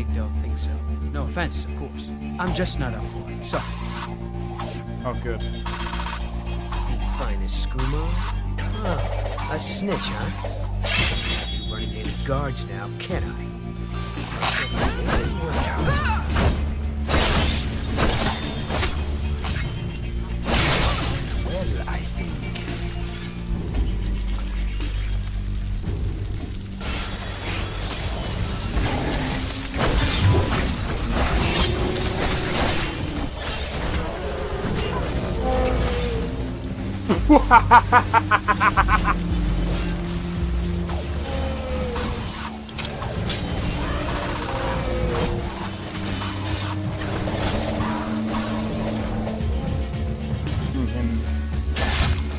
I don't think so. No offense, of course. I'm just not up for it, sorry. Oh, good. Finest Skuma. Oh, a snitch, huh? Can't be running any guards now, can I? Didn't work out. Well, I think.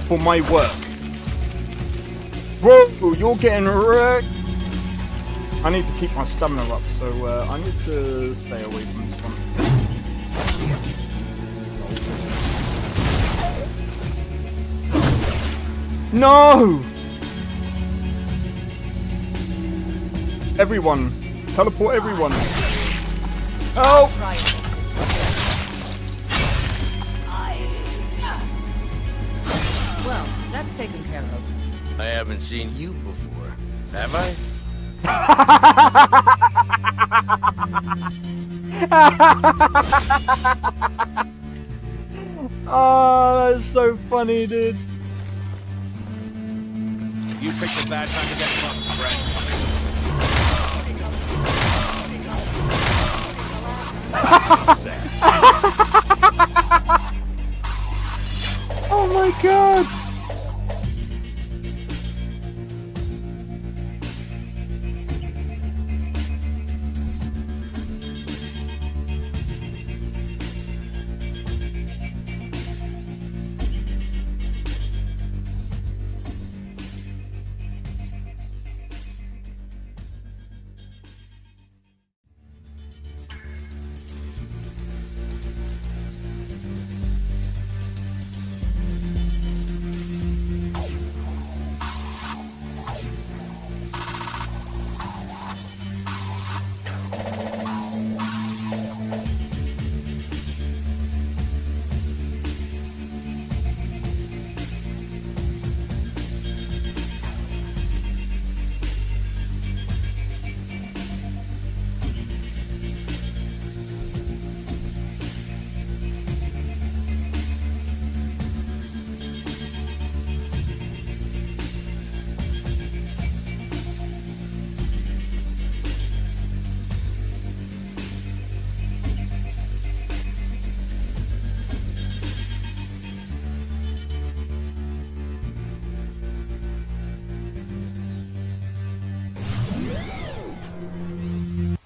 For my work. Whoa, you're getting wrecked. I need to keep my stamina up, so I need to stay away from this one. No! Everyone, teleport everyone. Oh! Well, that's taken care of. I haven't seen you before, have I? Oh, that's so funny, dude. You picked a bad time to get fucked, friend. Oh my god!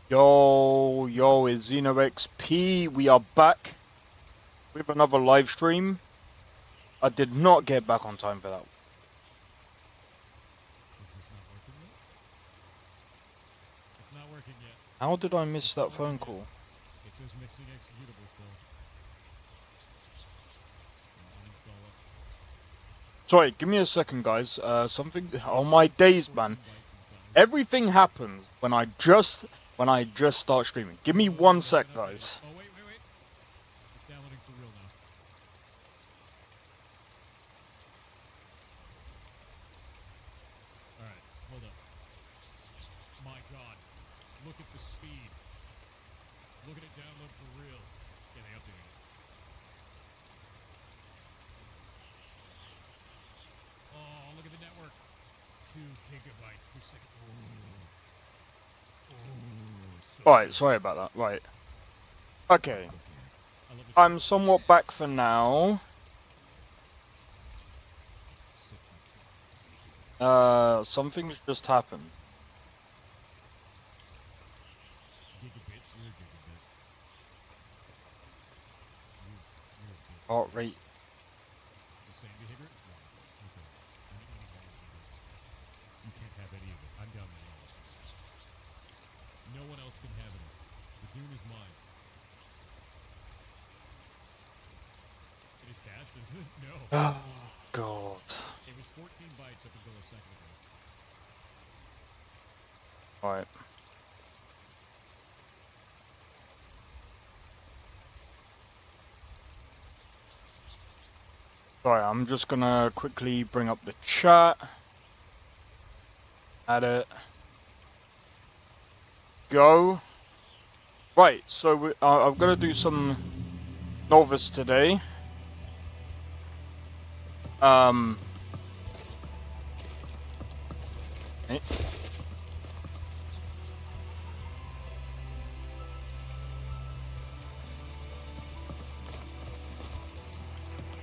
Yo, it's XP. We are back with another live stream. I did not get back on time for that. It's not working yet. How did I miss that phone call? It says missing executable still. Uninstall it. Sorry, give me a second, guys. Something on my days, man. Everything happens when I just start streaming. Give me 1 sec, guys. Oh, wait. It's downloading for real now. Alright, hold up. My god. Look at the speed. Look at it download for real. Yeah, they updated it. Oh, look at the network. 2 gigabytes per second. Right, sorry about that. Right. Okay. I'm somewhat back for now. Something's just happened. Gigabits, you're a gigabit. Heart rate. The same behavior? It's wrong. Okay. You can't have any of it. I'm down the analysis. No one else can have it. The Dune is mine. It is cached, isn't it? No. Oh, God. It was 14 bytes up until a second ago. Right. Sorry, I'm just gonna quickly bring up the chat. Add it. Go. Right, so I'm gonna do some Nolvus today. eh.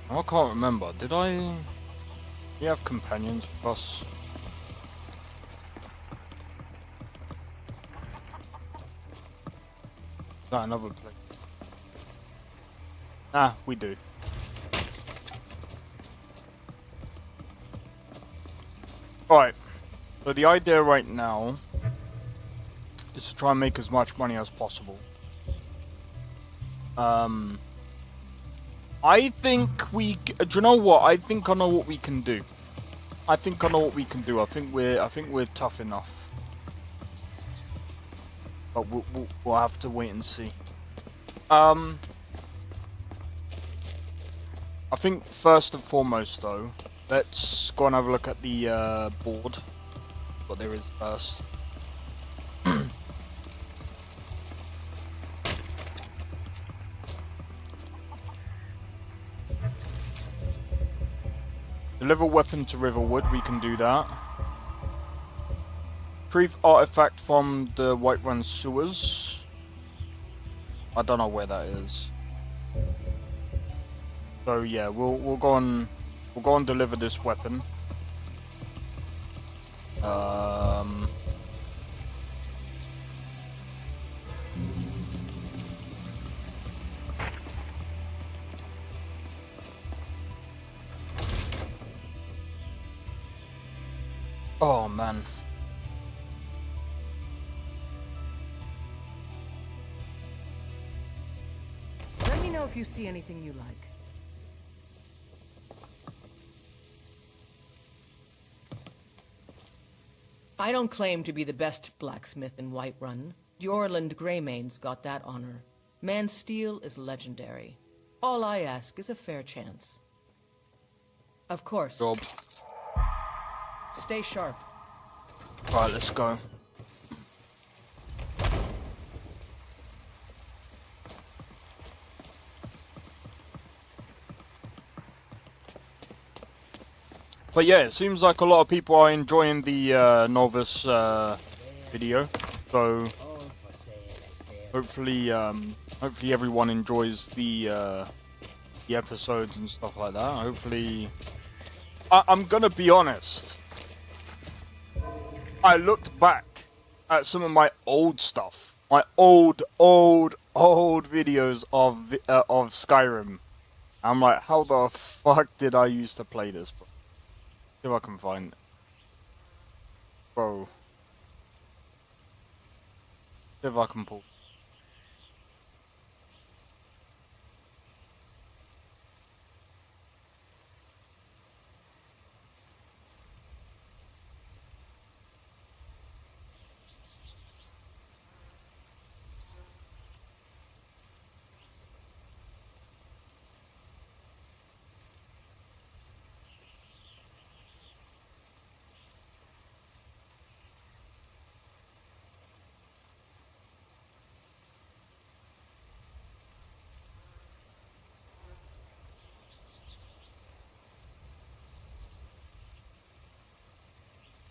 I can't remember. Did we have companions with us? Is that another place? Ah, we do. Alright, so the idea right now is to try and make as much money as possible. I think do you know what? I think I know what we can do. I think we're tough enough. But we'll have to wait and see. I think first and foremost though, let's go and have a look at the board. What there is first. Deliver weapon to Riverwood, we can do that. Retrieve artifact from the Whiterun sewers. I don't know where that is. So yeah, we'll go and deliver this weapon. Oh man. Let me know if you see anything you like. I don't claim to be the best blacksmith in Whiterun. Jorland Greymane's got that honor. Man's steel is legendary. All I ask is a fair chance. Of course. Job. Stay sharp. Right, let's go. But yeah, it seems like a lot of people are enjoying the Nolvus video, so hopefully everyone enjoys the episodes and stuff like that. Hopefully, I'm gonna be honest. I looked back at some of my old stuff, my old videos of Skyrim. I'm like, how the fuck did I used to play this? See if I can find it. Bro. See if I can pull.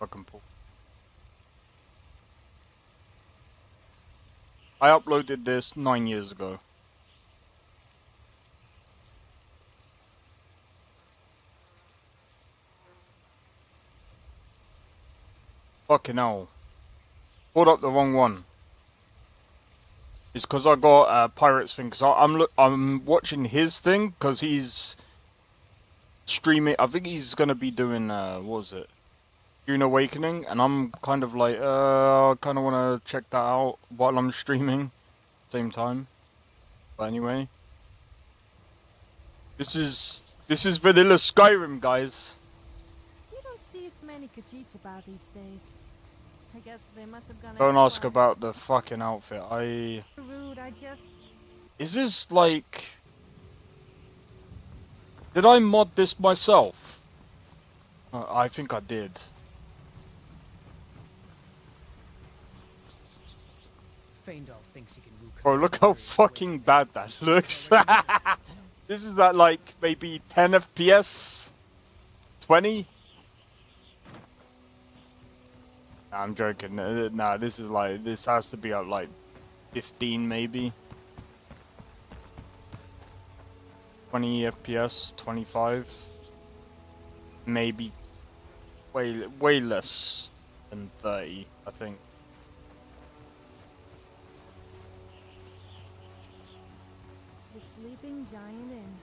I can pull. I uploaded this 9 years ago. Fucking hell. Pulled up the wrong one. It's because I got a Pirates thing. Because I'm watching his thing because he's streaming. I think he's gonna be doing what was it? Dune Awakening, and I'm kind of like, I kind of want to check that out while I'm streaming, same time. But anyway, this is vanilla Skyrim, guys. You don't see as many Khajiits about these days. I guess they must have gone. Don't ask about the fucking outfit. Rude. I just. Is this like? Did I mod this myself? I think I did. Feindal thinks he can move. Bro, look how fucking bad that looks. This is at like maybe 10 FPS? 20? Nah, I'm joking. Nah, this is like, this has to be at like 15 maybe. 20 FPS, 25. Maybe way less than 30, I think. The sleeping giant inn.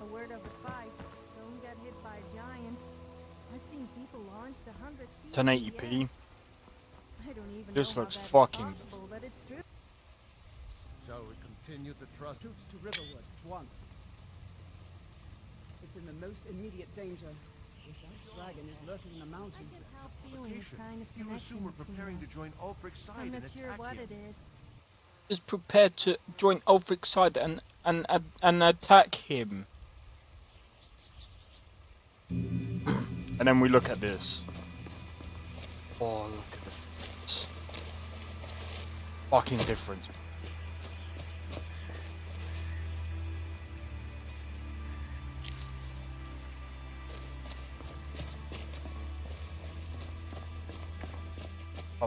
A word of advice, don't get hit by a giant. I've seen people launched 100 feet. 1080p. I don't even This know looks how that's fucking- possible, but it's true. Shall we continue to trust? Troops to Riverwood at once. It's in the most immediate danger. If that dragon is lurking in the I mountains, can help feeling this Location. kind of You connection assume we're between preparing to us. join Ulfric's side I'm and not sure attack what him. it is. Is prepared to join Ulfric's side and attack him. And then we look at this. Oh, look at the difference. Fucking difference.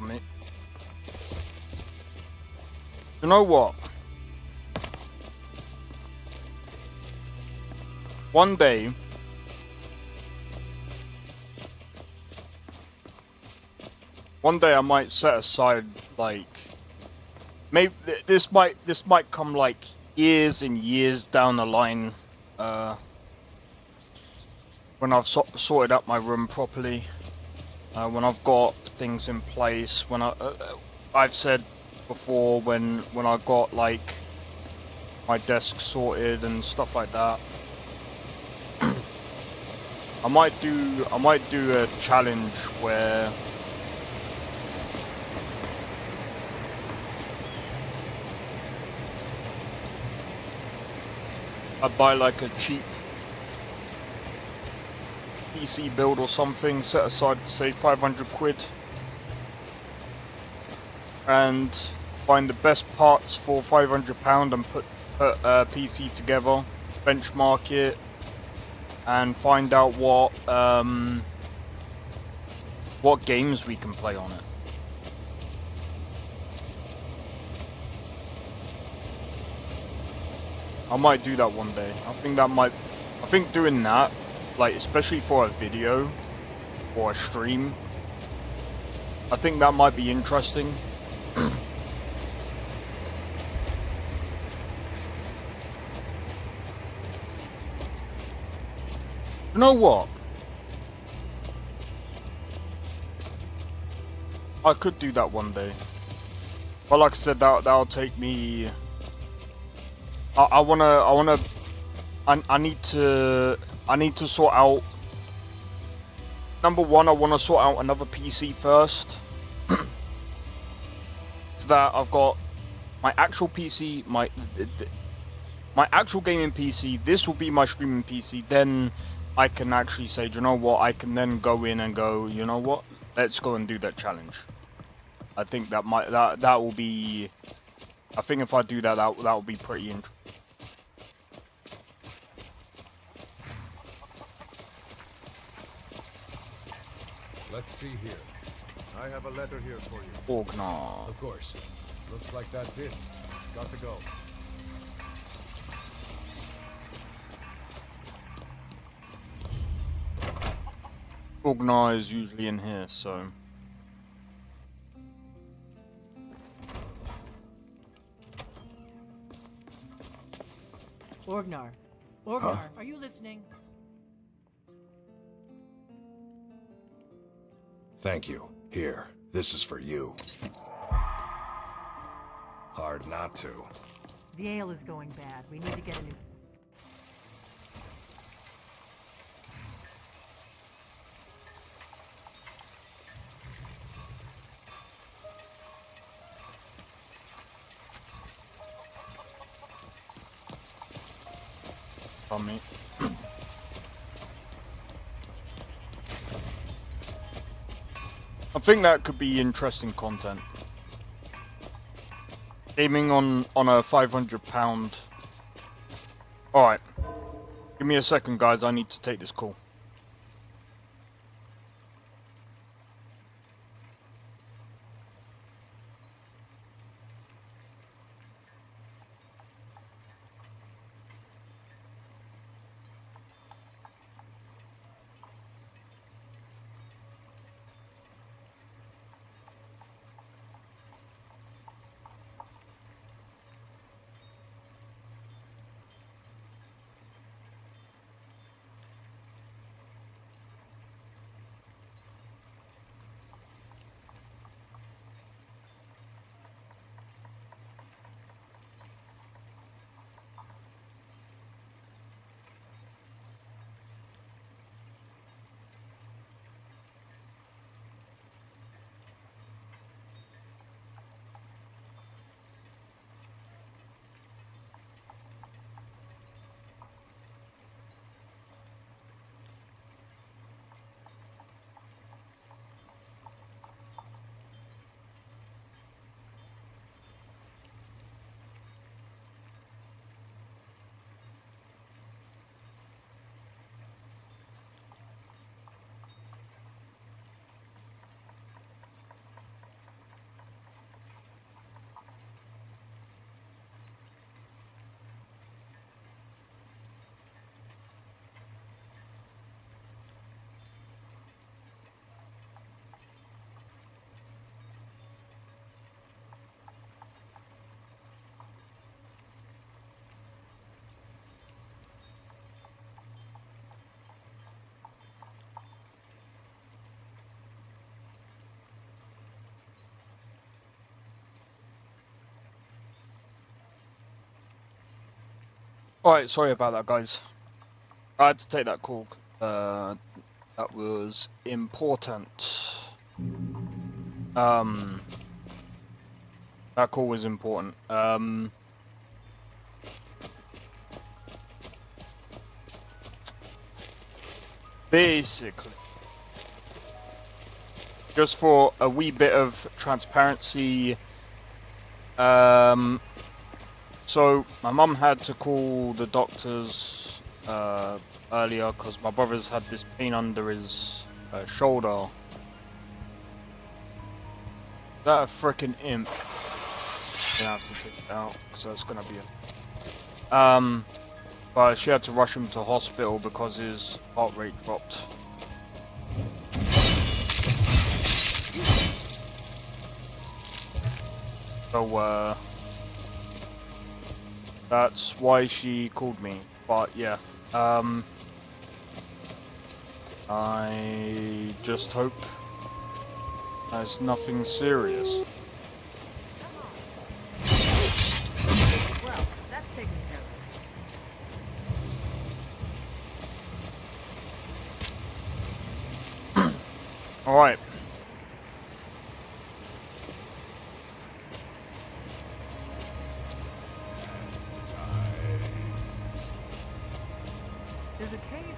Me. You know what? One day, I might set aside like maybe this might come like years and years down the line when I've sorted out my room properly. When I've got things in place, when I've said before when I got like my desk sorted and stuff like that, I might do a challenge where I buy like a cheap PC build or something, set aside say 500 quid and find the best parts for £500 and put a PC together, benchmark it and find out what games we can play on it. I might do that one day. I think doing that, like especially for a video or a stream, I think that might be interesting. You know what? I could do that one day. But like I said, that'll take me. I need to sort out. Number one, I want to sort out another PC first. So that I've got my actual PC, my actual gaming PC. This will be my streaming PC. Then I can actually say, do you know what? I can then go in and go, you know what? Let's go and do that challenge. I think that will be. I think if I do that, that will be pretty interesting. Let's see here. I have a letter here for you. Orgnar. Of course. Looks like that's it. Got to go. Orgnar is usually in here, so. Orgnar. Orgnar, are you listening? Thank you. Here, this is for you. Hard not to. The ale is going bad. We need to get a new... On me. I think that could be interesting content. Aiming on a £500. Alright. Give me a second, guys. I need to take this call. Alright, sorry about that, guys. I had to take that call. That was important. That call was important. Basically, just for a wee bit of transparency, so my mum had to call the doctors earlier because my brother's had this pain under his shoulder. Is that a frickin' imp? I'm gonna have to take it out because that's gonna be a... But she had to rush him to hospital because his heart rate dropped. So, that's why she called me. But yeah, I just hope there's nothing serious. Well, that's taken care of. Alright. There's a cave here.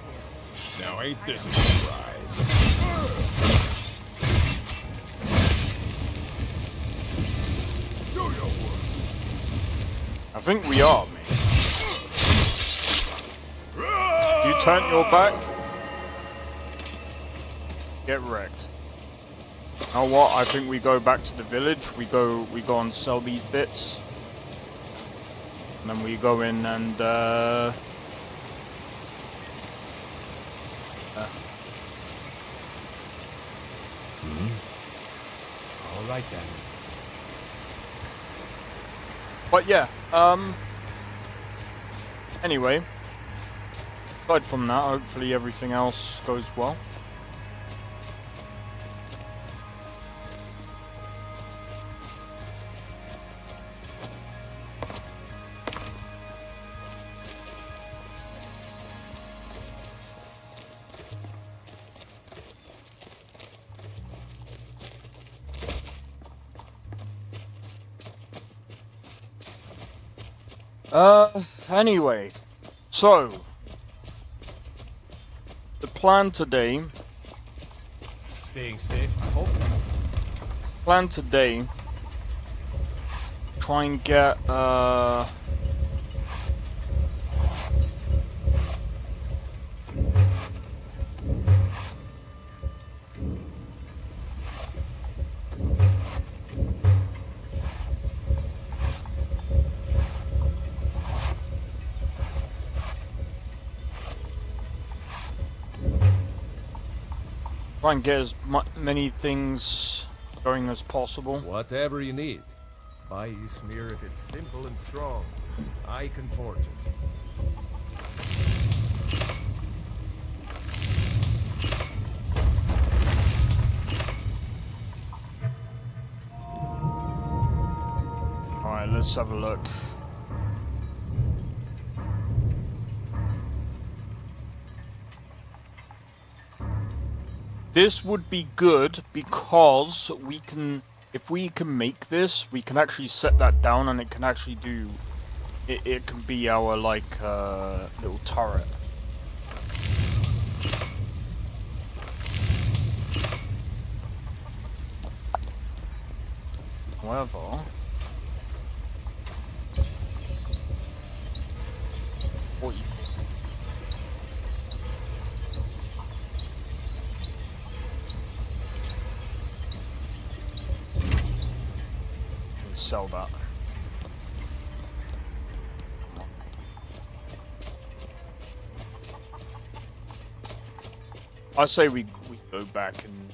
Now ain't this a surprise? Do your work. I think we are, mate. You turn your back, get wrecked. You know what? I think we go back to the village. We go and sell these bits, and then we go in and All right then. But yeah, anyway, aside from that, hopefully everything else goes well. Anyway, so the plan today. Staying safe, I hope. plan today, try and get try and get as many things going as possible. Whatever you need. Buy you smear if it's simple and strong. I can forge it. Alright, let's have a look. This would be good because we can, if we can make this, we can actually set that down and it can actually do, it can be our like little turret. However, what you can sell that. I say we go back and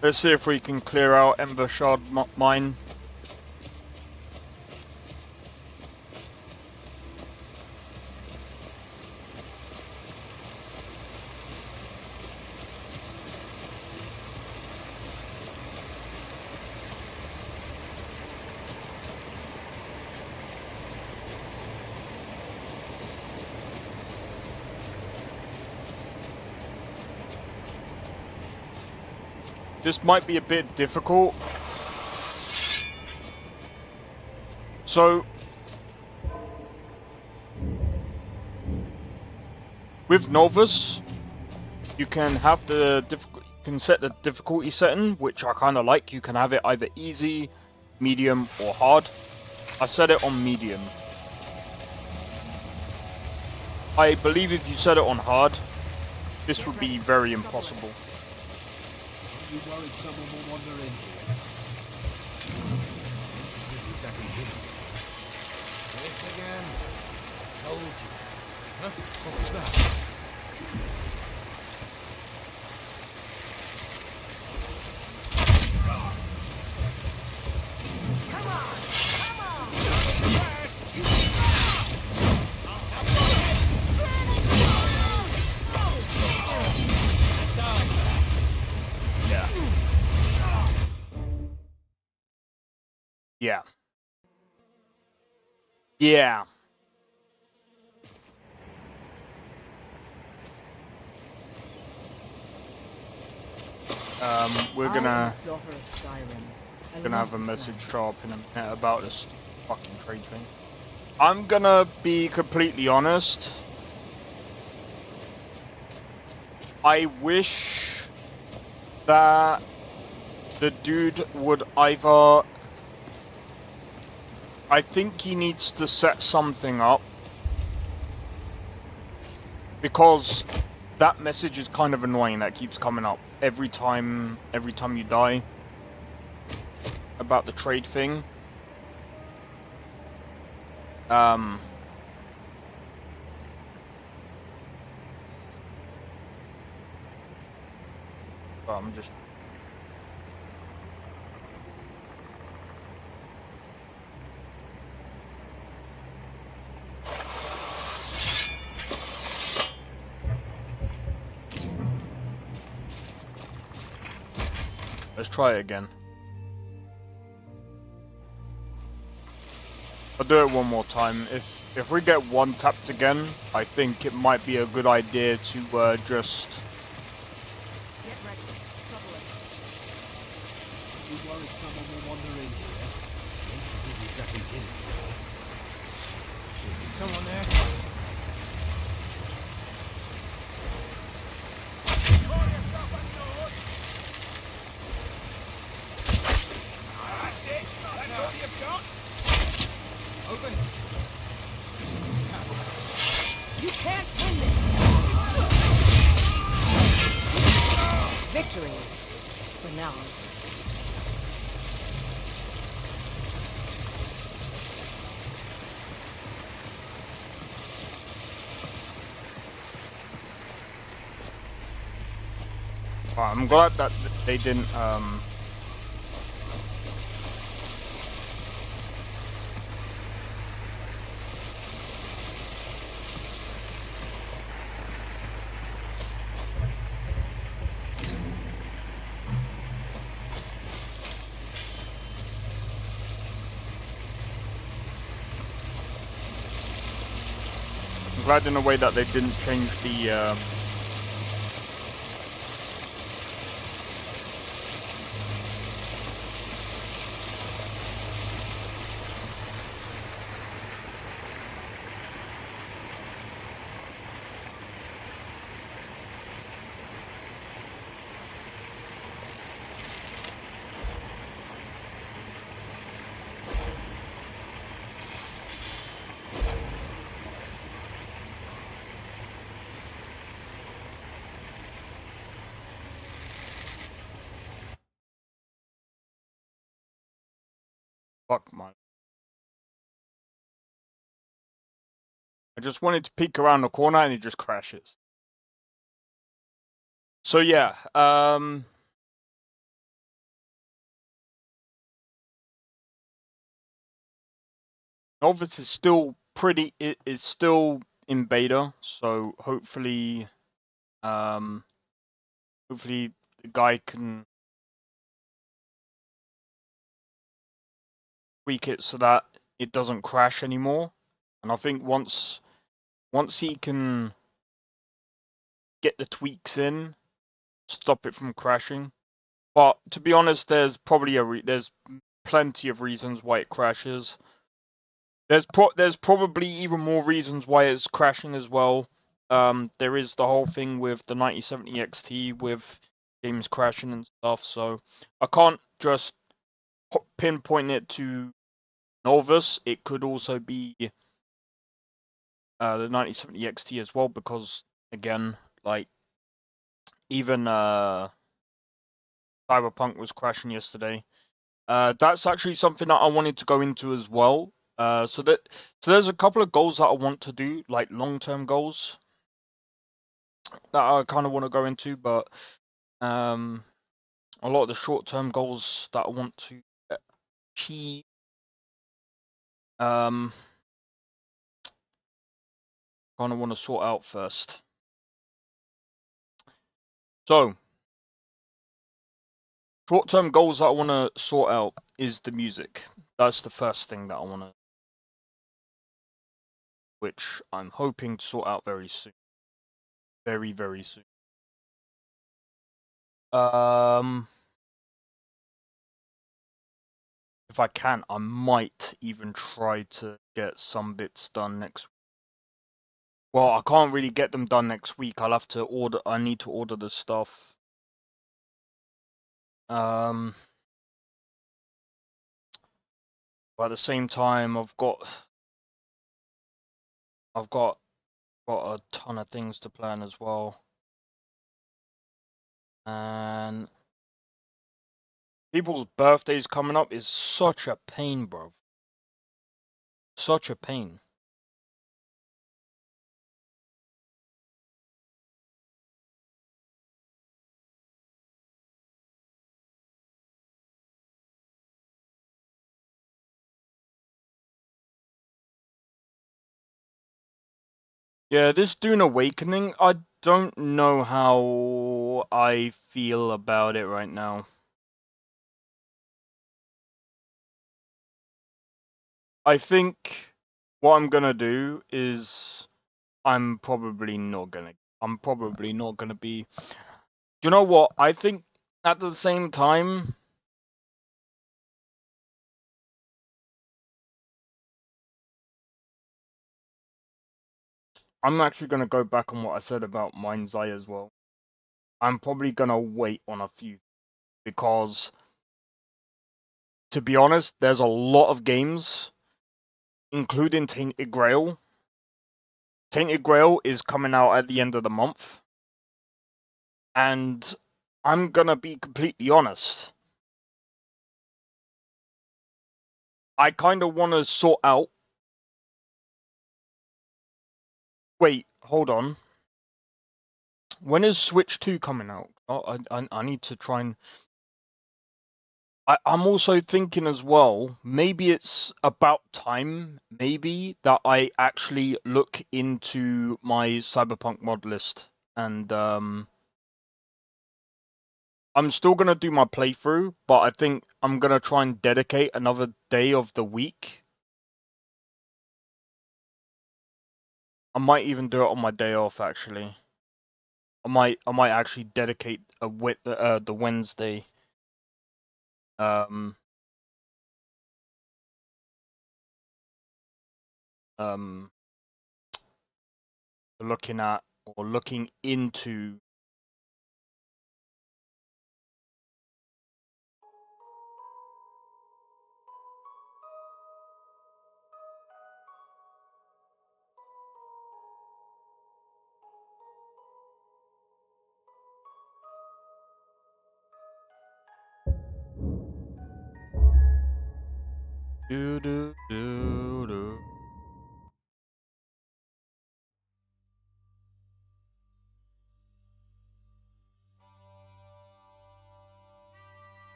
let's see if we can clear out Ember Shard mine. This might be a bit difficult. So, with Nolvus, you can have the set the difficulty setting, which I kind of like. You can have it either easy, medium, or hard. I set it on medium. I believe if you set it on hard, this would be very impossible. You worried someone will wander in here? Entrance isn't exactly hidden. This again? Told you. Huh? What was that? Yeah. Yeah. We're I am gonna the daughter of Skyrim. I have love a this message land. show up in a minute about this fucking trade thing. I'm gonna be completely honest. I wish that the dude would either... I think he needs to set something up, because that message is kind of annoying that keeps coming up every time you die about the trade thing. But I'm just... Let's try it again. I'll do it one more time. If we get one tapped again, I think it might be a good idea to just... Get ready. Trouble it. You worried someone will wander in here? The entrance isn't exactly hidden. Is someone there? That's it. That's all you've got. Open. You can't win this! Victory! For now. I'm glad that they didn't I'm glad in a way that they didn't change the fuck man. I just wanted to peek around the corner and it just crashes. So yeah, Nolvus is still pretty. It is still in beta, so hopefully, hopefully the guy can tweak it so that it doesn't crash anymore. And I think once he can get the tweaks in, stop it from crashing. But to be honest, there's probably there's plenty of reasons why it crashes. There's probably even more reasons why it's crashing as well. There is the whole thing with the 9070 XT with games crashing and stuff. So I can't just pinpoint it to Nolvus. It could also be the 9070 XT as well, because again, like even Cyberpunk was crashing yesterday. That's actually something that I wanted to go into as well. So there's a couple of goals that I want to do, like long-term goals that I kind of want to go into, but a lot of the short-term goals that I want to achieve, kind of want to sort out first. So short-term goals that I want to sort out is the music. That's the first thing that I want to, which I'm hoping to sort out very soon. Very, very soon. If I can, I might even try to get some bits done next week. Well, I can't really get them done next week. I'll have to order. I need to order the stuff. But at the same time, I've got a ton of things to plan as well. And people's birthdays coming up is such a pain, bro. Such a pain. Yeah, this Dune Awakening, I don't know how I feel about it right now. I think what I'm gonna do is I'm probably not gonna be. Do you know what? I think at the same time, I'm actually gonna go back on what I said about Mind's Eye as well. I'm probably gonna wait on a few because, to be honest, there's a lot of games, including Tainted Grail. Tainted Grail is coming out at the end of the month, and I'm gonna be completely honest. I kind of want to sort out. Wait, hold on. When is Switch 2 coming out? Oh, I need to try and. I'm also thinking as well, maybe it's about time, maybe, that I actually look into my Cyberpunk mod list. And I'm still going to do my playthrough, but I think I'm going to try and dedicate another day of the week. I might even do it on my day off, actually. I might actually dedicate the Wednesday. Looking at or looking into do do do do.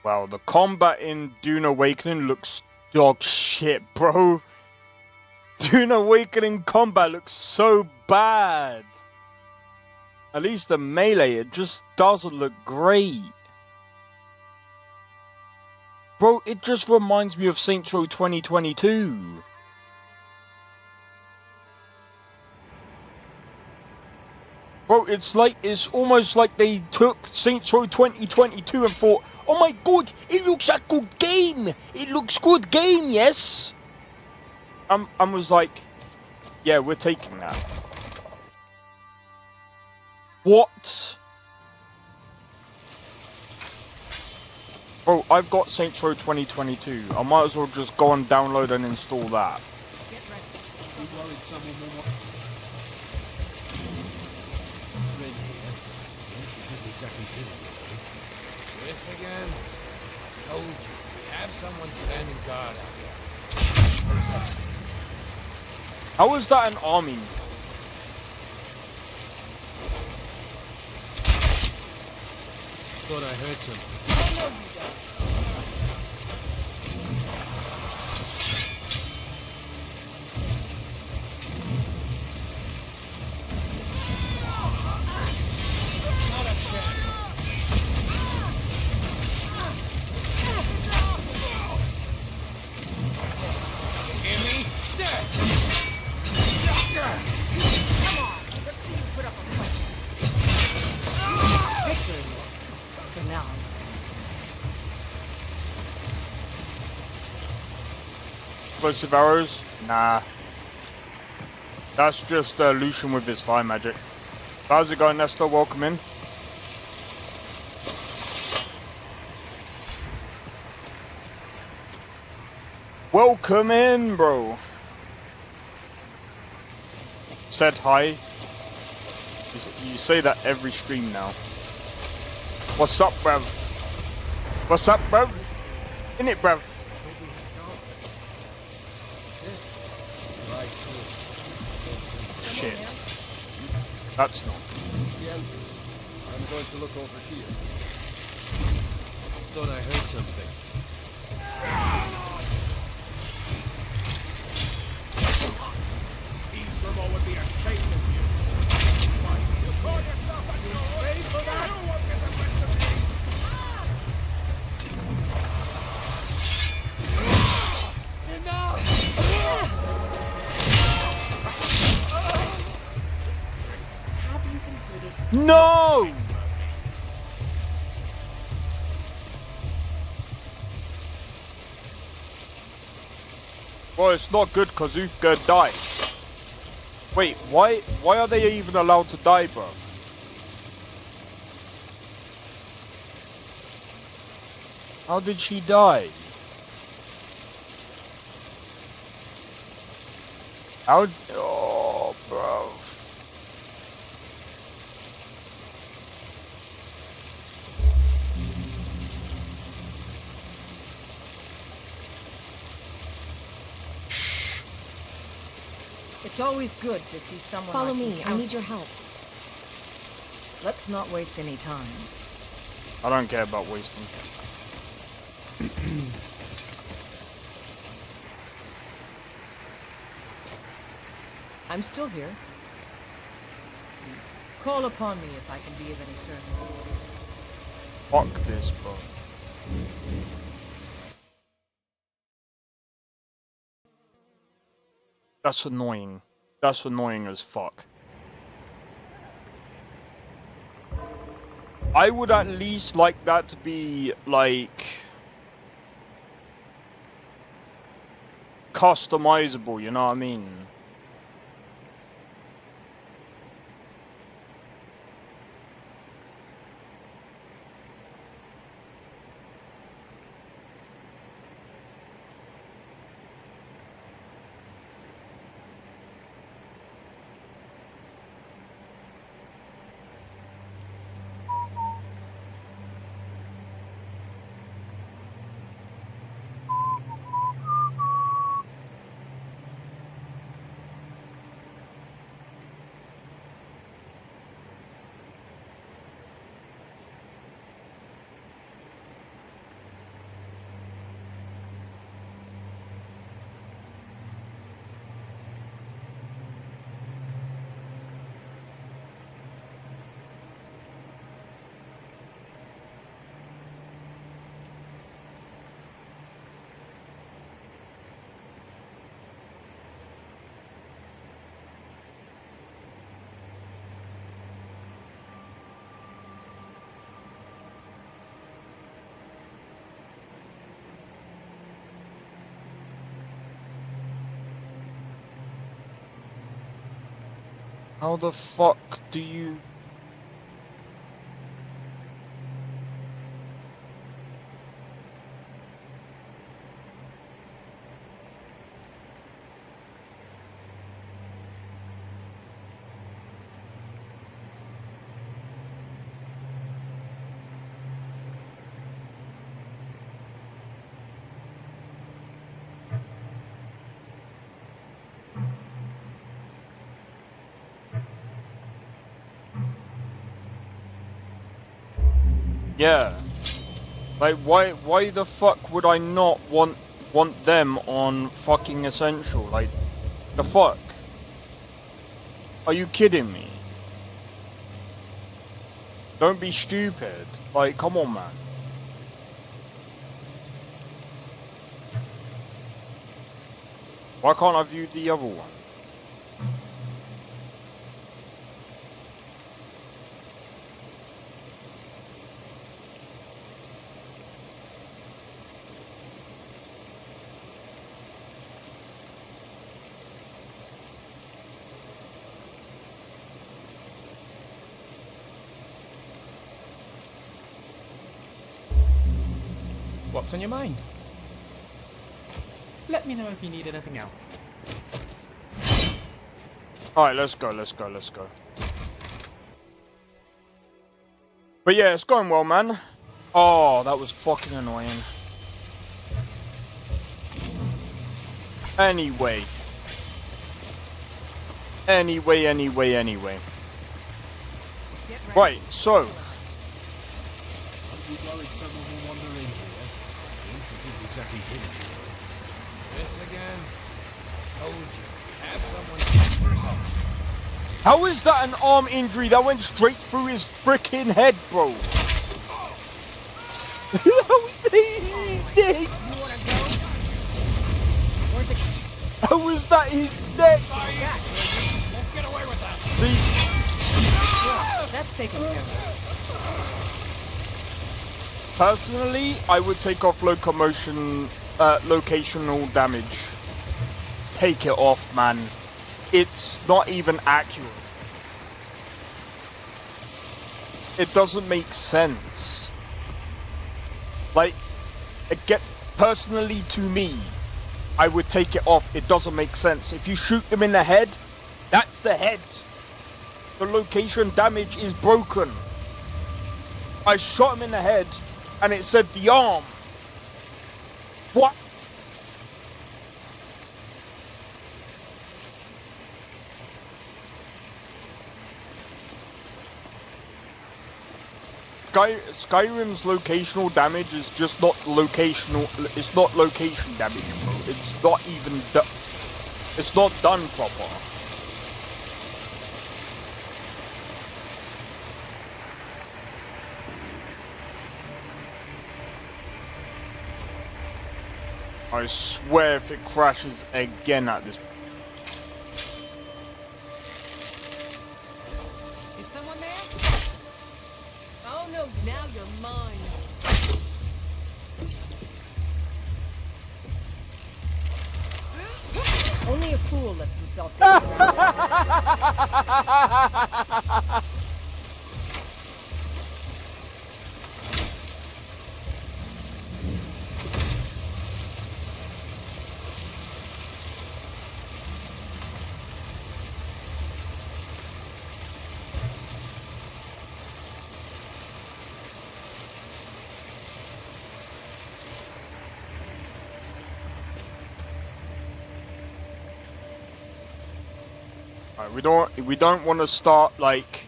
Wow, the combat in Dune Awakening looks dog shit, bro. Dune Awakening combat looks so bad. At least the melee, it just doesn't look great. Bro, it just reminds me of Saints Row 2022. Bro, it's almost like they took Saints Row 2022 and thought, oh my god, it looks a good game. It looks good game, yes. I was like, yeah, we're taking that. What? Bro, I've got Saints Row 2022. I might as well just go and download and install that. Get ready. You worried someone will Red here. This isn't exactly killing you. This again? Told you. Have someone standing guard out here. What's that? How is that an army? Thought I heard something. Explosive arrows? Nah. That's just Lucian with his fire magic. How's it going, Nestor? Welcome in. Welcome in, bro. Said hi. You say that every stream now. What's up, bruv? What's up, bruv? In it, bruv? Shit. That's not. I'm going to look over here. Thought I heard something. These Grimmauld would be ashamed of you. Why, you call yourself a troll? Ready for that? You won't get the rest of me. No! Well, it's not good because Uthgar died. Wait, why are they even allowed to die, bro? How did she die? How? Oh, bro. It's always good to see someone Follow like you me. I count- need your help. Let's not waste any time. I don't care about wasting. I'm still here. Please, call upon me if I can be of any service. Fuck this, bro. That's annoying. That's annoying as fuck. I would at least like that to be, like, customizable, you know what I mean? How the fuck do you... Yeah. Like, why the fuck would I not want them on fucking Essential? Like, the fuck? Are you kidding me? Don't be stupid. Like, come on, man. Why can't I view the other one? What's on your mind? Let me know if you need anything else. Alright, let's go. But yeah, it's going well, man. Oh, that was fucking annoying. Anyway. Right, so. You worried someone will wander in here? The entrance isn't exactly hidden. This again? Told you. Have someone check yourself. How is that an arm injury that went straight through his freaking head, bro? How is he dead? You wanna go? Where'd the... How is that his neck? Won't get away with that. See, Well, that's taken care of. personally, I would take off locomotion, locational damage. take it off, man. It's not even accurate. It doesn't make sense. Like, personally to me, I would take it off. It doesn't make sense. If you shoot them in the head, that's the head. The location damage is broken. I shot him in the head and it said the arm. What? Skyrim's locational damage is just not locational. It's not location damage, bro. It's not even. It's not done proper. I swear if it crashes again at this. Is someone there? Oh no, now you're mine. Only a fool lets himself get around. We don't want to start like.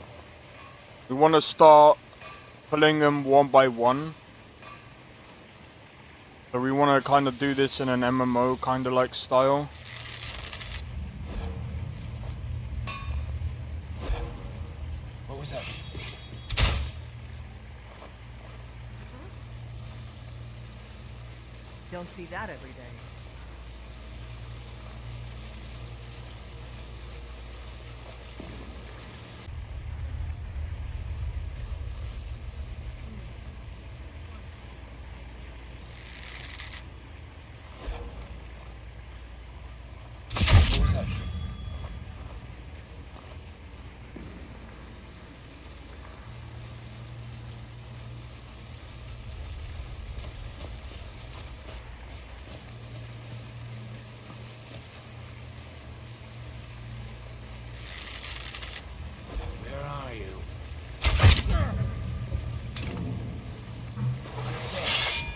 We want to start pulling them one by one. So we want to kind of do this in an MMO kind of like style. What was that? Don't see that every day. What was that? Where are you?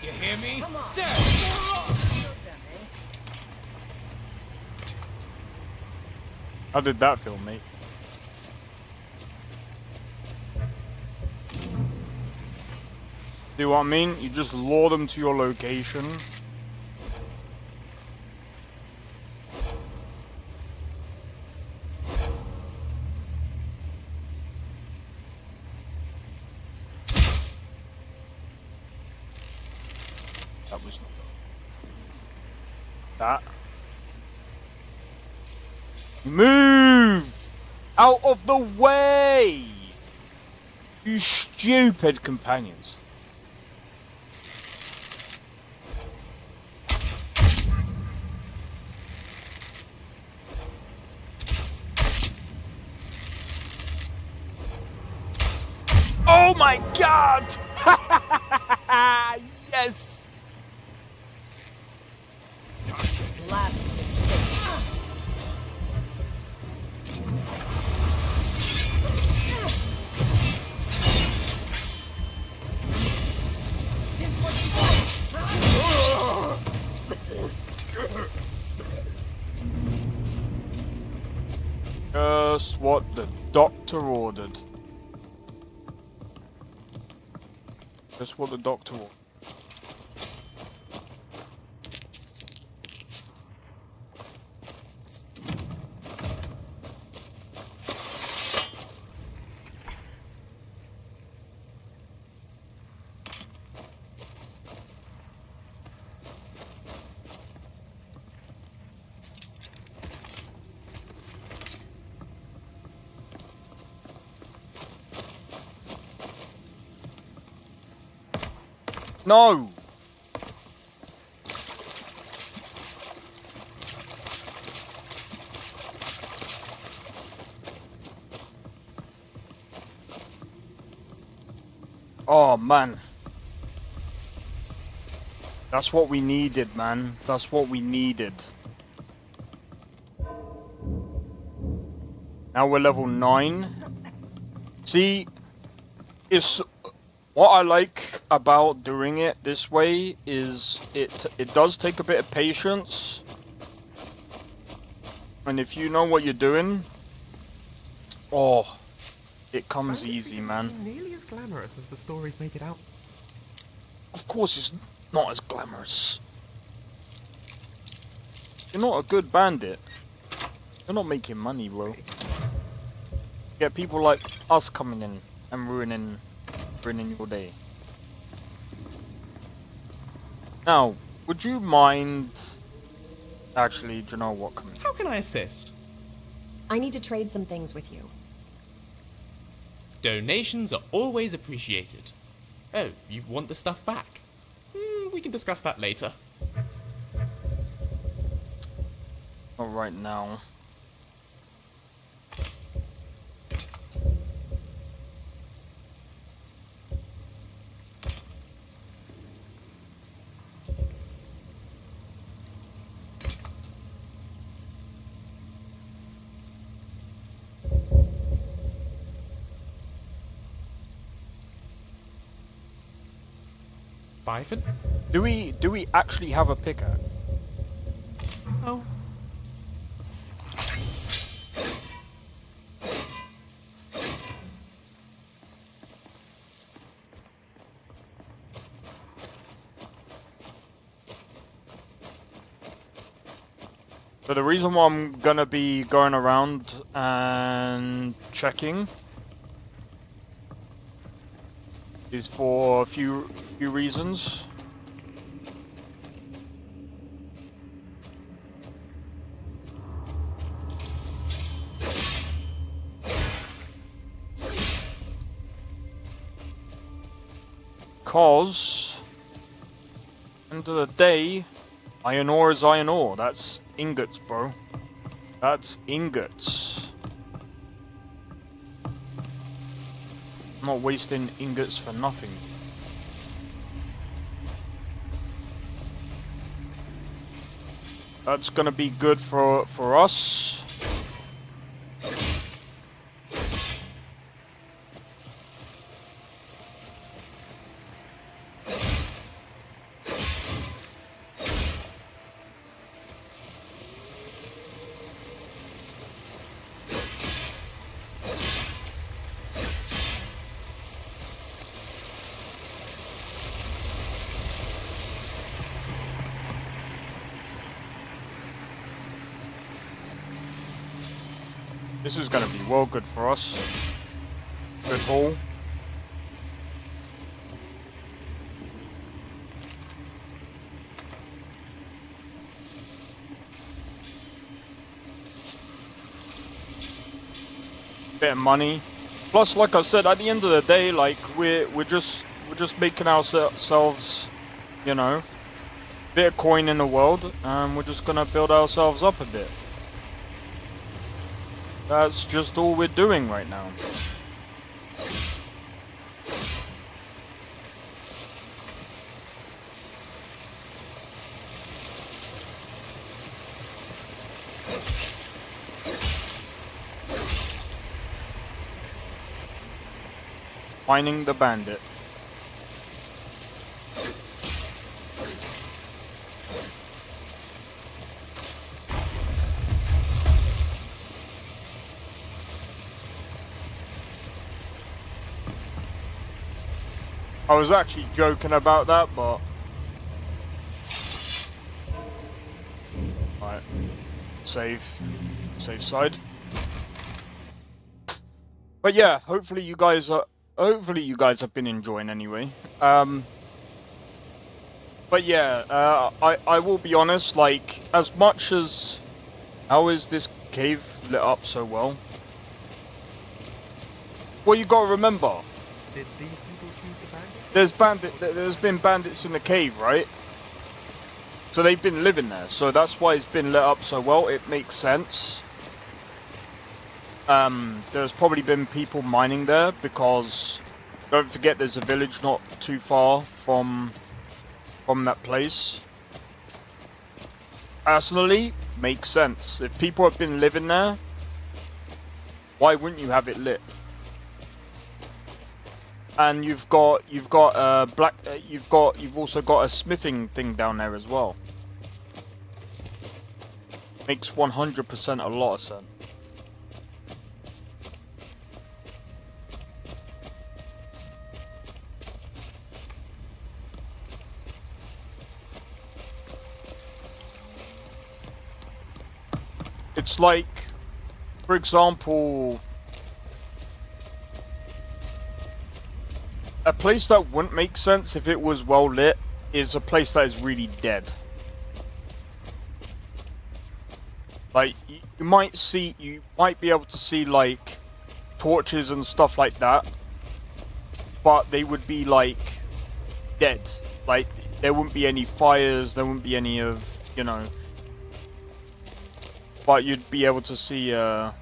You hear me? Come on. There. How did that feel, mate? See what I mean? You just lure them to your location. That was that. Move out of the way, you stupid companions. Oh my god! Yes! Last mistake. Just what the doctor ordered. Just what the doctor ordered. No! Oh, man. That's what we needed, man. That's what we needed. Now we're level 9. See, it's what I like about doing it this way is it does take a bit of patience. And if you know what you're doing, oh, it comes easy, man. Isn't nearly as glamorous as the stories make it out. Of course it's not as glamorous. You're not a good bandit. You're not making money, bro. You get people like us coming in and ruining your day. Now, would you mind... Actually, do you know what? Come in. How can I assist? I need to trade some things with you. Donations are always appreciated. Oh, you want the stuff back? We can discuss that later. Not right now. Byford? Do we actually have a pickaxe? Oh. So the reason why I'm gonna be going around and checking is for a few reasons. Because end of the day, iron ore is iron ore. That's ingots, bro. That's ingots. I'm not wasting ingots for nothing. That's gonna be good for us. This is gonna be well good for us. Good haul. Bit of money. Plus, like I said, at the end of the day, like we're just making ourselves, you know, bit of coin in the world, and we're just gonna build ourselves up a bit. That's just all we're doing right now. Finding the bandit. I was actually joking about that, but... Right. Safe side. But yeah, hopefully you guys have been enjoying anyway. But yeah, I will be honest, like, as much as... How is this cave lit up so well? Well, you gotta remember... Did these people choose the bandit? There's been bandits in the cave, right? So they've been living there, so that's why it's been lit up so well. It makes sense. There's probably been people mining there because Don't forget there's a village not too far from that place. Personally, makes sense. If people have been living there, why wouldn't you have it lit? And you've also got a smithing thing down there as well. Makes 100% a lot of sense. It's like, for example, a place that wouldn't make sense if it was well lit is a place that is really dead. Like, you might be able to see like torches and stuff like that, but they would be like dead. Like, there wouldn't be any fires, there wouldn't be any of, you know. But you'd be able to see 3000%,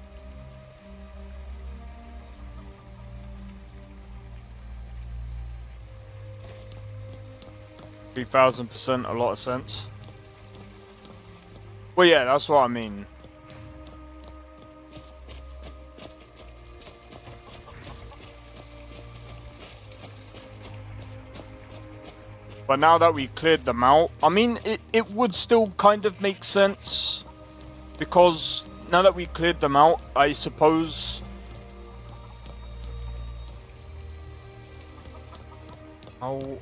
a lot of sense. Well, yeah, that's what I mean. But now that we cleared them out, I mean, it would still kind of make sense. Because now that we cleared them out, I suppose... How...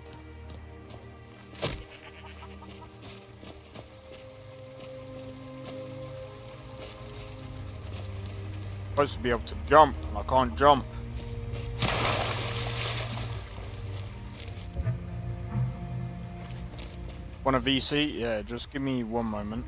Supposed to be able to jump, and I can't jump. Want a VC? Yeah, just give me one moment.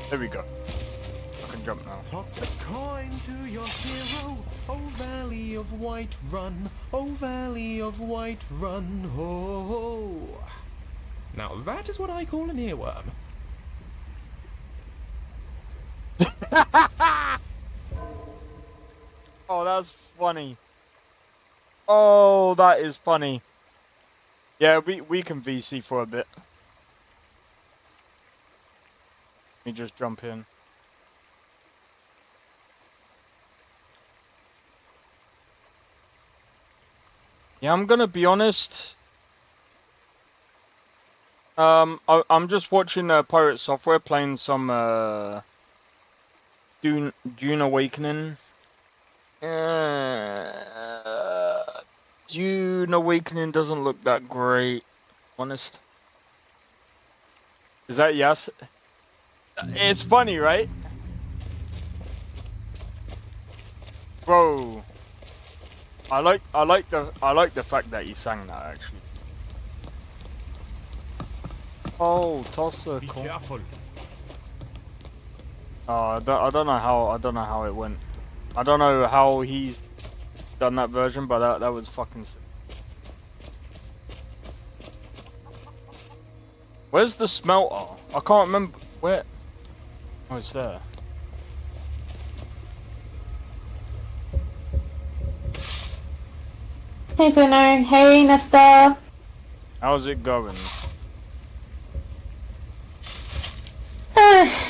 There we go. I can jump now. Toss a coin to your hero, oh valley of white run, oh valley of white run, oh. Now that is what I call an earworm. Oh, that's funny. Oh, that is funny. Yeah, we can VC for a bit. Let me just jump in. Yeah, I'm gonna be honest. I'm just watching Pirate Software playing some Dune Awakening. Dune Awakening doesn't look that great, honest. Is that yes? It's funny, right? Bro, I like the fact that he sang that actually. Oh, toss a coin. Be careful. I don't know how it went. I don't know how he's done that version, but that was fucking sick. Where's the smelter? I can't remember where. Oh, it's there. Hey Zeno, hey Nesta. How's it going?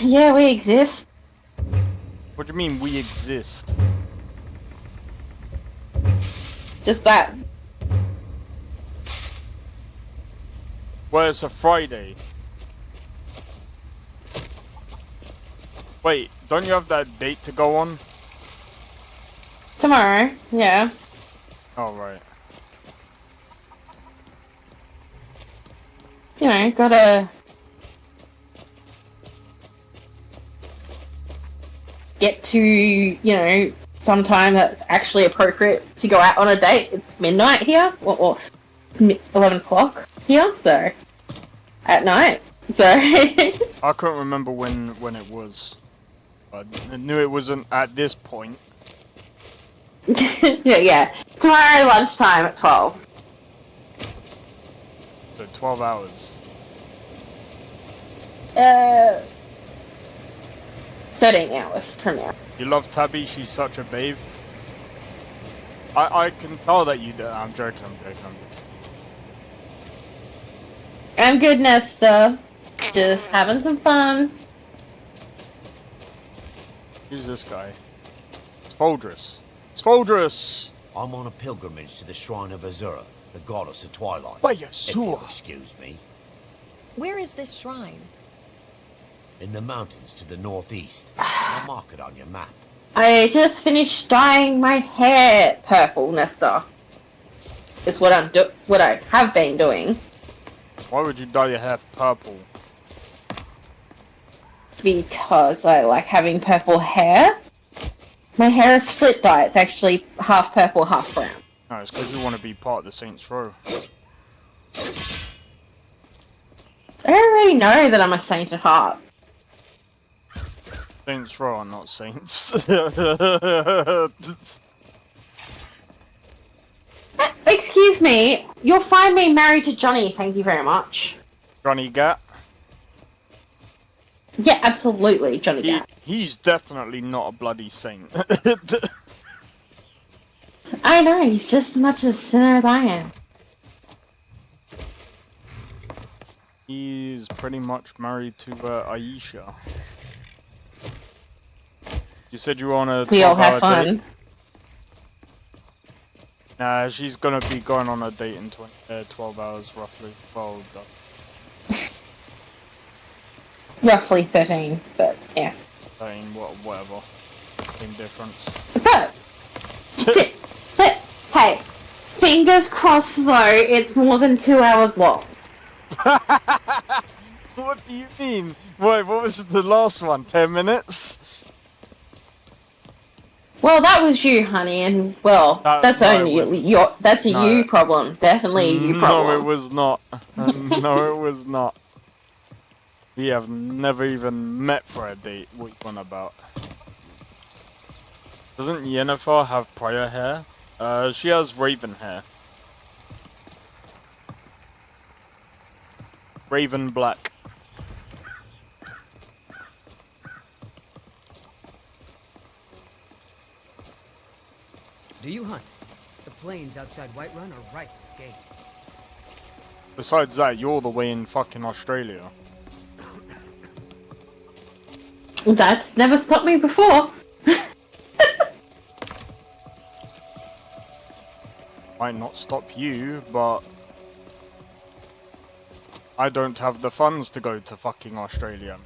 Yeah, we exist. What do you mean we exist? Just that. Well, it's a Friday. Wait, don't you have that date to go on? Tomorrow, yeah. Oh, right. You know, gotta get to, you know, sometime that's actually appropriate to go out on a date. It's midnight here, or 11 o'clock here, so at night. So I couldn't remember when it was. I knew it wasn't at this point. yeah. Tomorrow lunchtime at 12. So 12 hours. 13 hours from now. You love Tabby, she's such a babe. I can tell that you do. I'm joking, I'm joking. I'm good, Nesta. Just having some fun. Who's this guy? Spoldrus. Spoldrus! I'm on a pilgrimage to the shrine of Azura, the goddess of twilight. By If you'll excuse me. Where is this shrine? In the mountains to the northeast. I'll mark it on your map. I just finished dyeing my hair purple, Nesta. It's what I have been doing. Why would you dye your hair purple? Because I like having purple hair. My hair is split dye. It's actually half purple, half brown. No, it's because you want to be part of the Saints Row. I already know that I'm a saint at heart. Saints Row are not saints. Excuse me, you'll find me married to Johnny, thank you very much. Johnny Gat? Yeah, absolutely, Johnny Gat. He's definitely not a bloody saint. I know, he's just as much a sinner as I am. He's pretty much married to Aisha. You said you were on a 12-hour We all have fun. date? Nah, she's gonna be going on a date in 12 hours, roughly. Well, Roughly 13, but yeah. 13, whatever. Same difference. But, hey, fingers crossed though, it's more than 2 hours long. What do you mean? Wait, what was the last one? 10 minutes? Well, that was you, honey, and well, that's only that's a you problem. Definitely a you problem. No, it was not. No, it was not. We have never even met for a date. What you on about? Doesn't Yennefer have prior hair? She has raven hair. Raven black. Do you hunt? The plains outside Whiterun are ripe with game. Besides that, you're the way in fucking Australia. That's never stopped me before. Might not stop you, but I don't have the funds to go to fucking Australia.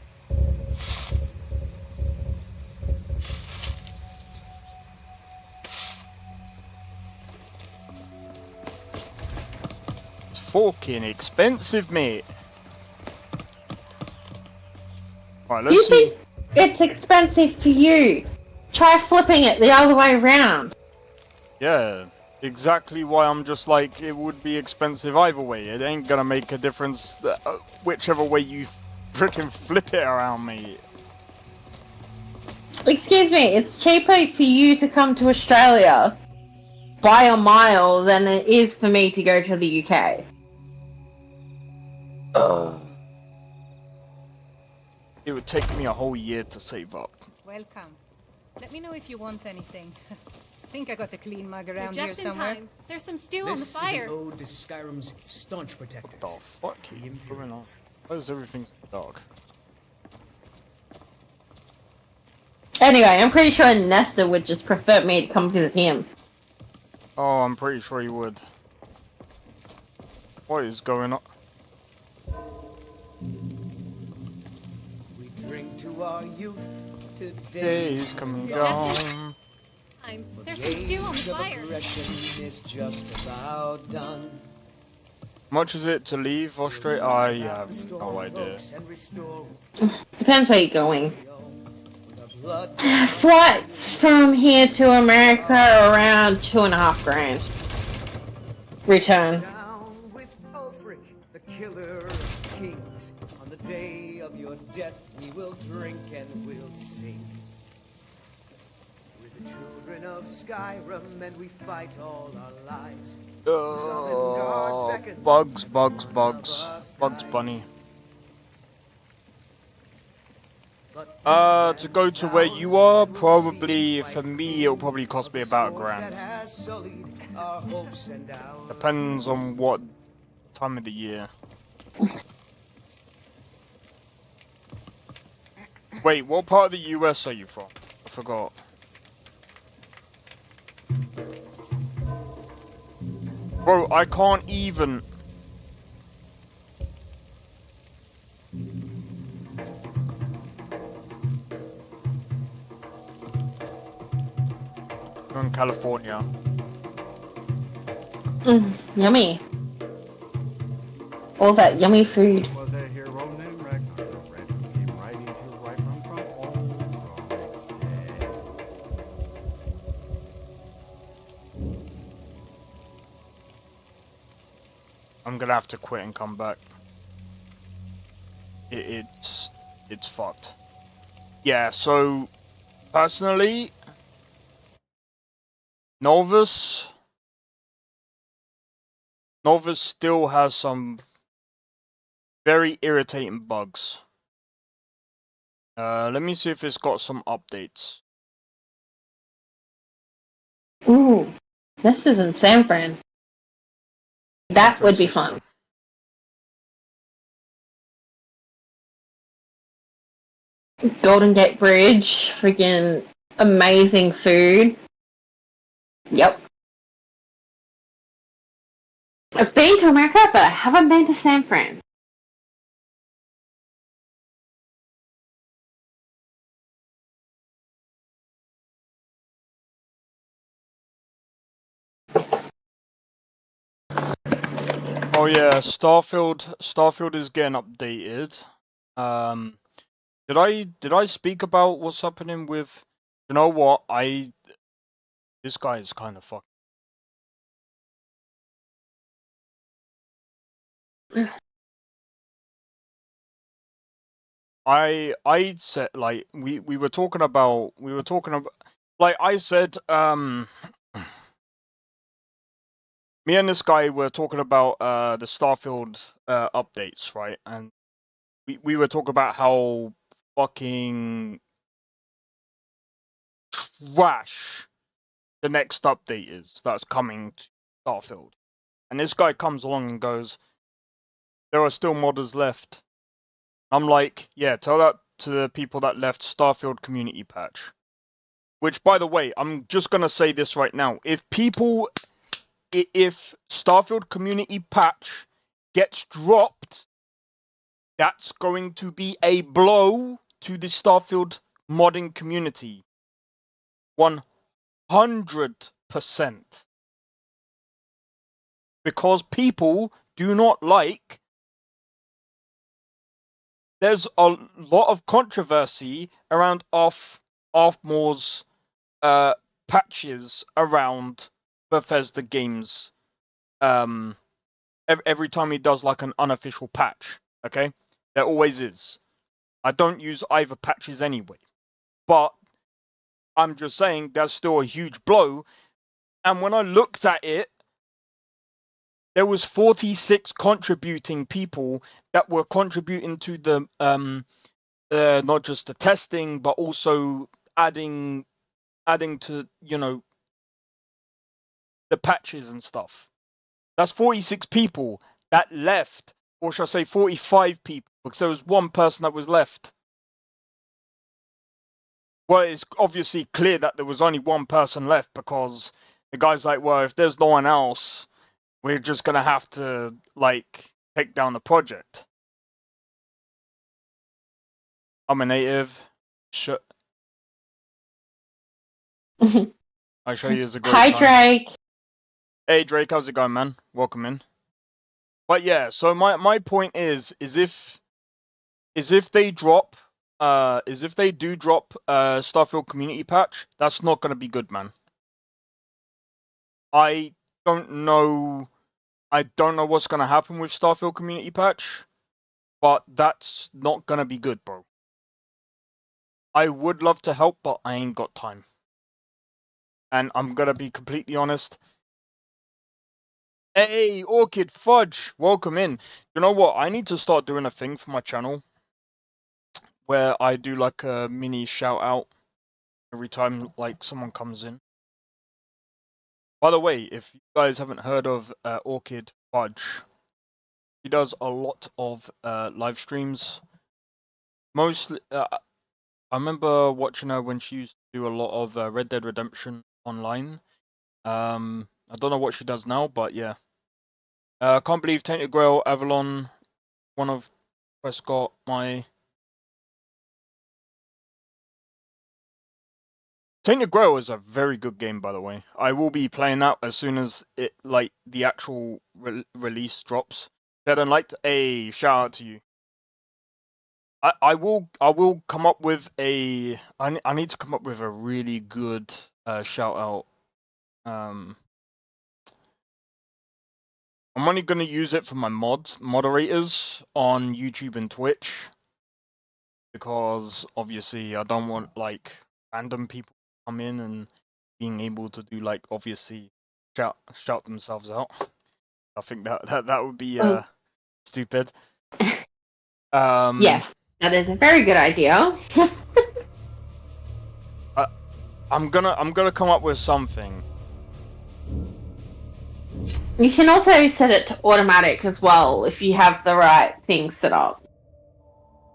It's fucking expensive, mate. Right, let's You see. think it's expensive for you? Try flipping it the other way around. Yeah, exactly why I'm just like, it would be expensive either way. It ain't gonna make a difference whichever way you freaking flip it around, mate. Excuse me, it's cheaper for you to come to Australia by a mile than it is for me to go to the UK. It would take me a whole year to save up. Welcome. Let me know if you want anything. I think I got a clean mug around You're here just in somewhere. time. There's some stew This on the fire. is an ode to Skyrim's staunch protectors. What the fuck is going on? Why is everything so dark? Anyway, I'm pretty sure Nesta would just prefer me to come visit him. Oh, I'm pretty sure he would. What is going on? We drink to our youth. Today's coming down. There's some stew on the fire. Is just about done. How much is it to leave Australia? I have no idea. Depends where you're going. Flights from here to America are around $2.5 grand. Return. Down with Ulfric, the killer of kings. On the day of your death, we will drink and we'll sing. We're the children of Skyrim, and we fight all our lives. Bugs, Bugs Bunny. To go to where you are, probably, for me, it'll probably cost me about £1,000. Depends on what time of the year. Wait, what part of the US are you from? I forgot. Bro, I can't even... You're in California. Yummy. All that yummy food. Was a hero named Ragnar. The red who came riding to Whiterun from Ulfric's dead. I'm gonna have to quit and come back. It's fucked. Yeah, so personally, Nolvus still has some very irritating bugs. Let me see if it's got some updates. Ooh, this is in San Fran. That would be fun. Golden Gate Bridge, freaking amazing food. Yep. I've been to America, but I haven't been to San Fran. Oh yeah, Starfield is getting updated. Did I speak about what's happening with? You know what? This guy is kind of fucked. I said, like, we were talking about like I said, me and this guy were talking about the Starfield updates, right? And we were talking about how fucking trash the next update is that's coming to Starfield. And this guy comes along and goes, there are still modders left. I'm like, yeah, tell that to the people that left Starfield community patch. Which, by the way, I'm just gonna say this right now. If Starfield community patch gets dropped, that's going to be a blow to the Starfield modding community. 100%. Because people do not like... There's a lot of controversy around Arthmore's patches around Bethesda games. Every time he does like an unofficial patch, okay? There always is. I don't use either patches anyway. But I'm just saying there's still a huge blow. And when I looked at it, there was 46 contributing people that were contributing to the not just the testing, but also adding to, you know, the patches and stuff. That's 46 people that left, or should I say 45 people, because there was one person that was left. Well, it's obviously clear that there was only one person left, because the guy's like, well, if there's no one else, we're just gonna have to, like, take down the project. I'm a native. I show you as a great Hi, time. Drake. Hey, Drake, how's it going, man? Welcome in. But yeah, so my point is if they drop, if they do drop Starfield community patch, that's not gonna be good, man. I don't know what's gonna happen with Starfield community patch, but that's not gonna be good, bro. I would love to help, but I ain't got time. And I'm gonna be completely honest. Hey, Orchid Fudge, welcome in. You know what? I need to start doing a thing for my channel where I do like a mini shout out every time like someone comes in. By the way, if you guys haven't heard of Orchid Fudge, he does a lot of live streams. Mostly, I remember watching her when she used to do a lot of Red Dead Redemption online. I don't know what she does now, but yeah. Can't believe Tainted Grail, Avalon, one of Prescott, my... Tainted Grail is a very good game, by the way. I will be playing that as soon as it, like, the actual release drops. Dead and Light, a shout out to you. I will come up with a... I need to come up with a really good shout out. I'm only going to use it for my moderators on YouTube and Twitch. Because, obviously, I don't want, like, random people to come in and being able to do, like, obviously, shout themselves out. I think that would be stupid. Yes, that is a very good idea. I'm gonna come up with something. You can also set it to automatic as well if you have the right thing set up.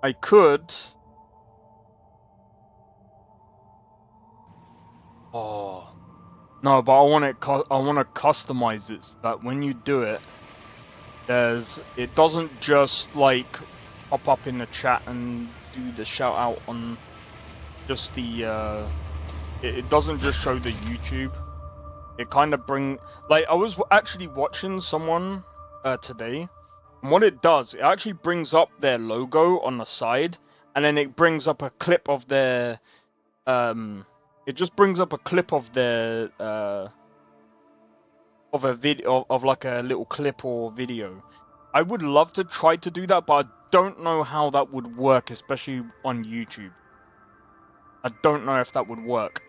I could. Oh no, but I want to customize it so that when you do it, it doesn't just like pop up in the chat and do the shout out on just the it doesn't just show the YouTube. It kind of I was actually watching someone today, and what it does, it actually brings up their logo on the side, and then it brings up a clip of their it just brings up a clip of their of a video of like a little clip or video. I would love to try to do that, but I don't know how that would work, especially on YouTube. I don't know if that would work.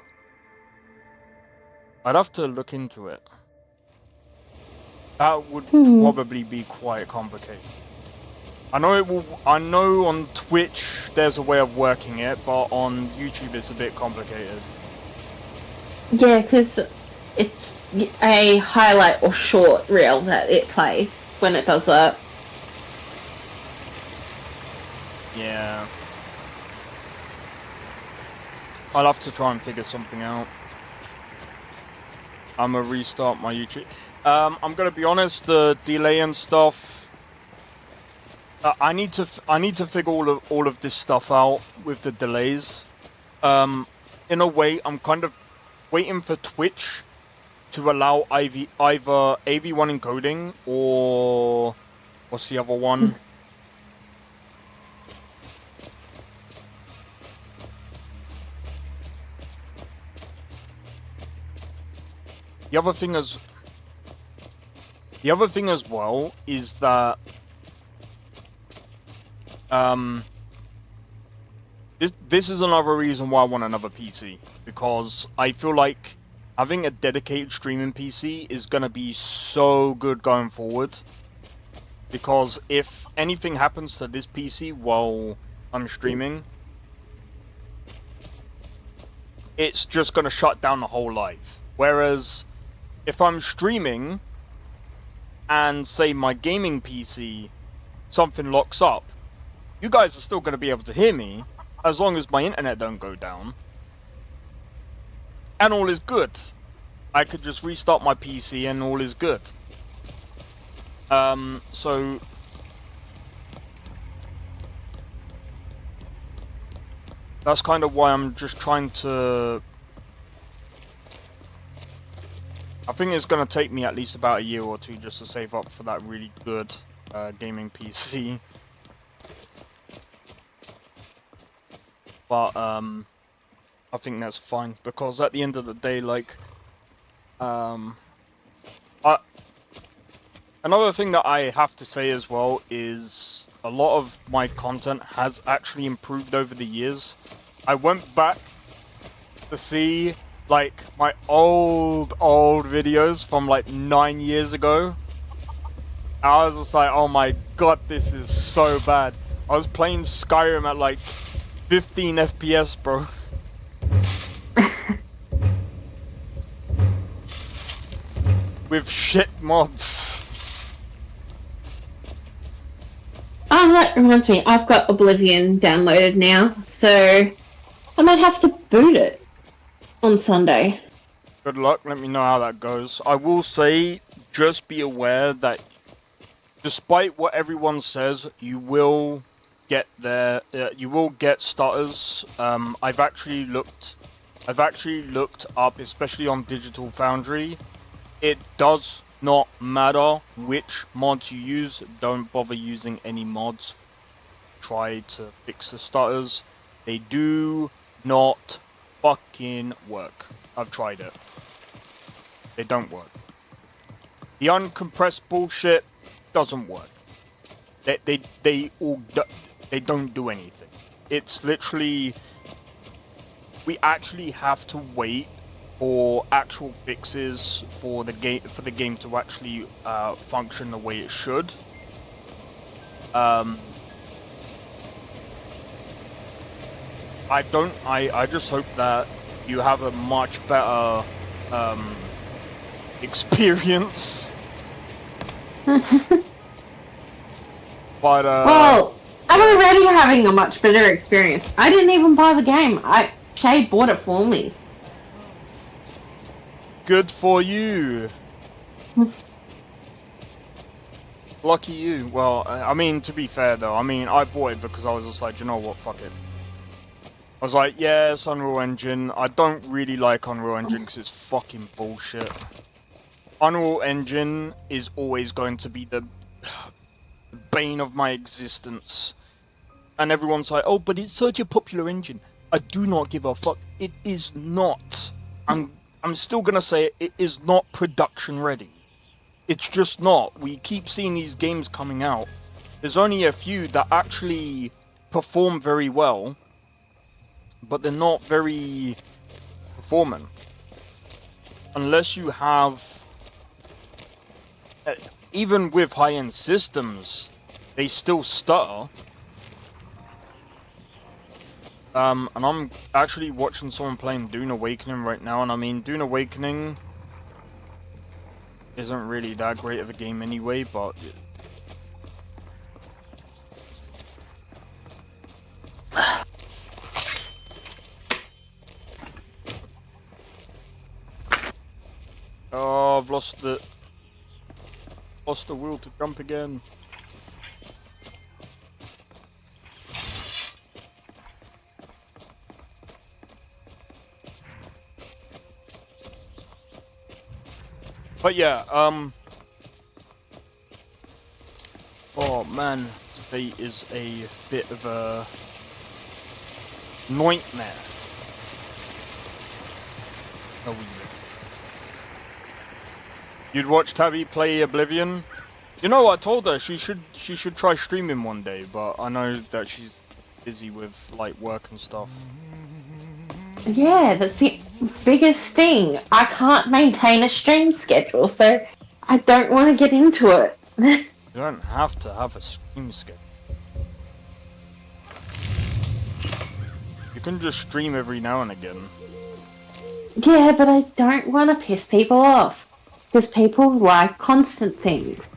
I'd have to look into it. That would probably be quite complicated. I know it will. I know on Twitch there's a way of working it, but on YouTube it's a bit complicated. Yeah, because it's a highlight or short reel that it plays when it does that. Yeah. I'll have to try and figure something out. I'm gonna restart my YouTube. I'm gonna be honest, the delay and stuff. I need to figure all of this stuff out with the delays. In a way, I'm kind of waiting for Twitch to allow either AV1 encoding or what's the other one? The other thing as well is that this is another reason why I want another PC, because I feel like having a dedicated streaming PC is gonna be so good going forward. Because if anything happens to this PC while I'm streaming, it's just gonna shut down the whole live. Whereas if I'm streaming and say my gaming PC, something locks up, you guys are still going to be able to hear me as long as my internet don't go down. And all is good. I could just restart my PC and all is good. So that's kind of why I'm just trying to... I think it's going to take me at least about a year or two just to save up for that really good gaming PC. But I think that's fine, because at the end of the day, like, another thing that I have to say as well is a lot of my content has actually improved over the years. I went back to see like my old videos from like 9 years ago. I was just like, oh my god, this is so bad. I was playing Skyrim at like 15 FPS, bro. With shit mods. Oh, that reminds me. I've got Oblivion downloaded now, so I might have to boot it on Sunday. Good luck, let me know how that goes. I will say, just be aware that despite what everyone says, you will get there. You will get stutters. I've actually looked up, especially on Digital Foundry. It does not matter which mods you use. Don't bother using any mods. Try to fix the stutters. They do not fucking work. I've tried it. They don't work. The uncompressed bullshit doesn't work. They don't do anything. It's literally, we actually have to wait for actual fixes for the game to actually function the way it should. I just hope that you have a much better experience. But well, I'm already having a much better experience. I didn't even buy the game. Shay bought it for me. Good for you. Lucky you. Well, I mean, to be fair though, I mean, I bought it because I was just like, you know what, fuck it. I was like, yeah, it's Unreal Engine. I don't really like Unreal Engine because it's fucking bullshit. Unreal Engine is always going to be the bane of my existence. And everyone's like, oh, but it's such a popular engine. I do not give a fuck. It is not. I'm still gonna say it is not production ready. It's just not. We keep seeing these games coming out. There's only a few that actually perform very well, but they're not very performant. Unless you have... even with high-end systems, they still stutter. And I'm actually watching someone playing Dune Awakening right now, and I mean, Dune Awakening isn't really that great of a game anyway, but... oh, I've lost the will to jump again. But yeah, oh man, today is a bit of a nightmare. Oh, you'd watch Tabby play Oblivion? You know, I told her she should try streaming one day, but I know that she's busy with like work and stuff. Yeah, that's the biggest thing. I can't maintain a stream schedule, so I don't want to get into it. You don't have to have a stream schedule. You can just stream every now and again. Yeah, but I don't want to piss people off. Because people like constant things.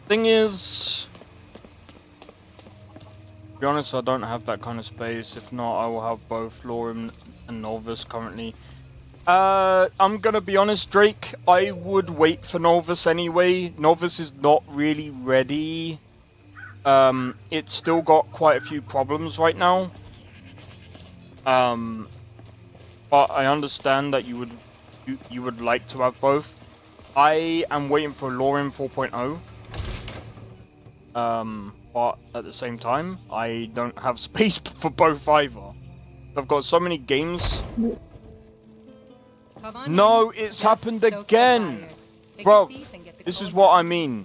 Thing is, to be honest, I don't have that kind of space. If not, I will have both Lore and Nolvus currently. I'm gonna be honest, Drake, I would wait for Nolvus anyway. Nolvus is not really ready. It's still got quite a few problems right now. But I understand that you would like to have both. I am waiting for Lorin 4.0. But at the same time, I don't have space for both either. I've got so many games. No, it's happened again! Bro, this is what I mean.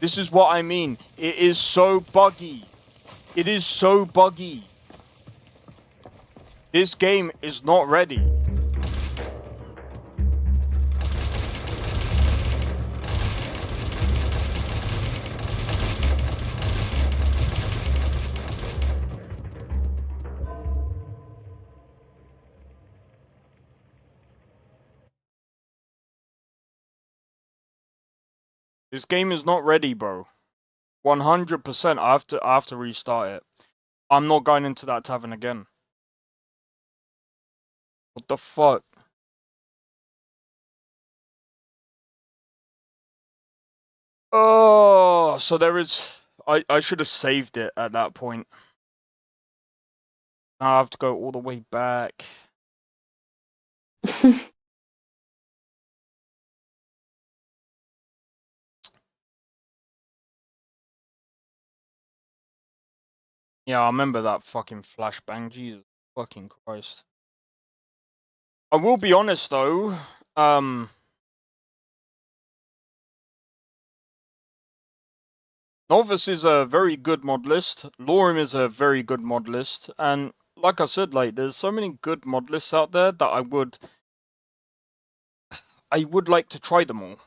This is what I mean. It is so buggy. It is so buggy. This game is not ready. This game is not ready, bro. 100%. I have to restart it. I'm not going into that tavern again. What the fuck? Oh, so there is. I should have saved it at that point. Now I have to go all the way back. Yeah, I remember that fucking flashbang. Jesus fucking Christ. I will be honest though. Nolvus is a very good mod list. Lorem is a very good mod list, and like I said, like there's so many good mod lists out there that I would like to try them all.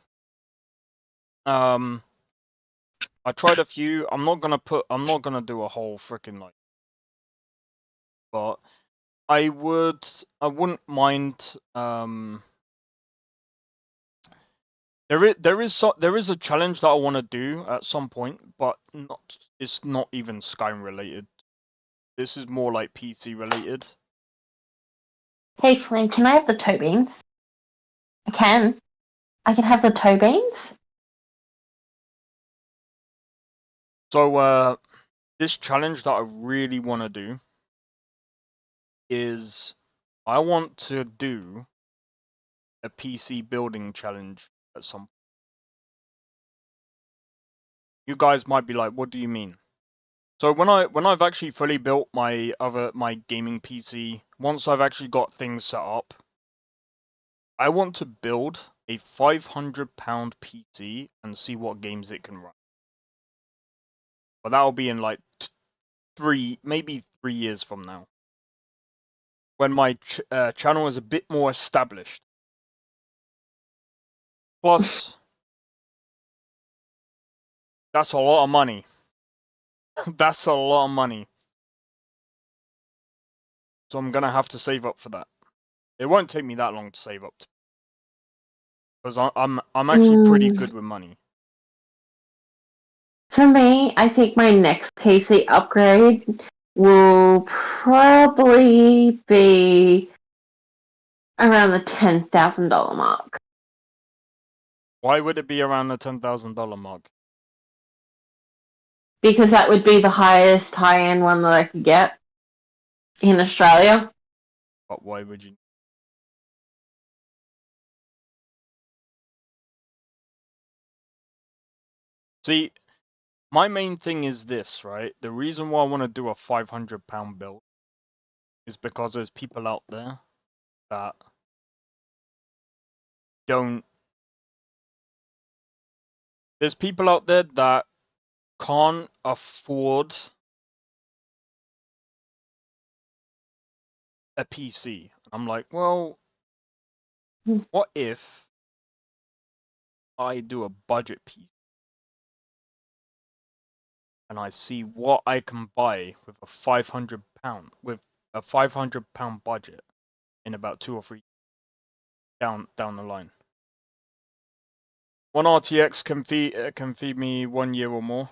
I tried a few. I'm not gonna do a whole freaking like, but I wouldn't mind. There is a challenge that I want to do at some point, but it's not even Skyrim related. This is more like PC related. Hey Flynn, can I have the toe beans? I can have the toe beans? So this challenge that I really want to do is I want to do a PC building challenge at some point. You guys might be like, what do you mean? So when I've actually fully built my gaming PC, once I've actually got things set up, I want to build a £500 PC and see what games it can run. But that'll be in like maybe 3 years from now, when my channel is a bit more established. Plus, that's a lot of money. That's a lot of money. So I'm gonna have to save up for that. It won't take me that long to save up, because I'm actually pretty good with money. For me, I think my next PC upgrade will probably be around the $10,000 mark. Why would it be around the $10,000 mark? Because that would be the highest high-end one that I could get in Australia. But why would you? See, my main thing is this, right? The reason why I want to do a £500 build is because there's people out there that don't. There's people out there that can't afford a PC. I'm like, well, what if I do a budget PC and I see what I can buy with a £500 budget in about 2 or 3 down the line. One RTX can feed me 1 year or more.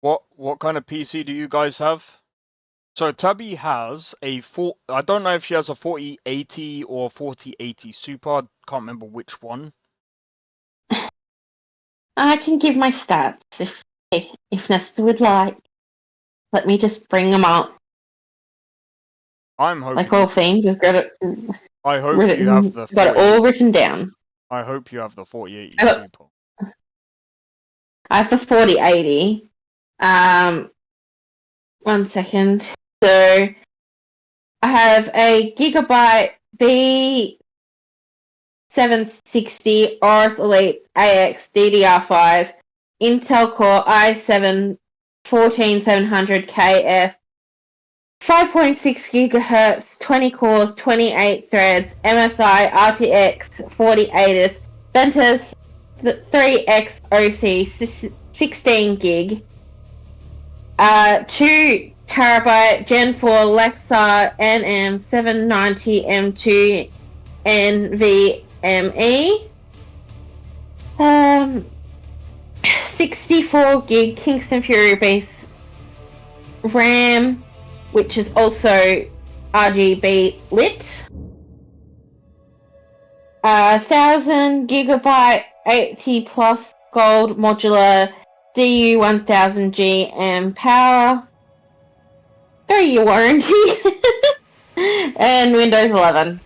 What kind of PC do you guys have? So Tabby has a I don't know if she has a 4080 or 4080 Super. I can't remember which one. I can give my stats if Nesta would like. Let me just bring them up. I'm hoping. Like all things, I've got it. I hope you have the. Got it all written down. I hope you have the 4080 Super. I have the 4080. 1 second. So I have a Gigabyte B760 Aorus Elite AX DDR5 Intel Core i7 14700KF 5.6 GHz, 20 cores, 28 threads, MSI RTX 4080 Ventus 3X OC 16 gig. 2 terabyte Gen 4 Lexar NM790 M2 NVMe. 64 gig Kingston Fury base RAM, which is also RGB lit. 1000 gigabyte 80 plus gold modular DU1000G and power. 3-year warranty. And Windows 11.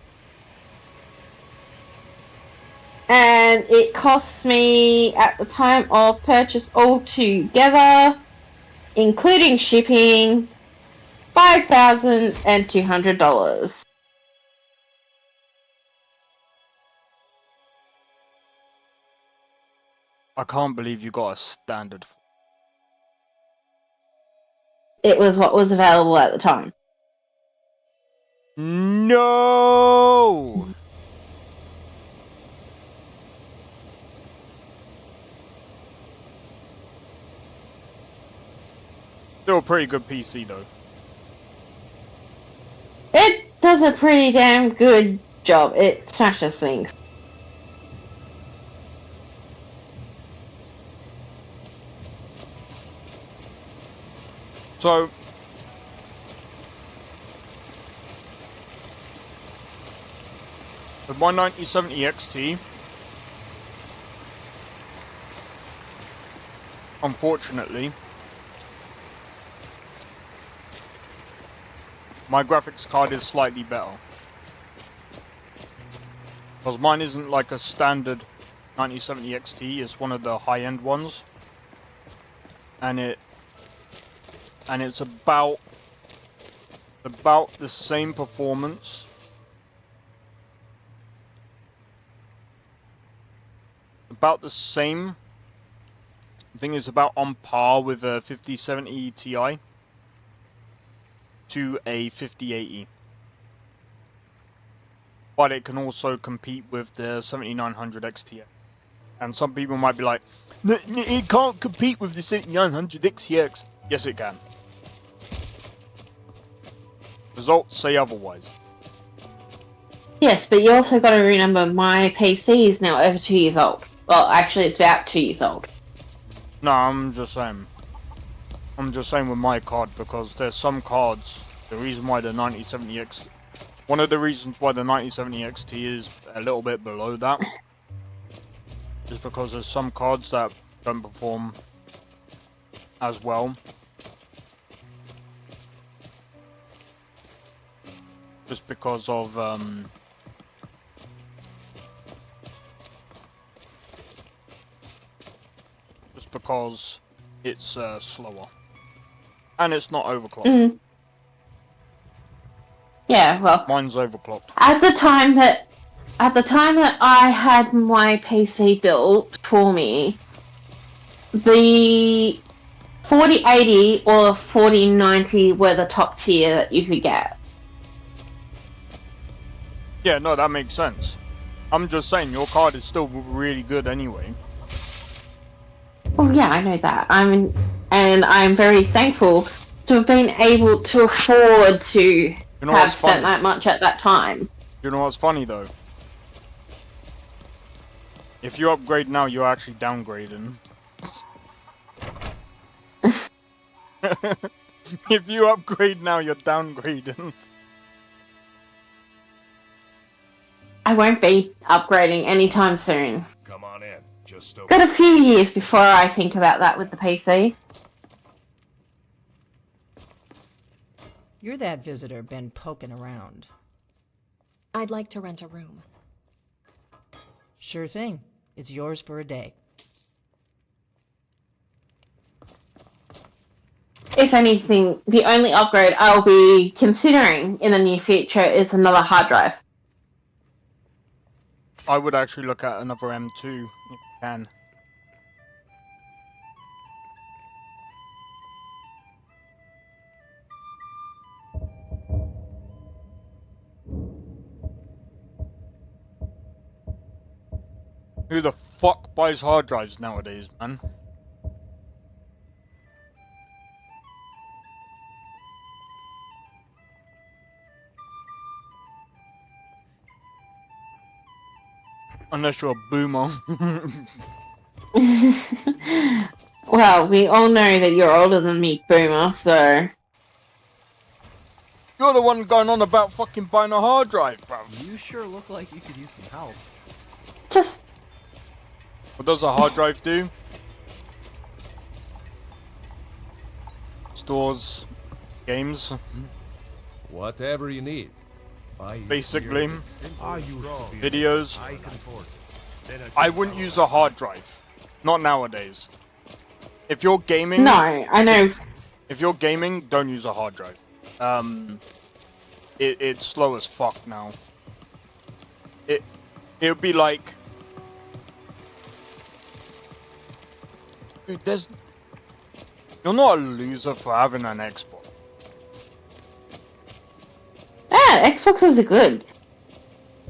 And it costs me, at the time of purchase all together, including shipping, $5,200. I can't believe you got a standard. It was what was available at the time. No! Still a pretty good PC though. It does a pretty damn good job. It smashes things. So, with my 9070 XT, unfortunately, my graphics card is slightly better. Because mine isn't like a standard 9070 XT, it's one of the high-end ones. And it's about the same performance. About the same. I think it's about on par with a 5070 Ti to a 5080. But it can also compete with the 7900 XT. And some people might be like, it can't compete with the 7900 XTX. Yes, it can. Results say otherwise. Yes, but you also got to remember my PC is now over 2 years old. Well, actually, it's about 2 years old. No, I'm just saying. I'm just saying with my card, because there's some cards. The reason why the 9070X, one of the reasons why the 9070 XT is a little bit below that, is because there's some cards that don't perform as well. Just because of because it's slower and it's not overclocked. Yeah, well, mine's overclocked. At the time that I had my PC built for me, the 4080 or 4090 were the top tier that you could get. Yeah, no, that makes sense. I'm just saying your card is still really good anyway. Well, yeah, I know that. I'm very thankful to have been able to afford to have spent that much at that time. You know what's funny though? If you upgrade now, you're actually downgrading. If you upgrade now, you're downgrading. I won't be upgrading anytime soon. Come on in. Just over. Got a few years before I think about that with the PC. You're that visitor been poking around. I'd like to rent a room. Sure thing. It's yours for a day. If anything, the only upgrade I'll be considering in the near future is another hard drive. I would actually look at another M2 if you can. Who the fuck buys hard drives nowadays, man? Unless you're a boomer. Well, we all know that you're older than me, Boomer, so... You're the one going on about fucking buying a hard drive, bruv. You sure look like you could use some help. Just... What does a hard drive do? Stores games. Whatever you need. Basically, I used to be videos. I can afford it. I wouldn't use a hard drive. Not nowadays. If you're gaming... No, I know. If you're gaming, don't use a hard drive. It's slow as fuck now. It would be like... Dude, there's... You're not a loser for having an Xbox. Yeah, Xboxes are good.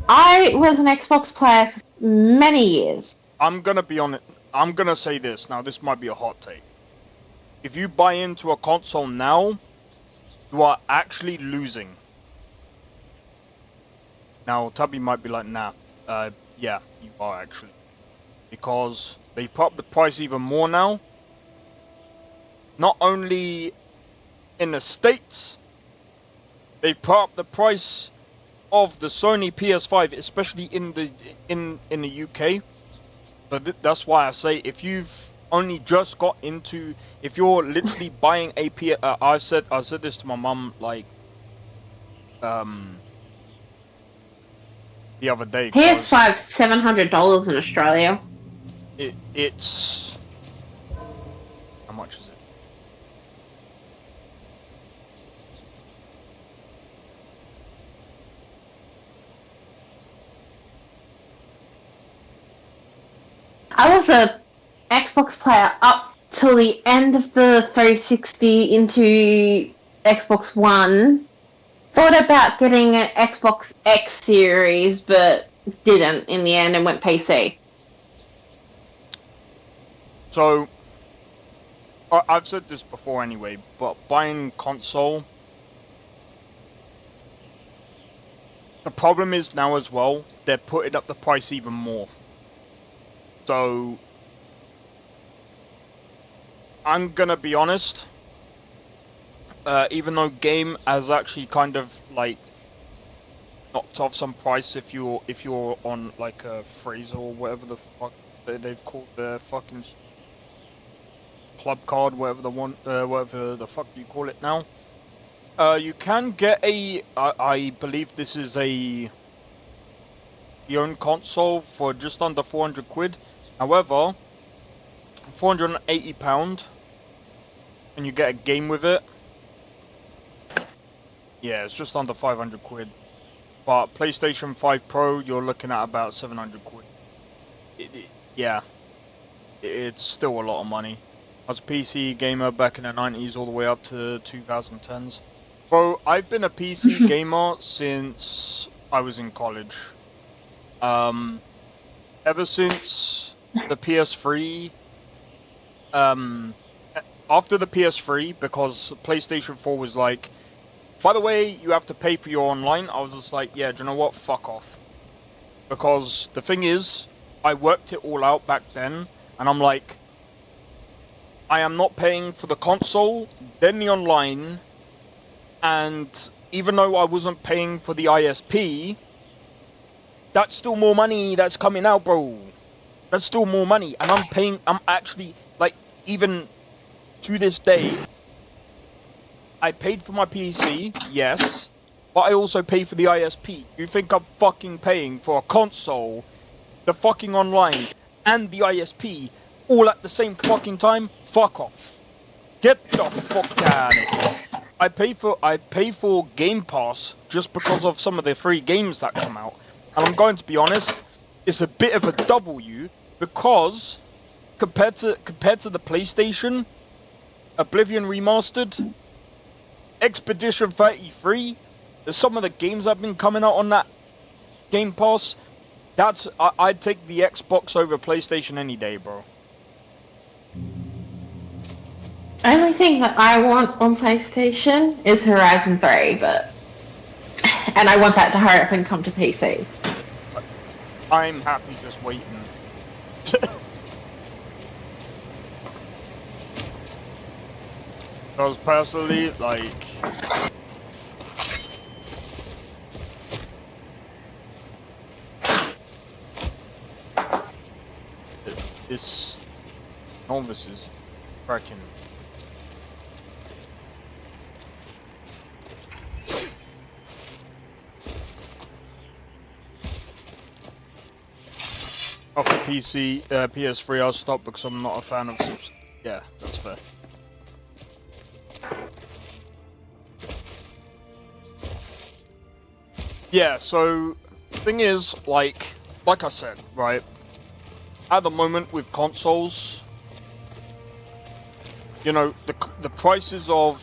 I was an Xbox player for many years. I'm gonna be on it. I'm gonna say this. Now, this might be a hot take. If you buy into a console now, you are actually losing. Now, Tubby might be like, nah. Yeah, you are actually. Because they put up the price even more now. Not only in the States, they put up the price of the Sony PS5, especially in the UK. But that's why I say, if you've only just got into, if you're literally buying a I said this to my mum like the other day. PS5's $700 in Australia. It's how much is it? I was a Xbox player up till the end of the 360 into Xbox One. Thought about getting an Xbox X series, but didn't in the end and went PC. So, I've said this before anyway, but buying console, the problem is now as well, they're putting up the price even more. So, I'm gonna be honest, even though game has actually kind of like knocked off some price if you're on like a Fraser or whatever the fuck they've called their fucking club card, whatever the fuck you call it now. You can get I believe this is your own console for just under 400 quid. However, £480, and you get a game with it. Yeah, it's just under 500 quid. But PlayStation 5 Pro, you're looking at about 700 quid. Yeah, it's still a lot of money. I was a PC gamer back in the 90s all the way up to 2010s. Bro, I've been a PC gamer since I was in college. Ever since the PS3, after the PS3, because PlayStation 4 was like, by the way, you have to pay for your online, I was just like, yeah, do you know what, fuck off. Because the thing is, I worked it all out back then, and I'm like, I am not paying for the console, then the online, and even though I wasn't paying for the ISP, that's still more money that's coming out, bro. That's still more money, and I'm actually, like, even to this day, I paid for my PC, yes, but I also pay for the ISP. You think I'm fucking paying for a console, the fucking online, and the ISP all at the same fucking time? Fuck off. Get the fuck out of here. I pay for Game Pass just because of some of the free games that come out. And I'm going to be honest, it's a bit of a W because compared to the PlayStation, Oblivion Remastered, Expedition 33, there's some of the games that have been coming out on that Game Pass. I'd take the Xbox over PlayStation any day, bro. Only thing that I want on PlayStation is Horizon 3, and I want that to hurry up and come to PC. I'm happy just waiting. Because personally, like, this Nolvus is cracking. Off the PC, PS3 I'll stop because I'm not a fan of yeah, that's fair. Yeah, so thing is, like I said, right? At the moment with consoles, you know, the prices of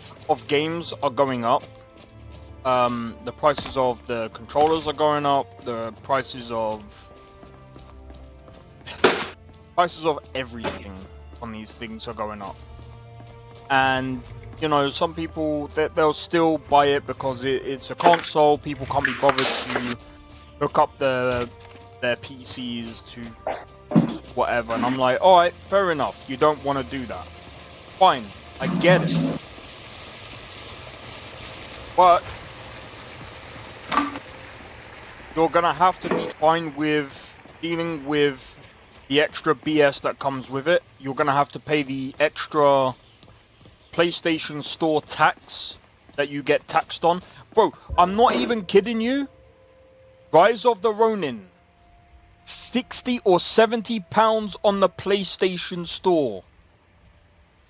games are going up. The prices of the controllers are going up. The prices of everything on these things are going up. And you know, some people they'll still buy it because it's a console. People can't be bothered to hook up their PCs to whatever. And I'm like, all right, fair enough. You don't want to do that. Fine, I get it. But you're gonna have to be fine with dealing with the extra BS that comes with it. You're gonna have to pay the extra PlayStation Store tax that you get taxed on. Bro, I'm not even kidding you. Rise of the Ronin, 60 or 70 pounds on the PlayStation Store.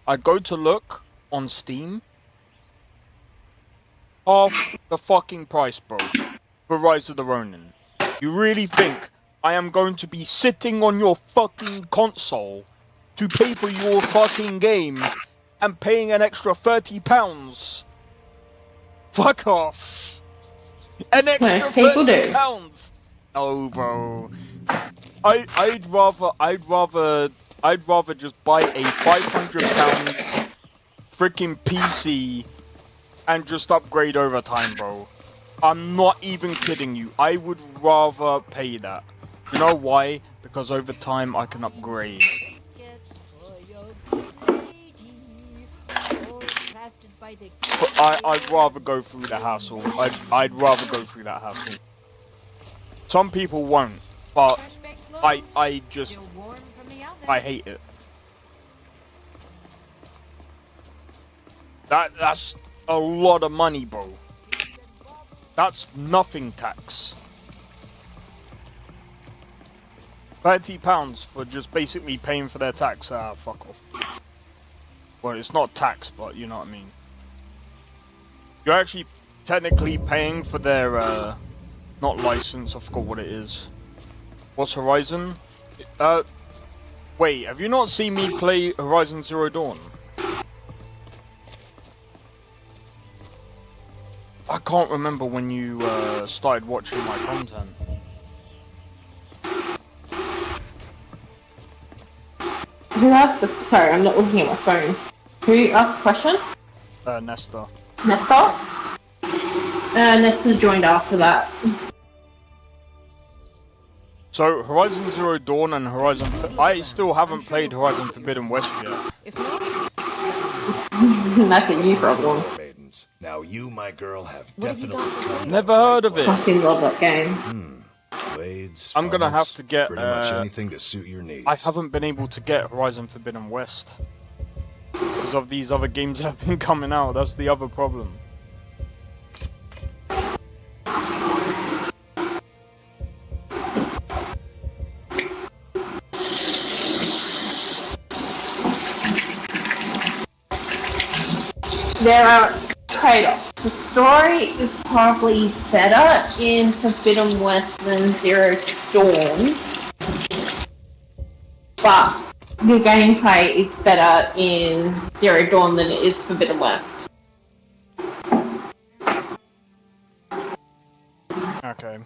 I go to look on Steam. Half the fucking price, bro, for Rise of the Ronin. You really think I am going to be sitting on your fucking console to pay for your fucking game and paying an extra £30? Fuck off! An extra £30? No, bro. I'd rather just buy a £500 freaking PC and just upgrade over time, bro. I'm not even kidding you. I would rather pay that. You know why? Because over time I can upgrade. But I'd rather go through the hassle. I'd rather go through that hassle. Some people won't, but I hate it. That's a lot of money, bro. That's nothing tax. £30 for just basically paying for their tax. Ah, fuck off. Well, it's not tax, but you know what I mean. You're actually technically paying for their, not license, I forgot what it is. What's Horizon? Wait, have you not seen me play Horizon Zero Dawn? I can't remember when you, started watching my content. Who asked the... Sorry, I'm not looking at my phone. Who asked the question? Nesta. Nesta? Nesta joined after that. So, Horizon Zero Dawn and Horizon... I still haven't played Horizon Forbidden West yet. That's a you problem. Now you, my girl, have definitely... Never heard of it. Fucking love that game. Blades, I'm gonna have to get, pretty much anything to suit your needs. I haven't been able to get Horizon Forbidden West. Because of these other games that have been coming out, that's the other problem. There are trade-offs. The story is probably better in Forbidden West than Zero Dawn, but the gameplay is better in Zero Dawn than it is Forbidden West. Okay.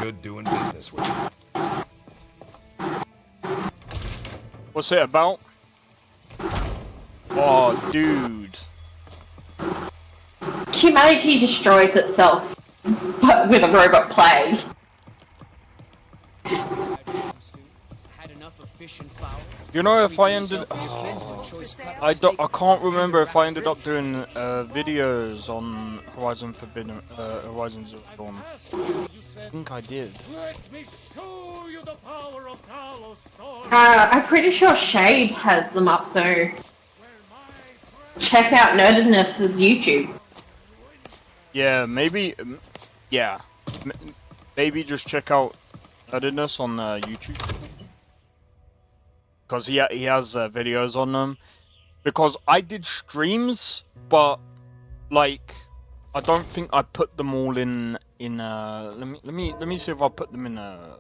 Good doing business with you. What's it about? Oh, dude. Humanity destroys itself, but with a robot plague. Had enough of fish and fowl? You know, if I Treat ended, yourself and your friends to choice cut of I steak can't with remember if I ended tender up doing videos on Horizon Forbidden, Horizon Zero Dawn. I think I did. Let me show you the power of Talos Storm. I'm pretty sure Shade has them up, so check out Nerdedness's YouTube. Yeah, maybe. Yeah, maybe just check out Nerdedness on YouTube. Because he has videos on them. Because I did streams, but like I don't think I put them all in let me see if I put them in let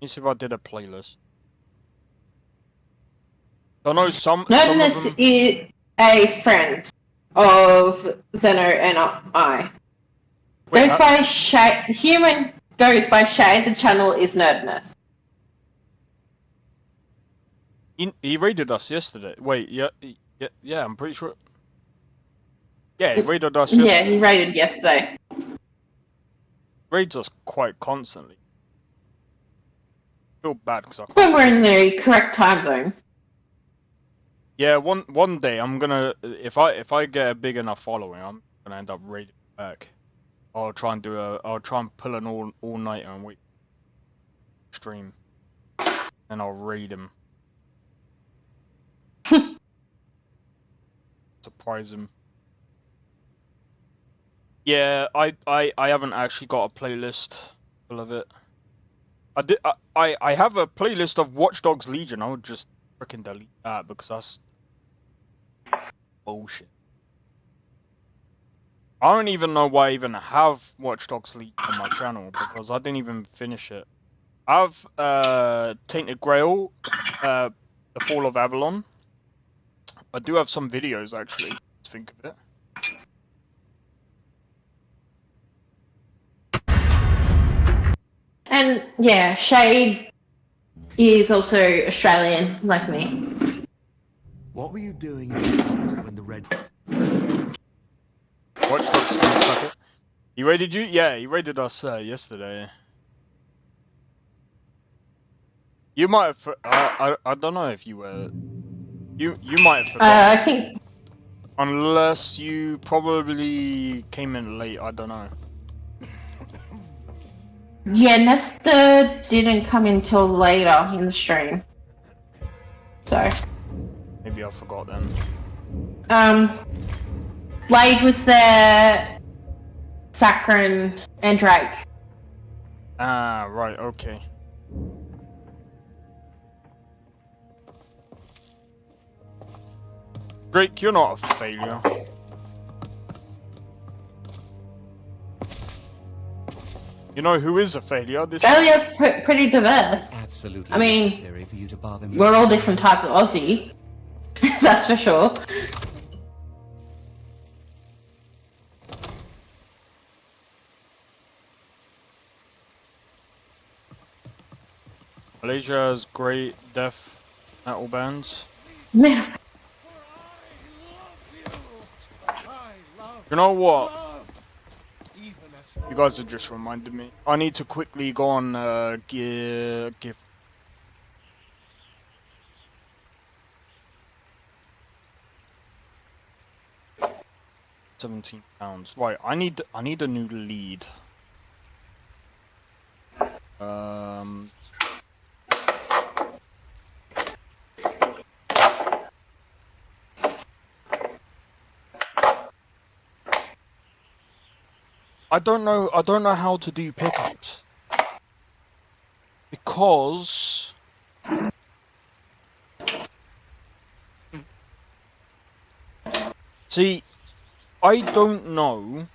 me see if I did a playlist. I know some of Nerdedness them is a friend of Zeno and I. Wait, Goes by Shade. Human goes by Shade. The channel is Nerdedness. he raided us yesterday. Wait, yeah, I'm pretty sure. Yeah, he raided us yesterday. Yeah, he raided yesterday. Raids us quite constantly. I feel bad because I can't. When we're in the correct time zone. Yeah, one day I'm gonna if I get a big enough following, I'm gonna end up raiding back. I'll try and pull an all nighter and wait stream, and I'll raid him. Surprise him. Yeah, I haven't actually got a playlist full of it. I have a playlist of Watch Dogs Legion. I would just freaking delete that because that's bullshit. I don't even know why I even have Watch Dogs Legion on my channel because I didn't even finish it. I have Tainted Grail, The Fall of Avalon. I do have some videos actually. Let's think of it. And yeah, Shade is also Australian, like me. What were you doing in the forest when the red... Watch Dogs suck it. He raided you? Yeah, he raided us yesterday. You might have. I don't know if you were. You might have forgotten. I think. Unless you probably came in late. I don't know. Yeah, Nesta didn't come in till later in the stream. So. Maybe I forgot then. Blade was there, Saccharin, and Drake. Ah, right, okay. Drake, you're not a failure. You know who is a failure? This Failure pretty diverse. Absolutely. I mean, necessary for you to bother me. we're all different types of Aussie. That's for sure. Malaysia has great death metal bands. Metal. You know what? You guys have just reminded me. I need to quickly go on give. £17. Right, I need a new lead. I don't know how to do pickups. Because see, I don't know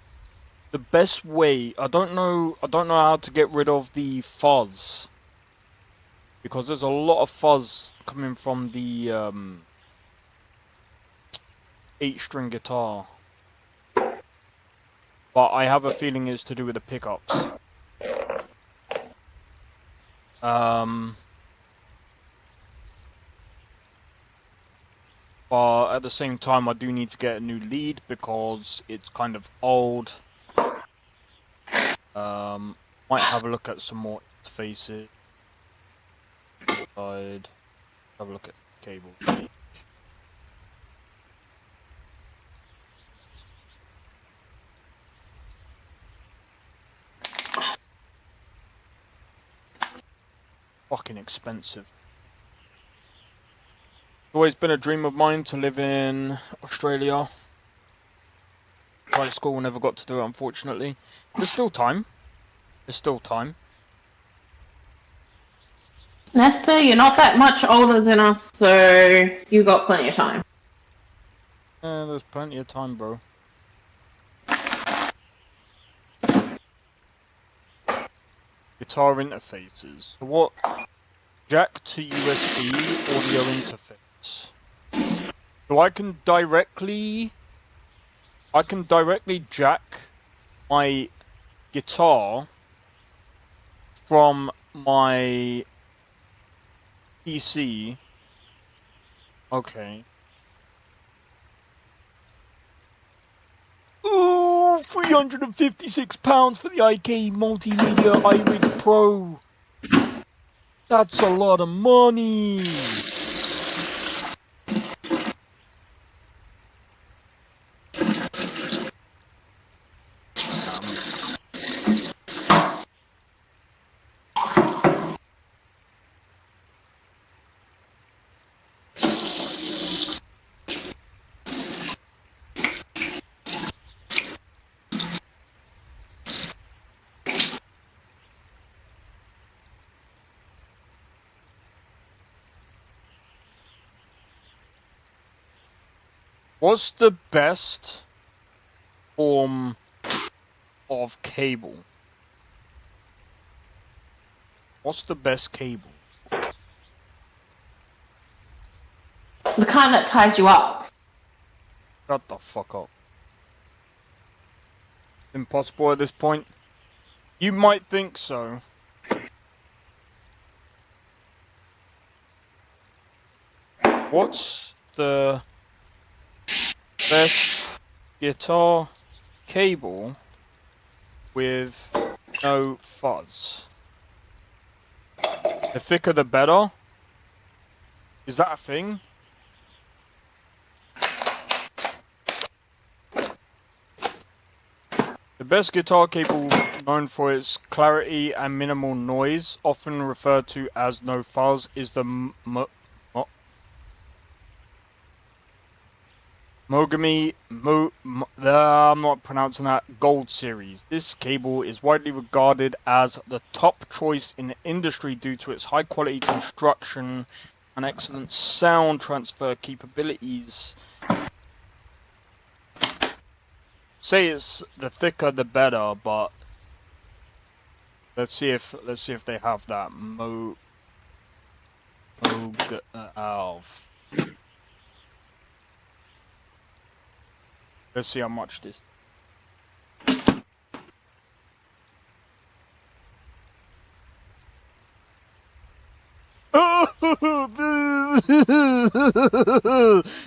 the best way. I don't know how to get rid of the fuzz. Because there's a lot of fuzz coming from the 8-string guitar. But I have a feeling it's to do with the pickups. But at the same time, I do need to get a new lead because it's kind of old. Might have a look at some more interfaces. Side. Have a look at cable. Fucking expensive. It's always been a dream of mine to live in Australia. Tried school, never got to do it, unfortunately. There's still time. There's still time. Nesta, you're not that much older than us, so you got plenty of time. Yeah, there's plenty of time, bro. Guitar interfaces. So what? Jack to USB audio interface. So I can directly jack my guitar from my PC. Okay. Ooh, £356 for the Anjke Multimedia iRig Pro. That's a lot of money. What's the best form of cable? What's the best cable? The kind that ties you up. Shut the fuck up. Impossible at this point? You might think so. What's the best guitar cable with no fuzz? The thicker the better? Is that a thing? The best guitar cable known for its clarity and minimal noise, often referred to as no fuzz, is the I'm not pronouncing that, Gold series. This cable is widely regarded as the top choice in the industry due to its high quality construction and excellent sound transfer capabilities. Say it's the thicker the better, but let's see if they have that. Let's see how much this.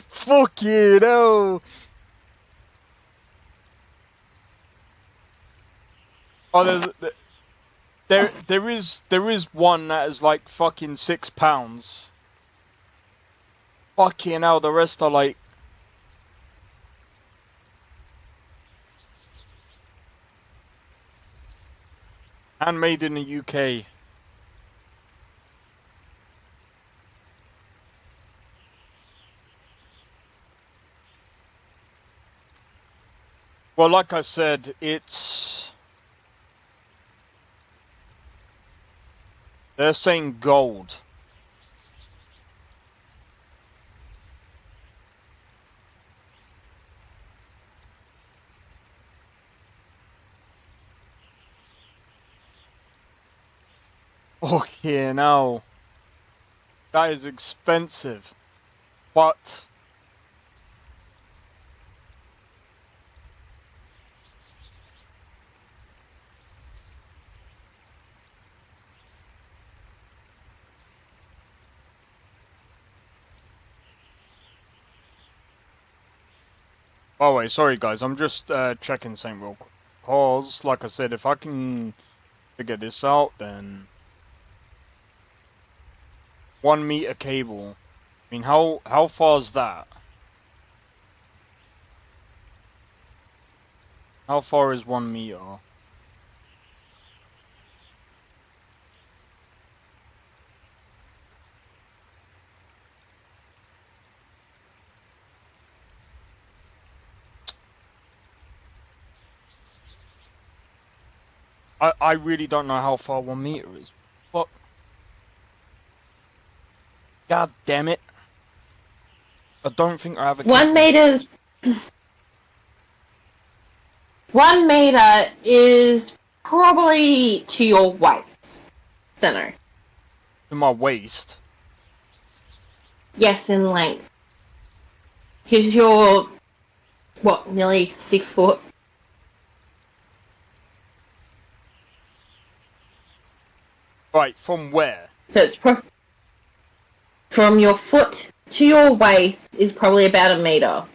Fuck it, oh. Oh, there is one that is like fucking £6. Fucking hell, the rest are like. Handmade in the UK. Well, like I said, they're saying gold. Okay, now that is expensive, but Oh wait, sorry guys, I'm just checking something real quick. Cause, like I said, if I can figure this out, then 1 meter cable. I mean, how far is that? How far is 1 meter? I really don't know how far 1 meter is. But god damn it. I don't think I have a 1 cable. meter's 1 meter is probably to your waist. So no. To my waist. Yes, in length. Because you're, what, nearly 6 foot? Right, from where? So it's from your foot to your waist is probably about 1 meter.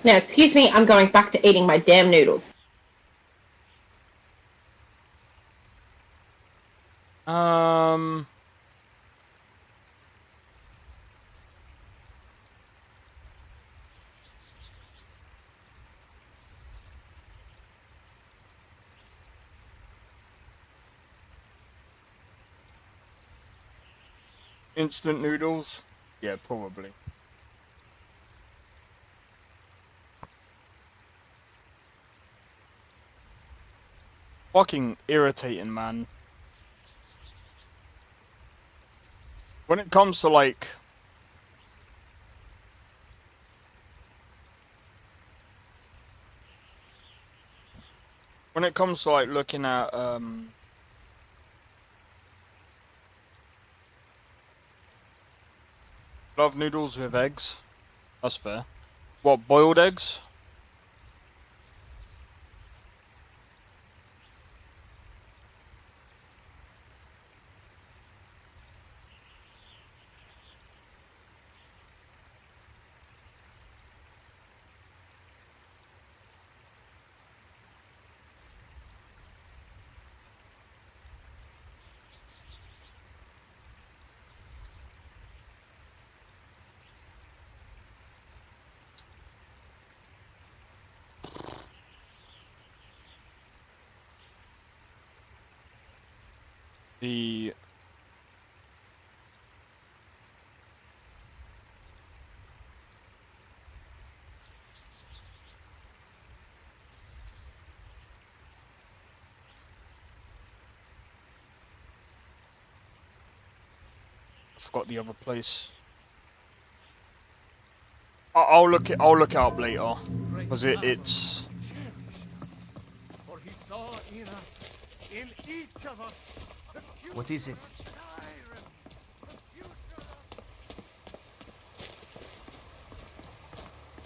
Now, excuse me, I'm going back to eating my damn noodles. Instant noodles? Yeah, probably. Fucking irritating, man. When it comes to like looking at love noodles with eggs. That's fair. What, boiled eggs? The I forgot the other place. I'll look it up later, because it's. For he saw in us, in each of us, the future What is it? of Skyrim, the future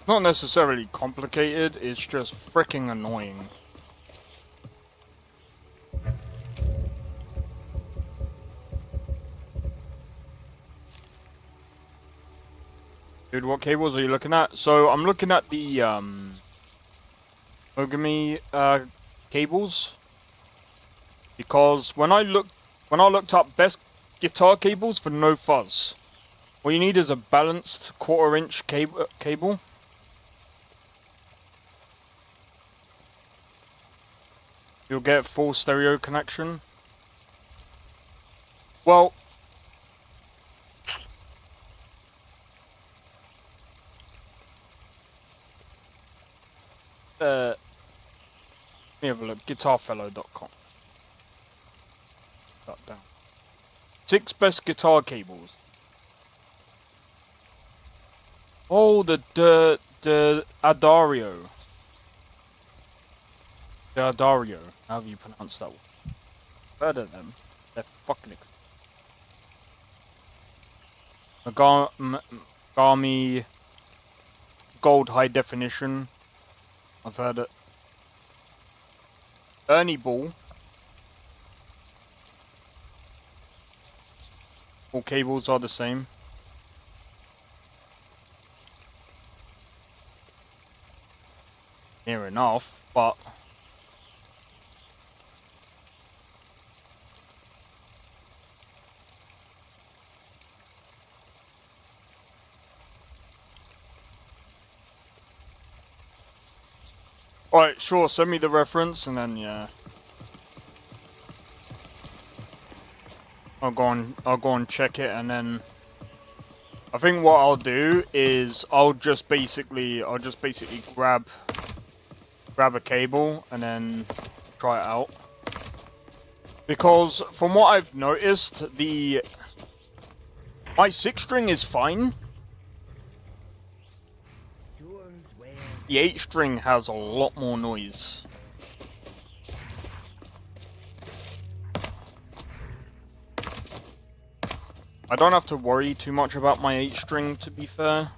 Not necessarily complicated, it's just freaking annoying. Dude, what cables are you looking at? So I'm looking at the Mogami cables, because when I looked up best guitar cables for no fuzz, all you need is a balanced 1/4 inch cable. You'll get full stereo connection. Well, let me have a look. Guitarfellow.com. That down. 6 best guitar cables. Oh, the Adario. The Adario. However you pronounce that one. Heard of them. They're fucking Megami Gold High Definition. I've heard it. Ernie Ball. All cables are the same. Near enough, but alright, sure, send me the reference and then yeah. I'll go and check it, and then I think what I'll do is I'll just basically grab a cable and then try it out. Because from what I've noticed, my 6-string is fine. The 8-string has a lot more noise. I don't have to worry too much about my 8-string, to be fair.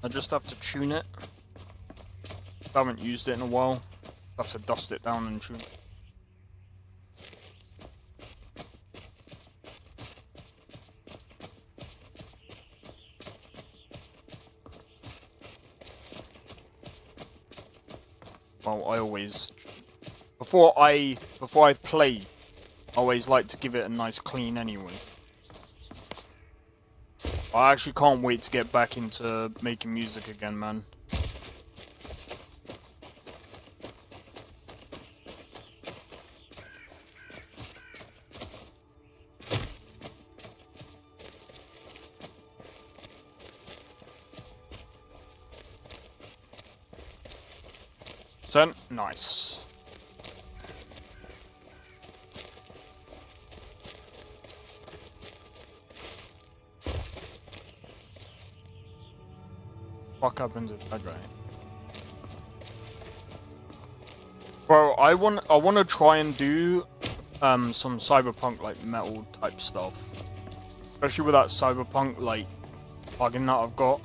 I just have to tune it. I haven't used it in a while. I have to dust it down and tune it. Well, I always, before I play, I always like to give it a nice clean anyway. I actually can't wait to get back into making music again, man. Nice. What happens if I die? Bro, I want to try and do some cyberpunk like metal type stuff. Especially with that cyberpunk like plugin that I've got.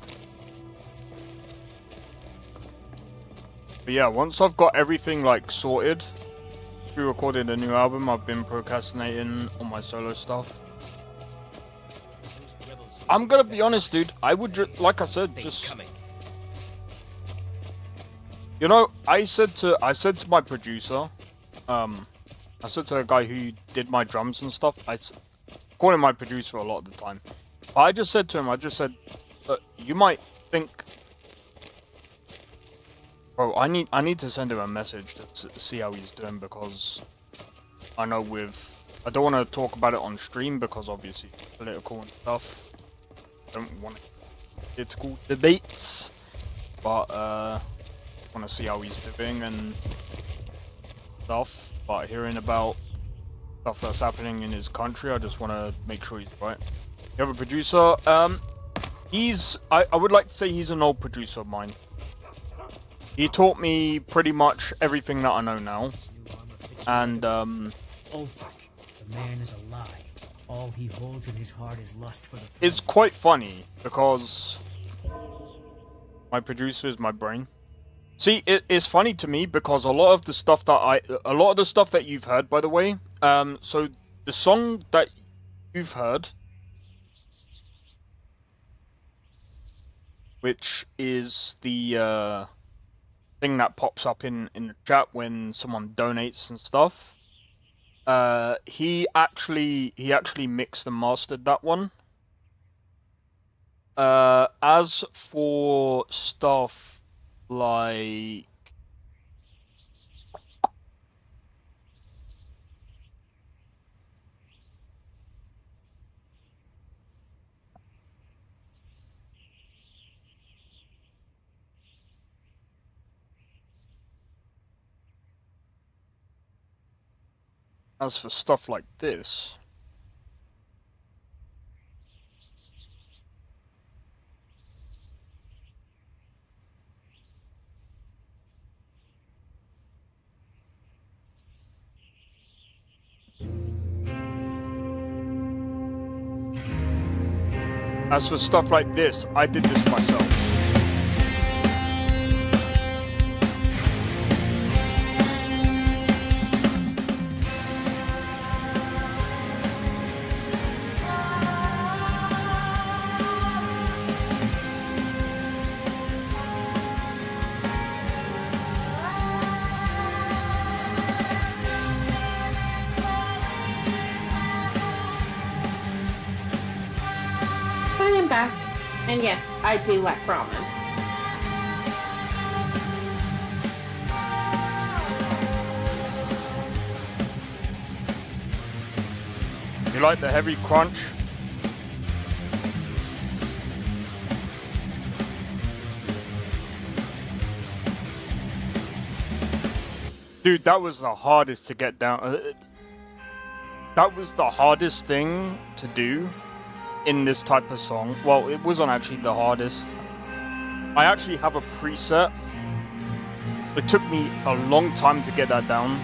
But yeah, once I've got everything like sorted, we recorded a new album. I've been procrastinating on my solo stuff. I'm gonna be honest, dude. I would just, like I said, just. You know, I said to my producer, I said to the guy who did my drums and stuff. I call him my producer a lot of the time. But I just said to him, you might think. Bro, I need to send him a message to see how he's doing, because I know I don't want to talk about it on stream because obviously political and stuff. Don't want political debates, but I want to see how he's doing and stuff. But hearing about stuff that's happening in his country, I just want to make sure he's right. You have a producer? I would like to say he's an old producer of mine. He taught me pretty much everything that I know now, and Ulfric, the man is a lie. All he holds in his heart is lust for the throne. It's quite funny because my producer is my brain. See, it's funny to me because a lot of the stuff that you've heard, by the way, so the song that you've heard, which is the thing that pops up in the chat when someone donates and stuff. He actually mixed and mastered that one. As for stuff like this, I did this myself. And yes, I do like ramen. You like the heavy crunch? Dude, that was the hardest to get down. That was the hardest thing to do in this type of song. Well, it wasn't actually the hardest. I actually have a preset. It took me a long time to get that down.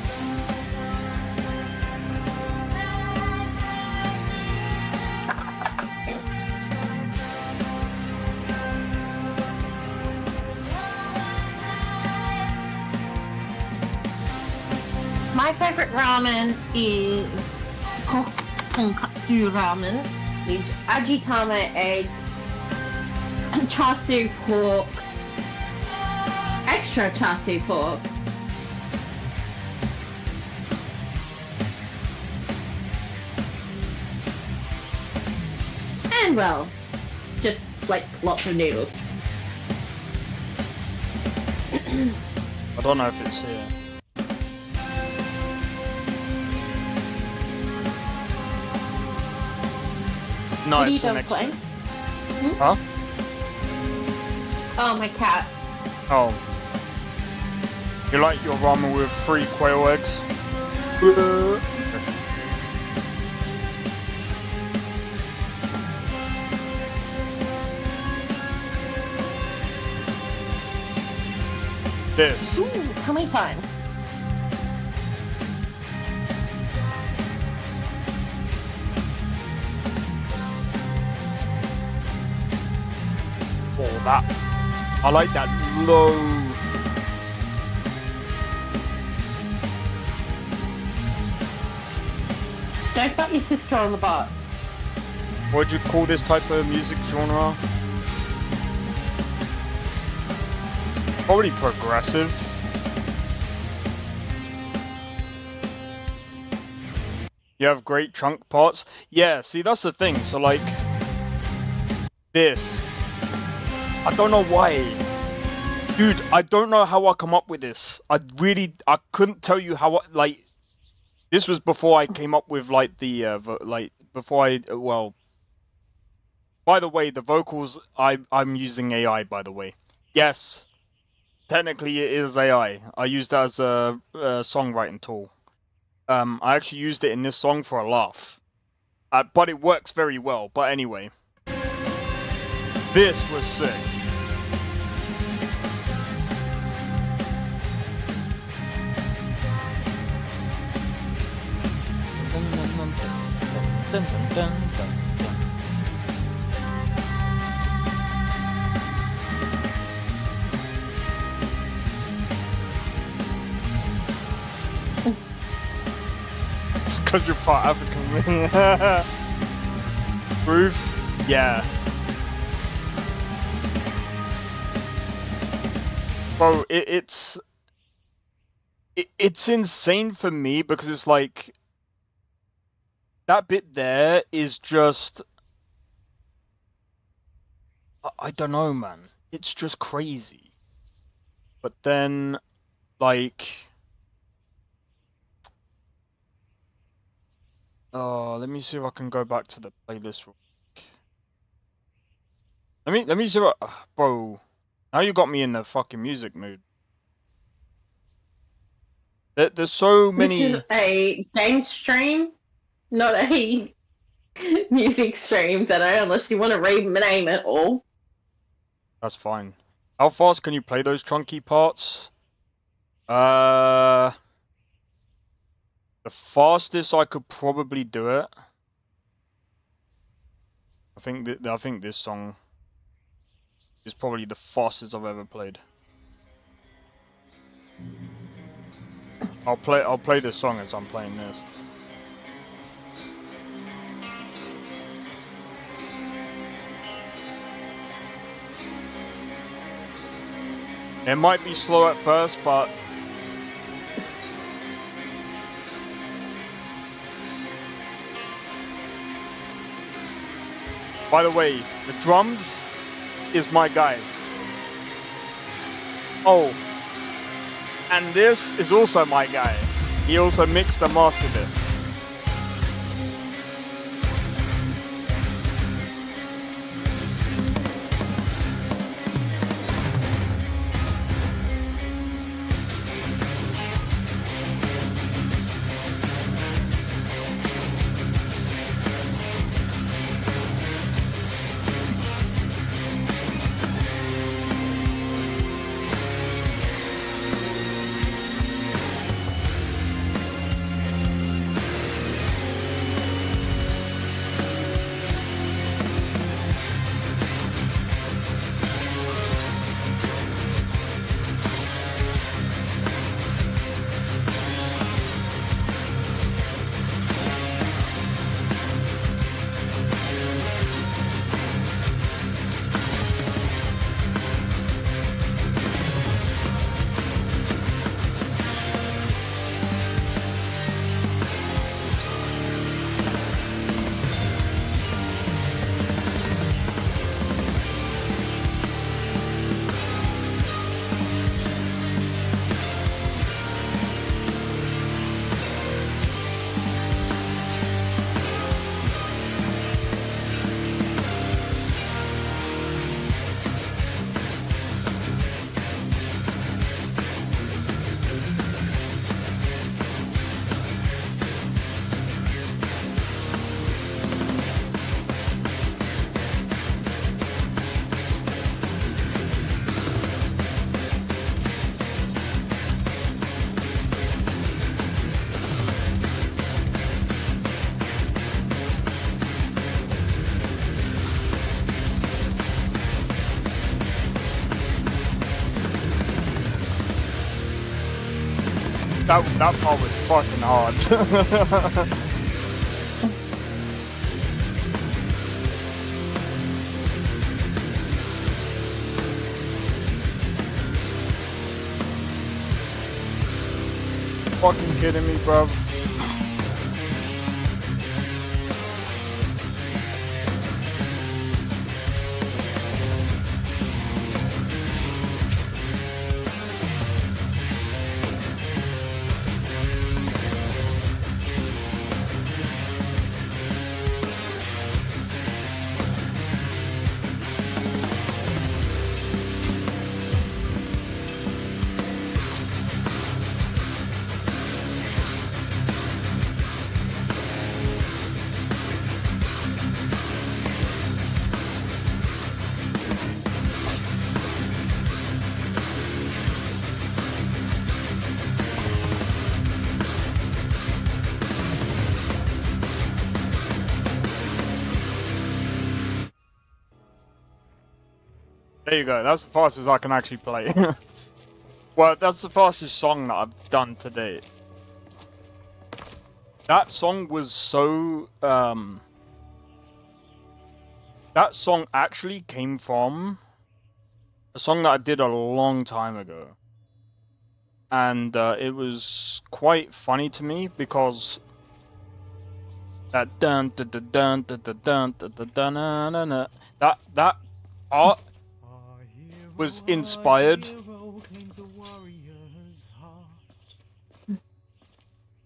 My favorite ramen is tonkatsu ramen with ajitama egg and char siu pork, extra char siu pork. And well, just like lots of noodles. I don't know if it's here. No, What are you it's the doing next playing? bit. Huh? Oh, my cat. Oh. You like your ramen with 3 quail eggs? This. Ooh, tummy time. Oh, that. I like that low. Don't butt your sister on the butt. What would you call this type of music genre? Probably progressive. You have great chunk parts. Yeah, see, that's the thing. So, like, this. I don't know why. Dude, I don't know how I come up with this. I couldn't tell you how, like, this was before I came up with, like, well, by the way, the vocals, I'm using AI, by the way. Yes, technically it is AI. I used that as a songwriting tool. I actually used it in this song for a laugh. But it works very well. But anyway. This was sick. It's because you're part African. Groove? Yeah. Bro, it's insane for me because it's like that bit there is just I don't know, man. It's just crazy. But then like let me see if I can go back to the playlist real quick. Let me see what bro. Now you got me in the fucking music mood. There's so many. This is a game stream, not a music stream, Zeno, unless you want to rename it all. That's fine. How fast can you play those chunky parts? The fastest I could probably do it. I think this song is probably the fastest I've ever played. I'll play this song as I'm playing this. It might be slow at first, but by the way, the drums is my guy. Oh, and this is also my guy. He also mixed and mastered it. That part was fucking hard. Fucking kidding me, bruv. There you go, that's the fastest I can actually play. Well, that's the fastest song that I've done to date. That song was so, that song actually came from a song that I did a long time ago. And it was quite funny to me because that dun dun dun dun dun dun dun dun dun dun dun, that part was inspired.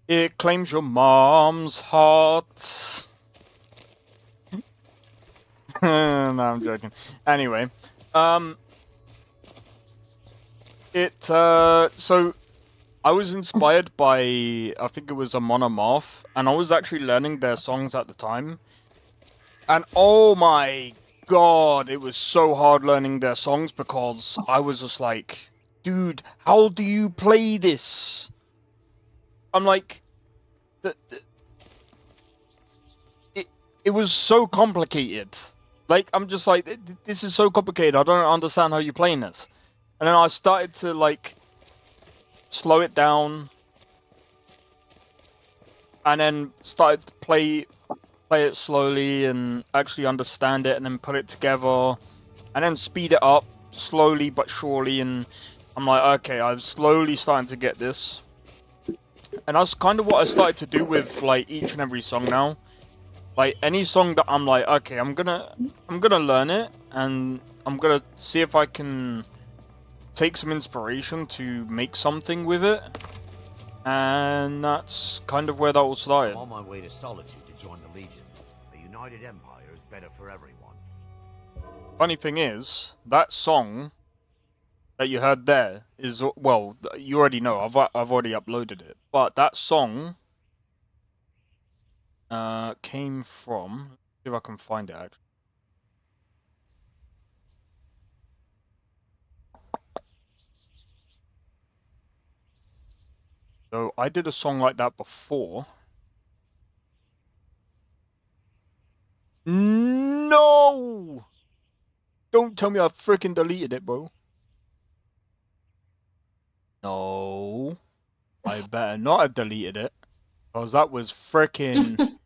It claims your mom's heart. No, I'm joking. Anyway, so I was inspired by, I think it was a Monomorph, and I was actually learning their songs at the time. And oh my god, it was so hard learning their songs because I was just like, dude, how do you play this? I'm like, it was so complicated. Like, I'm just like, this is so complicated, I don't understand how you're playing this. And then I started to, like, slow it down. And then started to play it slowly and actually understand it and then put it together. And then speed it up slowly but surely. And I'm like, okay, I'm slowly starting to get this. And that's kind of what I started to do with, like, each and every song now. Like any song that I'm like, okay, I'm gonna learn it, and I'm gonna see if I can take some inspiration to make something with it. And that's kind of where that all started. I'm on my way to Solitude to join the Legion. A united empire is better for everyone. Funny thing is, that song that you heard there is, well, you already know. I've already uploaded it, but that song came from. Let's see if I can find it actually. So I did a song like that before. No! Don't tell me I freaking deleted it, bro. No. I better not have deleted it. Because that was freaking...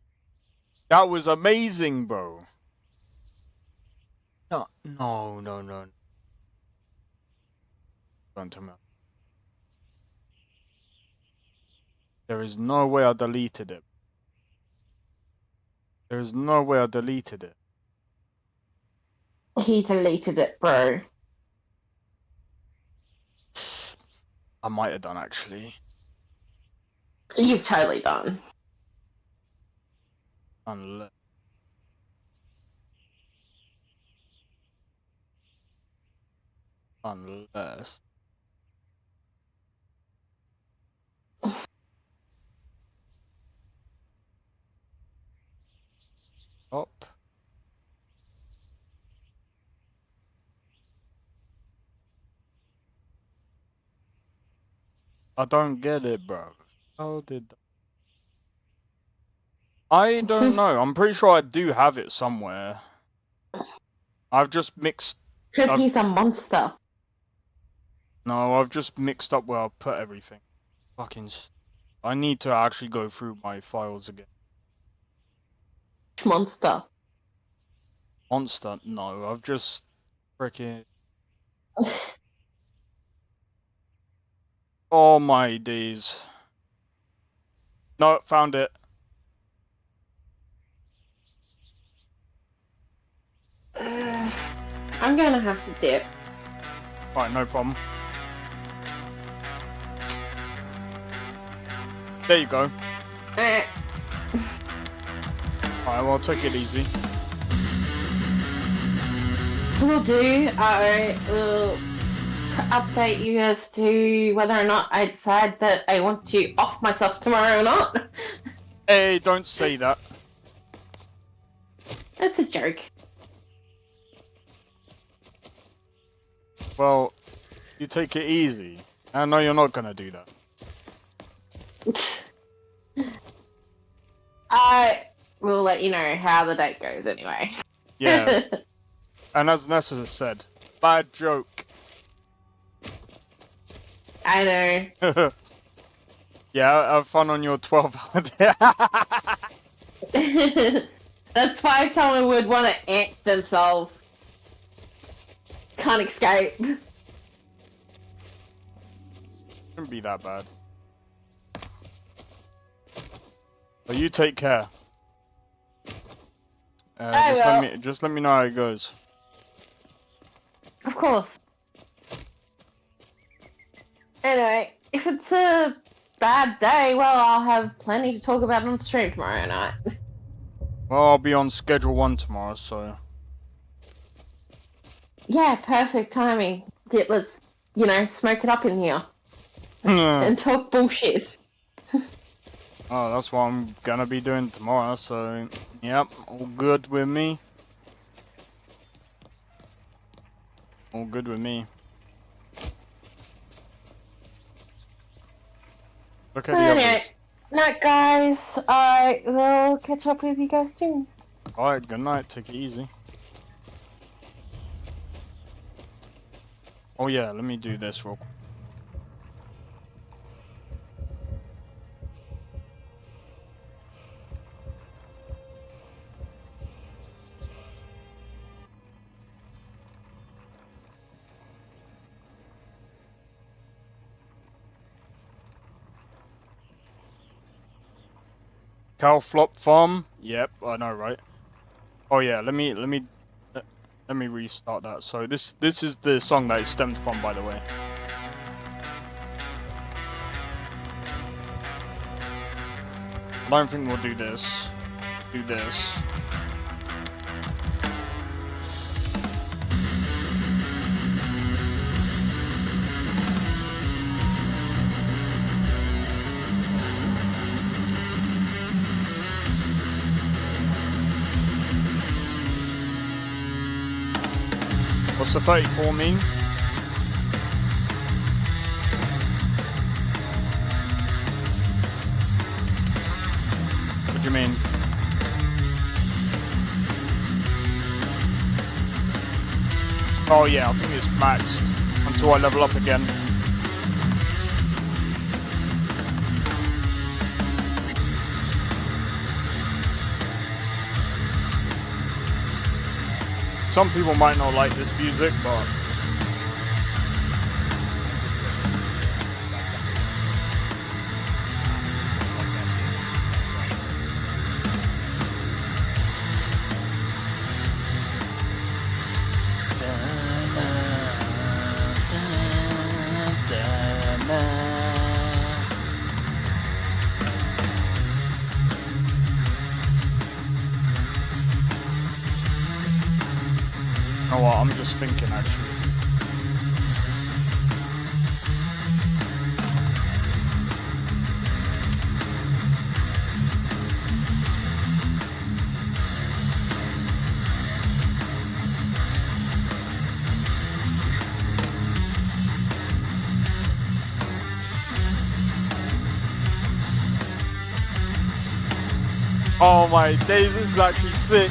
that was amazing, bro. No. Don't tell me. There is no way I deleted it. There is no way I deleted it. He deleted it, bro. I might have done, actually. You've totally done. Unless... Up. I don't get it, bro. How did... I don't know. I'm pretty sure I do have it somewhere. I've just mixed... Because he's a monster. No, I've just mixed up where I put everything. Fucking... I need to actually go through my files again. Monster. Monster? No, I've just... Freaking... Oh my days. No, found it. I'm gonna have to dip. Right, no problem. There you go. Alright, well, take it easy. Will do. I will update you as to whether or not I decide that I want to off myself tomorrow or not. Hey, don't say that. That's a joke. Well, you take it easy. I know you're not gonna do that. I will let you know how the date goes anyway. Yeah. And as Nessa said, bad joke. I know. Yeah, have fun on your 12-hour day. That's why someone would want to ant themselves. Can't escape. Shouldn't be that bad. But you take care. Just let me know how it goes. Of course. Anyway, if it's a bad day, well, I'll have plenty to talk about on stream tomorrow night. Well, I'll be on schedule 1 tomorrow, so... Yeah, perfect timing. Yeah, let's, smoke it up in here. And talk bullshit. Oh, that's what I'm gonna be doing tomorrow, so... Yep, all good with me. All good with me. Look at the others. Night, guys. I will catch up with you guys soon. Alright, good night. Take it easy. Oh yeah, let me do this real quick. Cow Flop Farm. Yep, I know, right? Oh yeah, let me restart that. So this is the song that it stemmed from, by the way. I don't think we'll do this. Do this. What's the 34 mean? What do you mean? Oh yeah, I think it's maxed until I level up again. Some people might not like this music, but you know what, I'm just thinking actually. Oh my days, this is actually sick.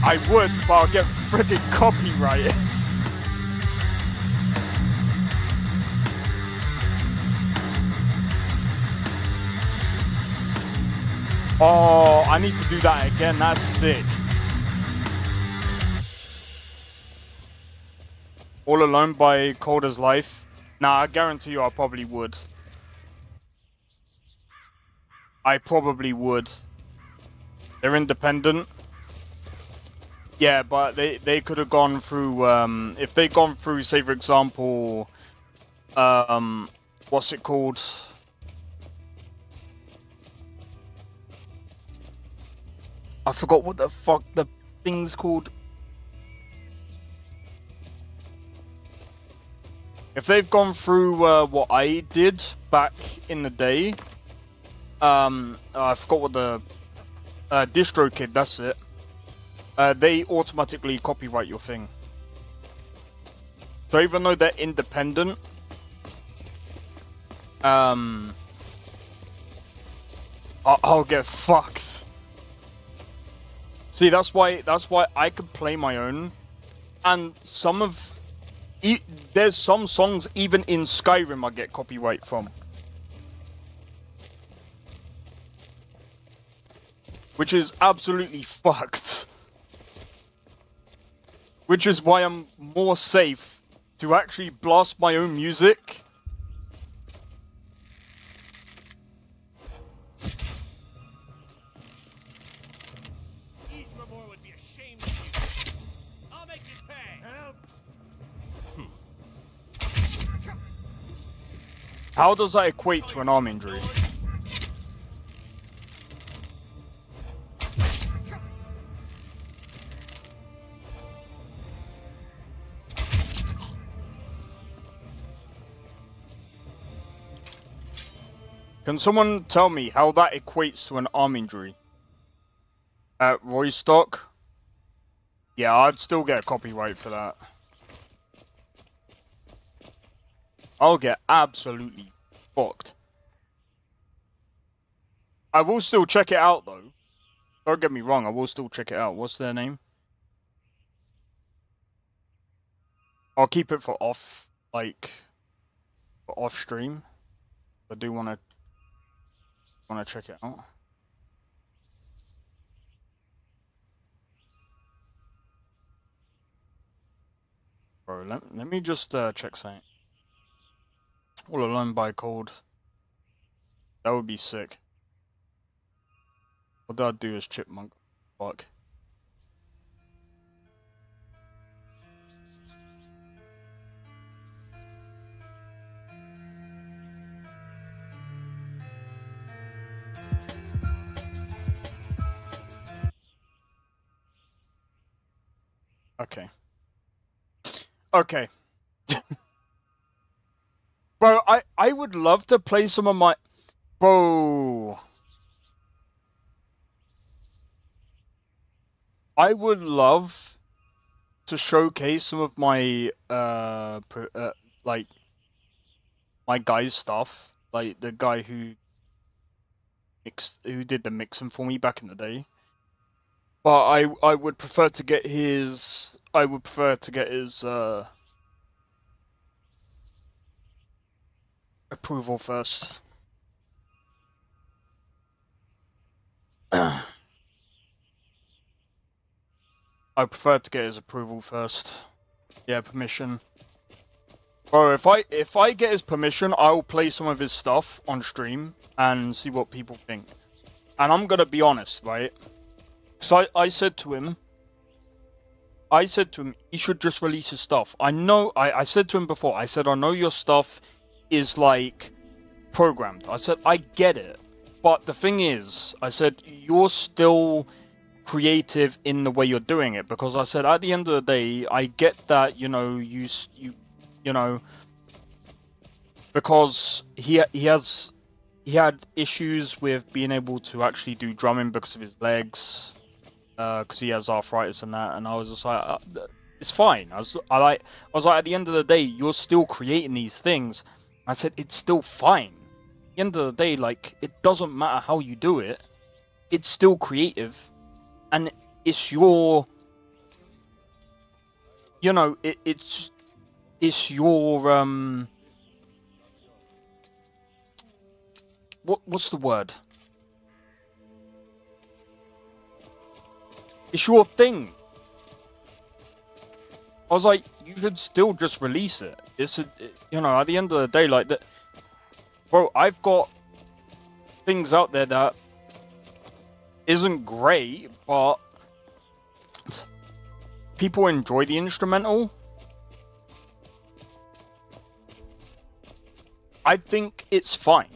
I would, but I'll get freaking copyrighted. Oh, I need to do that again. That's sick. All Alone by Cold as Life. Nah, I guarantee you I probably would. I probably would. They're independent. Yeah, but they could have gone through, if they'd gone through, say for example, what's it called? I forgot what the fuck the thing's called. If they've gone through what I did back in the day, I forgot what the DistroKid, that's it. They automatically copyright your thing. So even though they're independent, I'll get fucked. See, that's why I could play my own, and there's some songs even in Skyrim I get copyright from, which is absolutely fucked. Which is why I'm more safe to actually blast my own music. Eastmore would be ashamed of you. I'll make you pay. Help. How does that equate to an arm injury? Can someone tell me how that equates to an arm injury? At Roystock? Yeah, I'd still get a copyright for that. I'll get absolutely fucked. I will still check it out though. Don't get me wrong, I will still check it out. What's their name? I'll keep it for off like off stream. I do want to check it out. Bro, let me just check something. All Alone by Cold. That would be sick. What did I do as Chipmunk? Fuck. Okay. Okay. Bro, I would love to play some of my... Bro. I would love to showcase some of my, like, my guy's stuff. Like, the guy who did the mixing for me back in the day. But I would prefer to get his... approval first. I prefer to get his approval first. Yeah, permission. Bro, if I get his permission, I'll play some of his stuff on stream and see what people think. And I'm gonna be honest, right? So I said to him, he should just release his stuff. I know, I said to him before, I said, I know your stuff is like programmed. I said, I get it. But the thing is, I said, you're still creative in the way you're doing it. Because I said, at the end of the day, I get that, you know, you know, because he had issues with being able to actually do drumming because of his legs. Because he has arthritis and that, and I was just like, it's fine. I was like, at the end of the day, you're still creating these things. I said, it's still fine. At the end of the day, like, it doesn't matter how you do it. It's still creative, and it's your, you know, it's your what's the word? It's your thing. I was like, you should still just release it. You know, at the end of the day, like that, bro. I've got things out there that isn't great, but people enjoy the instrumental. I think it's fine.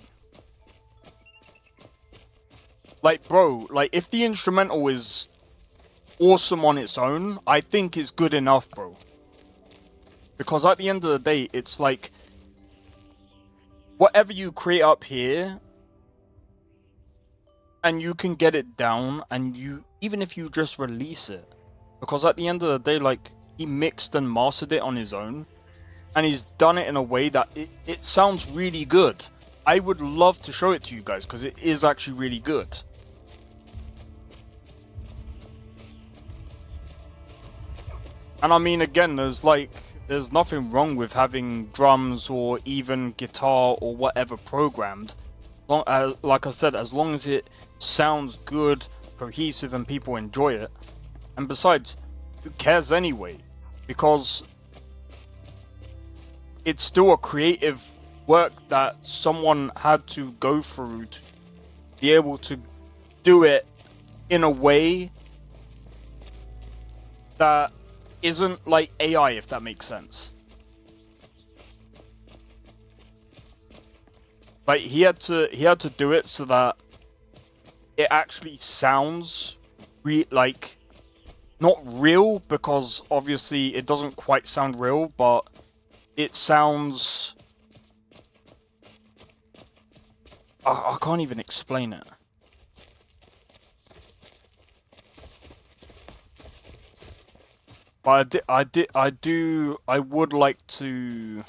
Like, bro, like if the instrumental is awesome on its own, I think it's good enough, bro. Because at the end of the day, it's like whatever you create up here, and you can get it down, and you, even if you just release it, because at the end of the day, like, he mixed and mastered it on his own, and he's done it in a way that it sounds really good. I would love to show it to you guys, because it is actually really good. And I mean, again, there's nothing wrong with having drums or even guitar or whatever programmed. Like I said, as long as it sounds good, cohesive, and people enjoy it. And besides, who cares anyway? Because it's still a creative work that someone had to go through to be able to do it in a way that isn't like AI, if that makes sense. Like he had to do it so that it actually sounds like not real, because obviously it doesn't quite sound real, but it sounds, I can't even explain it. But I would like to.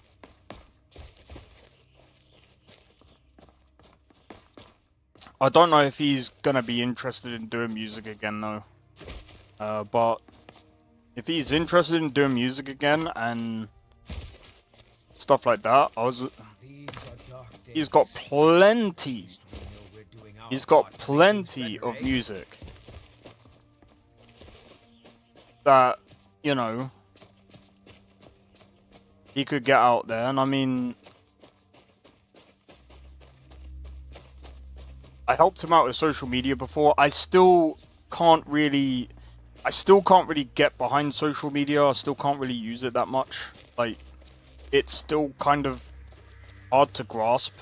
I don't know if he's gonna be interested in doing music again though. But if he's interested in doing music again and stuff like that. He's got plenty. He's got plenty of music that, you know, he could get out there. And I mean, I helped him out with social media before. I still can't really get behind social media. I still can't really use it that much. Like, it's still kind of hard to grasp.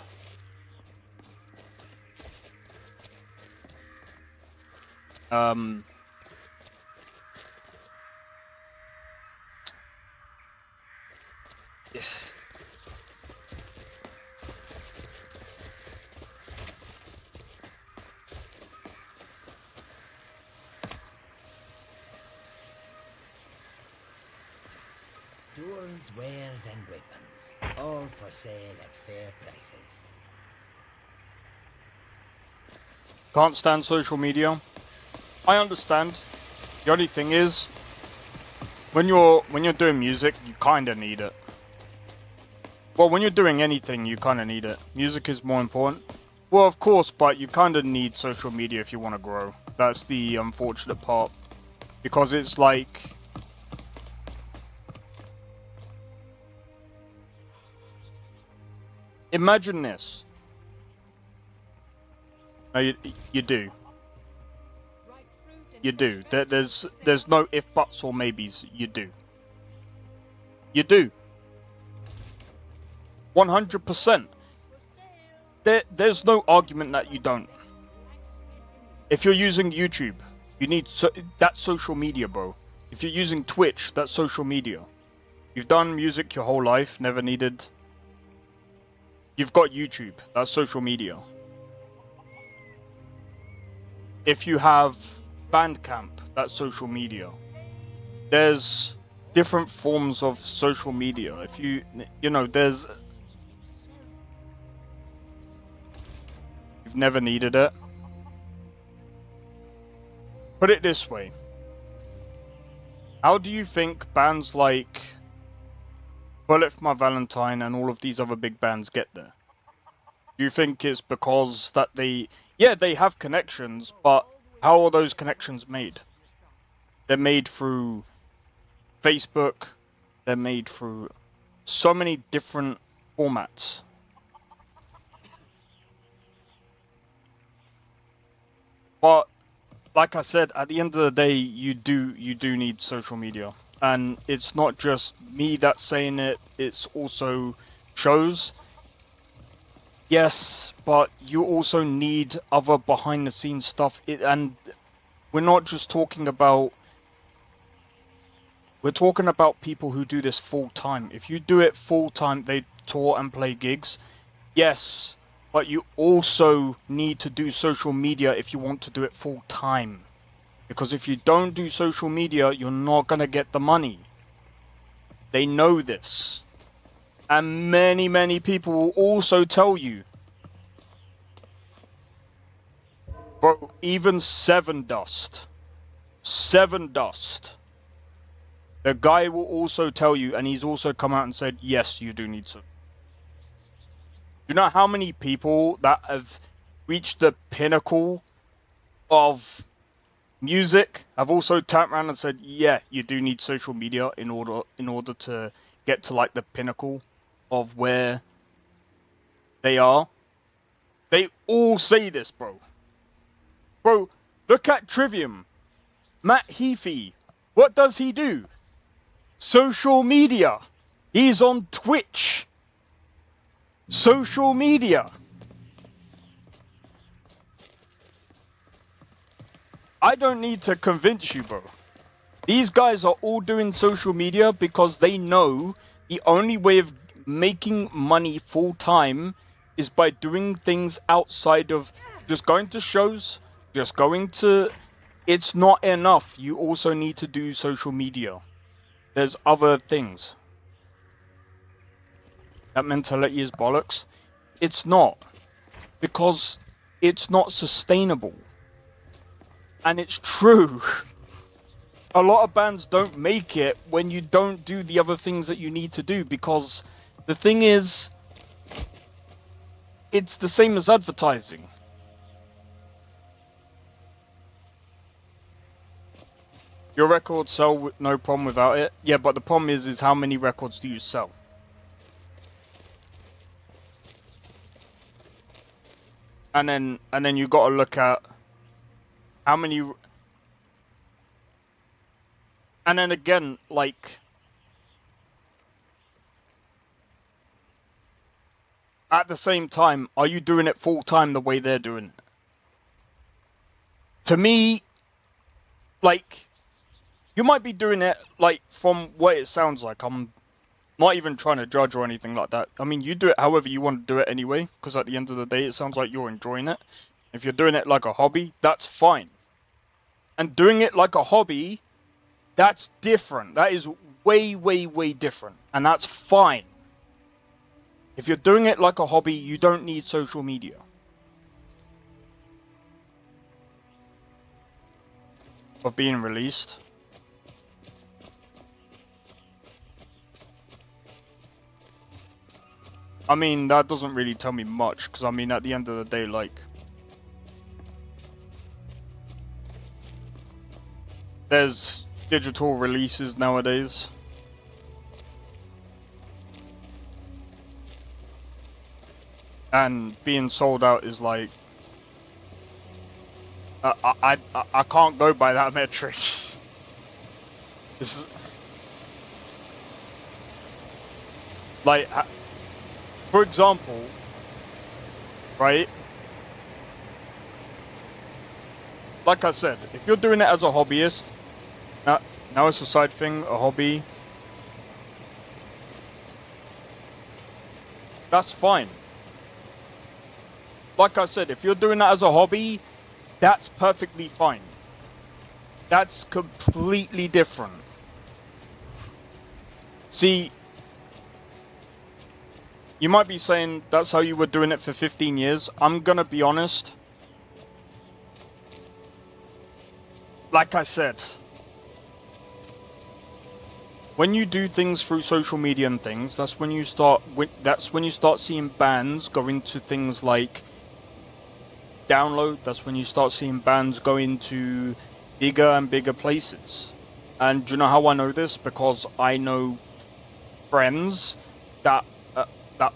Tools, wares, and weapons, all for sale at fair prices. Can't stand social media. I understand. The only thing is, when you're doing music, you kind of need it. Well, when you're doing anything, you kind of need it. Music is more important. Well, of course, but you kind of need social media if you want to grow. That's the unfortunate part. Because it's like... Imagine this. No, you do. You do. There's no if, buts, or maybes. You do. You do. 100%. There's no argument that you don't. If you're using YouTube, you need that's social media, bro. If you're using Twitch, that's social media. You've done music your whole life, never needed. You've got YouTube, that's social media. If you have Bandcamp, that's social media. There's different forms of social media. If you know, there's... You've never needed it. Put it this way. How do you think bands like Bullet for My Valentine and all of these other big bands get there? Do you think it's because that they have connections, but how are those connections made? They're made through Facebook, they're made through so many different formats. But like I said, at the end of the day, you do need social media. And it's not just me that's saying it, it's also shows. Yes, but you also need other behind the scenes stuff. And we're not just talking about... We're talking about people who do this full time. If you do it full time, they tour and play gigs. Yes, but you also need to do social media if you want to do it full time. Because if you don't do social media, you're not going to get the money. They know this. And many, many people will also tell you. Bro, even Seven Dust. The guy will also tell you, and he's also come out and said, yes, you do need to. You know how many people that have reached the pinnacle of music have also turned around and said, yeah, you do need social media in order to get to like the pinnacle of where they are? They all say this, bro. Bro, look at Trivium. Matt Heafy. What does he do? Social media. He's on Twitch. Social media. I don't need to convince you, bro. These guys are all doing social media because they know the only way of making money full time is by doing things outside of just going to shows, just going to... It's not enough. You also need to do social media. There's other things. That mentality is bollocks. It's not. Because it's not sustainable. And it's true. A lot of bands don't make it when you don't do the other things that you need to do, because the thing is, it's the same as advertising. Your records sell with no problem without it. Yeah, but the problem is how many records do you sell? And then you got to look at how many. And then again, like, at the same time, are you doing it full time the way they're doing it? To me, like, you might be doing it, like, from what it sounds like. I'm not even trying to judge or anything like that. I mean, you do it however you want to do it anyway, because at the end of the day, it sounds like you're enjoying it. If you're doing it like a hobby, that's fine. And doing it like a hobby, that's different. That is way, way, way different. And that's fine. If you're doing it like a hobby, you don't need social media. Of being released. I mean, that doesn't really tell me much, because I mean, at the end of the day, like, there's digital releases nowadays. And being sold out is like, I can't go by that metric. This is like, for example, right? Like I said, if you're doing it as a hobbyist, now it's a side thing, a hobby, that's fine. Like I said, if you're doing that as a hobby, that's perfectly fine. That's completely different. See, you might be saying that's how you were doing it for 15 years. I'm gonna be honest. Like I said, when you do things through social media and things, that's when you start seeing bands go into things like download. That's when you start seeing bands go into bigger and bigger places. And do you know how I know this? Because I know friends that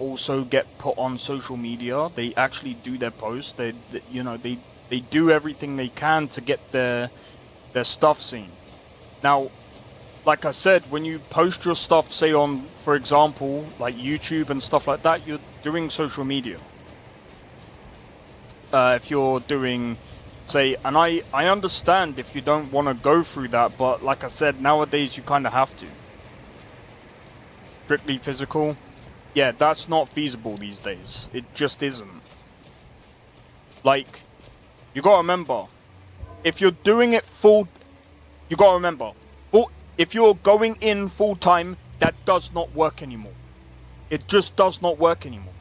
also get put on social media. They actually do their posts. They do everything they can to get their stuff seen. Now, like I said, when you post your stuff, say on, for example, like YouTube and stuff like that, you're doing social media. If you're doing, say, and I understand if you don't want to go through that, but like I said, nowadays you kind of have to. Strictly physical, yeah, that's not feasible these days. It just isn't. Like, you gotta remember, if you're doing it you gotta remember, if you're going in full time, that does not work anymore. It just does not work anymore.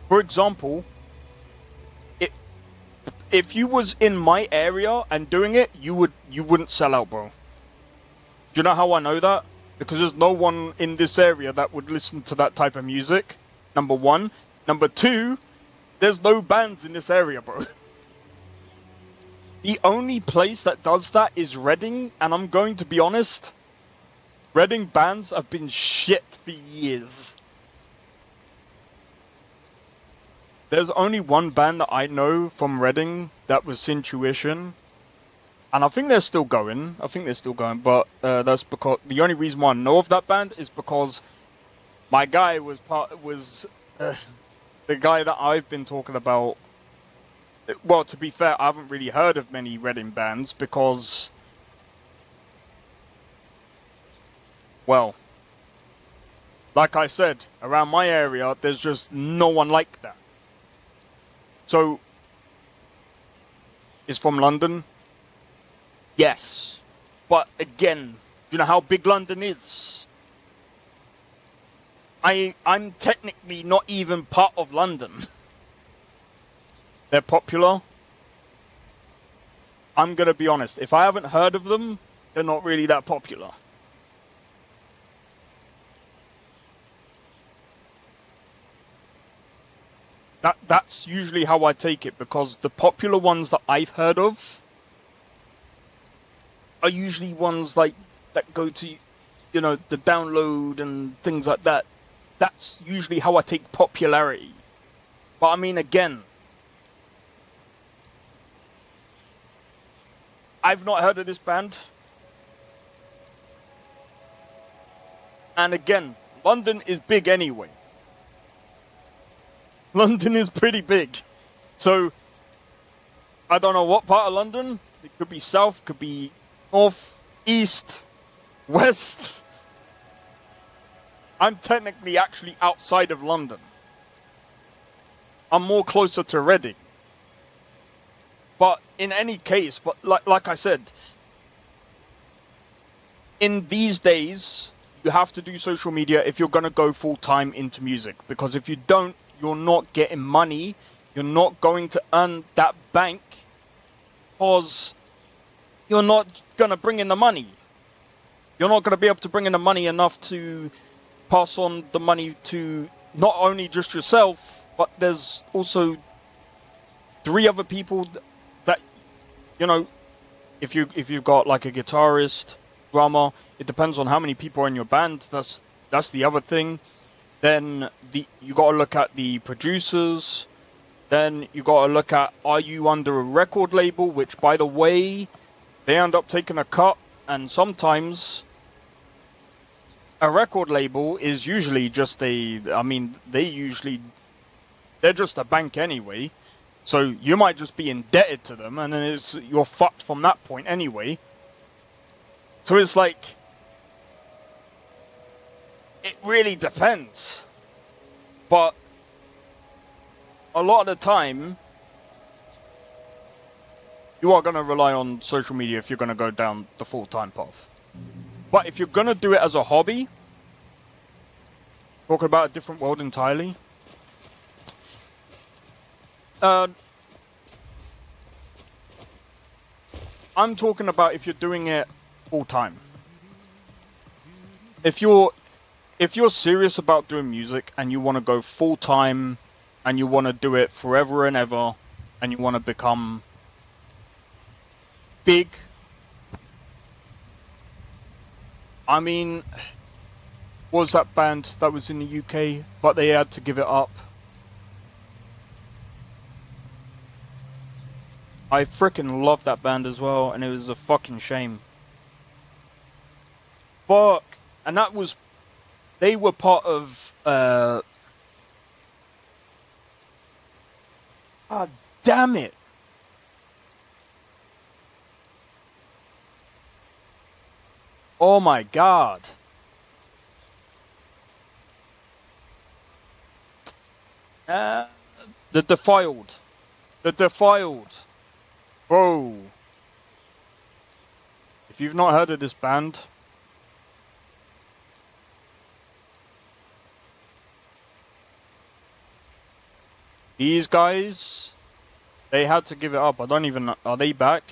For example, if you was in my area and doing it, you wouldn't sell out, bro. Do you know how I know that? Because there's no one in this area that would listen to that type of music. Number one. Number two, there's no bands in this area, bro. The only place that does that is Reading, and I'm going to be honest, Reading bands have been shit for years. There's only one band that I know from Reading that was Intuition, and I think they're still going. But that's because the only reason why I know of that band is because my guy was the guy that I've been talking about. Well, to be fair, I haven't really heard of many Reading bands because, well, like I said, around my area, there's just no one like that. So, is from London? Yes. But again, do you know how big London is? I'm technically not even part of London. They're popular. I'm gonna be honest, if I haven't heard of them, they're not really that popular. That's usually how I take it, because the popular ones that I've heard of are usually ones like that go to, you know, the download and things like that. That's usually how I take popularity. But I mean, again, I've not heard of this band. And again, London is big anyway. London is pretty big. So, I don't know what part of London. It could be south, could be north, east, west. I'm technically actually outside of London. I'm more closer to Reading. But in any case, but like I said, in these days, you have to do social media if you're going to go full time into music. Because if you don't, you're not getting money. You're not going to earn that bank. Because you're not going to bring in the money. You're not going to be able to bring in the money enough to pass on the money to not only just yourself, but there's also 3 other people that, you know, if you've got like a guitarist, drummer, it depends on how many people are in your band. That's the other thing. Then you got to look at the producers. Then you got to look at, are you under a record label, which by the way, they end up taking a cut, and sometimes a record label is usually just they're just a bank anyway. So you might just be indebted to them, and then you're fucked from that point anyway. So it's like, it really depends. But a lot of the time, you are going to rely on social media if you're going to go down the full-time path. But if you're going to do it as a hobby, talking about a different world entirely, I'm talking about if you're doing it full-time. If you're serious about doing music and you want to go full-time and you want to do it forever and ever and you want to become big, I mean, what was that band that was in the UK but they had to give it up? I freaking love that band as well, and it was a fucking shame. Fuck. And that was, they were part of, ah, damn it. Oh my god. The Defiled. The Defiled. Bro. If you've not heard of this band, these guys, they had to give it up. I don't even know. Are they back?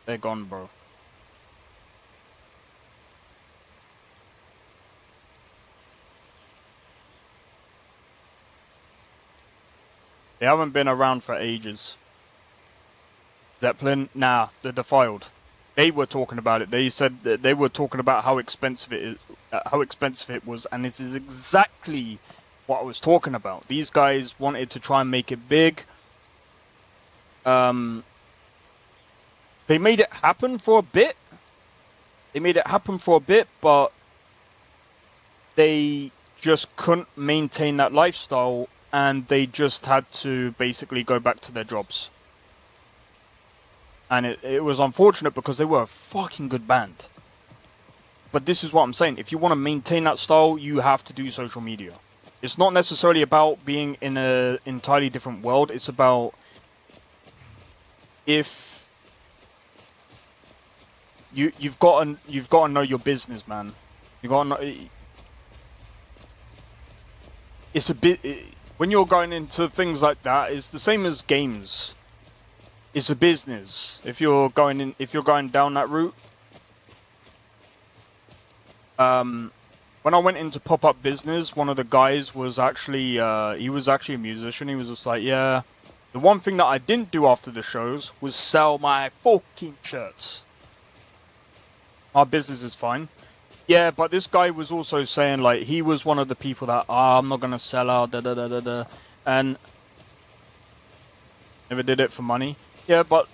They're gone, bro. They haven't been around for ages. Zeppelin? Nah, the Defiled. They were talking about it. They said that they were talking about how expensive it is, how expensive it was, and this is exactly what I was talking about. These guys wanted to try and make it big. They made it happen for a bit. But they just couldn't maintain that lifestyle, and they just had to basically go back to their jobs. And it was unfortunate because they were a fucking good band. But this is what I'm saying. If you want to maintain that style, you have to do social media. It's not necessarily about being in an entirely different world. It's about if you've got to know your business, man. You got to know. It's a bit when you're going into things like that. It's the same as games. It's a business. If you're going down that route. But when I went into pop-up business, one of the guys was actually, he was actually a musician. He was just like, yeah, the one thing that I didn't do after the shows was sell my fucking shirts. Our business is fine. Yeah, but this guy was also saying, like, he was one of the people that, I'm not gonna sell out, da-da-da-da-da, and never did it for money. Yeah, but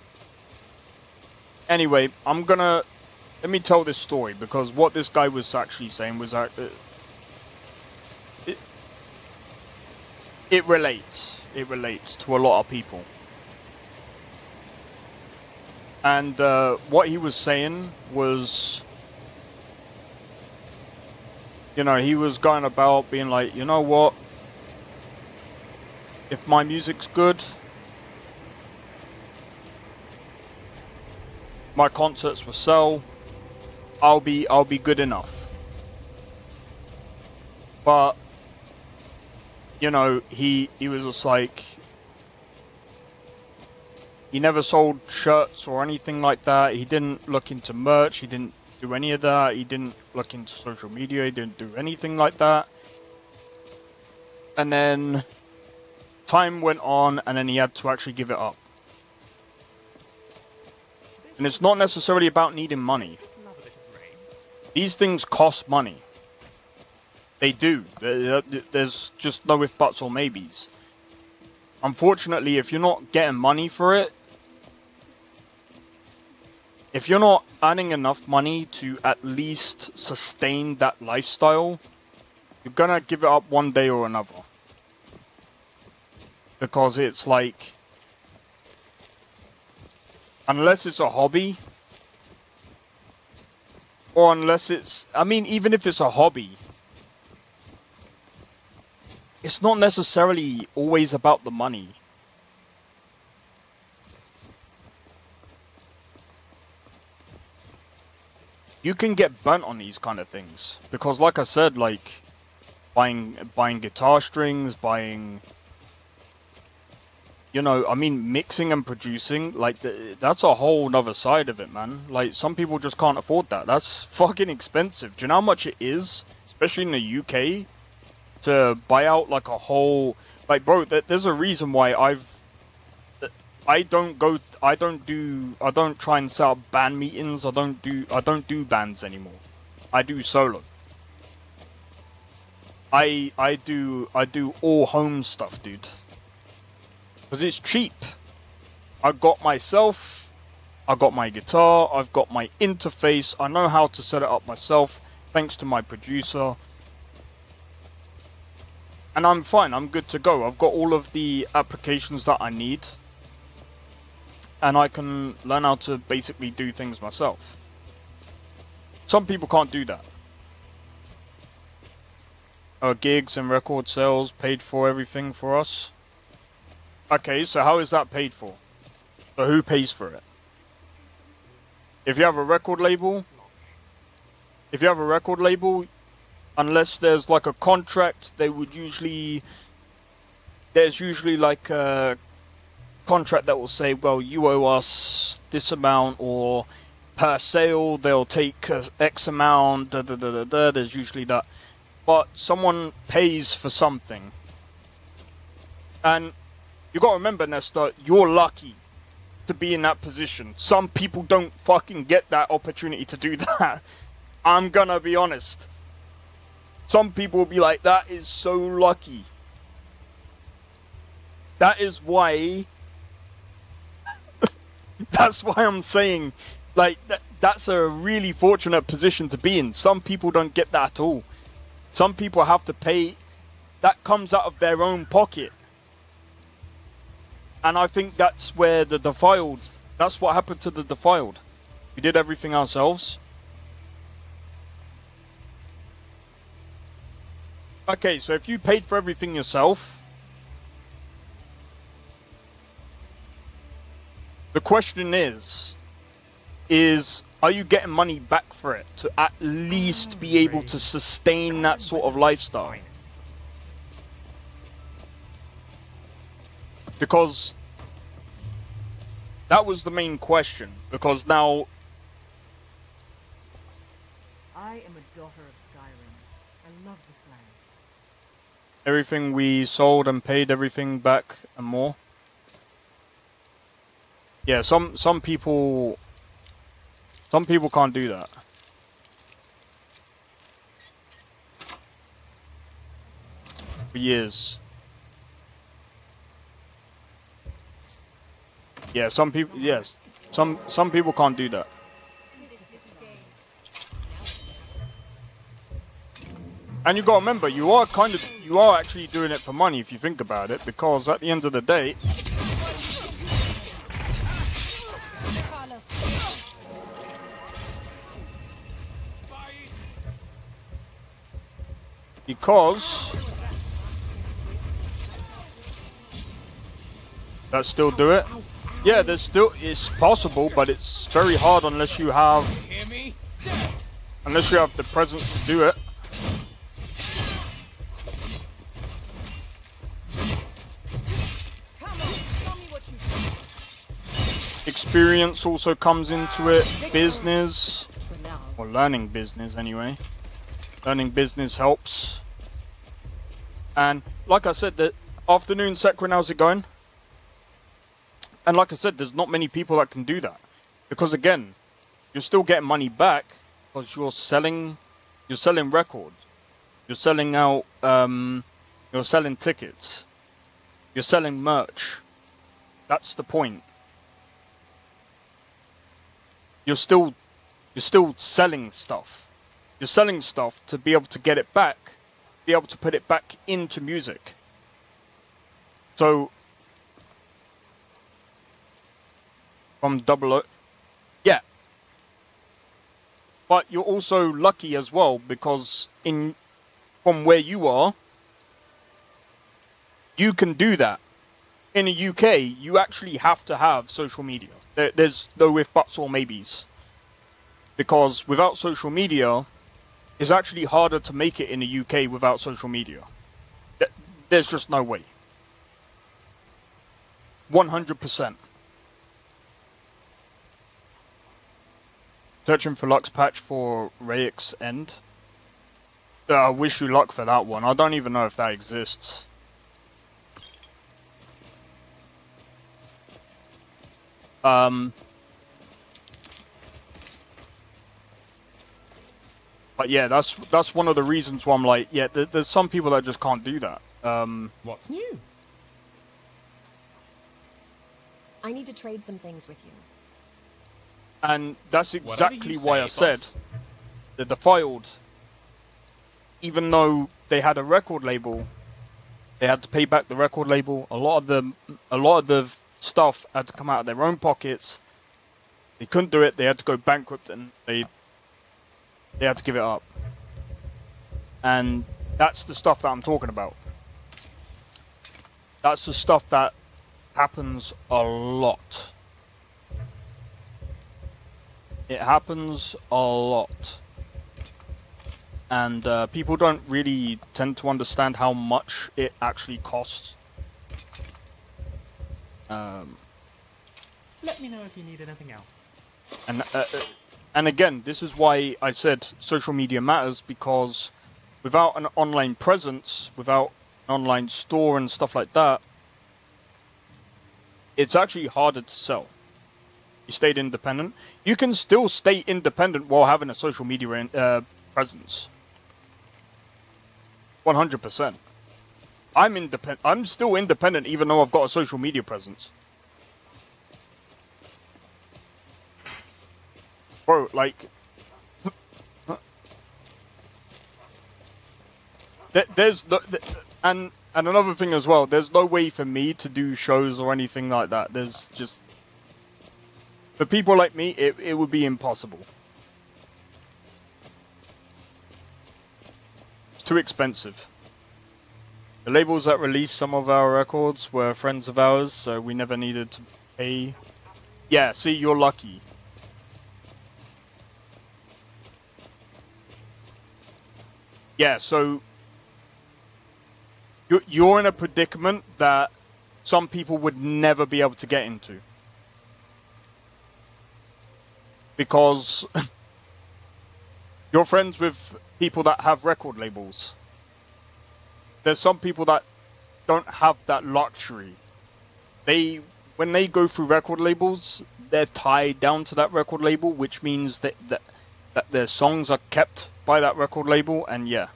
anyway, let me tell this story, because what this guy was actually saying was that it relates. It relates to a lot of people. And what he was saying was, you know, he was going about being like, you know what? If my music's good, my concerts will sell, I'll be good enough. But you know, he was just like, he never sold shirts or anything like that. He didn't look into merch. He didn't do any of that. He didn't look into social media. He didn't do anything like that. And then time went on, and then he had to actually give it up. And it's not necessarily about needing money. These things cost money. They do. There's just no if, buts, or maybes. Unfortunately, if you're not getting money for it, if you're not earning enough money to at least sustain that lifestyle, you're gonna give it up one day or another. Because it's like, unless it's a hobby, or unless it's, I mean, even if it's a hobby, it's not necessarily always about the money. You can get burnt on these kind of things. Because like I said, like, buying guitar strings, buying, you know, I mean, mixing and producing, like, that's a whole nother side of it, man. Like, some people just can't afford that. That's fucking expensive. Do you know how much it is? Especially in the UK, to buy out, like, a whole, like, bro, there's a reason why I don't try and set up band meetings. I don't do bands anymore. I do solo. I do all home stuff, dude. Because it's cheap. I got myself, I got my guitar, I've got my interface, I know how to set it up myself, thanks to my producer. And I'm fine, I'm good to go. I've got all of the applications that I need. And I can learn how to basically do things myself. Some people can't do that. Gigs and record sales paid for everything for us. Okay, so how is that paid for? So who pays for it? If you have a record label, unless there's like a contract, there's usually like a contract that will say, well, you owe us this amount, or per sale they'll take X amount, there's usually that. But someone pays for something. And you gotta remember, Nesta, you're lucky to be in that position. Some people don't fucking get that opportunity to do that. I'm gonna be honest. Some people will be like, that is so lucky. That is why... that's why I'm saying, like, that's a really fortunate position to be in. Some people don't get that at all. Some people have to pay... that comes out of their own pocket. And I think that's where the Defiled... that's what happened to the Defiled. We did everything ourselves. Okay, so if you paid for everything yourself... the question is are you getting money back for it to at least be able to sustain that sort of lifestyle? Because that was the main question. Because now... I am a daughter of Skyrim. I Everything we sold and paid everything back and more. Yeah, some people can't do that. For years. Yeah, some people, yes. Some people can't do that. And you gotta remember, you are actually doing it for money if you think about it, because at the end of the day, because that still do it. Yeah, it's possible, but it's very hard unless you have the presence to do it. Experience also comes into it. Business, or learning business anyway. Learning business helps. And like I said, the afternoon Sekron, how's it going? And like I said, there's not many people that can do that, because again, you're still getting money back because you're selling records, you're selling out, you're selling tickets, you're selling merch. That's the point. You're still selling stuff. You're selling stuff to be able to get it back, be able to put it back into music. So from 00, yeah. But you're also lucky as well, because from where you are, you can do that. In the UK, you actually have to have social media. There's no if, buts, or maybes. Because without social media, it's actually harder to make it in the UK without social media. There's just no way. 100%. Searching for Lux patch for Rayek's End. I wish you luck for that one. I don't even know if that exists. But yeah, that's one of the reasons why I'm like, yeah, there's some people that just can't do that. What's new? I need to trade some things with you. And that's exactly why I said the Defiled, even though they had a record label, they had to pay back the record label. A lot of the stuff had to come out of their own pockets. They couldn't do it. They had to go bankrupt, and they had to give it up. And that's the stuff that I'm talking about. That's the stuff that happens a lot. It happens a lot. And people don't really tend to understand how much it actually costs. Let me know if you need anything else. And again, this is why I said social media matters, because without an online presence, without an online store and stuff like that, it's actually harder to sell. You stayed independent. You can still stay independent while having a social media presence. 100%. I'm independent. I'm still independent even though I've got a social media presence. Bro, like, there's and another thing as well. There's no way for me to do shows or anything like that. There's just, for people like me, it would be impossible. It's too expensive. The labels that released some of our records were friends of ours, so we never needed to pay. Yeah, see, you're lucky. Yeah, so you're in a predicament that some people would never be able to get into. Because you're friends with people that have record labels. there's some people that don't have that luxury. When they go through record labels, they're tied down to that record label, which means that their songs are kept by that record label, and yeah,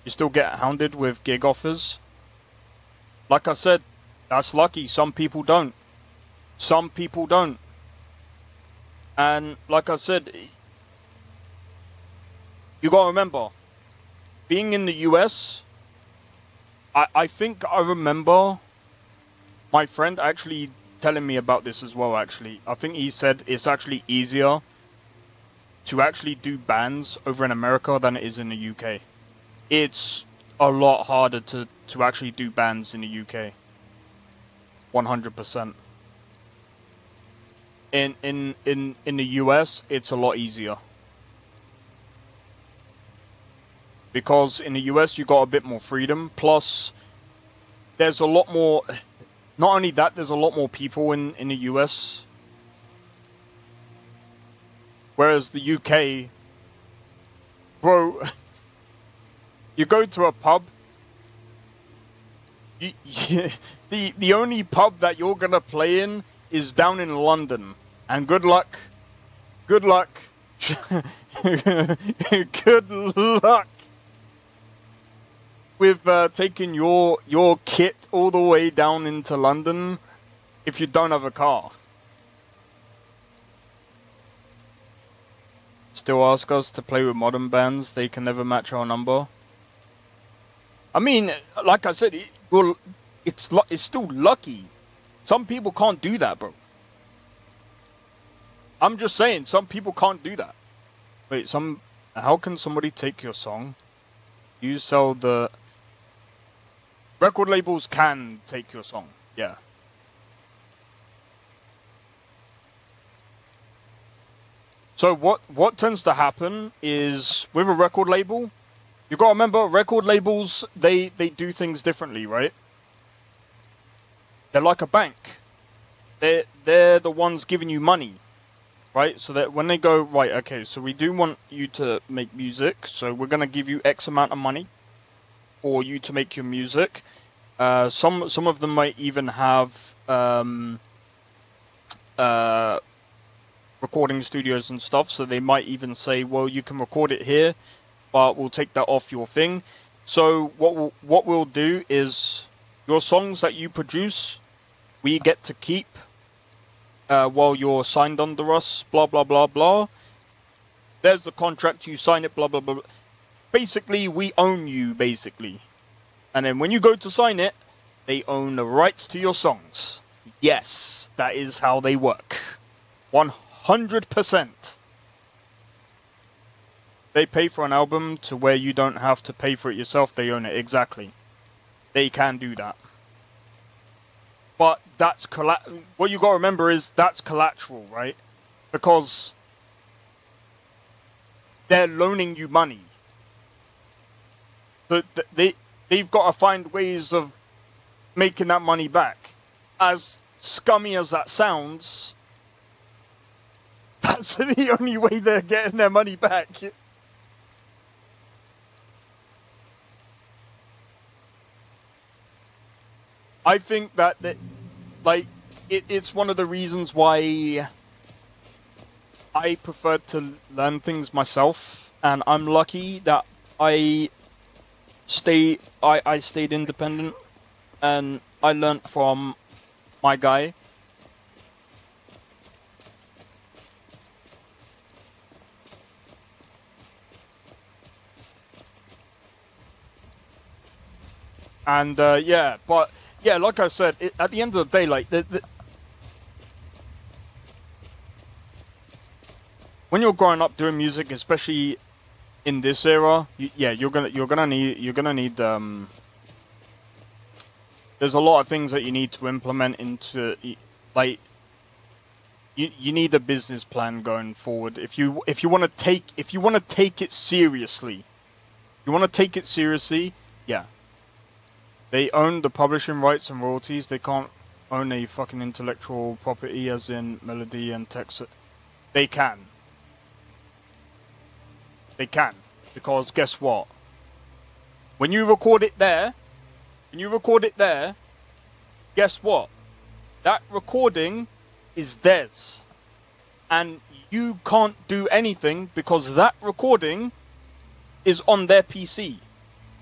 you still get hounded with gig offers. Like I said, that's lucky. Some people don't. Some people don't. And like I said, you gotta remember, being in the US, I think I remember my friend actually telling me about this as well, actually. I think he said it's actually easier to actually do bands over in America than it is in the UK. It's a lot harder to actually do bands in the UK. 100%. In the US, it's a lot easier. Because in the US, you got a bit more freedom. Plus, there's a lot more... Not only that, there's a lot more people in the US. Whereas the UK... Bro... You go to a pub... the only pub that you're gonna play in is down in London. And good luck... Good luck... Good luck... with taking your kit all the way down into London if you don't have a car. Still ask us to play with modern bands, they can never match our number. I mean, like I said, it's still lucky. Some people can't do that, bro. I'm just saying, some people can't do that. Wait, how can somebody take your song? You sell the... Record labels can take your song, yeah. So what tends to happen is, with a record label, you gotta remember, record labels, they do things differently, right? They're like a bank. They're the ones giving you money, right? So that when they go, right, okay, so we do want you to make music, so we're gonna give you X amount of money for you to make your music. Some of them might even have recording studios and stuff, so they might even say, well, you can record it here, but we'll take that off your thing. So what we'll do is, your songs that you produce, we get to keep while you're signed under us, blah blah blah blah. There's the contract, you sign it, blah blah blah. Basically, we own you, basically. And then when you go to sign it, they own the rights to your songs. Yes, that is how they work. 100%. They pay for an album to where you don't have to pay for it yourself. They own it, exactly. They can do that. But that's what you got to remember is that's collateral, right? Because they're loaning you money. But they've got to find ways of making that money back. As scummy as that sounds, that's the only way they're getting their money back. I think that it's one of the reasons why I prefer to learn things myself, and I'm lucky that I stayed independent, and I learned from my guy. And yeah, but yeah, like I said, at the end of the day, like when you're growing up doing music, especially in this era, you're gonna need there's a lot of things that you need to implement into, like, you need a business plan going forward. If you want to take it seriously, yeah. They own the publishing rights and royalties. They can't own a fucking intellectual property as in melody and text. They can. They can. Because guess what? When you record it there, when you record it there, guess what? That recording is theirs. And you can't do anything because that recording is on their PC.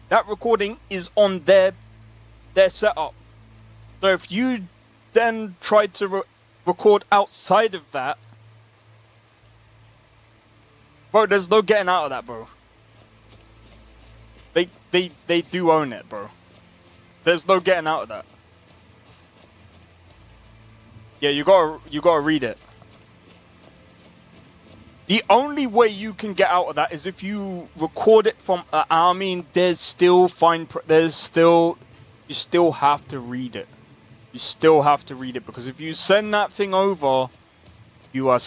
That recording is on their setup. So if you then try to record outside of that, bro, there's no getting out of that, bro. They do own it, bro. There's no getting out of that. Yeah, you gotta read it. The only way you can get out of that is if you record it from. I mean, there's still fine. You still have to read it. You still have to read it because if you send that thing over, you are.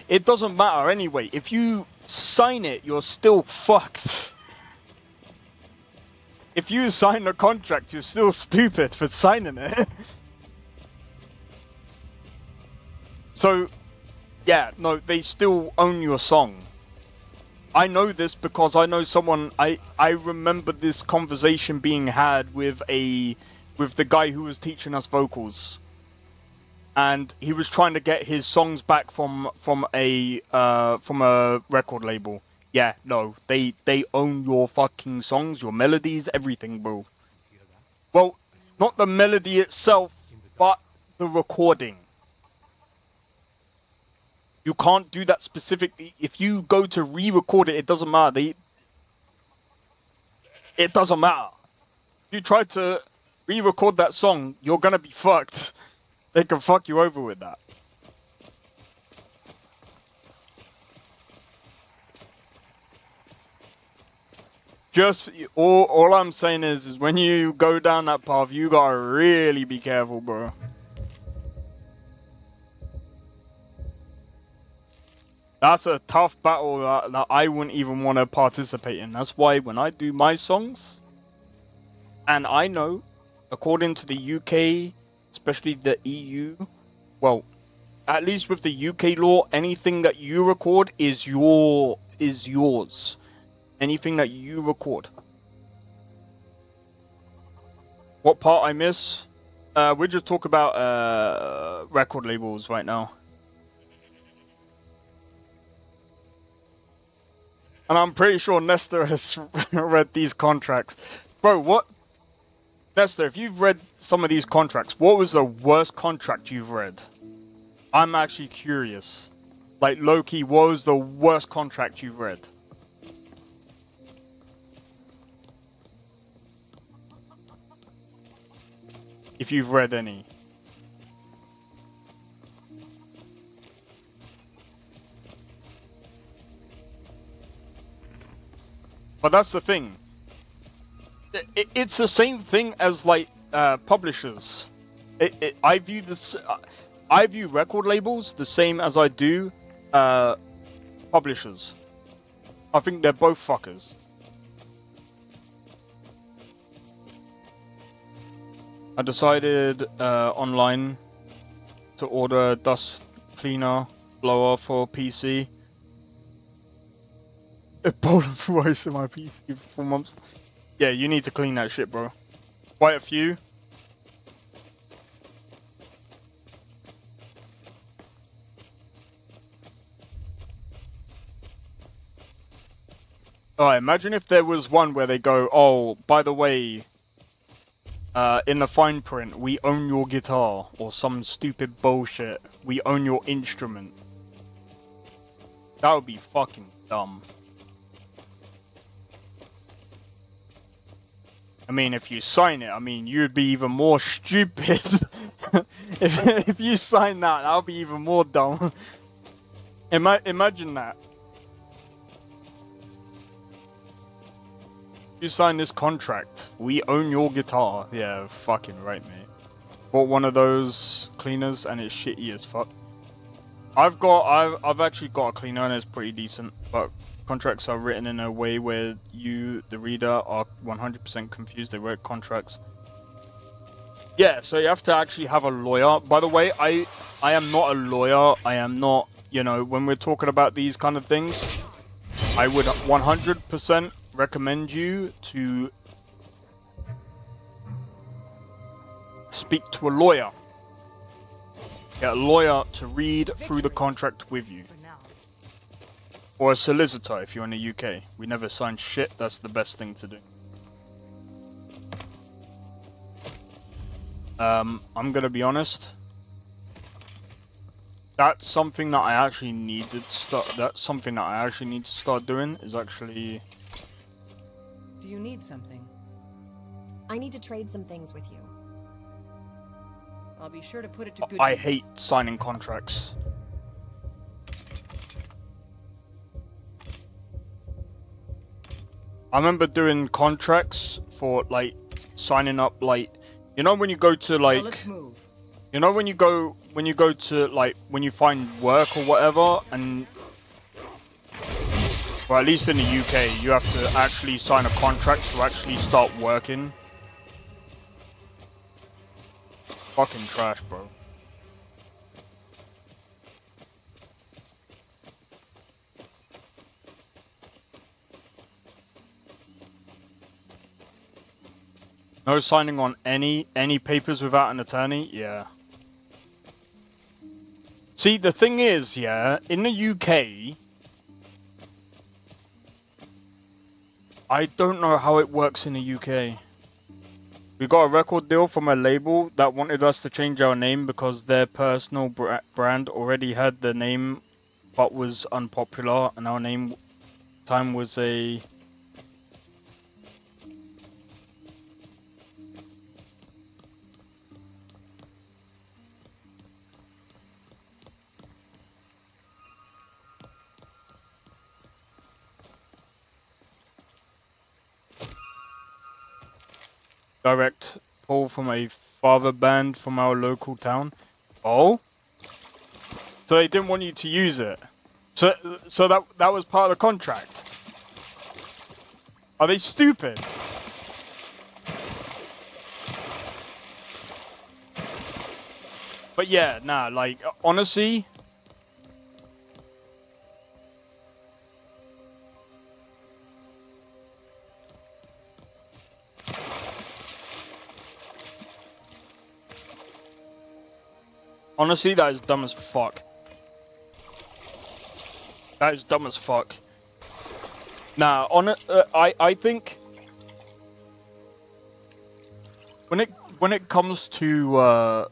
It doesn't matter anyway. If you sign it, you're still fucked. If you sign the contract, you're still stupid for signing it. So. Yeah, no, they still own your song. I know this because I know someone. I remember this conversation being had with the guy who was teaching us vocals, and he was trying to get his songs back from a record label. Yeah, no, they own your fucking songs, your melodies, everything, bro. Well, not the melody itself, but the recording. You can't do that specifically. If you go to re-record it, it doesn't matter. It doesn't matter. If you try to re-record that song, you're gonna be fucked. They can fuck you over with that. Just all I'm saying is when you go down that path, you gotta really be careful, bro. That's a tough battle that I wouldn't even want to participate in. That's why when I do my songs, and I know, according to the UK, especially the EU, well, at least with the UK law, anything that you record is yours. Anything that you record. What part I miss? We just talk about record labels right now. And I'm pretty sure Nestor has read these contracts. Bro, what? Nestor, if you've read some of these contracts, what was the worst contract you've read? I'm actually curious. Like, low-key, what was the worst contract you've read? If you've read any. But that's the thing. It's the same thing as like publishers. I view this. I view record labels the same as I do publishers. I think they're both fuckers. I decided online to order a dust cleaner blower for PC. A bowl of rice in my PC for 4 months. Yeah, you need to clean that shit, bro. Quite a few. Alright, imagine if there was one where they go, oh, by the way, in the fine print, we own your guitar, or some stupid bullshit. We own your instrument. That would be fucking dumb. I mean, if you sign it, I mean, you'd be even more stupid. if you sign that, that would be even more dumb. Imagine that. You sign this contract. We own your guitar. Yeah, fucking right, mate. Bought one of those cleaners and it's shitty as fuck. I've actually got a cleaner and it's pretty decent, but contracts are written in a way where you, the reader, are 100% confused. They wrote contracts. Yeah, so you have to actually have a lawyer. By the way, I am not a lawyer. I am not, you know, when we're talking about these kind of things, I would 100% recommend you to speak to a lawyer. Get a lawyer to read through the contract with you. Or a solicitor if you're in the UK. We never sign shit, that's the best thing to do. I'm gonna be honest. That's something that I actually need to start. That's something that I actually need to start doing. Is actually. Do you need something? I need to trade some things with you. I'll be sure to put it to good I use. hate signing contracts. I remember doing contracts for like signing up, like you know when you go to like. Now let's move. You know when you go to like when you find work or whatever, and well, at least in the UK you have to actually sign a contract to actually start working. Fucking trash, bro. No signing on any papers without an attorney? Yeah. See, the thing is, yeah, in the UK, I don't know how it works in the UK. We got a record deal from a label that wanted us to change our name because their personal brand already had the name but was unpopular, and our name time was a... direct pull from a father band from our local town. Oh? So they didn't want you to use it. So that was part of the contract. Are they stupid? But yeah, nah, like honestly, that is dumb as fuck. That is dumb as fuck. Nah, I think when it comes to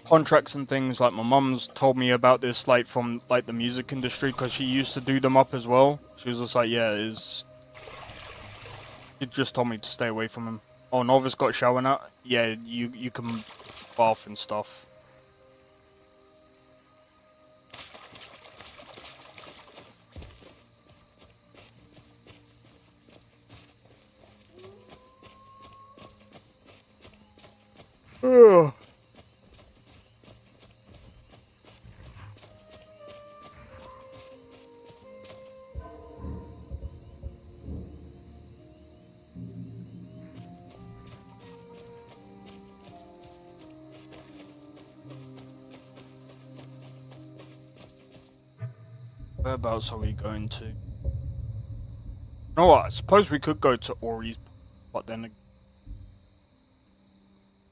contracts and things, like my mum's told me about this, like from like the music industry, because she used to do them up as well. She was just like, yeah, He just told me to stay away from him. Oh, Nolvus got a shower now? Yeah, you can bath and stuff. Ugh. Whereabouts are we going to? You know what? I suppose we could go to Ori's, but then... You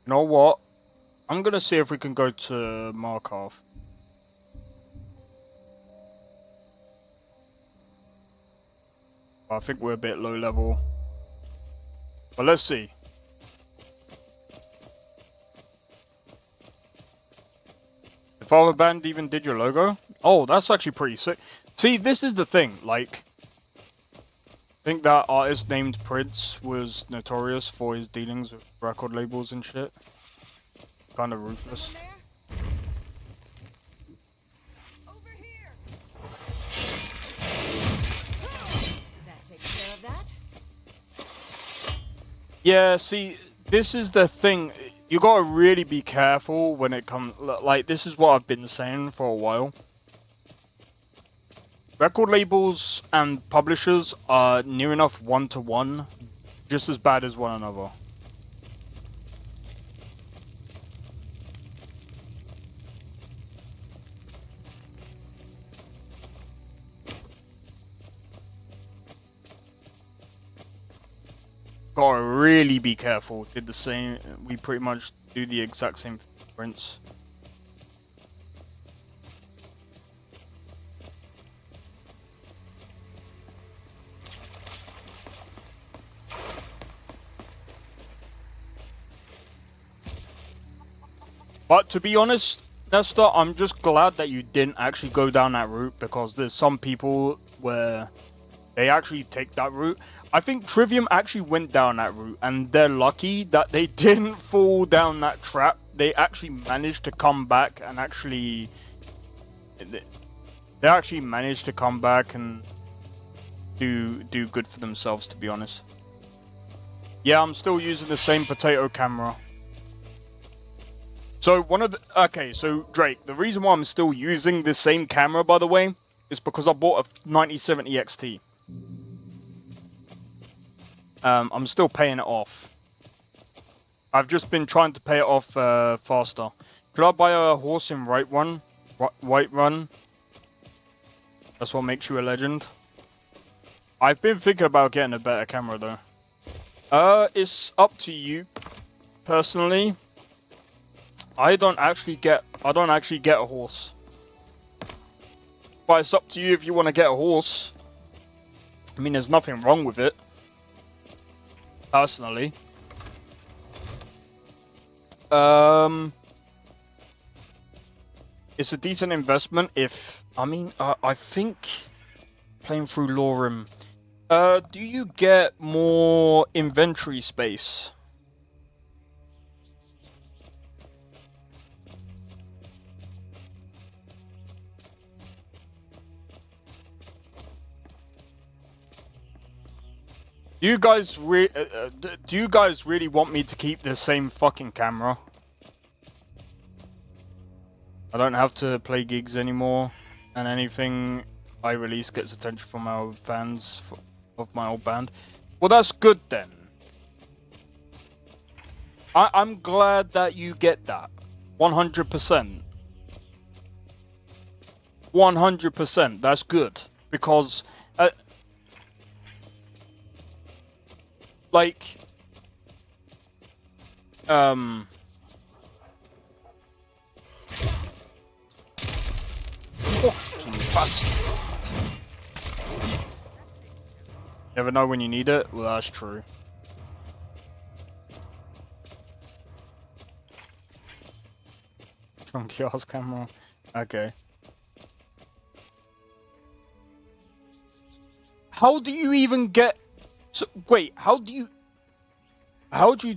know what? I'm gonna see if we can go to Markov. I think we're a bit low level. But let's see. The Father Band even did your logo? Oh, that's actually pretty sick. See, this is the thing, like... I think that artist named Prince was notorious for his dealings with record labels and shit. Kind of ruthless. Over here. Does that take care of that? Yeah, see, this is the thing. You gotta really be careful when it comes... Like, this is what I've been saying for a while. Record labels and publishers are near enough one-to-one, just as bad as one another. gotta really be careful. Did the same. We pretty much do the exact same footprints. But to be honest, Nesta, I'm just glad that you didn't actually go down that route, because there's some people where they actually take that route. I think Trivium actually went down that route, and they're lucky that they didn't fall down that trap. They actually managed to come back and actually... They actually managed to come back and do good for themselves, to be honest. Yeah, I'm still using the same potato camera. So okay, so Drake, the reason why I'm still using the same camera, by the way, is because I bought a 9070 XT. I'm still paying it off. I've just been trying to pay it off faster. Could I buy a horse in Whiterun? That's what makes you a legend. I've been thinking about getting a better camera though. It's up to you, personally. I don't actually get a horse. But it's up to you if you want to get a horse. I mean, there's nothing wrong with it. Personally. It's a decent investment if... I mean, I think... Playing through Lorem... do you get more inventory space? Do you guys really want me to keep the same fucking camera? I don't have to play gigs anymore, and anything I release gets attention from our fans of my old band. Well, that's good then. I'm glad that you get that. 100%. 100%. That's good, because like, fucking bastard. Never know when you need it? Well, that's true. Chunky ass camera. Okay. How do you even get... So, wait, how do you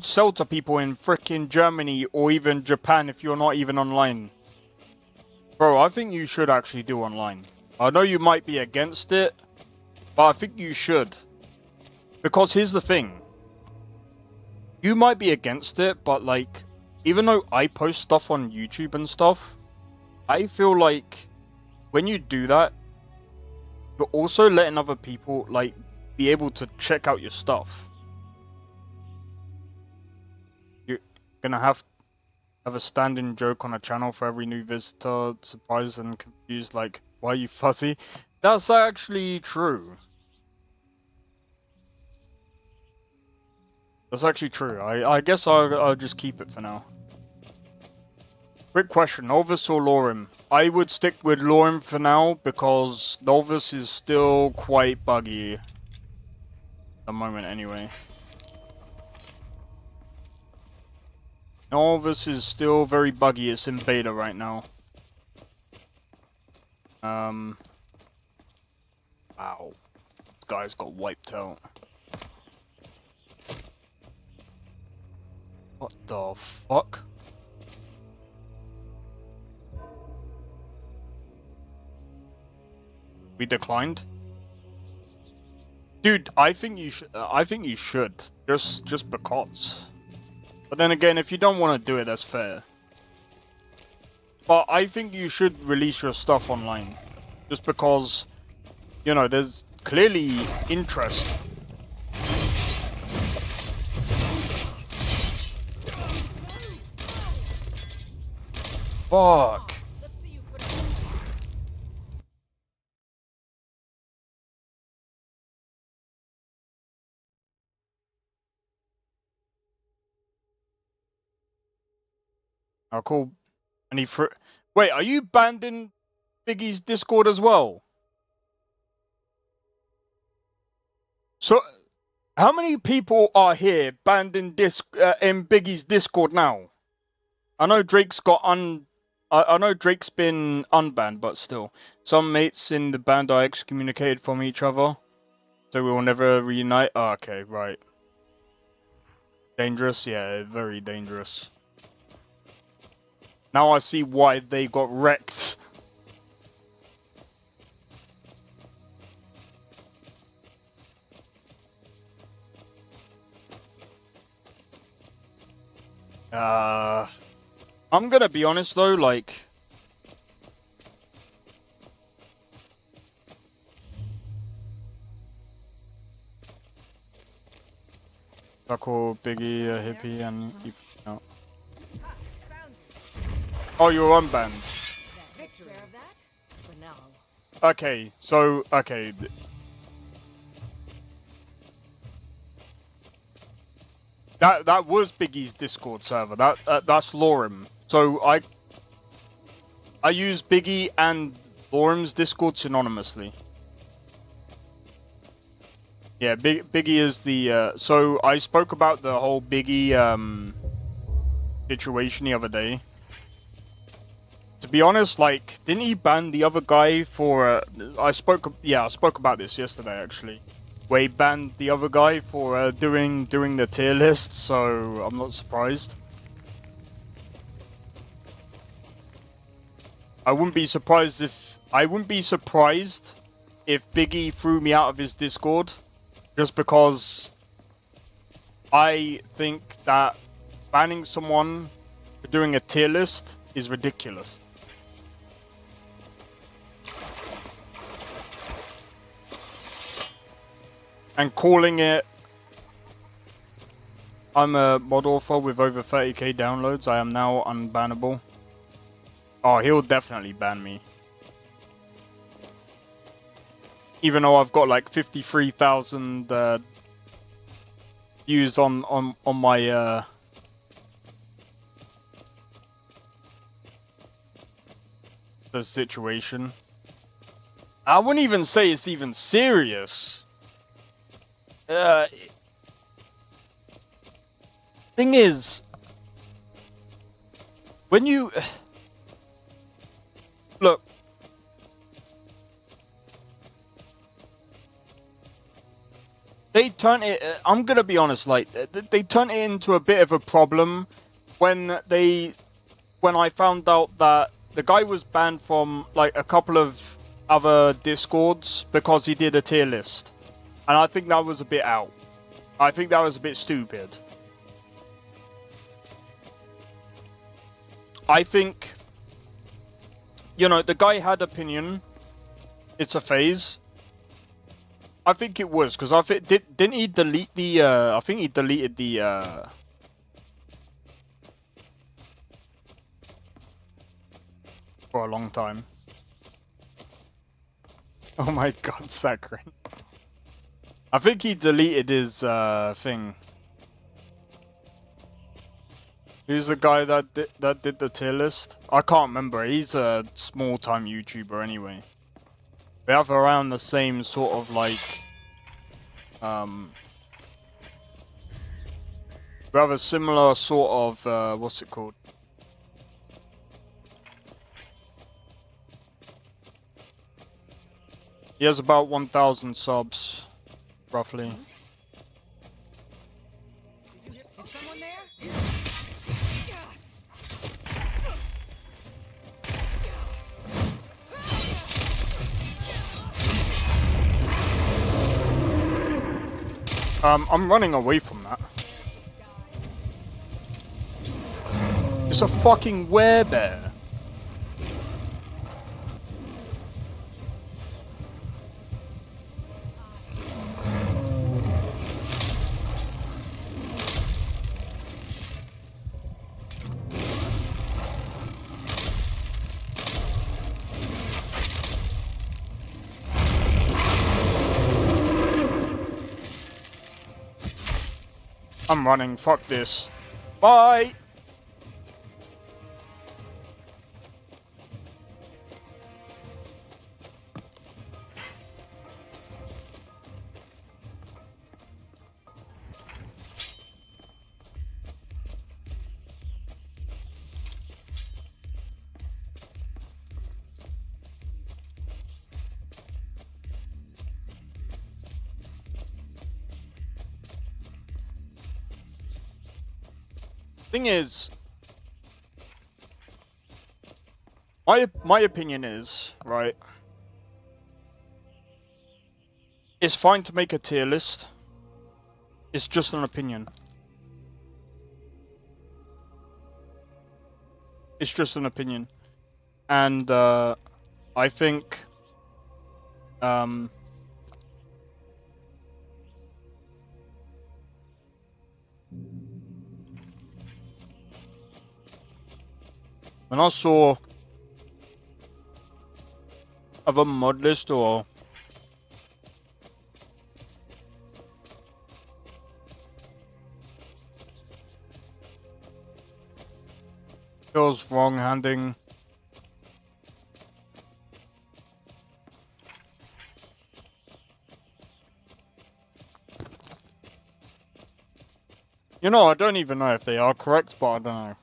sell to people in frickin' Germany or even Japan if you're not even online? Bro, I think you should actually do online. I know you might be against it, but I think you should. Because here's the thing. You might be against it, but like, even though I post stuff on YouTube and stuff, I feel like when you do that, you're also letting other people, like, be able to check out your stuff. You're gonna have a standing joke on a channel for every new visitor, surprised and confused, like, why are you fussy? That's actually true. That's actually true. I guess I'll just keep it for now. Quick question, Nolvus or Lorem? I would stick with Lorem for now, because Nolvus is still quite buggy. At the moment, anyway. Nolvus is still very buggy. It's in beta right now. Wow. This guy's got wiped out. What the fuck? We declined? Dude, I think you should. Just because. But then again, if you don't want to do it, that's fair. But I think you should release your stuff online, just because, you know, there's clearly interest. Fuck. I'll call any fr. Wait, are you banned in Biggie's Discord as well? So, how many people are here banned in in Biggie's Discord now? I know Drake's got I know Drake's been unbanned, but still, some mates in the band are excommunicated from each other, so we will never reunite. Oh, okay, right. Dangerous, yeah, very dangerous. Now I see why they got wrecked. I'm gonna be honest though, like... I call Biggie a hippie and keep out. Oh, you're unbanned. Take care of that for now. Okay, so, okay. That was Biggie's Discord server. That's Lorem. So I use Biggie and Lorem's Discord synonymously. Yeah, Biggie is the so I spoke about the whole Biggie situation the other day. To be honest, like, didn't he ban the other guy for I spoke about this yesterday actually. Where he banned the other guy for doing the tier list, so I'm not surprised. I wouldn't be surprised if Biggie threw me out of his Discord, just because I think that banning someone for doing a tier list is ridiculous. And calling it, I'm a mod author with over 30k downloads, I am now unbannable. Oh, he'll definitely ban me. Even though I've got like 53,000 views on my the situation. I wouldn't even say it's even serious. Thing is, when you look, they turn it. I'm gonna be honest, like they turn it into a bit of a problem when I found out that the guy was banned from like a couple of other Discords because he did a tier list. And I think that was a bit out. I think that was a bit stupid. I think, you know, the guy had opinion. It's a phase. I think it was, because I think, didn't he delete the, I think he deleted the, for a long time. Oh my god, Sakrin. I think he deleted his thing. Who's the guy that did the tier list? I can't remember. He's a small-time YouTuber anyway. We have around the same sort of like we have a similar sort of what's it called? He has about 1,000 subs. Roughly. Is someone there? I'm running away from that. It's a fucking werebear. I'm running, fuck this. Bye! Thing is, my opinion is, right, it's fine to make a tier list. It's just an opinion. It's just an opinion. And I think when I saw other mod list or feels wrong handing you know, I don't even know if they are correct, but I don't know.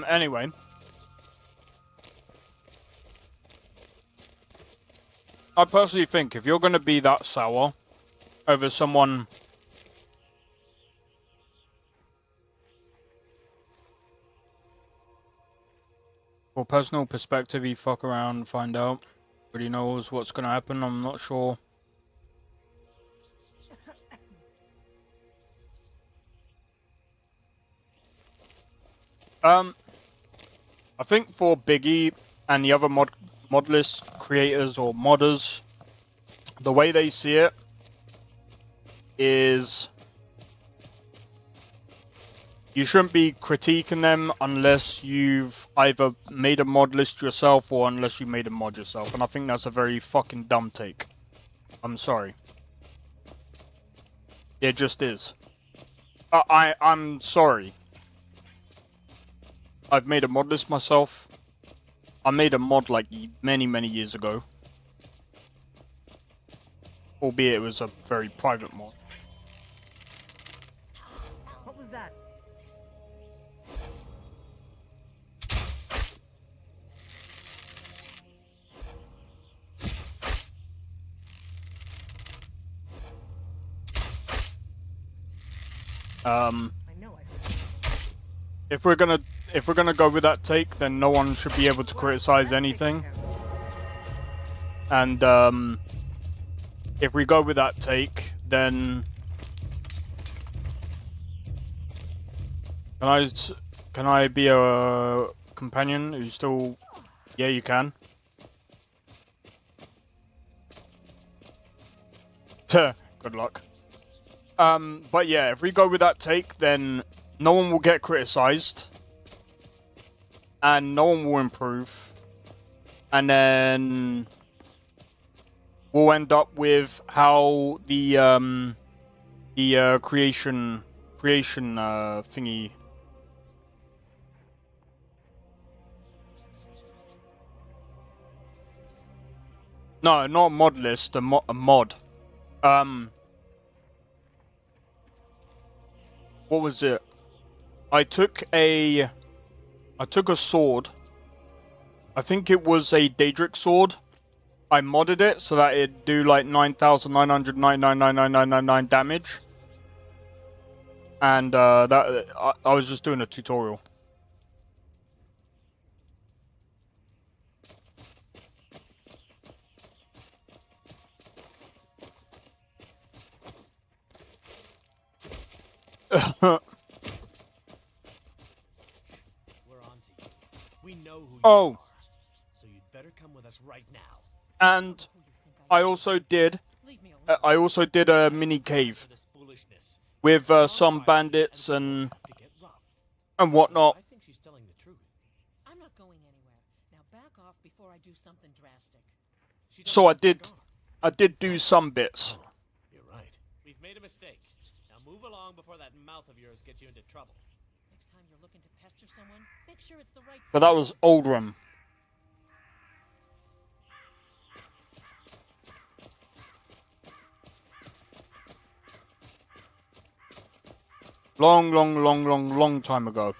Anyway. I personally think if you're going to be that sour over someone for personal perspective, you fuck around, find out. Nobody knows what's going to happen, I'm not sure. I think for Biggie and the other mod list creators or modders, the way they see it is you shouldn't be critiquing them unless you've either made a mod list yourself or unless you made a mod yourself, and I think that's a very fucking dumb take. I'm sorry. It just is. I'm sorry. I've made a mod list myself. I made a mod like many years ago. Albeit it was a very private mod. What was that? If we're gonna go with that take, then no one should be able to criticize anything. And if we go with that take, then can I be a companion who's still? Yeah, you can. Good luck. But yeah, if we go with that take, then no one will get criticized, and no one will improve, and then we'll end up with how the creation thingy. No, not a mod list, a mod. What was it? I took a sword. I think it was a Daedric sword. I modded it so that it'd do like 9,999,999,999 damage. And I was just doing a tutorial. We know who you Oh. are, so you'd better come with us right now. And I also did a mini cave with some bandits and whatnot. I think she's telling the truth. I'm not going anywhere. Now back off before I do something drastic. So I did do some bits. Oh, you're right. We've made a mistake. Now move along before that mouth of yours gets you into trouble. Next time you're looking to pester someone, make sure it's the right. But that was Oldham. Long time ago.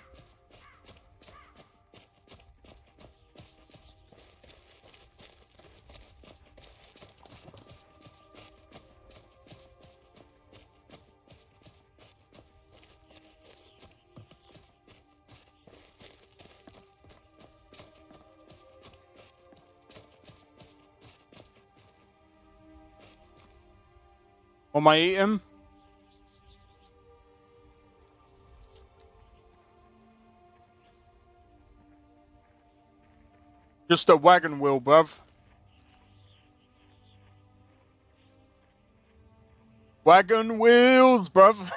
What am I eating? Just a wagon wheel, bruv. Wagon wheels, bruv.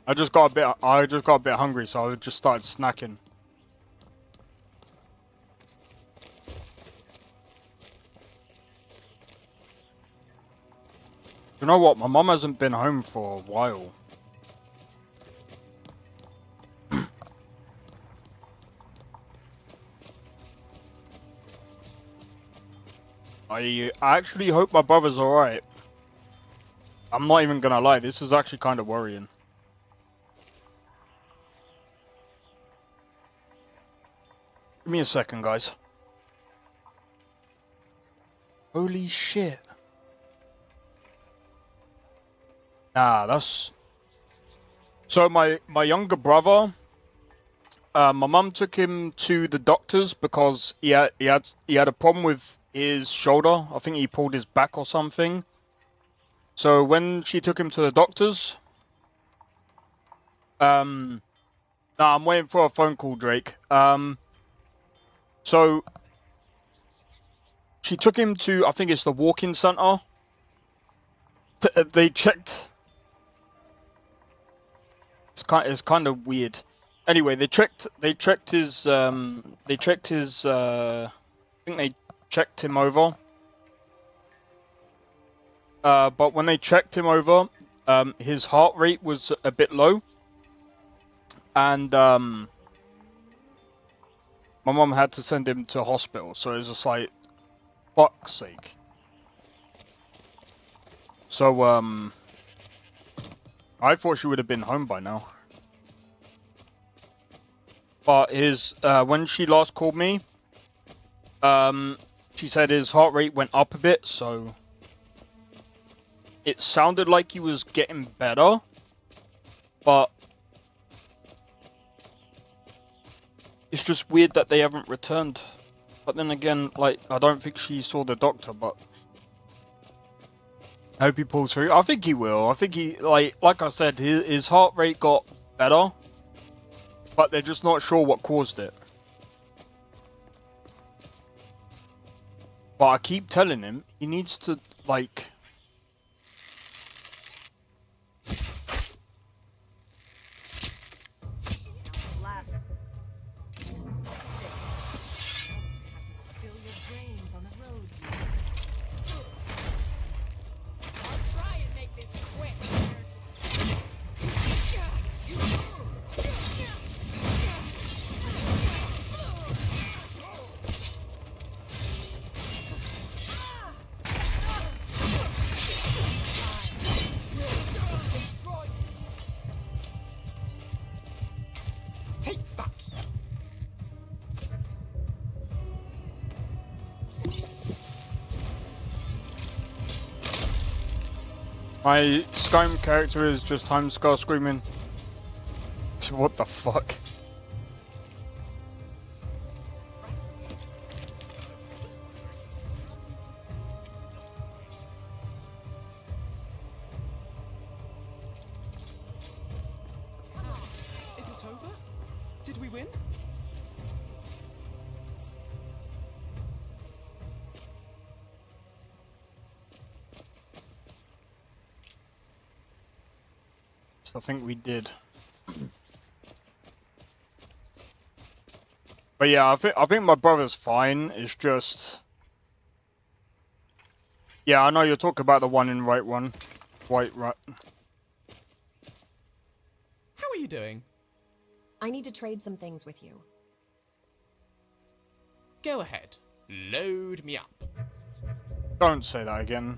I just got a bit hungry, so I just started snacking. You know what? My mum hasn't been home for a while. I actually hope my brother's alright. I'm not even gonna lie, this is actually kind of worrying. Give me a second, guys. Holy shit. Nah, that's... So my younger brother, my mum took him to the doctors because he had a problem with his shoulder. I think he pulled his back or something. So when she took him to the doctors, nah, I'm waiting for a phone call, Drake. So she took him to, I think it's the walk-in center. They checked. It's kind of weird. Anyway, they checked his I think they checked him over. But when they checked him over, his heart rate was a bit low. And my mum had to send him to hospital, so it was just like, fuck's sake. So I thought she would have been home by now. But when she last called me, she said his heart rate went up a bit, so it sounded like he was getting better, but it's just weird that they haven't returned. But then again, like, I don't think she saw the doctor, but I hope he pulls through. I think he will. I think he, like I said, his heart rate got better, but they're just not sure what caused it. But I keep telling him he needs to, like... My Skyrim character is just Timescar screaming. What the fuck? Is this over? Did we win? I think we did. But yeah, I think my brother's fine. It's just, yeah, I know you're talking about the one in White Run. How are you doing? I need to trade some things with you. Go ahead. Load me up. Don't say that again.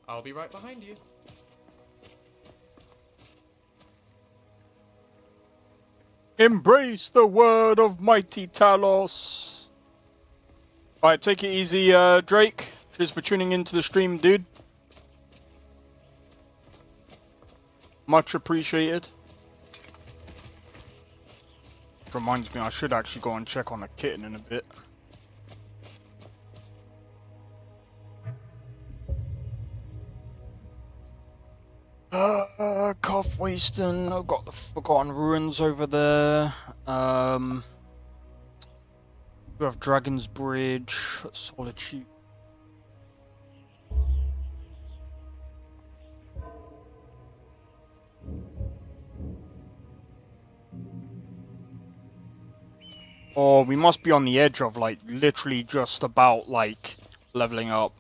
I'll be right behind you. Embrace the word of mighty Talos. Alright, take it easy, Drake. Cheers for tuning into the stream, dude. Much appreciated. Which reminds me, I should actually go and check on the kitten in a bit. Cuff Waston, I've got the Forgotten Ruins over there. We have Dragon's Bridge, Solitude. Oh, we must be on the edge of, like, literally just about, like, leveling up.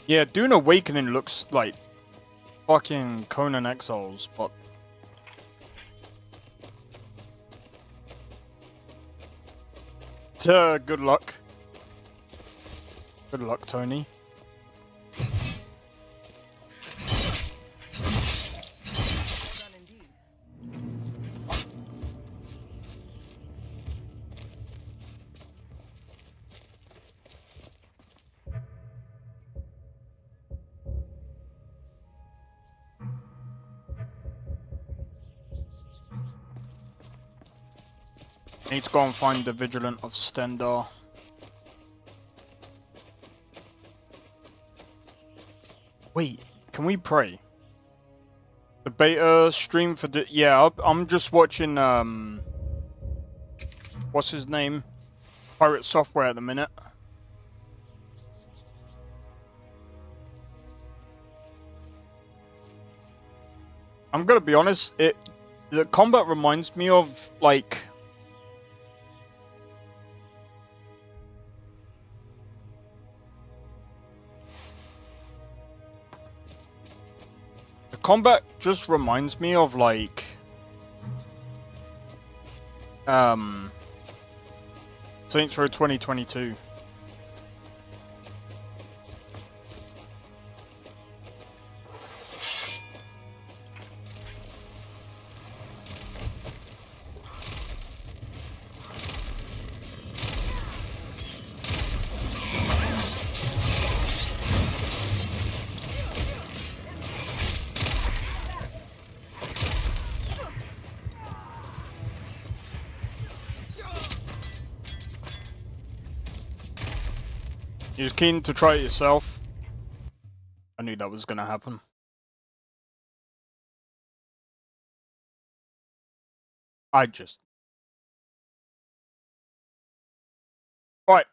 Yeah, Dune Awakening looks like fucking Conan Exiles, but... good luck. Good luck, Tony. Need to go and find the Vigilant of Stendar. Wait, can we pray? The beta stream for the... Yeah, I'm just watching, what's his name? Pirate Software at the minute. I'm gonna be honest, the combat reminds me of, like... Combat just reminds me of, like, Saints Row 2022. You're keen to try it yourself? I knew that was gonna happen. Right,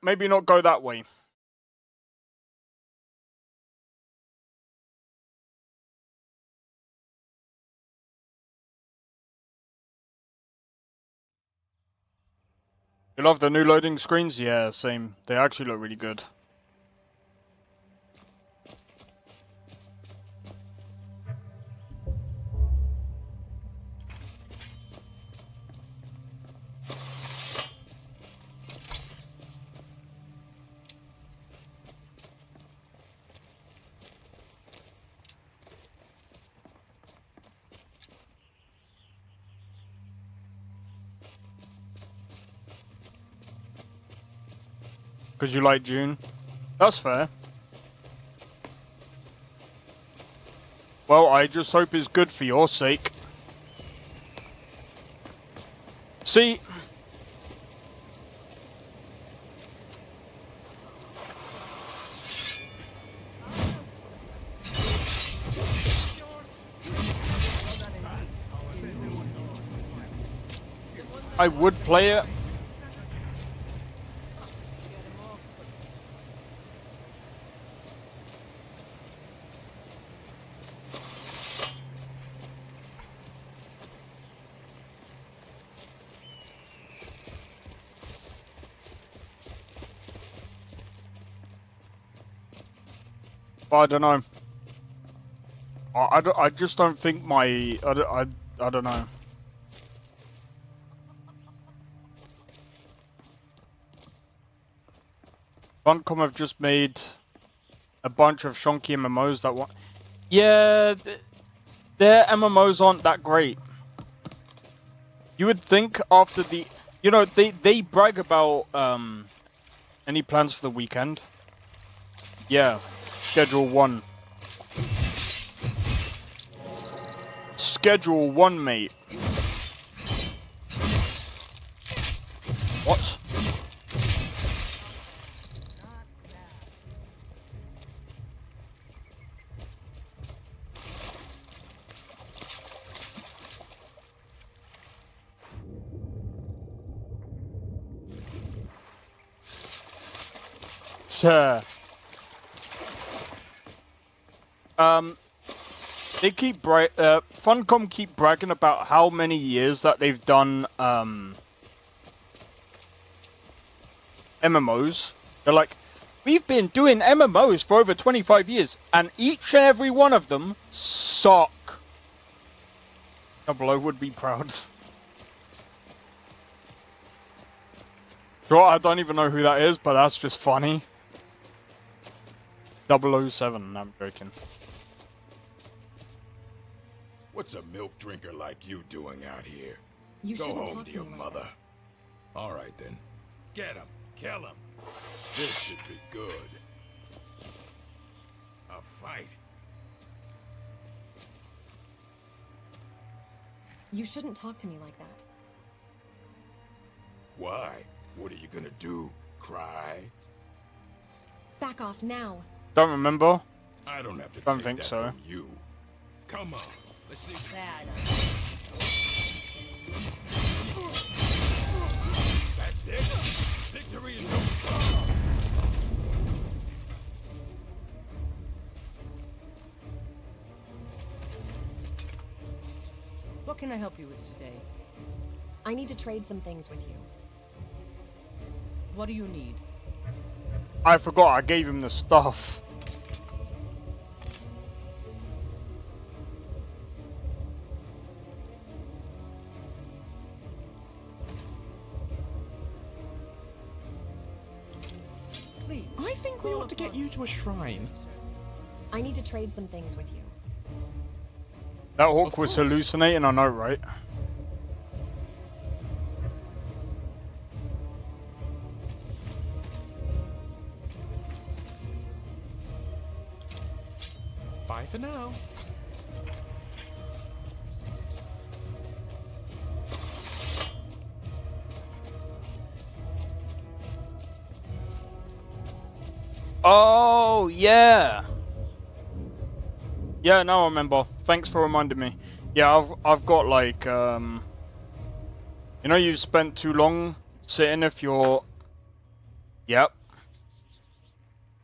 maybe not go that way. You love the new loading screens? Yeah, same. They actually look really good. Because you like June? That's fair. Well, I just hope it's good for your sake. See? I would play it. I don't know. I just don't think my... I don't know. Funcom have just made a bunch of shonky MMOs that want. Yeah, their MMOs aren't that great. You would think after the, you know, they brag about any plans for the weekend. Yeah, Schedule 1. Schedule 1, mate. What? They keep Funcom keep bragging about how many years that they've done MMOs. They're like, we've been doing MMOs for over 25 years, and each and every one of them suck. Double O would be proud. Sure, I don't even know who that is, but that's just funny. 007, I'm joking. What's a milk drinker like you doing out here? You Go shouldn't home talk to to your me like mother. All right then. Get him. Kill him. This should be good. A fight. You shouldn't talk to me like that. Why? What are you gonna do? Cry? Back off now. Don't remember. I don't have to Don't take think that so. from you. Come on. Let's see. Bad. That's it. Victory is over. What can I help you with today? I need to trade some things with you. What do you need? I forgot I gave him the stuff. Please. I think we ought to get you to a shrine. I need to trade some things with you. That hawk was hallucinating, I know, right? Bye for now. Oh, yeah. Yeah, now I remember. Thanks for reminding me. Yeah, I've got like, you know, you've spent too long sitting if you're... Yep.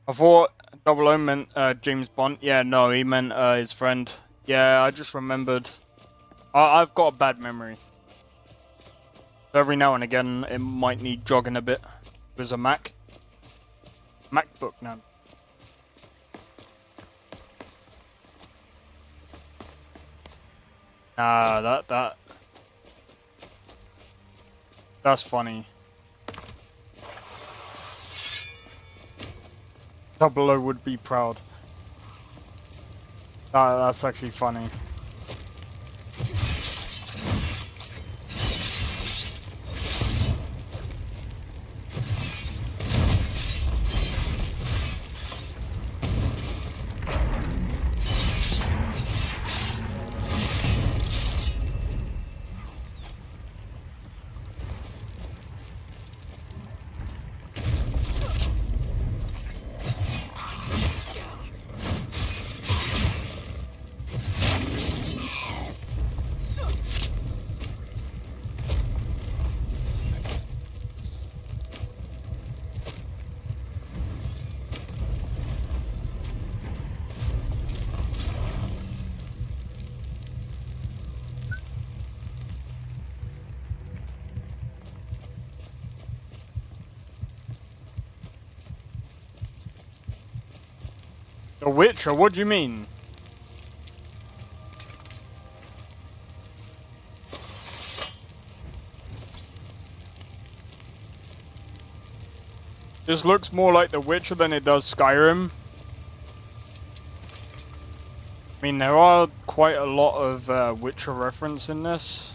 I thought 00 meant James Bond. Yeah, no, he meant his friend. Yeah, I just remembered. I've got a bad memory. Every now and again, it might need jogging a bit. There's a MacBook now. Ah, that's funny. 00 would be proud. That's actually funny. The Witcher? What do you mean? This looks more like The Witcher than it does Skyrim. I mean, there are quite a lot of Witcher reference in this.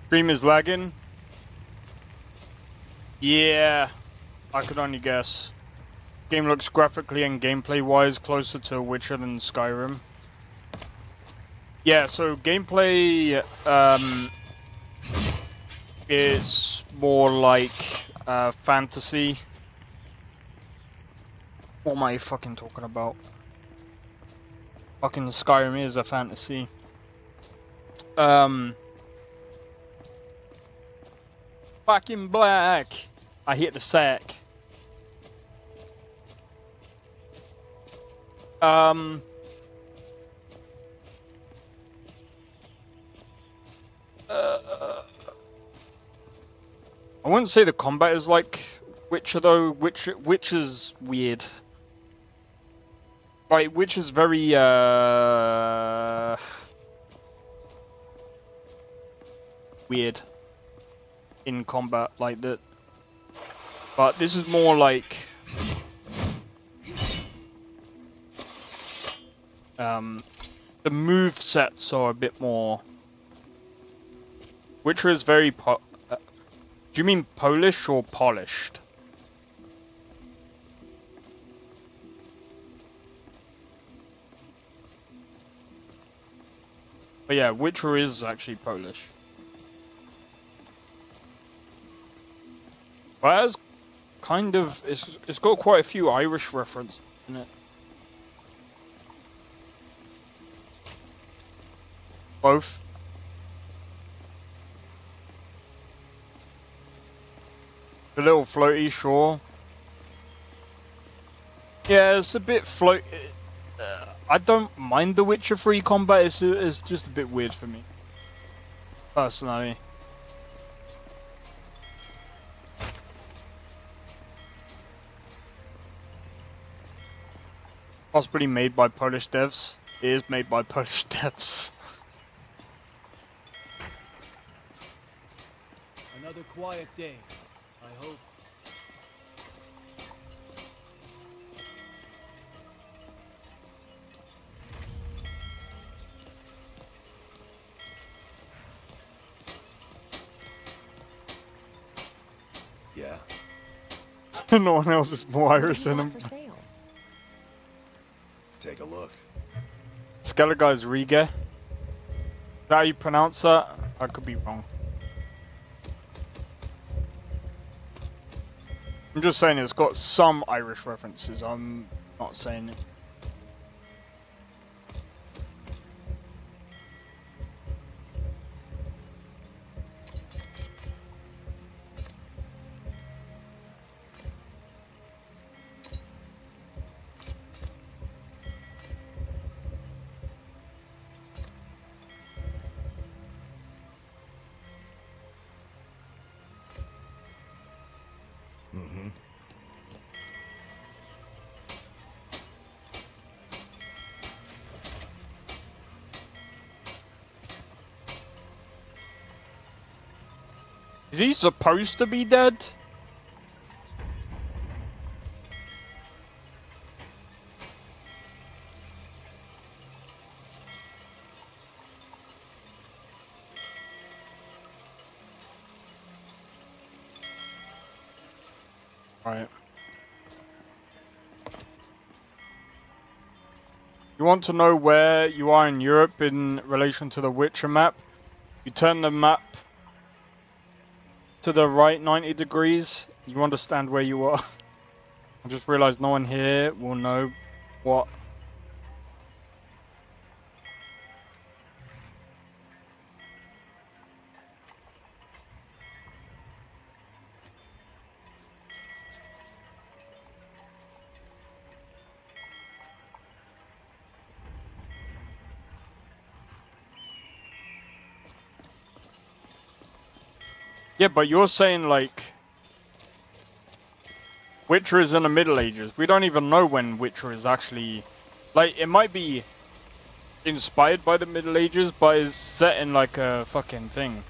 Stream is lagging. Yeah, I could only guess. Game looks graphically and gameplay wise closer to Witcher than Skyrim. Yeah, so gameplay it's more like fantasy. What am I fucking talking about? Fucking Skyrim is a fantasy. Fucking black. I hit the sack. I wouldn't say the combat is like Witcher though. Witcher's weird. Like Witcher's very weird in combat like that. But this is more like the move sets are a bit more. Witcher is very do you mean Polish or polished? But yeah, Witcher is actually Polish. But it has kind of it's got quite a few Irish references in it. Both. A little floaty, sure. Yeah, it's a bit float. I don't mind the Witcher 3 combat. It's just a bit weird for me, personally. Possibly made by Polish devs. It is made by Polish devs. Another quiet day, I hope. Yeah. No one else is more Irish than him. Take a look. Skelliguy's Riga. Is that how you pronounce that? I could be wrong. I'm just saying it's got some Irish references. I'm not saying it. Mm-hmm. Is he supposed to be dead? Right. You want to know where you are in Europe in relation to the Witcher map? You turn the map to the right 90 degrees, you understand where you are. I just realized no one here will know what. Yeah, but you're saying like Witcher is in the Middle Ages. We don't even know when Witcher is actually, like, it might be inspired by the Middle Ages, but is set in like a fucking thing.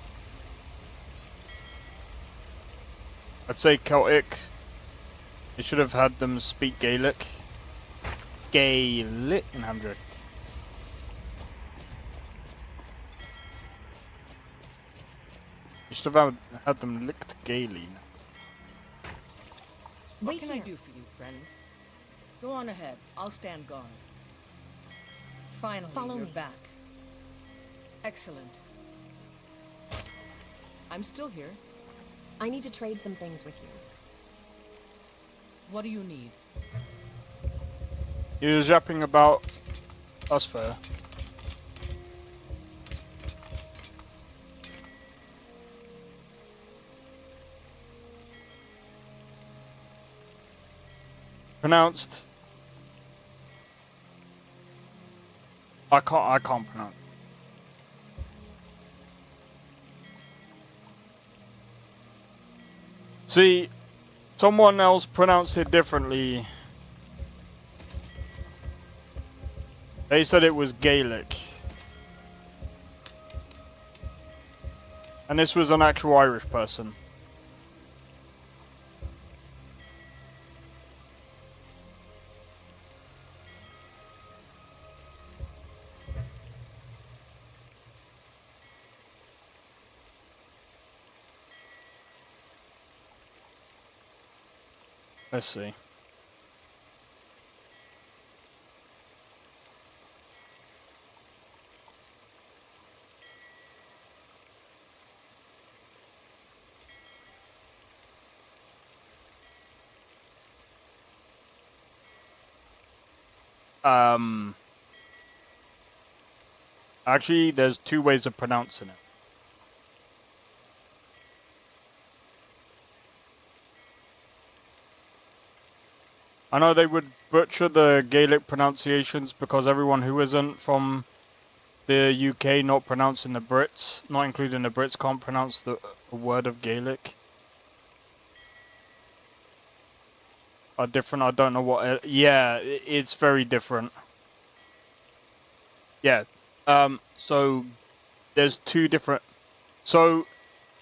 I'd say Celtic. They should have had them speak Gaelic. Gaelic in Hamdrick. You should have had them licked gaily. What can I do for you, friend? Go on ahead. I'll stand guard. Finally, Follow you're me. back. Excellent. I'm still here. I need to trade some things with you. What do you need? You're yapping about us fair. Pronounced. I can't pronounce. See, someone else pronounced it differently. They said it was Gaelic. And this was an actual Irish person. Let's see. Actually, there's two ways of pronouncing it. I know they would butcher the Gaelic pronunciations because everyone who isn't from the UK, not pronouncing the Brits, not including the Brits, can't pronounce the word of Gaelic. Are different. I don't know what. Yeah, it's very different. Yeah. So there's two different. So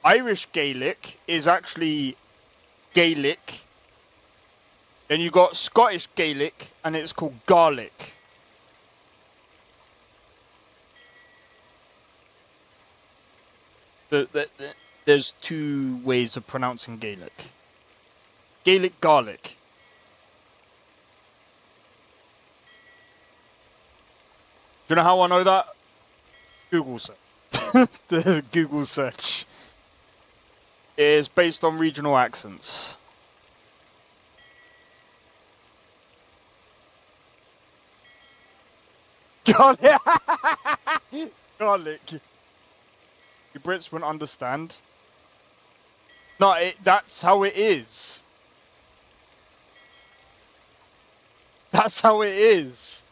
Irish Gaelic is actually Gaelic. Then you got Scottish Gaelic, and it's called Gaelic. There's two ways of pronouncing Gaelic. Gaelic, Gaelic. Do you know how I know that? Google search. The Google search is based on regional accents. Garlic. Garlic. You Brits wouldn't understand. No, that's how it is. That's how it is.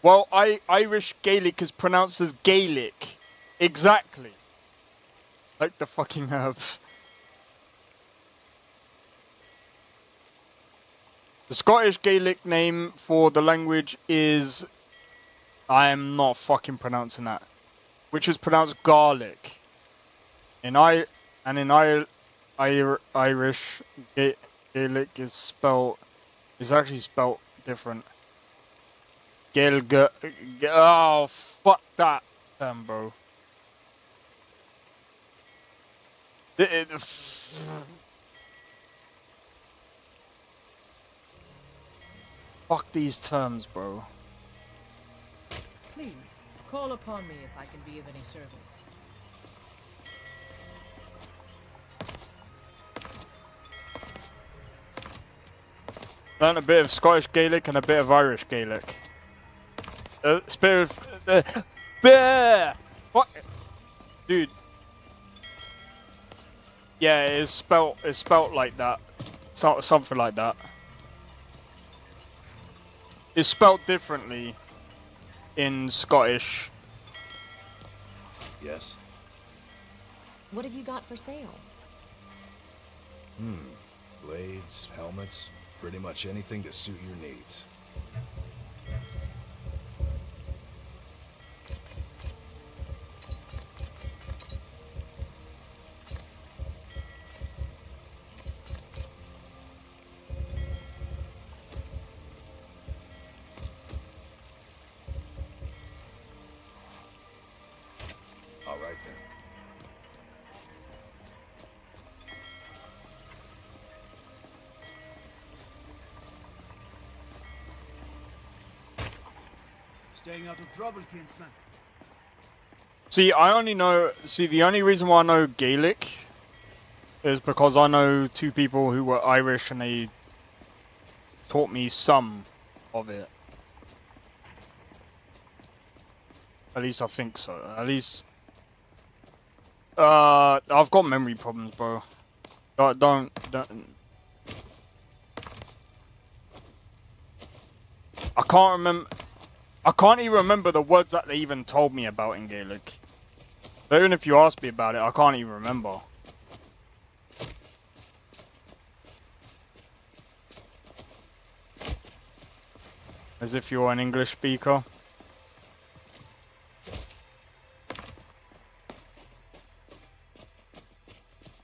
Well, Irish Gaelic is pronounced as Gaelic. Exactly. Like the fucking herb. The Scottish Gaelic name for the language is... I am not fucking pronouncing that. Which is pronounced Gaelic. Irish Gaelic is actually spelled different. Oh, fuck that term, bro. Fuck these terms, bro. Please, call upon me if I can be of any service. Learned a bit of Scottish Gaelic and a bit of Irish Gaelic. Spirit of... What? Dude. Yeah, it's spelt like that. Something like that. It's spelt differently in Scottish. Yes. What have you got for sale? Blades, helmets, pretty much anything to suit your needs. All right then. Staying out of trouble, kinsman. See, I only know. See, the only reason why I know Gaelic is because I know two people who were Irish and they taught me some of it. At least I think so. At least. I've got memory problems, bro. Don't. I can't remember. I can't even remember the words that they even told me about in Gaelic. So even if you ask me about it, I can't even remember. As if you're an English speaker.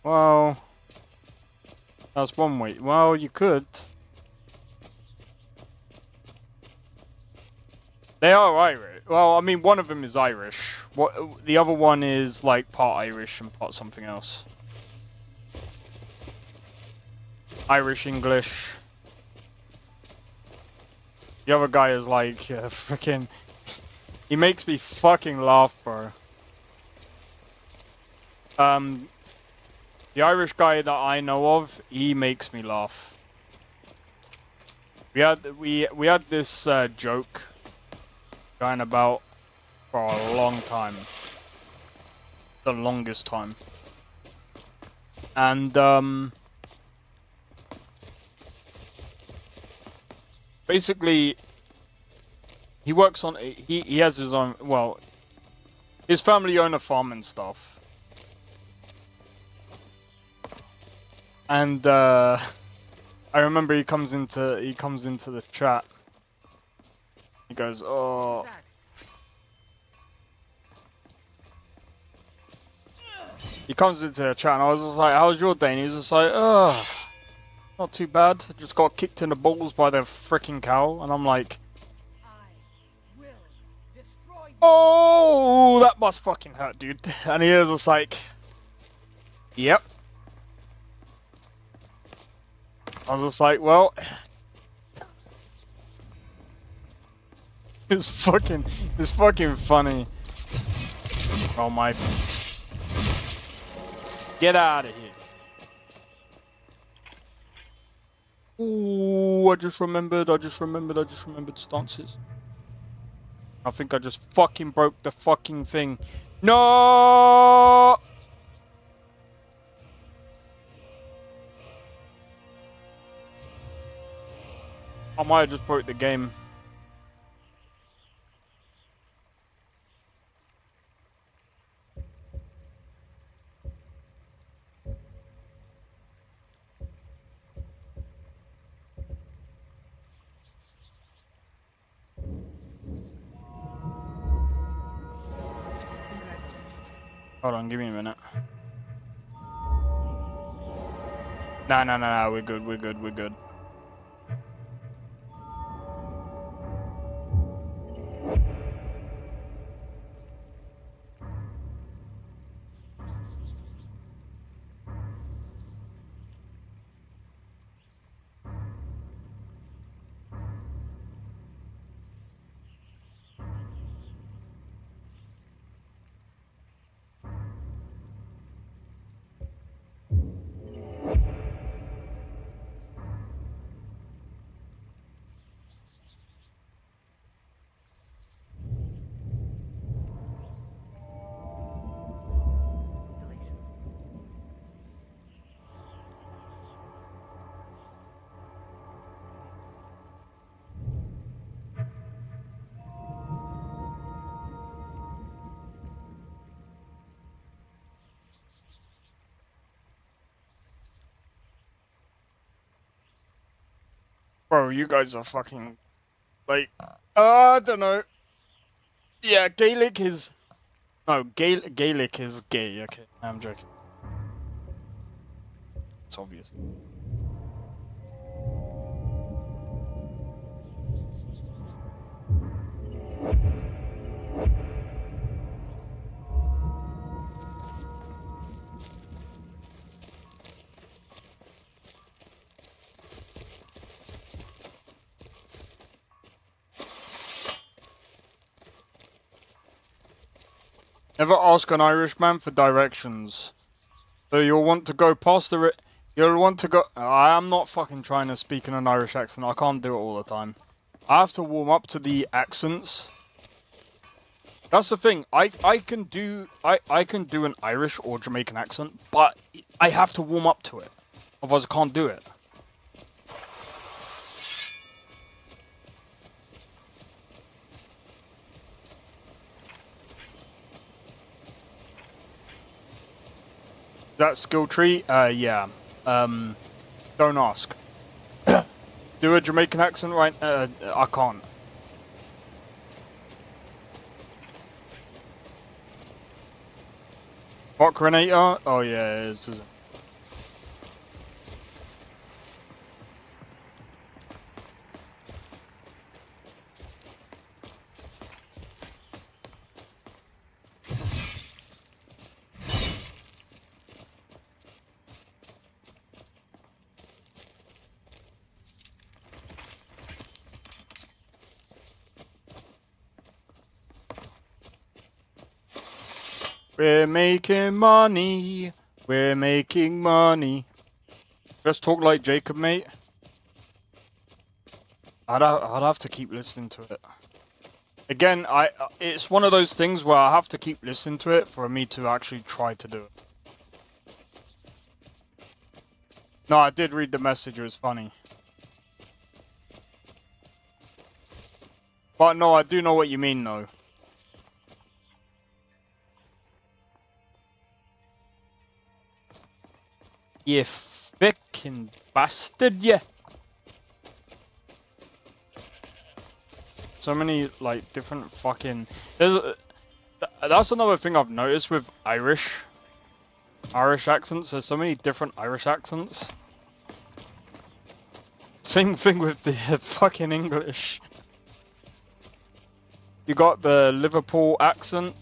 Well, that's one way. Well, you could. They are Irish. Well, I mean, one of them is Irish. What? The other one is like part Irish and part something else. Irish English. The other guy is like freaking. He makes me fucking laugh, bro. The Irish guy that I know of, he makes me laugh. We had this joke going about for a long time, the longest time, and basically he works on he has his own, well, his family own a farm and stuff. And I remember he comes into the chat. He goes, "Oh." He comes into the chat and I was just like, "How's your day?" And he's just like, "Oh, not too bad. Just got kicked in the balls by the freaking cow." And I'm like, "Oh, that must fucking hurt, dude." And he was just like, "Yep." I was just like, well, it's fucking funny. Oh my! Get out of here! Ooh, I just remembered stances. I think I just fucking broke the fucking thing. No! I might have just broke the game. Hold on, give me a minute. Nah, we're good. Bro, you guys are fucking like I don't know. Yeah, Gaelic is no Gaelic is gay. Okay, I'm joking. It's obvious. Never ask an Irishman for directions. So you'll want to go past the. You'll want to go. I am not fucking trying to speak in an Irish accent. I can't do it all the time. I have to warm up to the accents. That's the thing. I can do an Irish or Jamaican accent, but I have to warm up to it. Otherwise, I can't do it. That skill tree? Yeah. Don't ask. Do a Jamaican accent right? I can't. What Renator? Oh yeah, this is. We're making money. We're making money. Just talk like Jacob, mate. I'd have to keep listening to it. Again, it's one of those things where I have to keep listening to it for me to actually try to do it. No, I did read the message. It was funny. But no, I do know what you mean, though. You fucking bastard, yeah. So many, like, different fucking... That's another thing I've noticed with Irish accents. There's so many different Irish accents. Same thing with the fucking English. You got the Liverpool accent.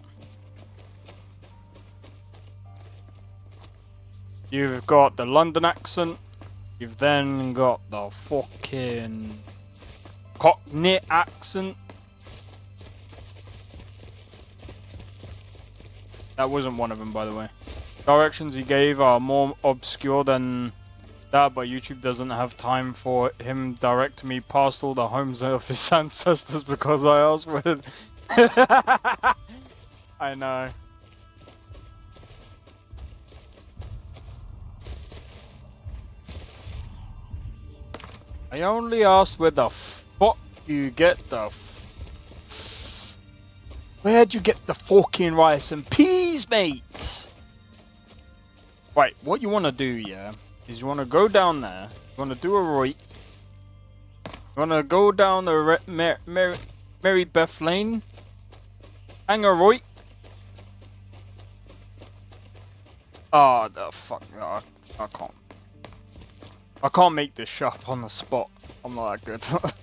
You've got the London accent. You've then got the fucking Cockney accent. That wasn't one of them, by the way. Directions he gave are more obscure than that, but YouTube doesn't have time for him directing me past all the homes of his ancestors because I asked for it. I know. I only asked where the fuck you get the where'd you get the fucking rice and peas, mate? Right, what you want to do, yeah, is you want to go down there, you want to do a right, you want to go down the Mary Beth Lane, hang a right. Oh, the fuck, I can't. I can't make this shit up on the spot. I'm not that good.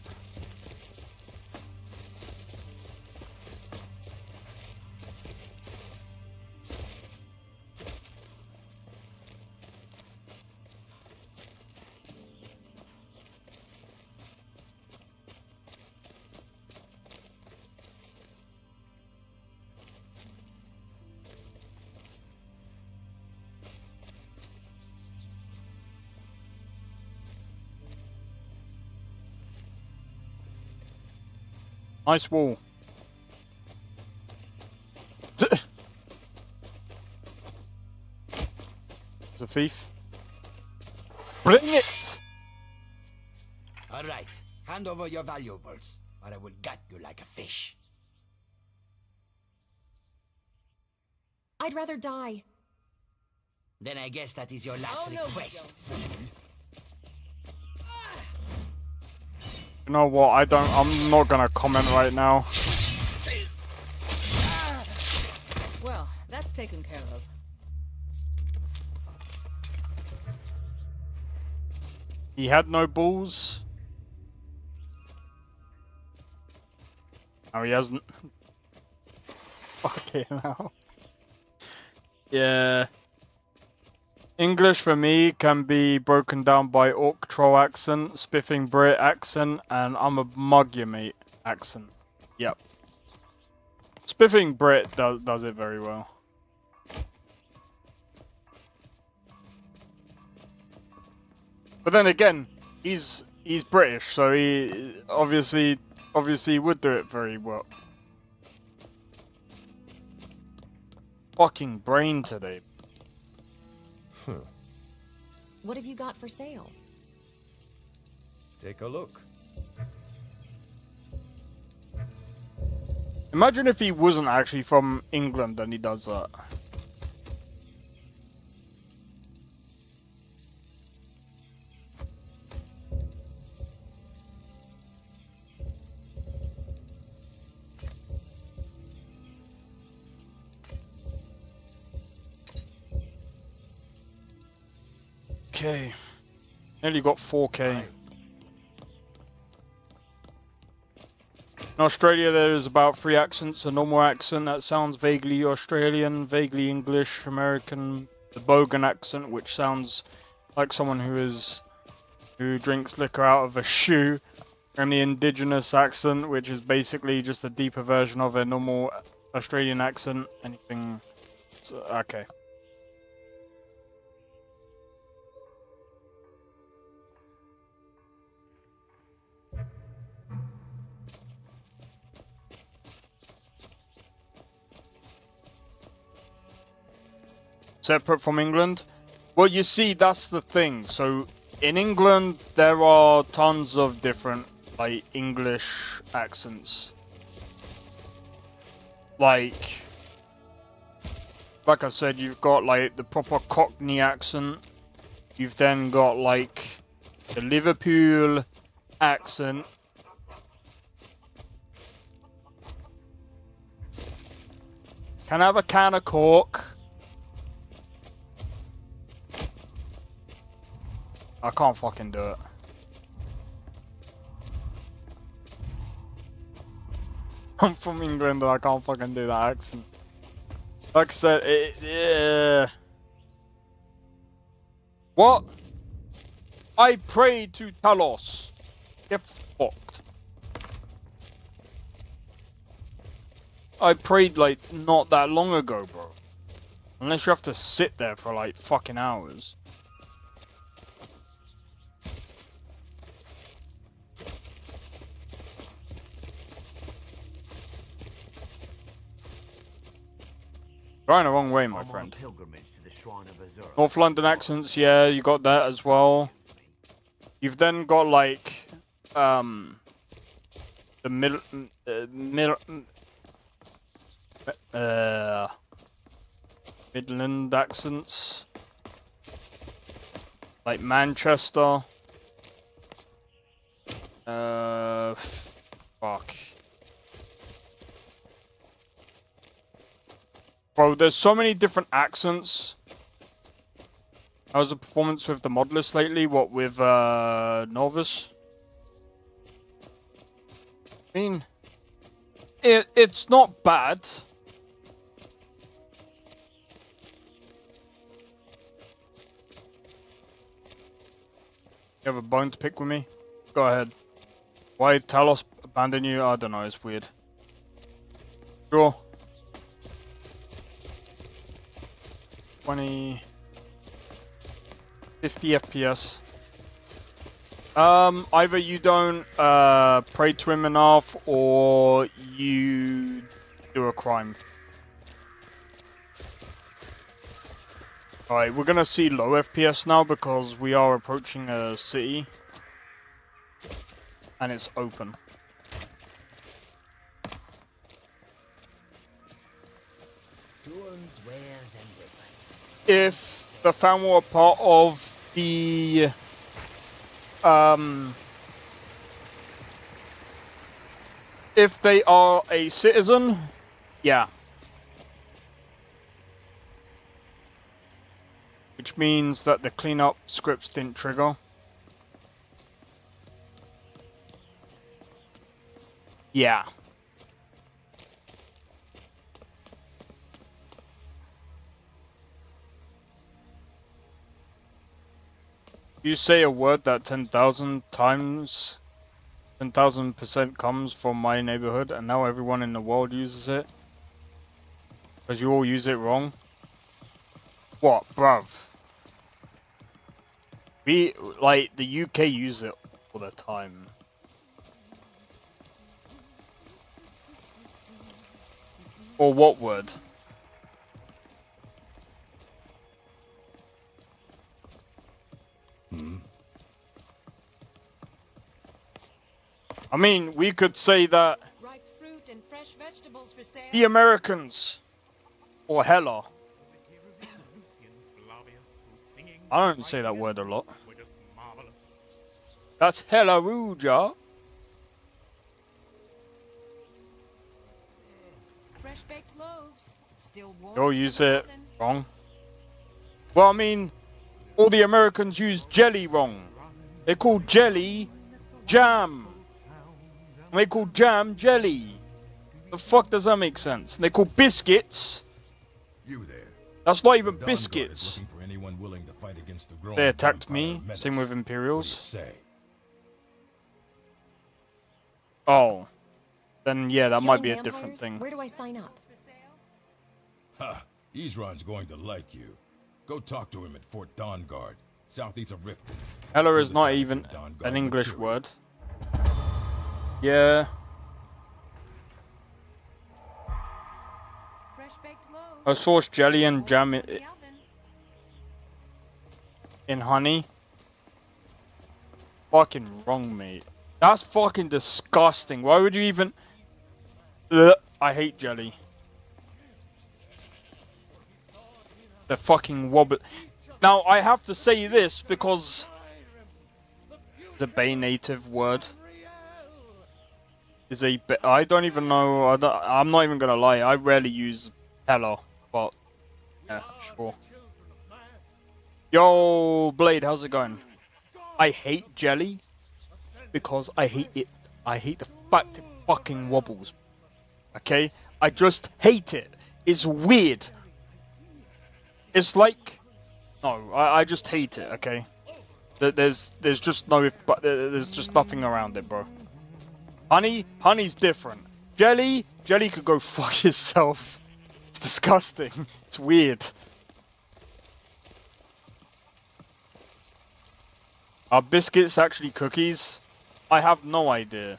Nice wall. There's a thief. Bring it! Alright, hand over your valuables, or I will gut you like a fish. I'd rather die. Then I guess that is your last request. You know what? I'm not gonna comment right now. Well, that's taken care of. He had no balls. Oh, he hasn't. Okay, now. Yeah. English for me can be broken down by Orc Troll accent, Spiffing Brit accent, and I'm a mug you mate accent. Yep. Spiffing Brit does it very well. But then again, he's British, so he obviously would do it very well. Fucking brain today. What have you got for sale? Take a look. Imagine if he wasn't actually from England and he does that. Okay, nearly got 4K. In Australia there is about 3 accents: a normal accent that sounds vaguely Australian, vaguely English, American, the Bogan accent which sounds like someone who drinks liquor out of a shoe, and the indigenous accent which is basically just a deeper version of a normal Australian accent. Anything... okay. Separate from England? Well, you see, that's the thing. So, in England, there are tons of different, like, English accents. Like I said, you've got, like, the proper Cockney accent. You've then got, like, the Liverpool accent. Can I have a can of Coke? I can't fucking do it. I'm from England and I can't fucking do that accent. Like I said, yeah. What? I pray to Talos. Get fucked. I prayed like not that long ago, bro. Unless you have to sit there for like fucking hours. Going the wrong way, my friend. North London accents, yeah, you got that as well. You've then got like the Midland accents, like Manchester. Fuck. Bro, there's so many different accents. How was the performance with the mod list lately? What, with Nolvus? I mean, it's not bad. You have a bone to pick with me? Go ahead. Why Talos abandon you? I don't know, it's weird. Sure. 20... 50 FPS. Either you don't pray to him enough, or you do a crime. Alright, we're gonna see low FPS now because we are approaching a city. And it's open. If the fan were part of the If they are a citizen, yeah. Which means that the cleanup scripts didn't trigger. Yeah. You say a word that 10,000 times, 10,000% comes from my neighborhood, and now everyone in the world uses it? Because you all use it wrong? What, bruv? We, like, the UK use it all the time. Or what word? I mean, we could say that Ripe fruit and fresh vegetables for sale. the Americans, or hella. I don't say that word a lot. That's hella rude, yeah. Fresh baked loaves. Still warm. You'll use it wrong. Well, I mean, all the Americans use jelly wrong. They call jelly jam. And they call jam jelly. The fuck does that make sense? And they call biscuits. You there. That's not even The Dawn Guard is biscuits. looking for anyone willing to fight against the growing They attacked vampire me. menace. Same with Imperials. What do you say? Oh. Then yeah, that might be a Killing different vampires? thing. Where do I sign up? Ha! Ezron's going to like you. Go talk to him at Fort Dawn Guard, southeast of Riften. Hella is He'll not assign you even Dawn Guard an English material. word. Yeah. Fresh baked loaves. I sauce jelly and jam From it the oven. in honey. Fucking wrong, mate. That's fucking disgusting. Why would you even... Ugh, I hate jelly. The fucking wobble. Now, I have to say this because... The Bay native word is a... I don't even know... I'm not even gonna lie. I rarely use hella, but... Yeah, sure. Yo, Blade, how's it going? I hate jelly because I hate it. I hate the fact it fucking wobbles. Okay? I just hate it. It's weird. It's like... No, I just hate it, okay? There's just no... There's just nothing around it, bro. Honey's different. Jelly could go fuck itself. It's disgusting. It's weird. Are biscuits actually cookies? I have no idea.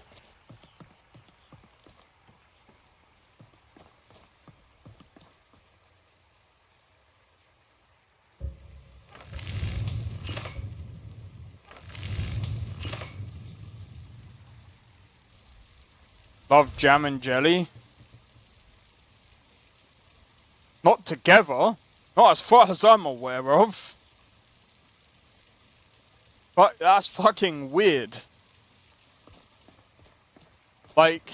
Love jam and jelly? Not together. Not as far as I'm aware of. But that's fucking weird. Like...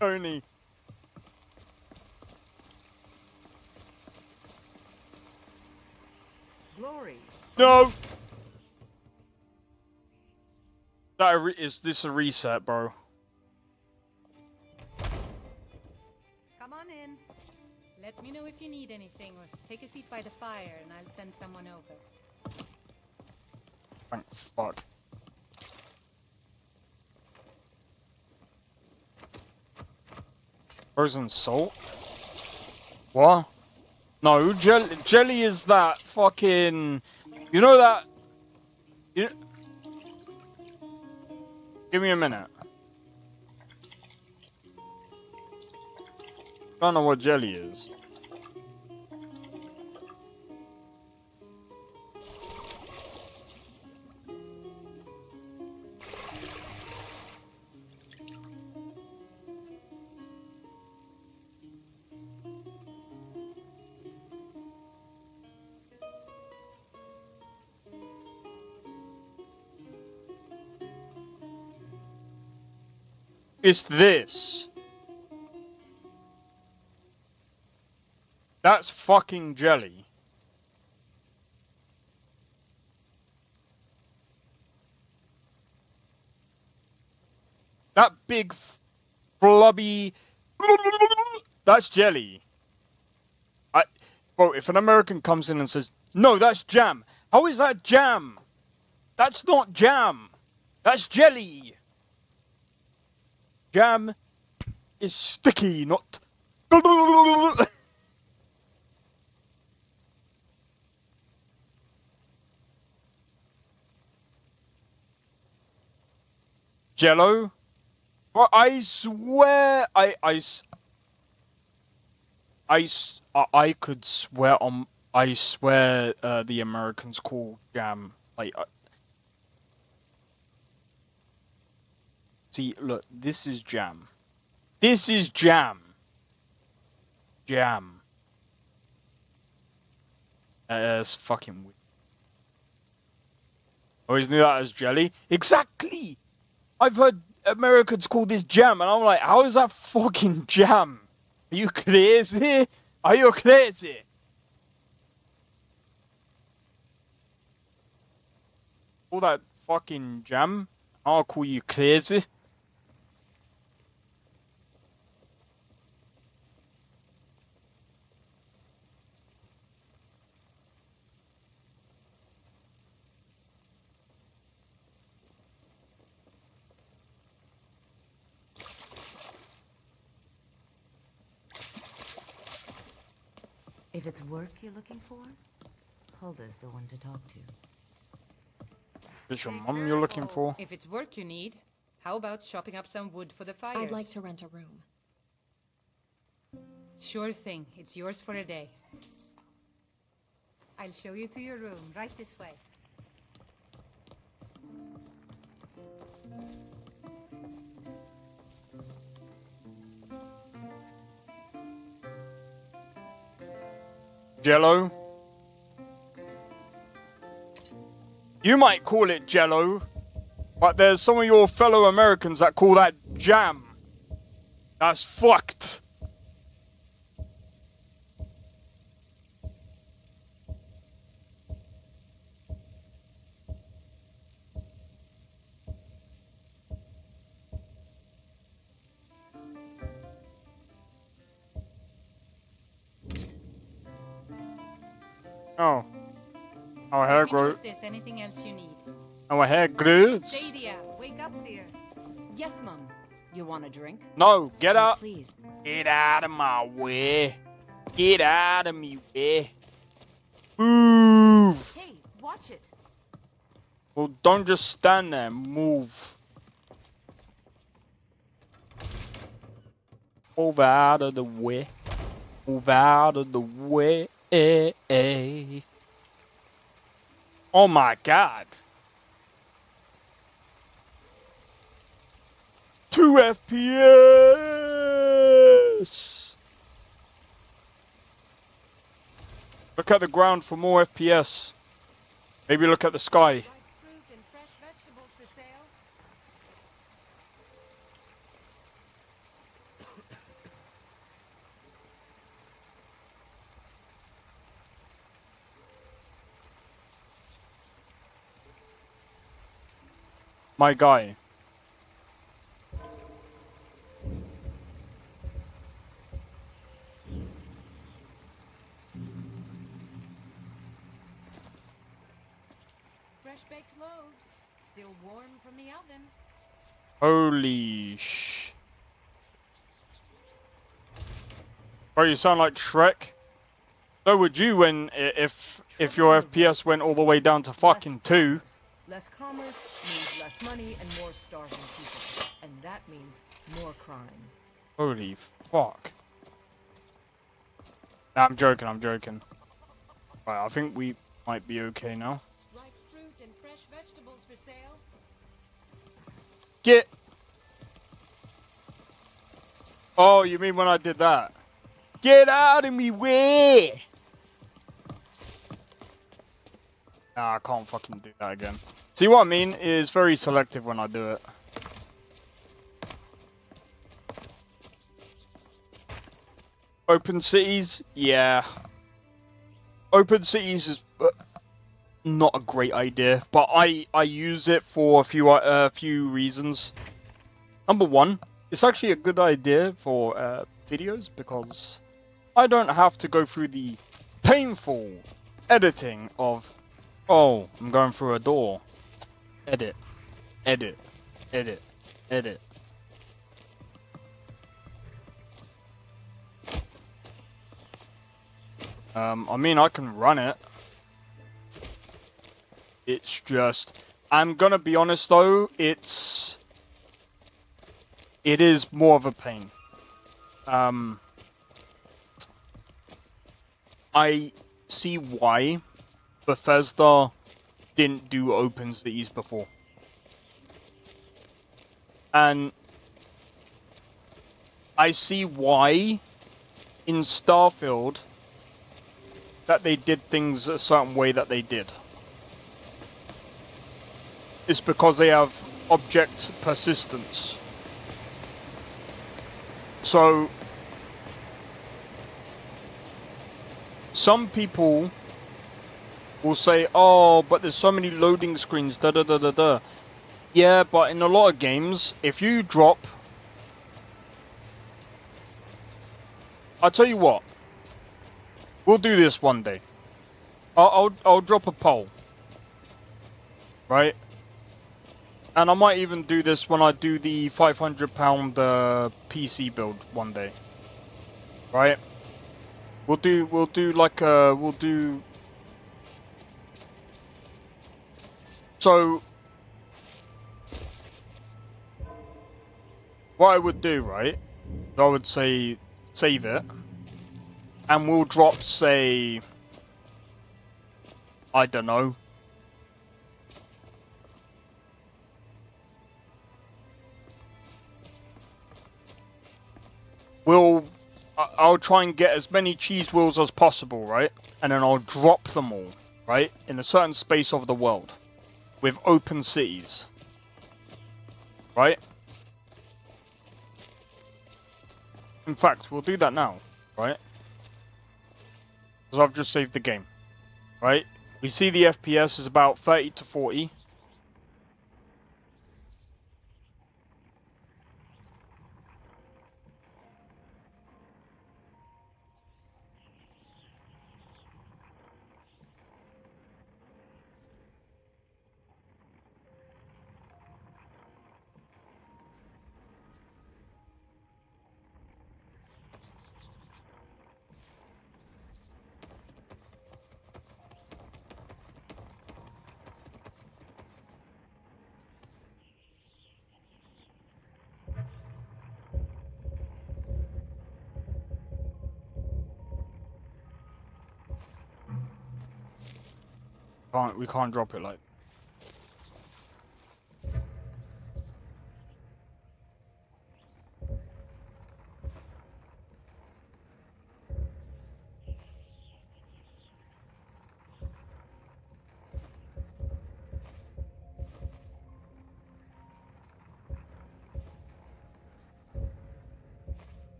Tony. Glory. No! Is this a reset, bro? Come on in. Let me know if you need anything, or take a seat by the fire, and I'll send someone over. Thank fuck. Frozen salt? What? No, jelly is that fucking... You know that... You... Give me a minute. I don't know what jelly is. It's this. That's fucking jelly. That big, flubby... That's jelly. Bro, if an American comes in and says, no, that's jam. How is that jam? That's not jam. That's jelly. Jam is sticky, not... Jello? Well, I swear, I could swear on, I swear, the Americans call jam, like, see, look, this is jam. This is jam. Jam. It's fucking weird. I always knew that as jelly. Exactly! I've heard Americans call this jam, and I'm like, how is that fucking jam? Are you crazy? Are you crazy? All that fucking jam? I'll call you crazy. If it's work you're looking for, Hulda's the one to talk to. Is your mum you're looking for? If it's work you need, how about chopping up some wood for the fires? I'd like to rent a room. Sure thing. It's yours for a day. I'll show you to your room, right this way. Jello? You might call it Jello, but there's some of your fellow Americans that call that jam. That's fucked. Oh. Our hair grows. If there's anything else you need. Our hair grows. Stadia, wake up there. Yes, Mum. You want a drink? No, get out. Please. Get out of my way. Get out of me way. Move. Hey, watch it. Well, don't just stand there. Move. Move out of the way. Move out of the way. Oh my god. 2 FPS! Look at the ground for more FPS. Maybe look at the sky. My guy. Fresh baked loaves, still warm from the oven. Holy sh... Bro, you sound like Shrek. So would you when if your FPS went all the way down to fucking 2. Less commerce means less money and more starving people. And that means more crime. Holy fuck. Nah, I'm joking, I'm joking. Right, I think we might be okay now. Ripe fruit and fresh vegetables for sale. Get... Oh, you mean when I did that? Get out of me way! Nah, I can't fucking do that again. See what I mean? It's very selective when I do it. Open cities, yeah. Open cities is not a great idea, but I use it for a few reasons. Number one, it's actually a good idea for videos because I don't have to go through the painful editing of, oh, I'm going through a door. Edit, edit, edit, edit. I mean, I can run it. It's just, I'm gonna be honest though, it is more of a pain. I see why Bethesda didn't do open cities before. And I see why in Starfield that they did things a certain way that they did. It's because they have object persistence. So some people will say, oh, but there's so many loading screens, da da da da da. Yeah, but in a lot of games, if you drop... I'll tell you what. We'll do this one day. I'll drop a poll. Right? And I might even do this when I do the £500 PC build one day. Right? We'll do like we'll do. So what I would do, right? I would say save it, and we'll drop, say, I don't know. I'll try and get as many cheese wheels as possible, right? And then I'll drop them all, right? In a certain space of the world. With open cities. Right? In fact, we'll do that now, right? Because I've just saved the game. Right? We see the FPS is about 30 to 40. We can't drop it like.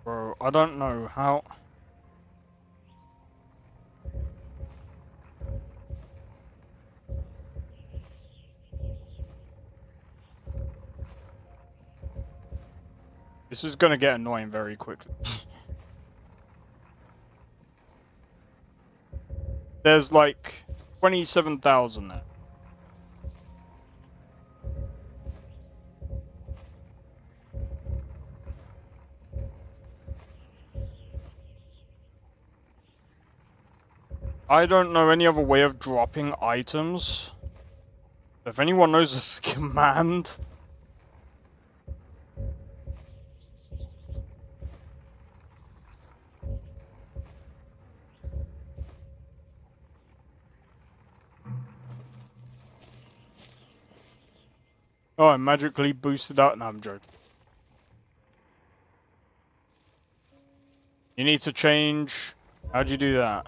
Bro, I don't know how. This is gonna get annoying very quickly. There's like 27,000 there. I don't know any other way of dropping items. If anyone knows a command. Oh, I magically boosted out. No, I'm joking. You need to change. How'd you do that?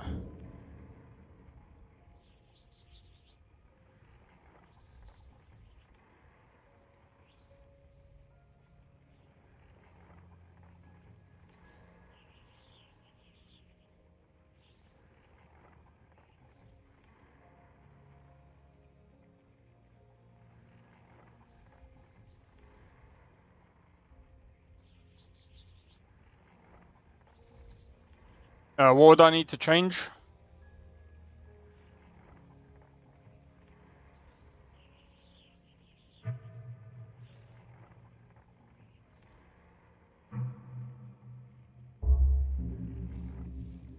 What would I need to change?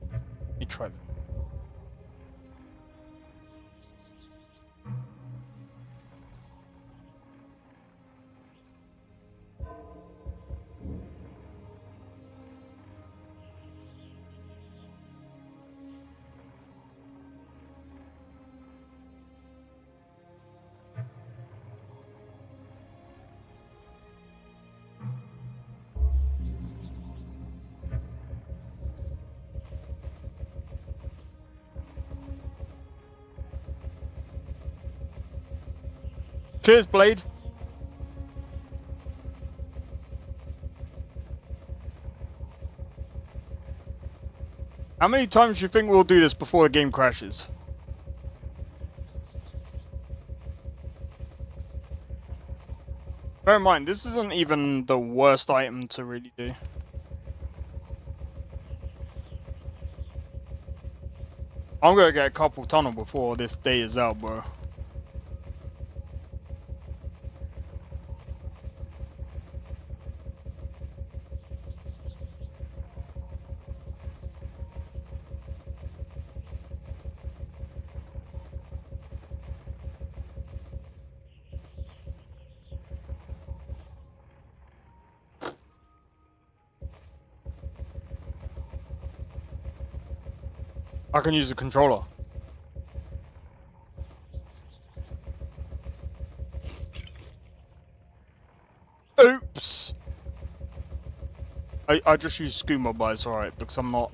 Let me try that. Cheers, Blade. How many times do you think we'll do this before the game crashes? Bear in mind, this isn't even the worst item to really do. I'm gonna get a couple tunnel before this day is out, bro. I can use the controller. Oops! I just used Skooma, but it's alright, because I'm not...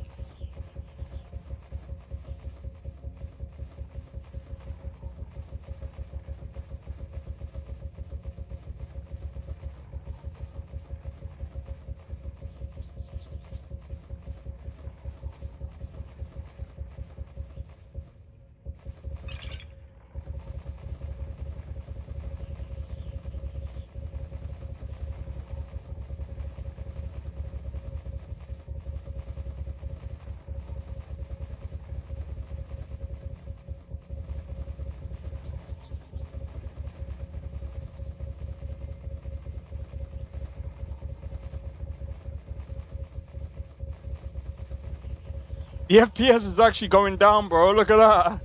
The FPS is actually going down, bro. Look at that.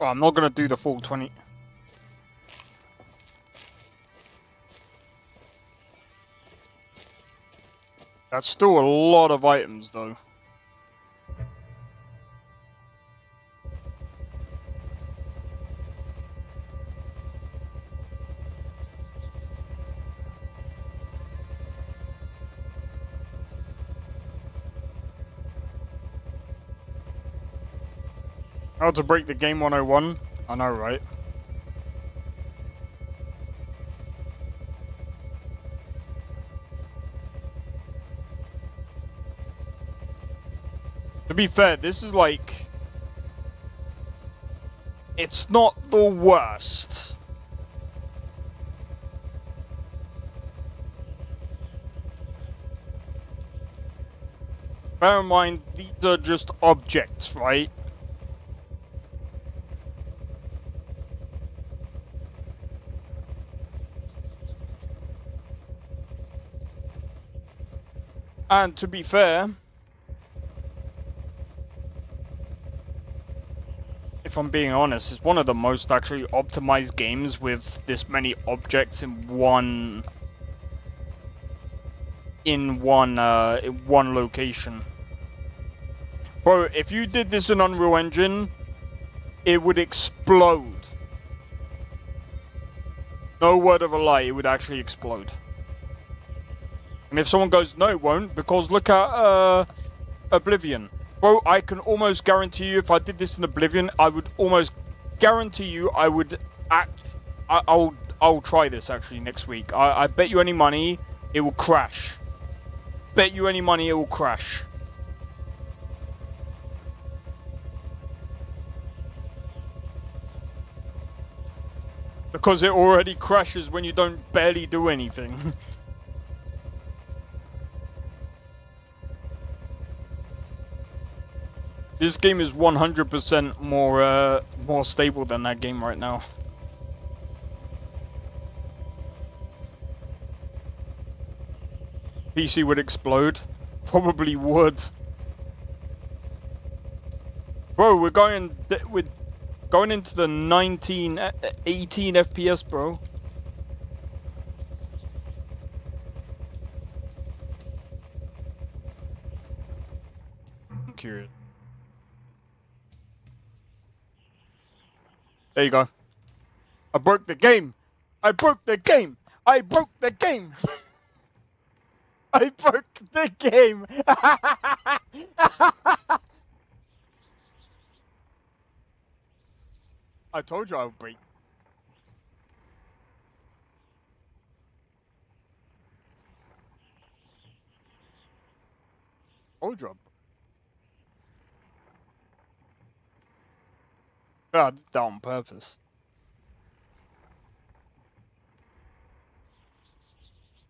Well, I'm not gonna do the full 20. That's still a lot of items, though. How to break the game 101? I know, right? To be fair, this is like... It's not the worst. Bear in mind, these are just objects, right? And to be fair, if I'm being honest, it's one of the most actually optimized games with this many objects in one location. Bro, if you did this in Unreal Engine, it would explode. No word of a lie, it would actually explode. And if someone goes, no, it won't, because look at Oblivion. Bro, I can almost guarantee you if I did this in Oblivion, I would almost guarantee you I would I'll try this actually next week. I bet you any money it will crash. Bet you any money it will crash. Because it already crashes when you don't barely do anything. This game is 100% more stable than that game right now. PC would explode. Probably would. Bro, we're going into the 18 FPS, bro. I'm curious. There you go. I broke the game. I broke the game. I broke the game. I broke the game. I told you I would break. Told you. I did that on purpose.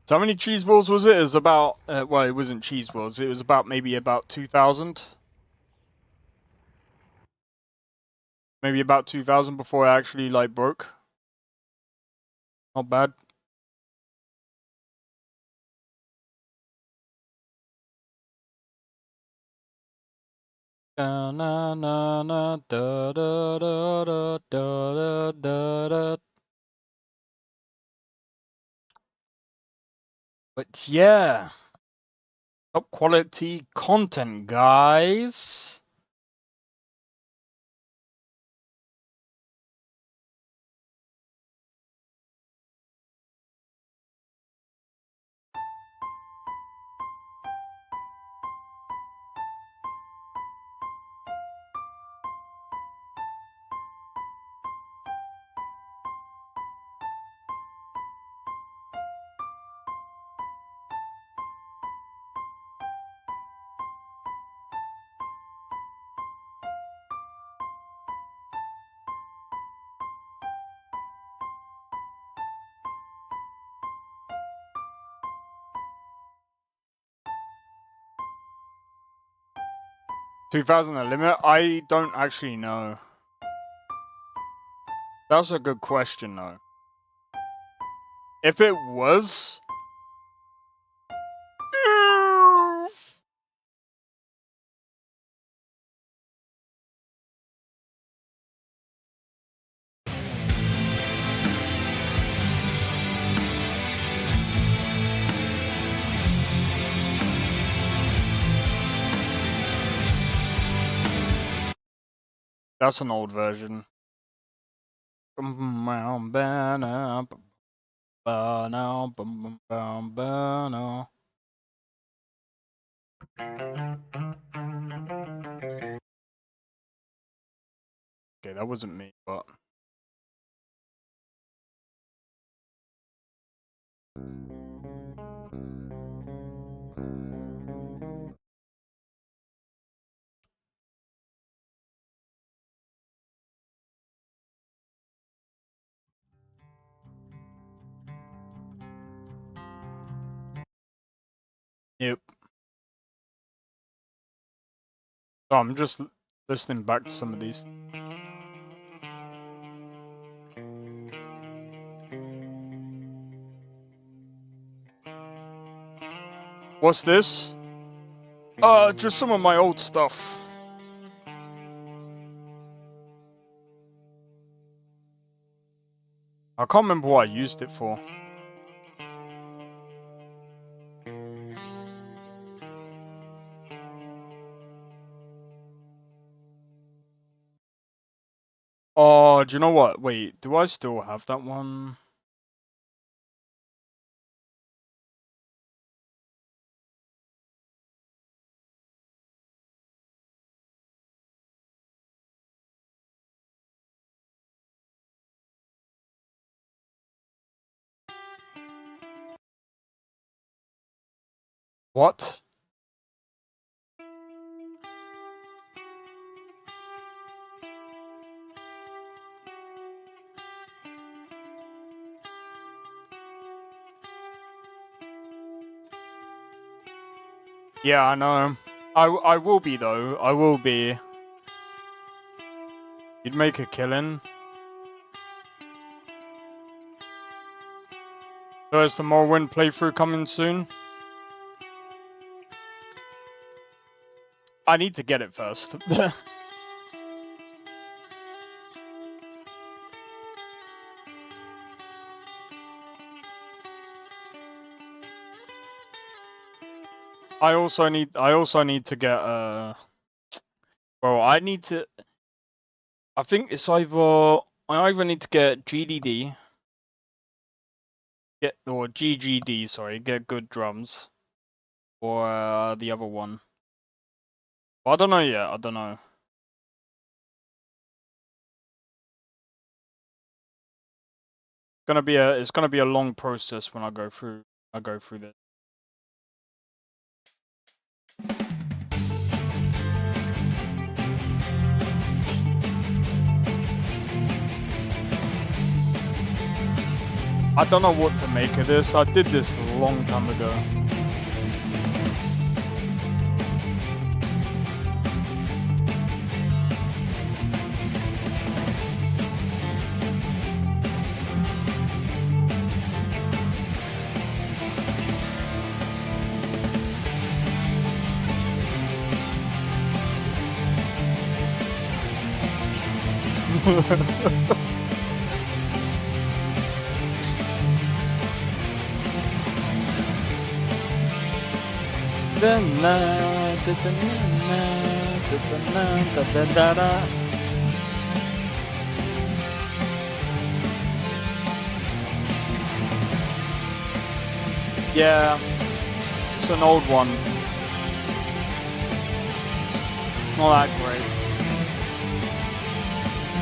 So how many cheese balls was it? It was about, well, it wasn't cheese balls. It was about maybe about 2,000. Maybe about 2,000 before I actually like broke. Not bad. Da, na, na, na, da, da, da, da, da, da, da. But yeah, top quality content, guys. $2,000 the limit? I don't actually know. That's a good question, though. If it was... That's an old version. Okay, that wasn't me, but... Yep. Oh, I'm just listening back to some of these. What's this? Just some of my old stuff. I can't remember what I used it for. Oh, do you know what? Wait, do I still have that one? What? Yeah, I know. I will be though. I will be. You'd make a killing. So is the Morrowind playthrough coming soon? I need to get it first. I also need to get well, I think it's I either need to get GDD or GGD, sorry, get good drums, or the other one. Well, I don't know yet. I don't know. It's gonna be a long process when I go through this. I don't know what to make of this. I did this a long time ago. Yeah, it's an old one. Not that great.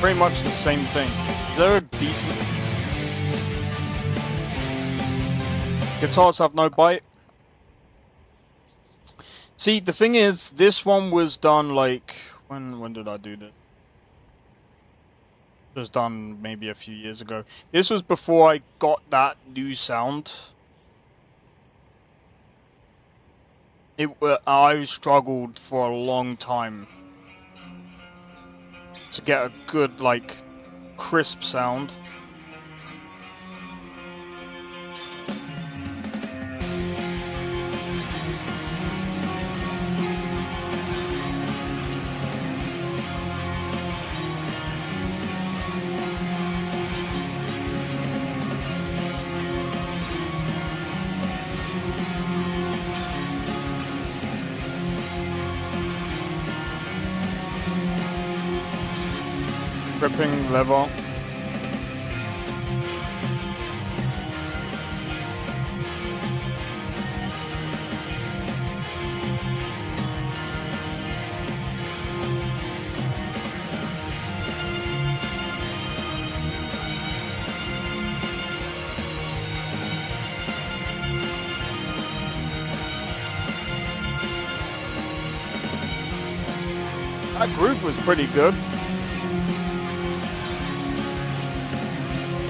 Pretty much the same thing. Is there a decent... Guitars have no bite? See, the thing is, this one was done like... When did I do this? It was done maybe a few years ago. This was before I got that new sound. I struggled for a long time to get a good, like, crisp sound. Gripping level. That groove was pretty good.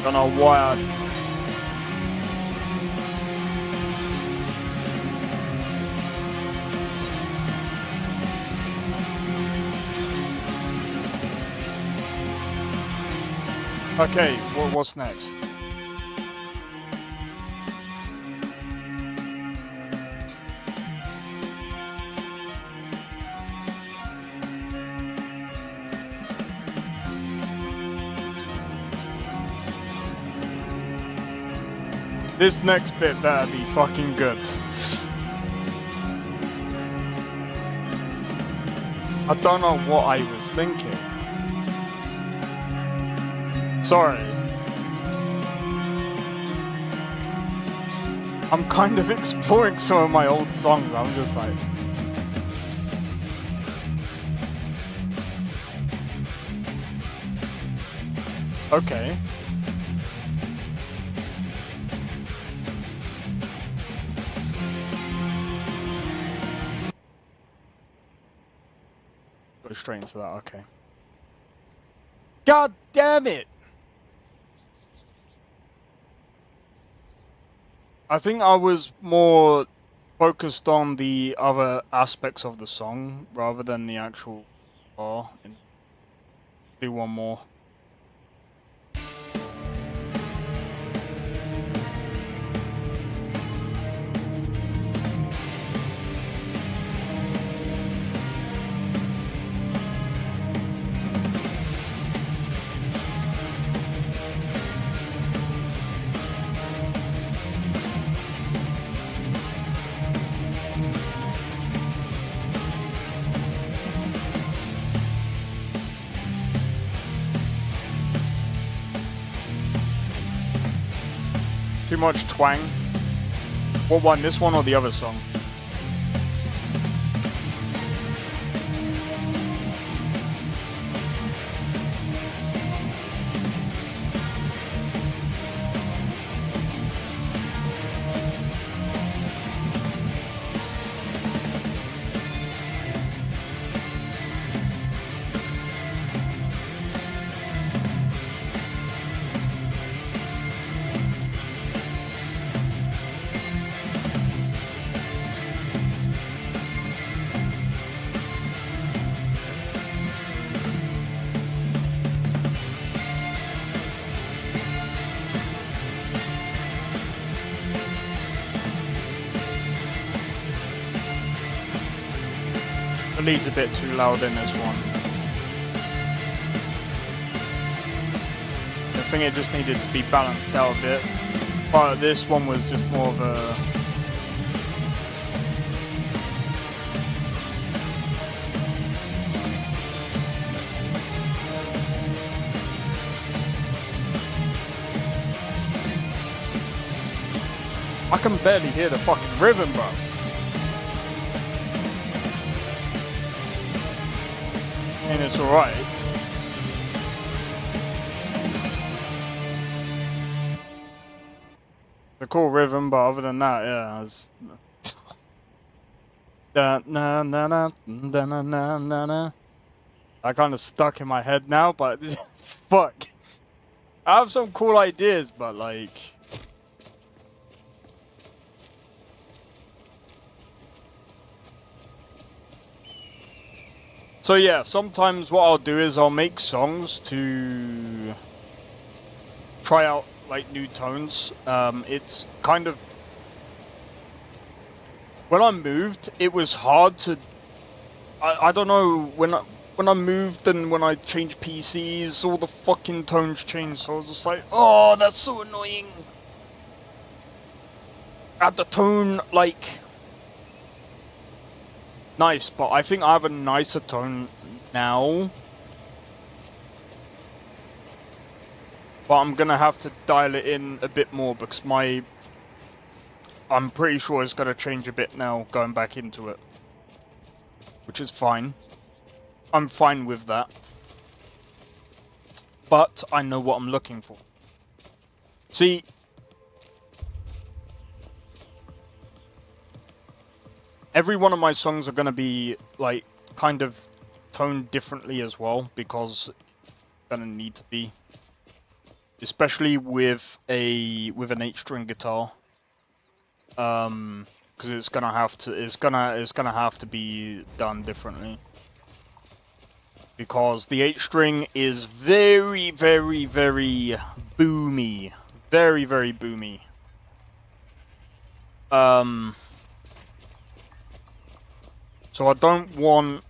Don't know why Okay, what's next? This next bit better be fucking good. I don't know what I was thinking. Sorry. I'm kind of exploring some of my old songs. I'm just like... Okay. Go straight into that, okay. God damn it! I think I was more focused on the other aspects of the song rather than the actual bar. Do one more. Too much twang. What one? This one or the other song? The lead's a bit too loud in this one. I think it just needed to be balanced out a bit. But this one was just more of a... I can barely hear the fucking rhythm, bro. I mean, it's alright. The cool rhythm, but other than that, yeah, it's... da na na na da na na na na. I kind of stuck in my head now, but fuck. I have some cool ideas, but like... So yeah, sometimes what I'll do is I'll make songs to try out like new tones. It's kind of, when I moved, it was hard to, I don't know, when I moved and when I changed PCs, all the fucking tones changed, so I was just like, oh, that's so annoying. Add the tone, like... nice, but I think I have a nicer tone now. But I'm gonna have to dial it in a bit more because I'm pretty sure it's gonna change a bit now going back into it. Which is fine. I'm fine with that. But I know what I'm looking for. See, every one of my songs are going to be like kind of toned differently as well because it's going to need to be, especially with an 8-string guitar, because it's gonna have to be done differently because the 8-string is very very very boomy, very very boomy. So I don't want...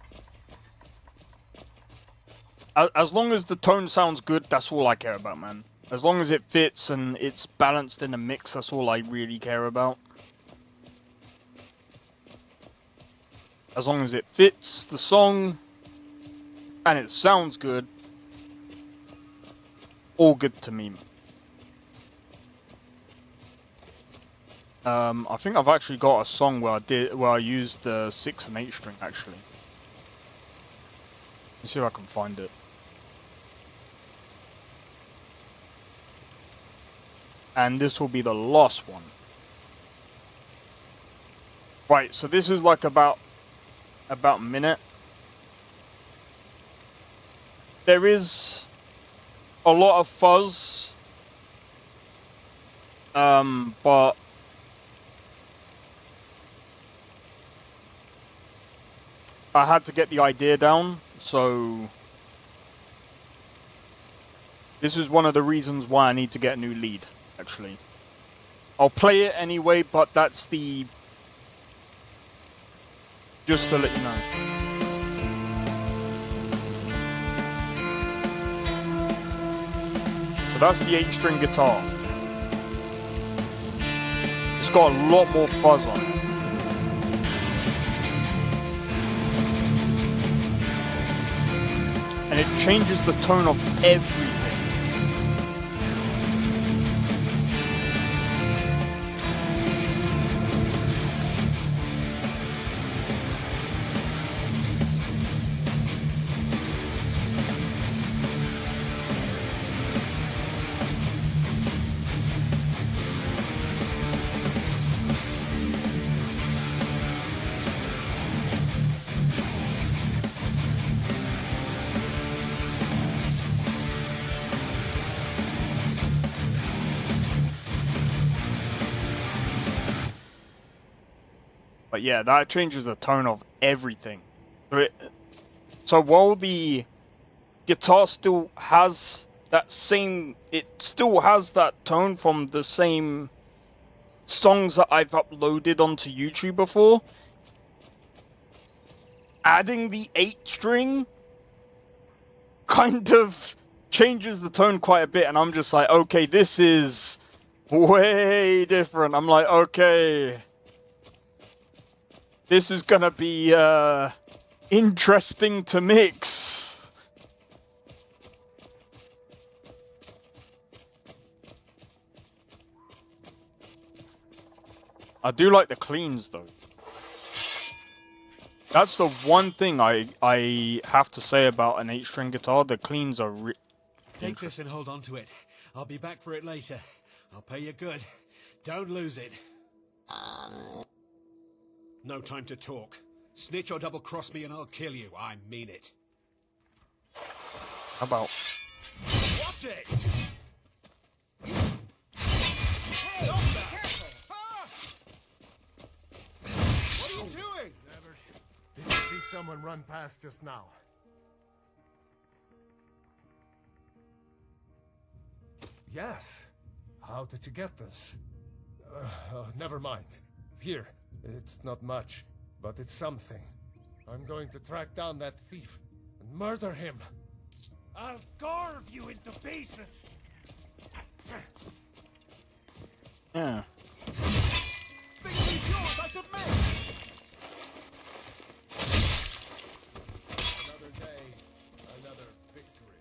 As long as the tone sounds good, that's all I care about, man. As long as it fits and it's balanced in a mix, that's all I really care about. As long as it fits the song and it sounds good, all good to me. I think I've actually got a song where I used the 6 and 8 string actually. Let's see if I can find it. And this will be the last one. Right, so this is like about a minute. there is a lot of fuzz, but I had to get the idea down, so this is one of the reasons why I need to get a new lead, actually. I'll play it anyway, but that's the... just to let you know. So that's the 8-string guitar. It's got a lot more fuzz on it. And it changes the tone of everything. But yeah, that changes the tone of everything. So while the guitar still has that same... it still has that tone from the same songs that I've uploaded onto YouTube before, adding the 8-string kind of changes the tone quite a bit, and I'm just like, okay, this is way different. I'm like, okay... this is gonna be interesting to mix. I do like the cleans though. That's the one thing I have to say about an 8-string guitar. The cleans are Take this and hold on to it. I'll be back for it later. I'll pay you good. Don't lose it. No time to talk. Snitch or double-cross me and I'll kill you. I mean it. How about... Watch it! Hey, stop that! Careful! Ah! What are you doing? Did you see someone run past just now? Yes. How did you get this? Never mind. Here. It's not much, but it's something. I'm going to track down that thief and murder him. I'll carve you into pieces. Yeah. Victory's yours, I submit! Another day, another victory.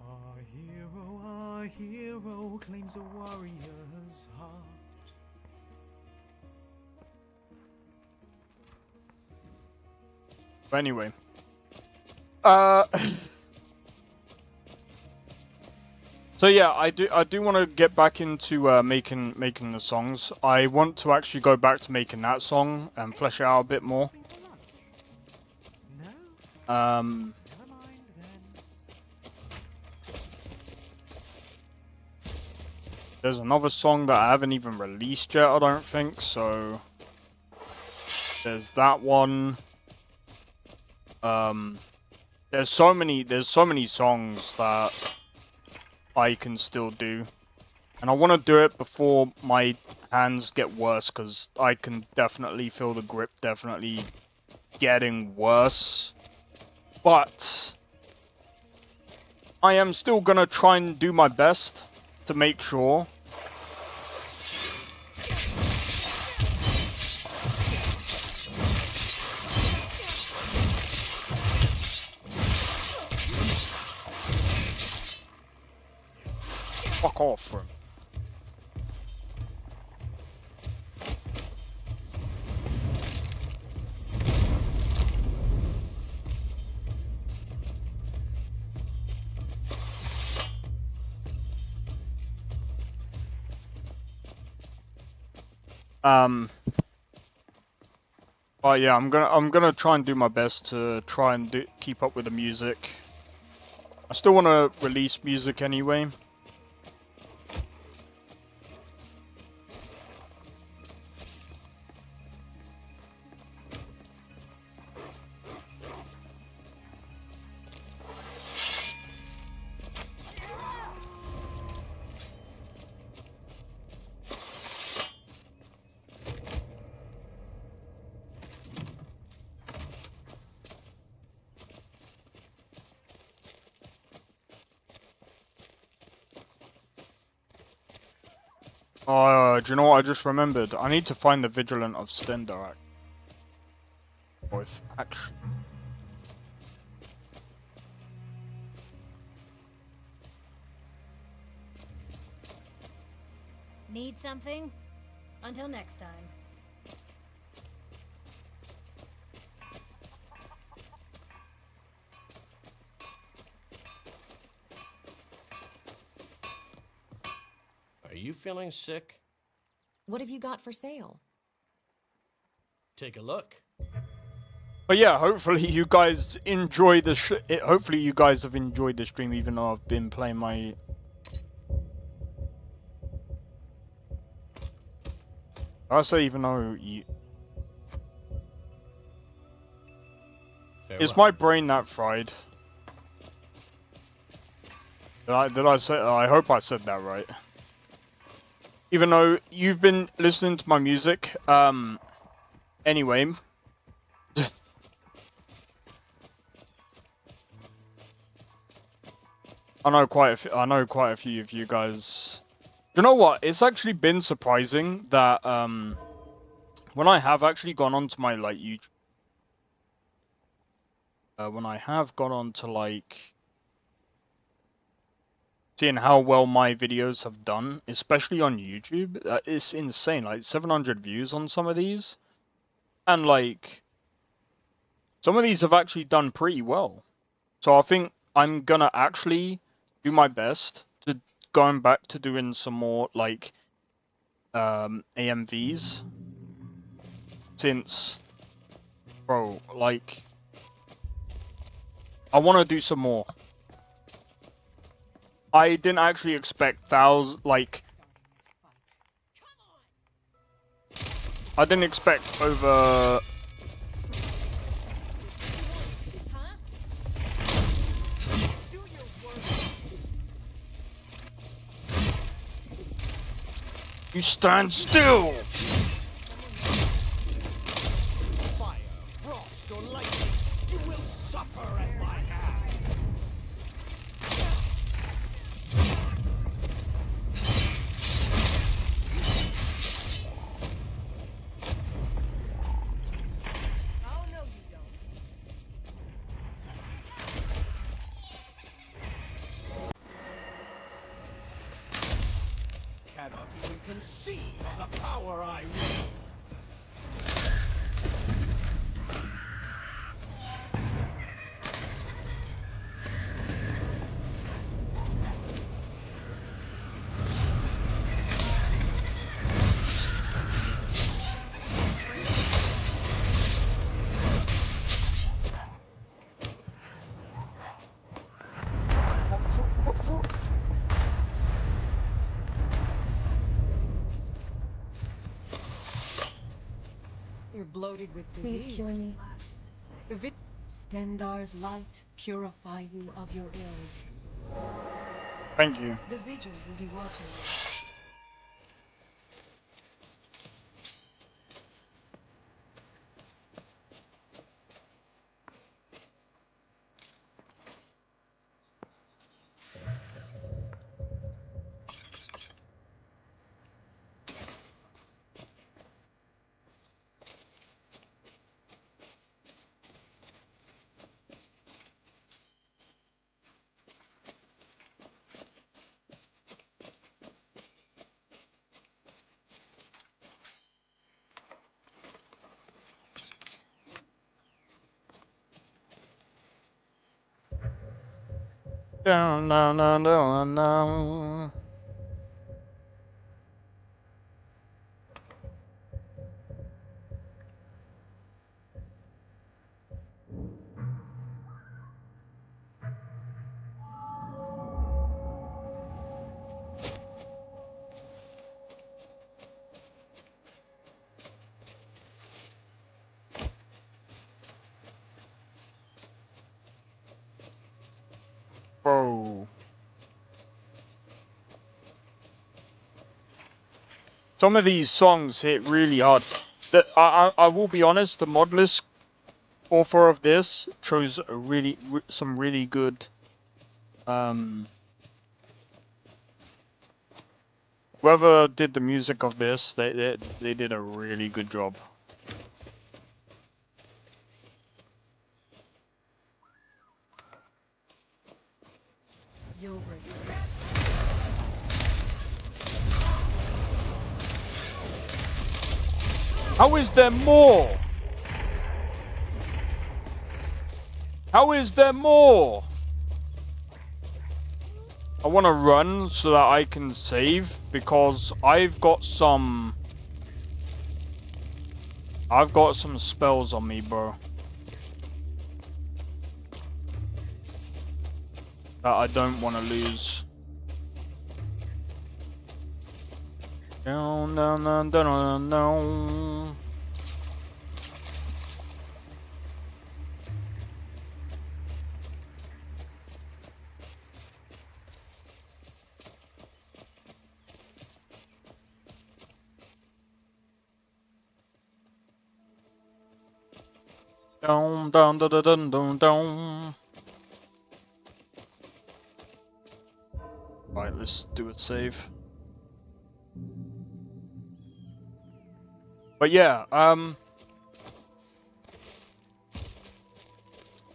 Our hero claims a warrior's heart. But anyway. So yeah, I do want to get back into making the songs. I want to actually go back to making that song and flesh it out a bit more. There's another song that I haven't even released yet, I don't think, so there's that one. There's so many songs that I can still do, and I want to do it before my hands get worse, because I can definitely feel the grip definitely getting worse. But I am still gonna try and do my best to make sure. Fuck off from. But yeah, I'm gonna try and do my best to try and keep up with the music. I still want to release music anyway. Do you know what I just remembered? I need to find the Vigilant of Stendar. Both, actually. Need something? Until next time. Are you feeling sick? What have you got for sale? Take a look. But yeah, hopefully you guys enjoy the hopefully you guys have enjoyed the stream, even though I've been playing my... I say even though you... Is my brain that fried? Did I say... I hope I said that right. Even though you've been listening to my music, anyway... I know quite a few of you guys... You know what? It's actually been surprising that, when I have actually gone onto my, like, YouTube... when I have gone on to, like... Seeing how well my videos have done, especially on YouTube, it's insane. Like, 700 views on some of these. And, like... Some of these have actually done pretty well. So I think I'm gonna actually do my best to going back to doing some more, like... AMVs. Since... Bro, like... I want to do some more. I didn't actually expect thousands, like... I didn't expect over... You stand still! Fire, frost, or lightning, you will suffer at my hand. Oh, no, you don't. Cannot even conceive of the power I wield. You're bloated with Please disease. cure me. The Stendar's light purify you of your ills. Thank you. The vigil will be watching you. Down, down, down, down, down. Some of these songs hit really hard. I will be honest, the modless author of this chose some really good whoever did the music of this, they did a really good job. You'll regret. How is there more? How is there more? I want to run so that I can save because I've got some spells on me, bro. That I don't want to lose. Down, down, down, down, down. Down, down, down, down, down, down. Right, let's do a save. But yeah,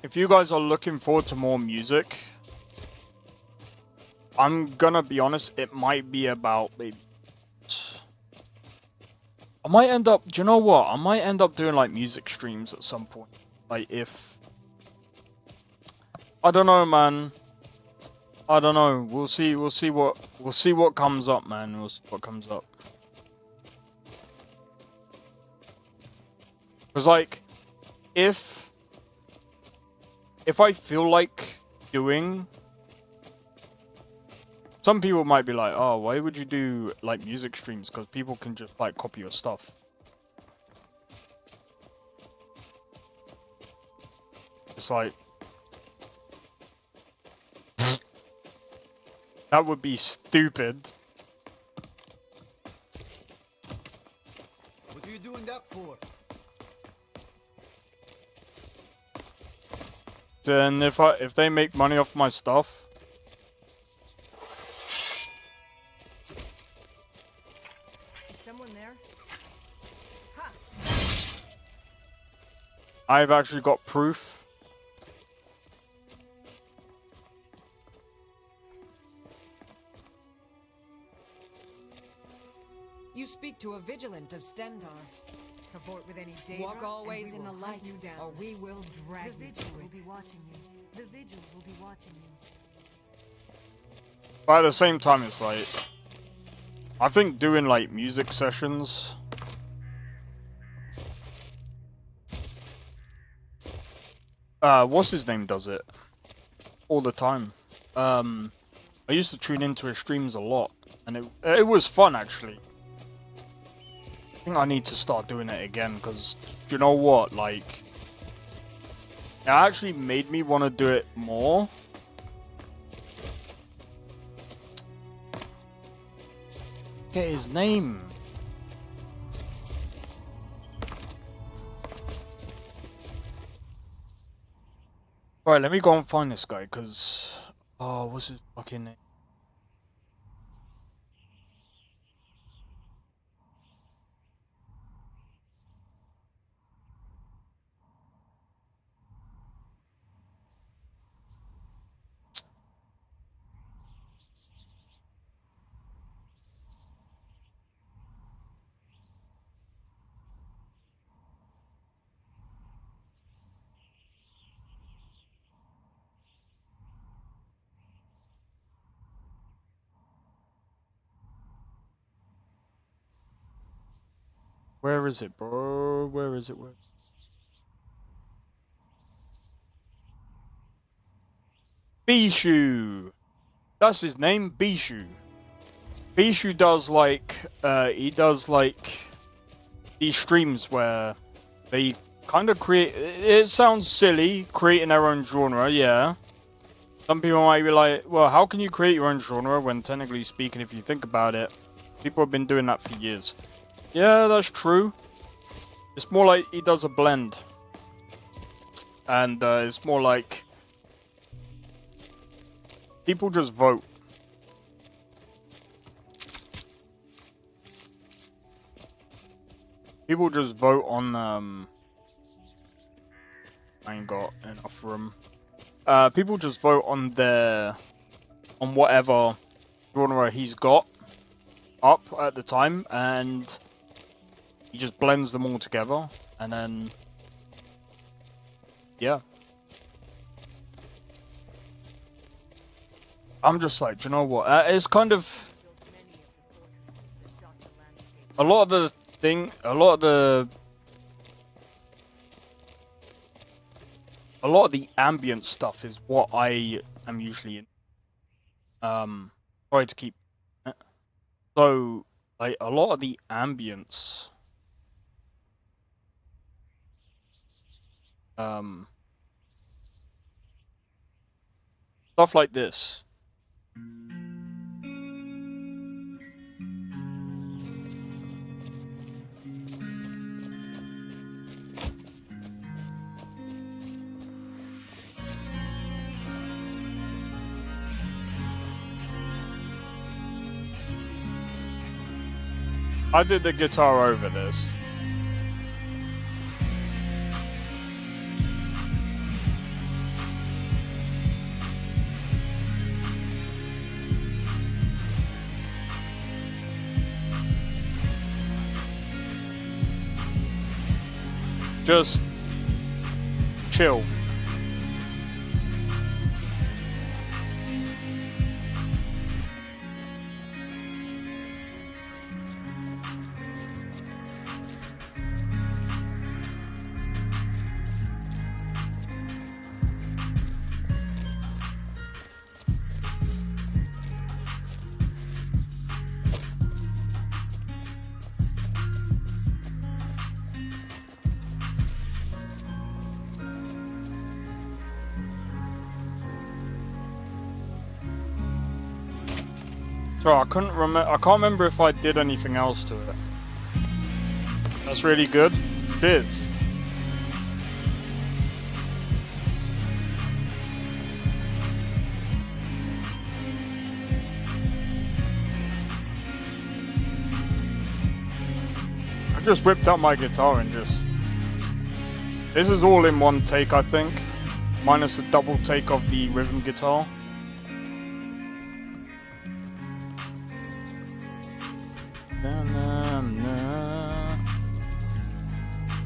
if you guys are looking forward to more music, I'm gonna be honest, it might be about maybe... I might end up, do you know what? I might end up doing like music streams at some point. Like if... I don't know, man. I don't know. We'll see what comes up, man. We'll see what comes up. Because like, if I feel like doing... Some people might be like, oh, why would you do like music streams? Because people can just like copy your stuff. It's like... That would be stupid. What are you doing that for? Then if they make money off my stuff... Someone there? Ha! I've actually got proof. You speak to a vigilant of Stendar. Cavort with any danger. Walk always in the light, you down. or we will drag The you vigil to will it. be watching you. The vigil will be watching you. But at the same time, it's like... I think doing like music sessions... what's his name does it? All the time. I used to tune into his streams a lot. And it was fun, actually. I think I need to start doing it again, because... Do you know what? Like... It actually made me want to do it more. Get his name. Right, let me go and find this guy, because... Oh, what's his fucking name? Where is it, bro? Where is it? Where? Bishu! That's his name, Bishu. Bishu does like, he does like these streams where they kind of create, it sounds silly, creating their own genre, yeah. Some people might be like, well, how can you create your own genre when technically speaking, if you think about it, People have been doing that for years. Yeah, that's true. It's more like he does a blend. And it's more like people just vote. People just vote on I ain't got enough room. People just vote on whatever genre he's got up at the time, and he just blends them all together, and then yeah. I'm just like, do you know what? It's kind of a lot of the ambient stuff is what I am usually in. Try to keep. So, like, a lot of the ambience, stuff like this. I did the guitar over this. Just chill. So I couldn't remember. I can't remember if I did anything else to it. That's really good. Cheers. I just whipped out my guitar and just. This is all in one take, I think, minus the double take of the rhythm guitar.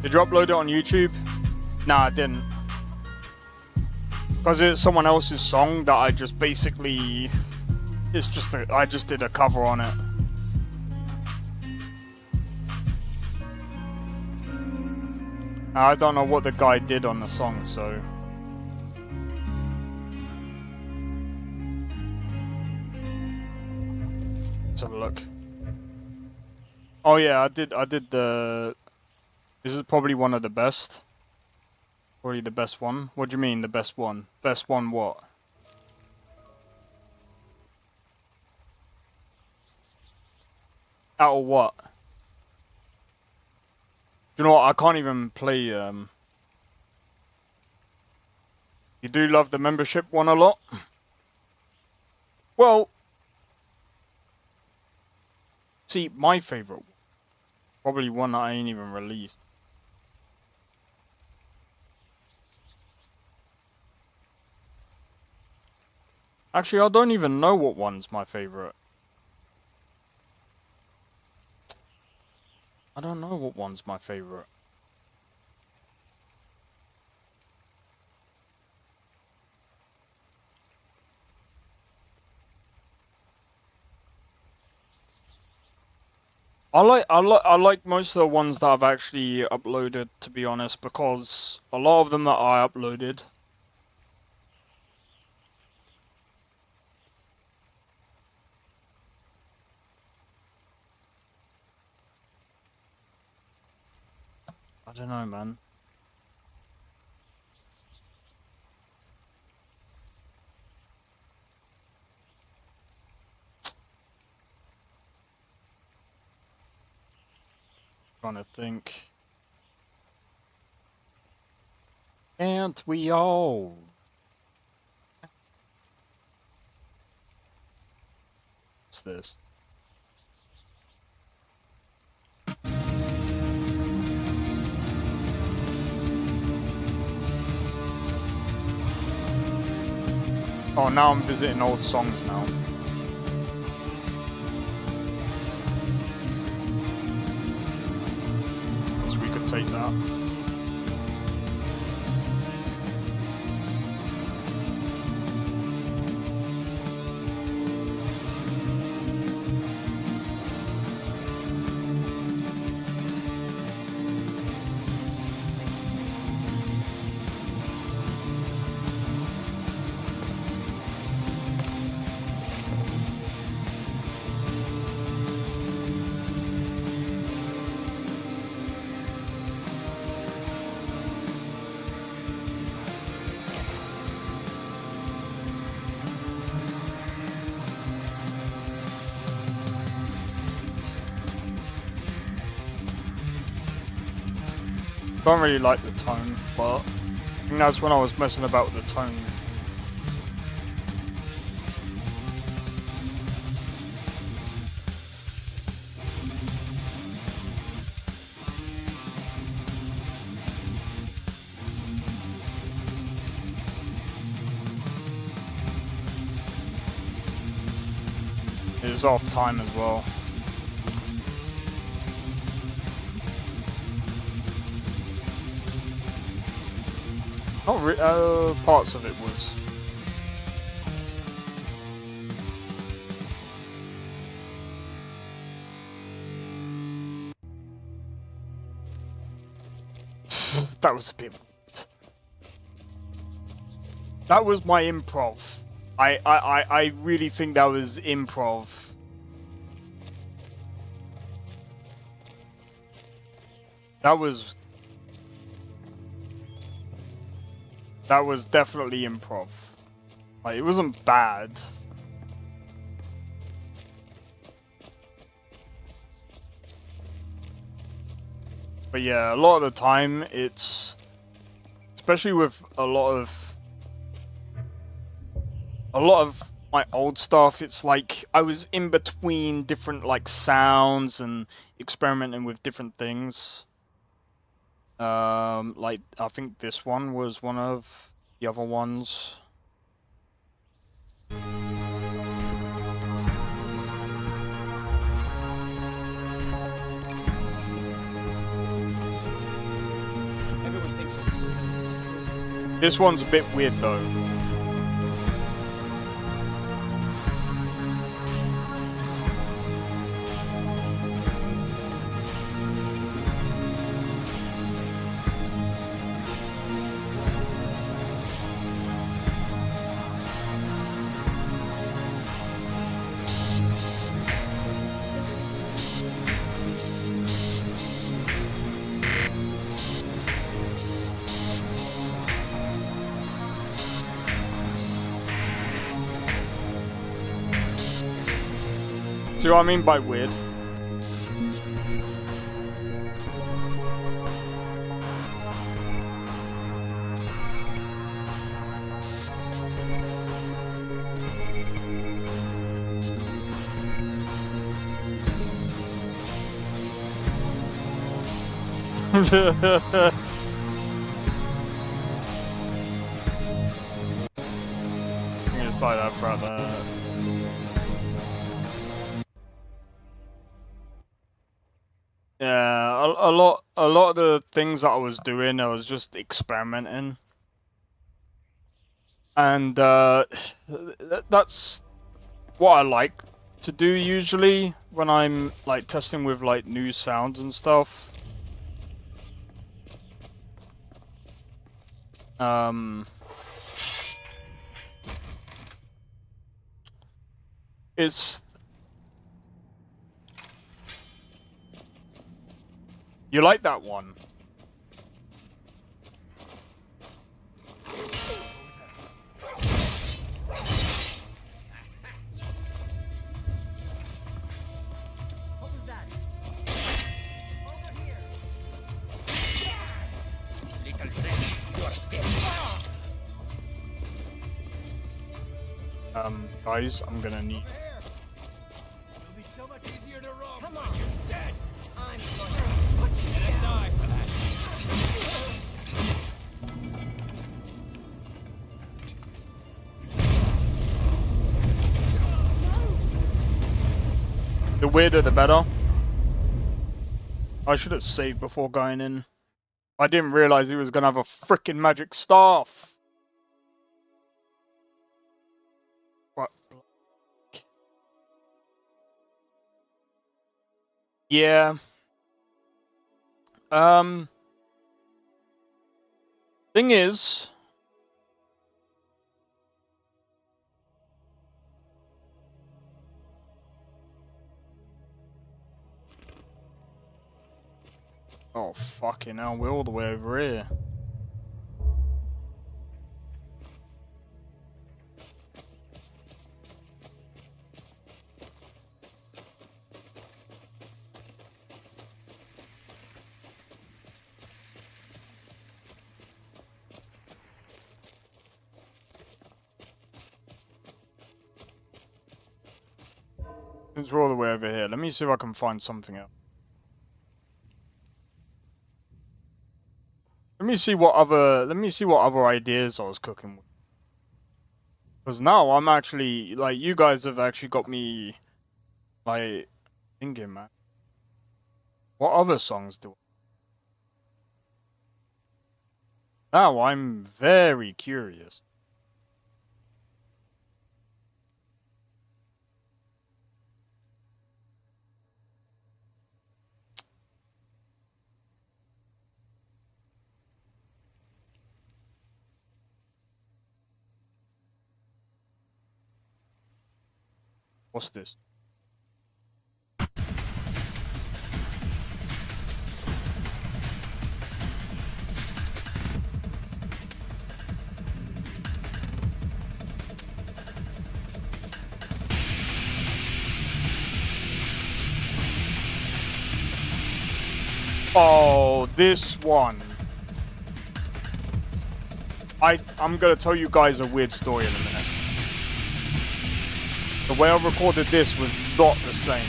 Did you upload it on YouTube? Nah, I didn't. Because it's someone else's song that I just basically... I just did a cover on it. I don't know what the guy did on the song, so... Let's have a look. Oh yeah, I did the... This is probably one of the best. Probably the best one. What do you mean, the best one? Best one what? Out of what? Do you know what? I can't even play, You do love the membership one a lot? Well... See, my favorite... Probably one that I ain't even released. Actually, I don't even know what one's my favorite. I don't know what one's my favorite. I like most of the ones that I've actually uploaded, to be honest, because a lot of them that I uploaded. I don't know, man. Trying to think. Can't we all? What's this? Oh, now I'm visiting old songs now. So we could take that. Don't really like the tone, but I think that's when I was messing about with the tone. It is off time as well. Not parts of it was. That was a bit. That was my improv. I really think that was improv. That was definitely improv. Like, it wasn't bad. But yeah, a lot of the time it's, especially with a lot of my old stuff, it's like I was in between different like sounds and experimenting with different things. Like, I think this one was one of the other ones. Everyone thinks I'm This one's a bit weird though. See what I mean by weird? Just like that throughout the... Yeah, a lot of the things that I was doing, I was just experimenting, and that's what I like to do usually when I'm like testing with like new sounds and stuff. It's You like that one? What was that? Over here. Guys, I'm gonna need. It'll be so much easier to rob. Come when on. you're dead. I'm gonna put you Gonna down. die for that. The weirder, the better. I should have saved before going in. I didn't realize he was gonna have a freaking magic staff. What? Yeah. Thing is, oh fucking hell, we're all the way over here. Since we're all the way over here, let me see if I can find something else. Let me see what other ideas I was cooking with. Because now I'm actually, like, you guys have actually got me, like, thinking, man. What other songs do I... Now I'm very curious. What's this? Oh, this one. I'm gonna tell you guys a weird story in a minute. The way I recorded this was not the same.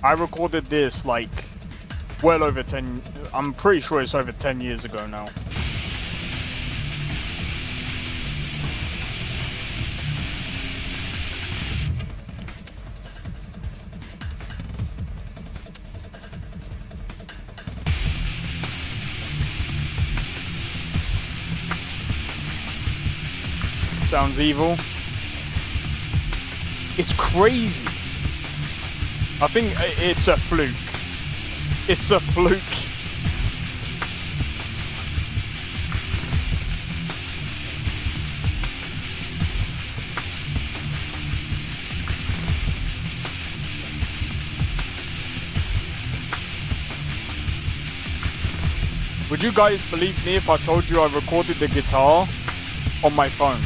I recorded this like well over 10, I'm pretty sure it's over 10 years ago now. Sounds evil. It's crazy. I think it's a fluke. It's a fluke. Would you guys believe me if I told you I recorded the guitar on my phone?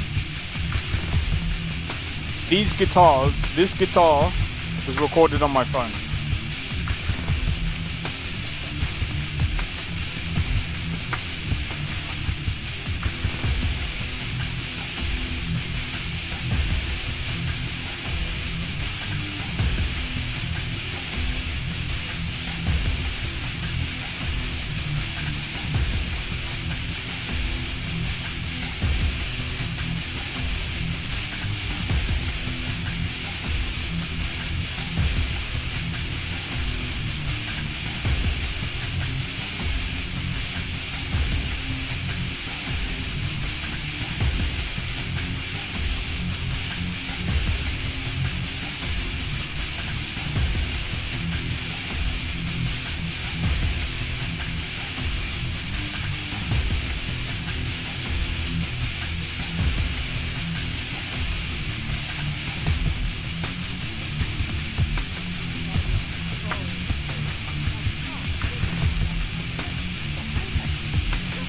This guitar was recorded on my phone.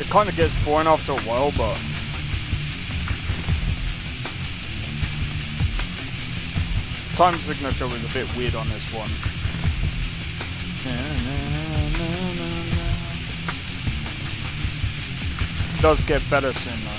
It kind of gets boring after a while, but time signature was a bit weird on this one. It does get better soon though.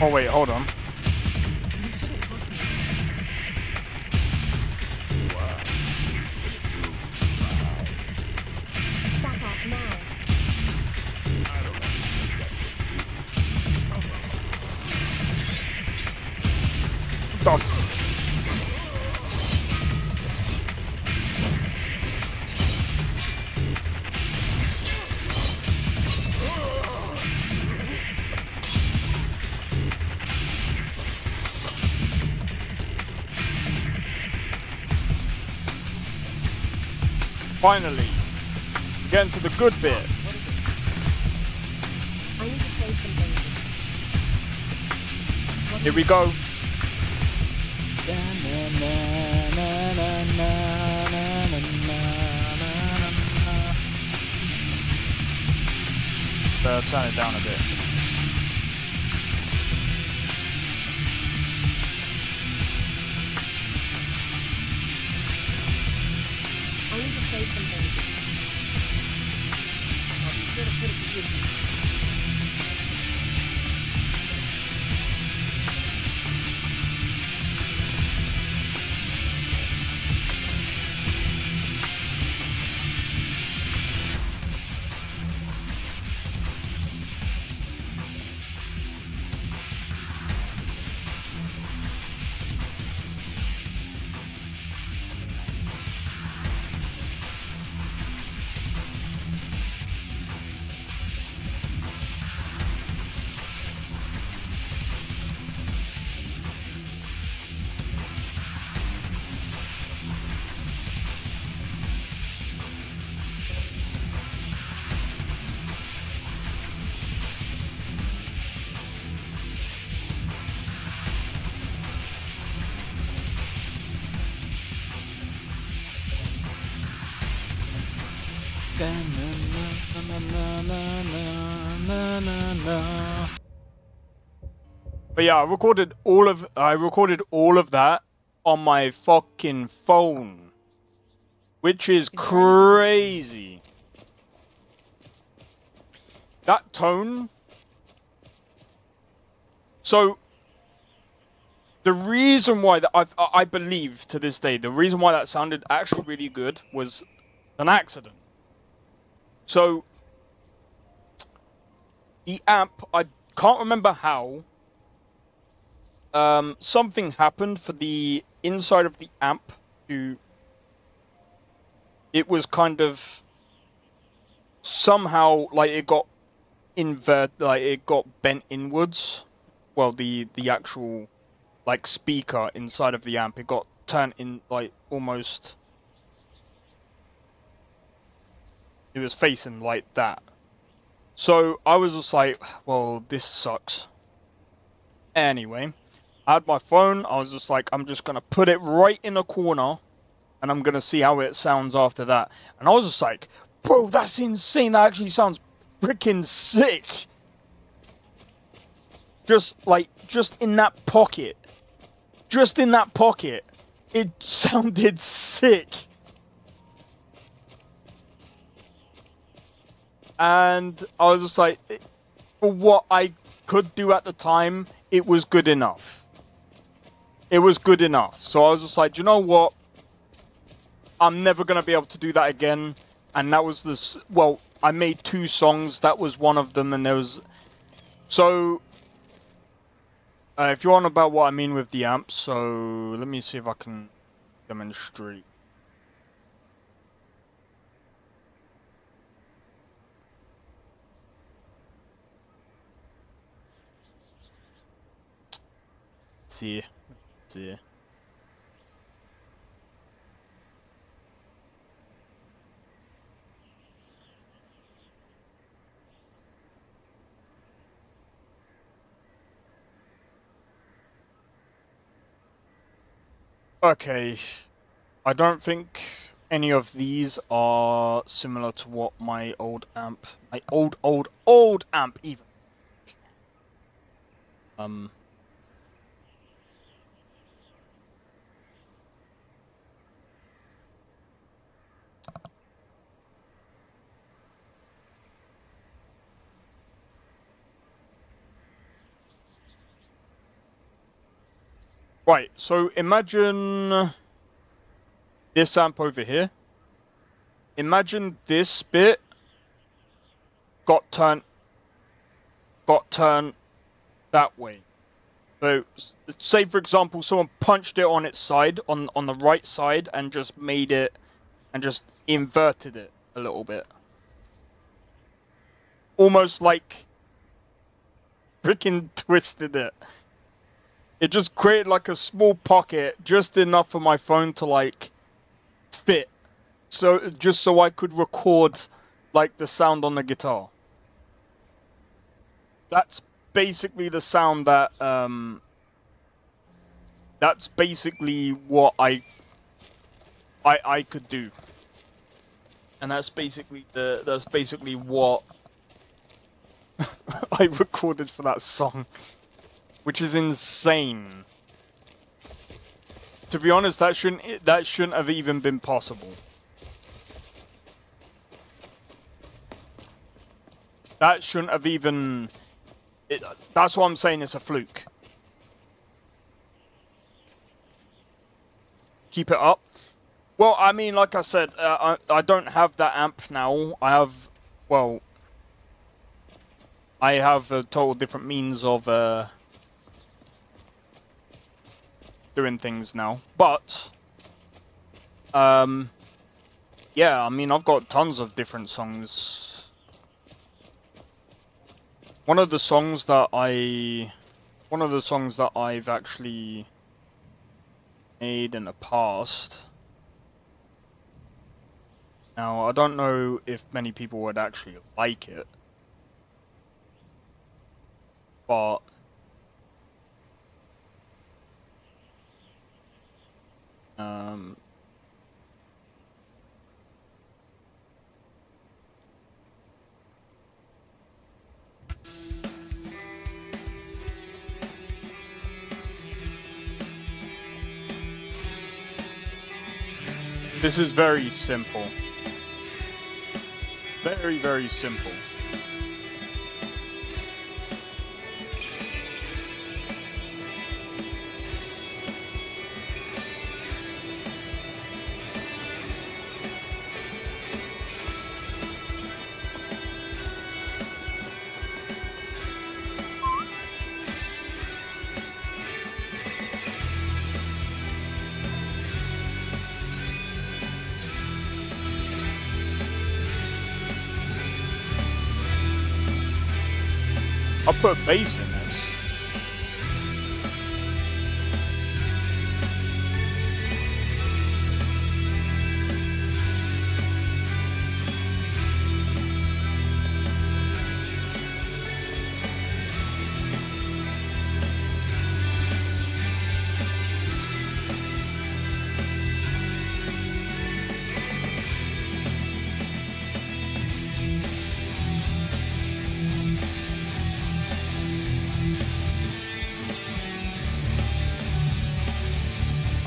Oh wait, hold on. Back off now. Stuff. Finally, getting to the good bit. I need to trade some things. Here we go. Turn it down a bit. I need to trade some things. I'll be sure to put it to good use. But yeah, I recorded all of that on my fucking phone, which is crazy. That tone. So the reason why that I believe to this day, the reason why that sounded actually really good was an accident. So the amp, I can't remember how. Something happened for the inside of the amp to. It was kind of somehow like it got it got bent inwards. Well, the actual like speaker inside of the amp, it got turned in like almost. It was facing like that. So I was just like, well, this sucks. Anyway, I had my phone, I was just like, I'm just gonna put it right in a corner and I'm gonna see how it sounds after that. And I was just like, bro, that's insane, that actually sounds freaking sick. Just in that pocket. Just in that pocket. It sounded sick. And I was just like, for what I could do at the time, it was good enough. It was good enough. So I was just like, do you know what? I'm never going to be able to do that again. And that was this. Well, I made 2 songs. That was one of them. And there was. So. If you're on about what I mean with the amp. So let me see if I can demonstrate. See. Okay, I don't think any of these are similar to what my old amp, my old amp even. Right, so imagine this amp over here. Imagine this bit got turned that way. So say for example someone punched it on its side, on the right side, and just made it, and just inverted it a little bit. Almost like freaking twisted it. It just created like a small pocket, just enough for my phone to like fit. So just so I could record like the sound on the guitar. That's basically the sound that that's basically what I could do. And that's basically what I recorded for that song, which is insane. To be honest, that shouldn't have even been possible. That shouldn't have even... that's what I'm saying, it's a fluke. Keep it up. Well, I mean, like I said, I don't have that amp now. I have, well... I have a total different means of doing things now. But... yeah, I mean, I've got tons of different songs. One of the songs that I've actually made in the past. Now, I don't know if many people would actually like it, but this is very simple. Very, very simple. I'll put bass in this.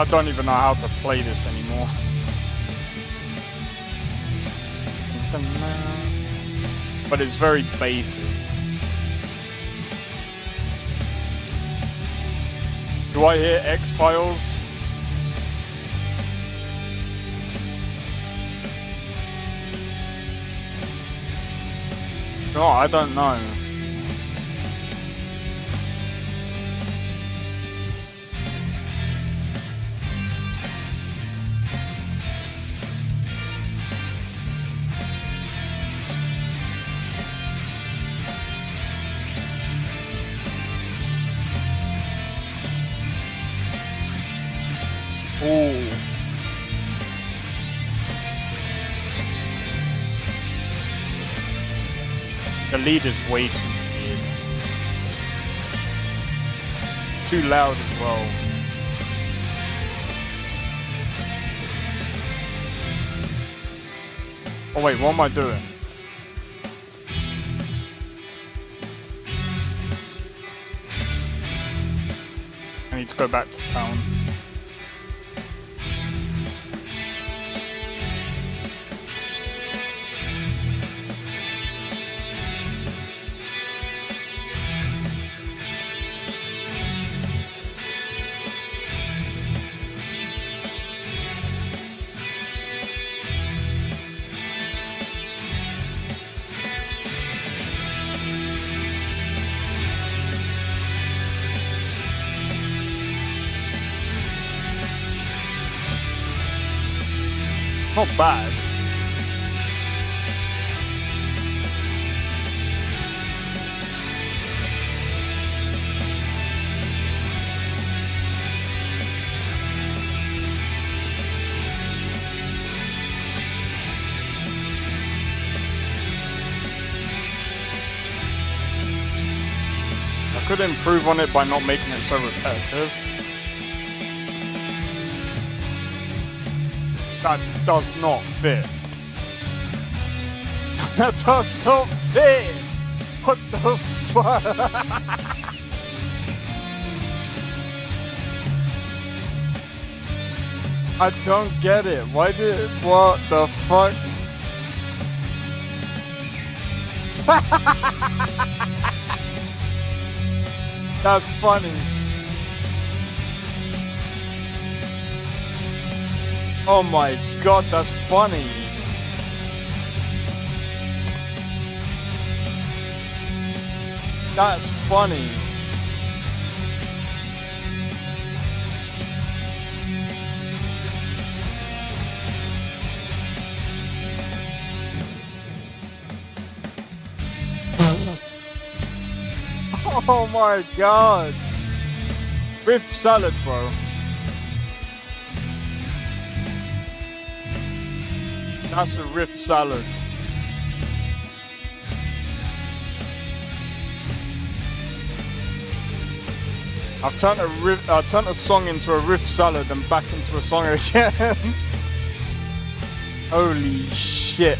I don't even know how to play this anymore. But it's very basic. Do I hear X-Files? No, I don't know. Ooh. The lead is way too weird. It's too loud as well. Oh wait, what am I doing? I need to go back to town. Not bad. I could improve on it by not making it so repetitive. That does not fit. That does not fit! What the fuck? I don't get it. Why did... What the fuck? That's funny. Oh my god, that's funny. That's funny. Oh my god. Riff salad, bro. That's a riff salad. I've turned a song into a riff salad and back into a song again. Holy shit.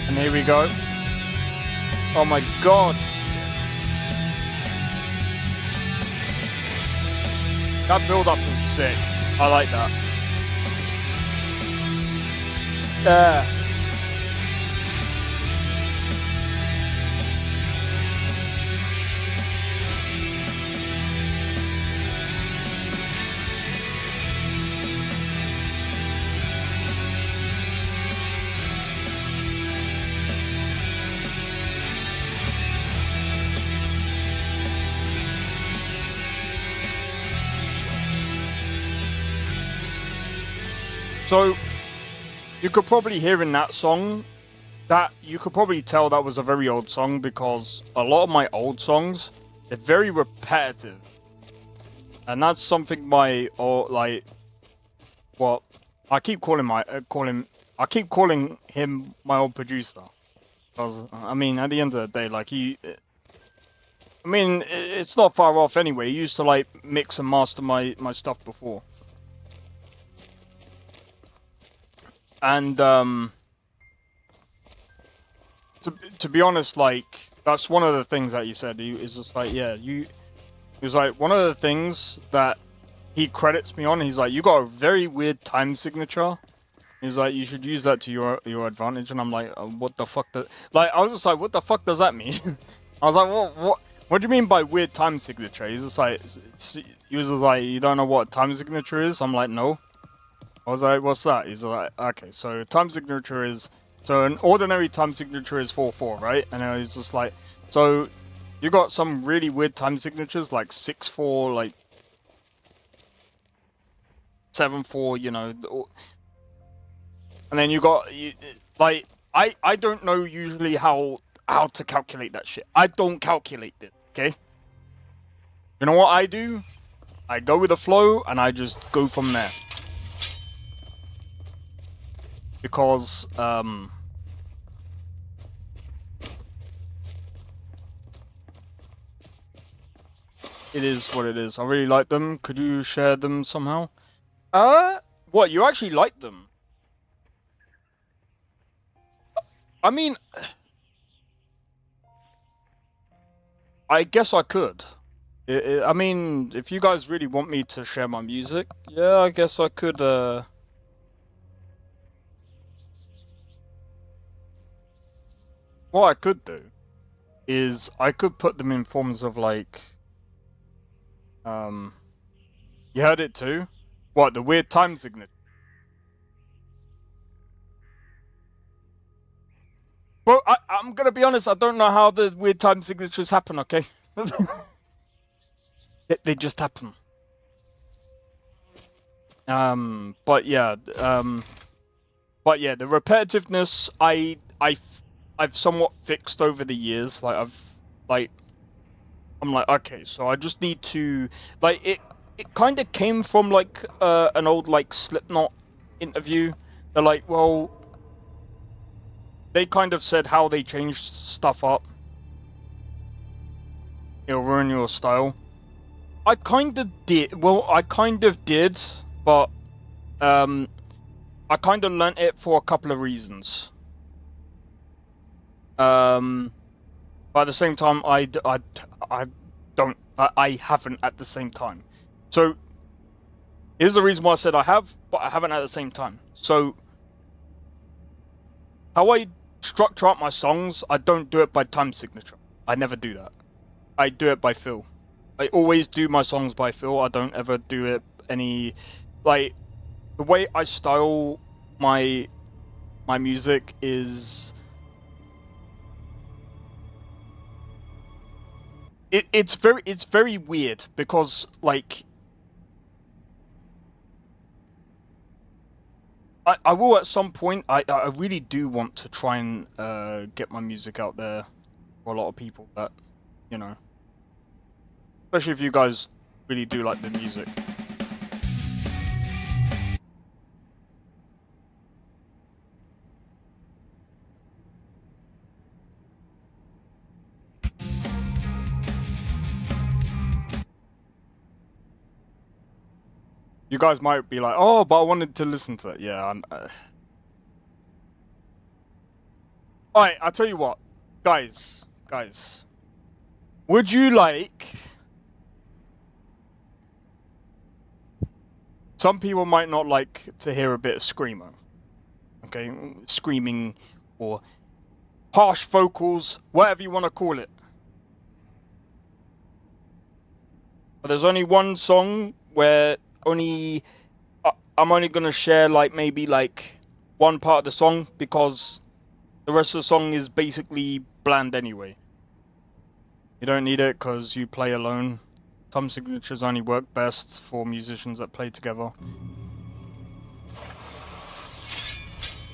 And here we go. Oh my god. That build up is sick. I like that. Yeah. So, you could probably hear in that song that you could probably tell that was a very old song because a lot of my old songs, they're very repetitive. And that's something I keep calling him my old producer. Because, I mean, at the end of the day, like, it's not far off anyway. He used to, like, mix and master my stuff before. And, to be honest, like, that's one of the things that he said. He is just like, yeah, he was like, one of the things that he credits me on, he's like, you got a very weird time signature. He's like, you should use that to your advantage. And I'm like, what the fuck I was just like, what the fuck does that mean? I was like, what do you mean by weird time signature? He's just like, he was just like, you don't know what a time signature is? I'm like, no. I was like, what's that? He's like, okay, so time signature is, so an ordinary time signature is 4-4, right? And he's just like, so you got some really weird time signatures like 6-4, like 7-4, you know, and then you got, like, I don't know usually how to calculate that shit. I don't calculate it, okay? You know what I do? I go with the flow and I just go from there. Because, it is what it is. I really like them. Could you share them somehow? What, you actually like them? I mean, I guess I could. I mean, if you guys really want me to share my music, yeah, I guess I could, what I could do is I could put them in forms of like, you heard it too? What, the weird time signature? Well, I'm gonna be honest, I don't know how the weird time signatures happen, okay? They just happen. But yeah, the repetitiveness I've somewhat fixed over the years. Like I'm like, okay, so I just need to like it kind of came from like an old like Slipknot interview. They're like, well, they kind of said how they changed stuff up. It'll ruin your style. I kind of did. Well, I kind of did, but I kind of learnt it for a couple of reasons. But at the same time, I haven't at the same time. So here's the reason why I said I have, but I haven't at the same time. So how I structure up my songs, I don't do it by time signature. I never do that. I do it by feel. I always do my songs by feel. I don't ever do it any like the way I style my music is it's very weird because like I will at some point I really do want to try and get my music out there for a lot of people that, you know, especially if you guys really do like the music. You guys might be like, oh, but I wanted to listen to it. Yeah. Alright, I'll tell you what. Guys. Would you like... Some people might not like to hear a bit of screamo. Okay? Screaming or harsh vocals, whatever you want to call it. But there's only one song where I'm only gonna share like maybe like one part of the song because the rest of the song is basically bland anyway. You don't need it because you play alone. Time signatures only work best for musicians that play together.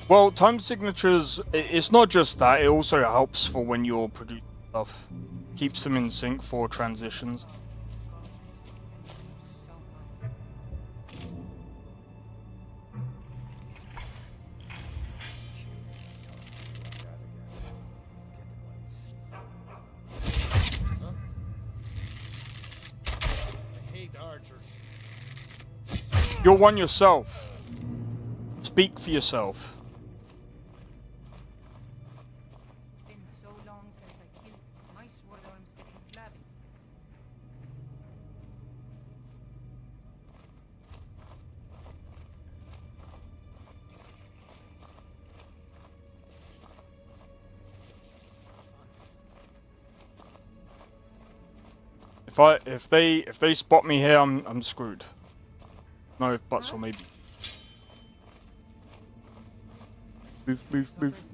Well, time signatures, it's not just that, it also helps for when you're producing stuff. Keeps them in sync for transitions. You're one yourself. Speak for yourself. It's been so long since I killed my sword arm's getting flabby. If they spot me here, I'm screwed. No if buts or maybe. Move.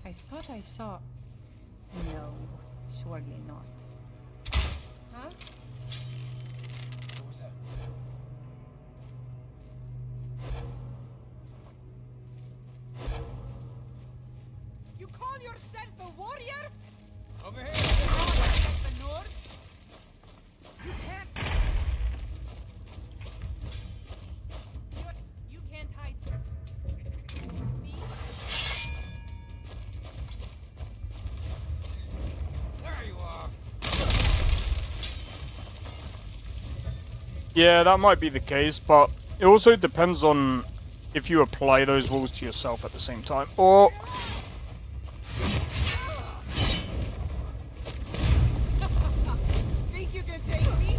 I thought I saw... No, surely not. Huh? What was that? You call yourself a warrior? Over here! The North? You can't... You can't hide from me. There you are! Yeah, that might be the case, but it also depends on if you apply those rules to yourself at the same time. Or Think you can take me?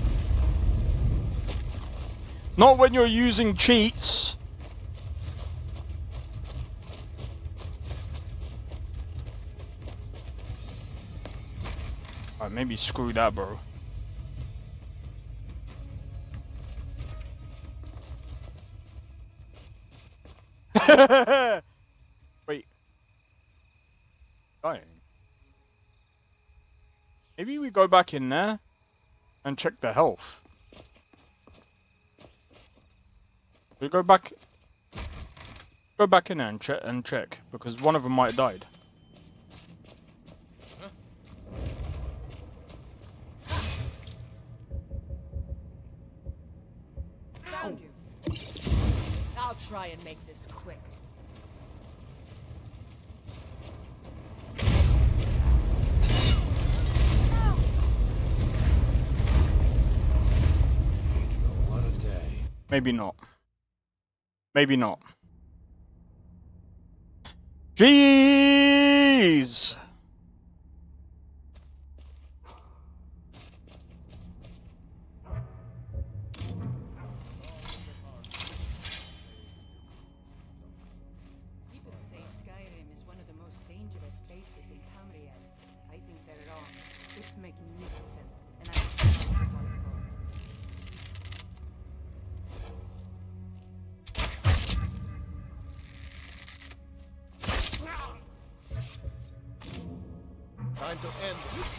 not when you're using cheats. Alright, maybe screw that, bro. Wait. Dying. Maybe we go back in there and check the health. We go back in there and check because one of them might have died. Found you. I'll try and make this quick. What a day. Maybe not. Maybe not. Jeez! People say Skyrim is one of the most dangerous places in Tamriel. I think they're wrong. It's magnificent, and I can't welcome. Time to end. You can't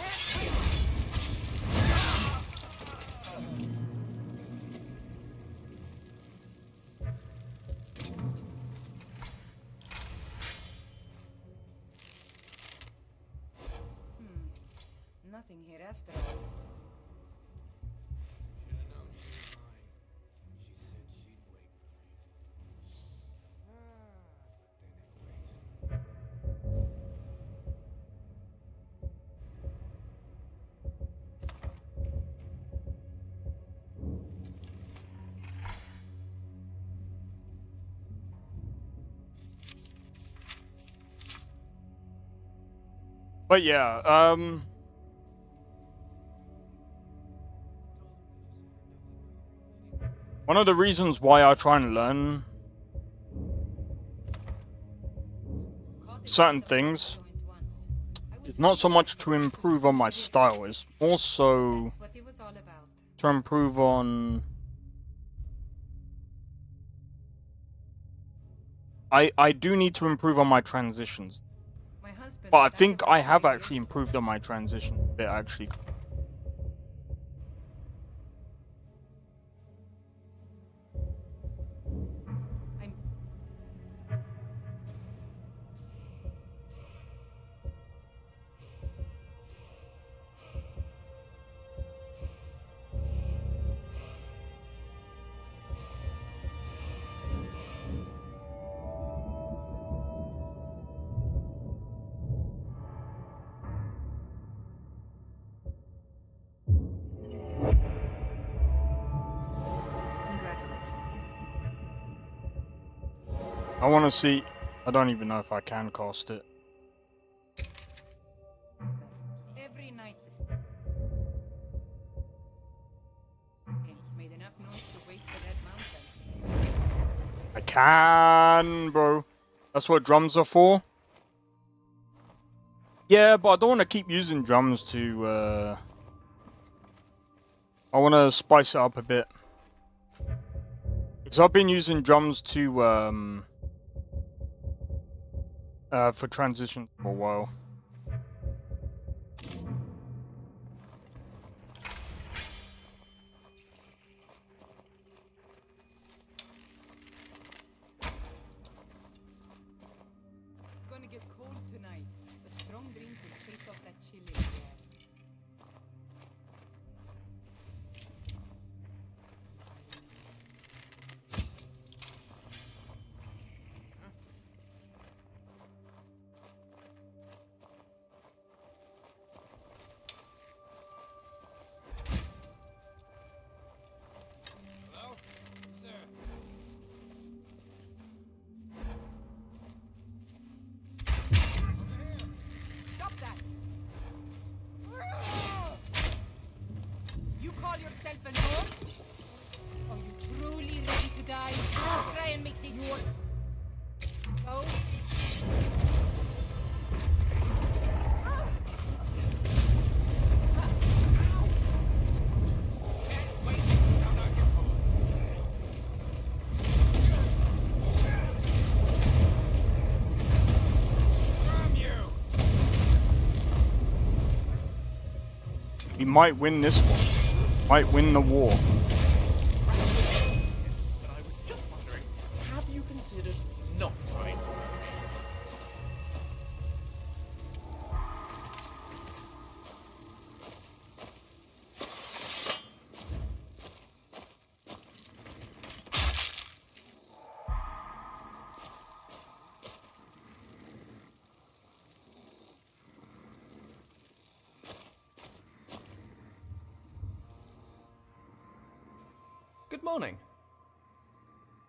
Nothing here after all. Should have known she was mine. She said she'd wait for me. But then it wait. But yeah, one of the reasons why I try and learn certain things is not so much to improve on my style, it's also to improve on... I do need to improve on my transitions. But I think I have actually improved on my transition a bit, actually. I want to see... I don't even know if I can cast it. Every night made enough noise to wake the Red Mountain. I can, bro. That's what drums are for. Yeah, but I don't want to keep using drums to... I want to spice it up a bit. Because I've been using drums to... for transition for a while. Gonna get cold tonight, but strong drink will chase off that chill in the air. What? Oh. We might win this one. Might win the war. But I was just wondering, have you considered not trying to? Good morning.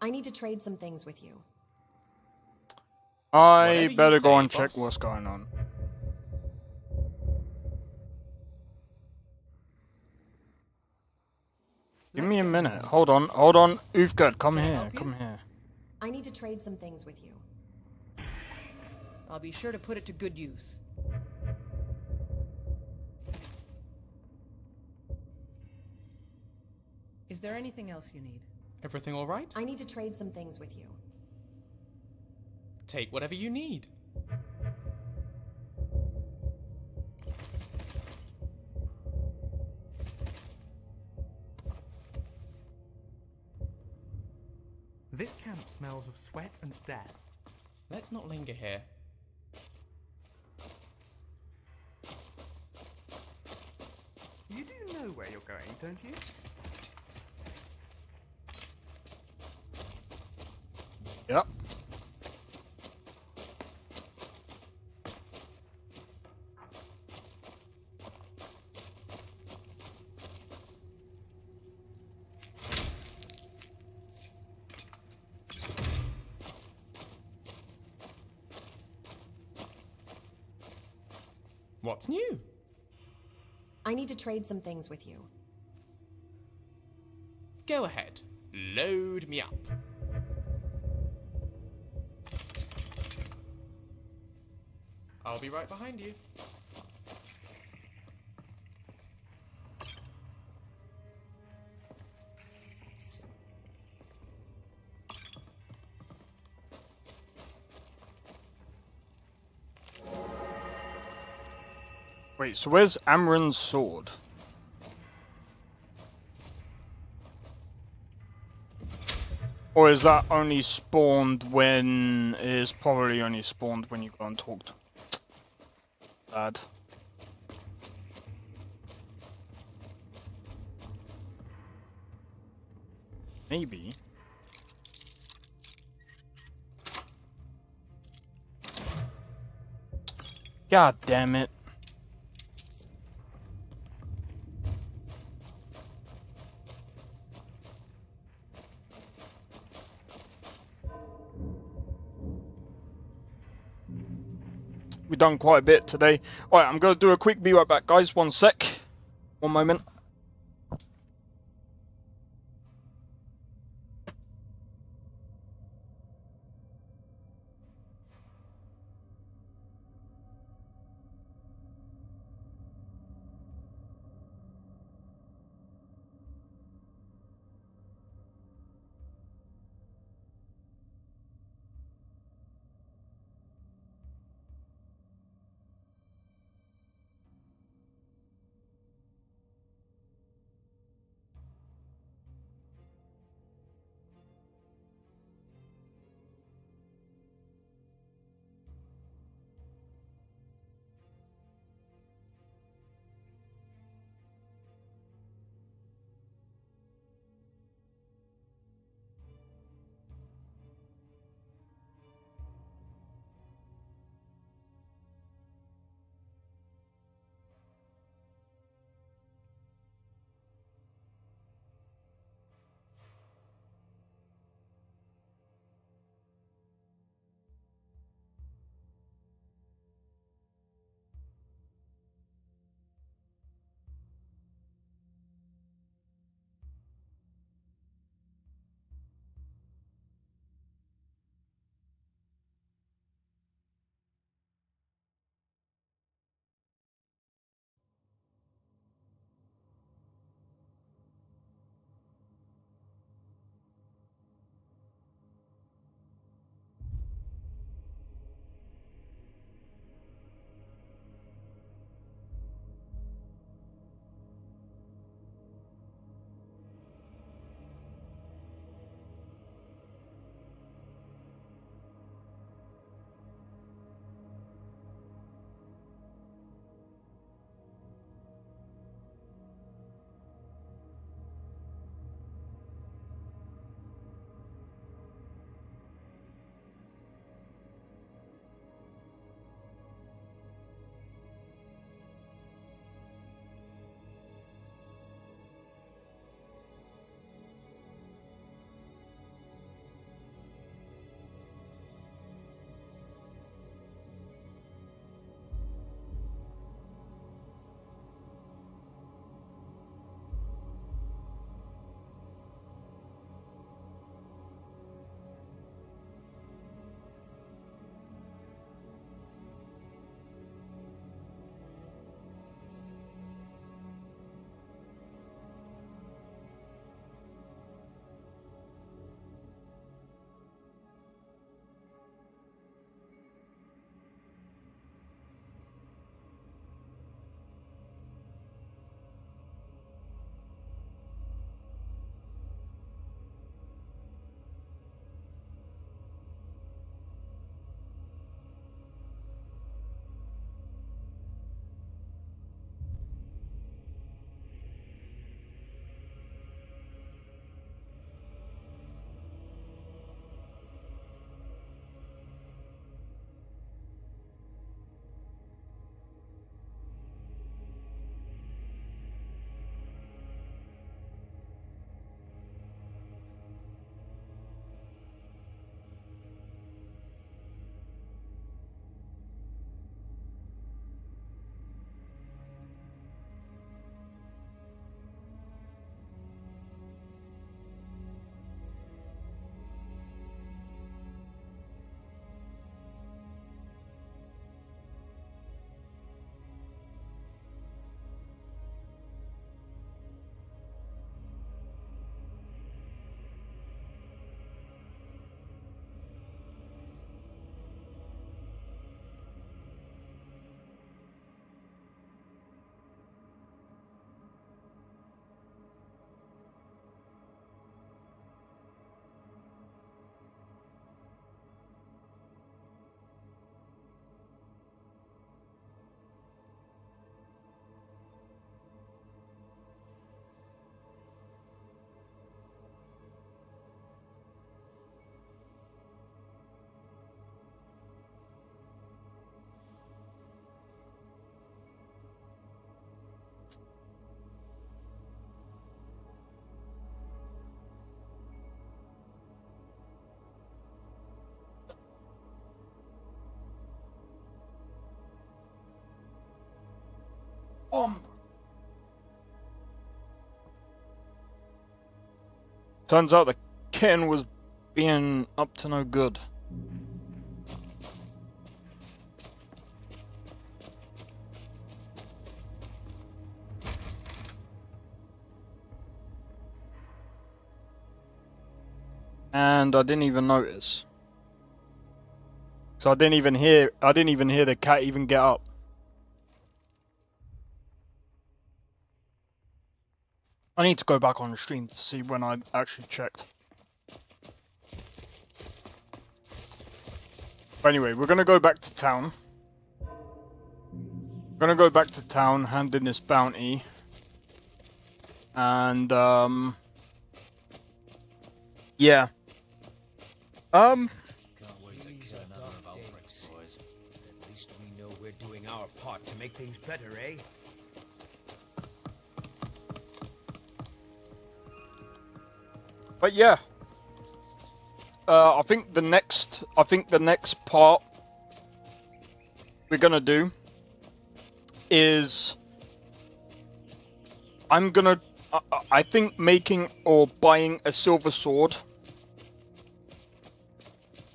I need to trade some things with you. I Whatever you better go say, and check boss. what's going on. Give me a minute. Hold on. Ufgard, come Can I here. help you? Come here. I need to trade some things with you. I'll be sure to put it to good use. Is there anything else you need? Everything all right? I need to trade some things with you. Take whatever you need. This camp smells of sweat and death. Let's not linger here. You do know where you're going, don't you? Yep. What's new? I need to trade some things with you. Go ahead. Load me up. I'll be right behind you. Wait, so where's Amren's sword? Or is that only spawned when... It is probably only spawned when you go and talk to... Bad. Maybe. God damn it. We've done quite a bit today. Alright, I'm going to do a quick be right back, guys. One sec. One moment. Turns out the Ken was being up to no good. And I didn't even notice. So I didn't even hear the cat even get up. I need to go back on the stream to see when I actually checked. But anyway, we're gonna go back to town. We're gonna go back to town, hand in this bounty. And yeah. Can't wait to kill another of our bricks, boys. At least we know we're doing our part to make things better, eh? But yeah. I think the next part we're gonna do is I think making or buying a silver sword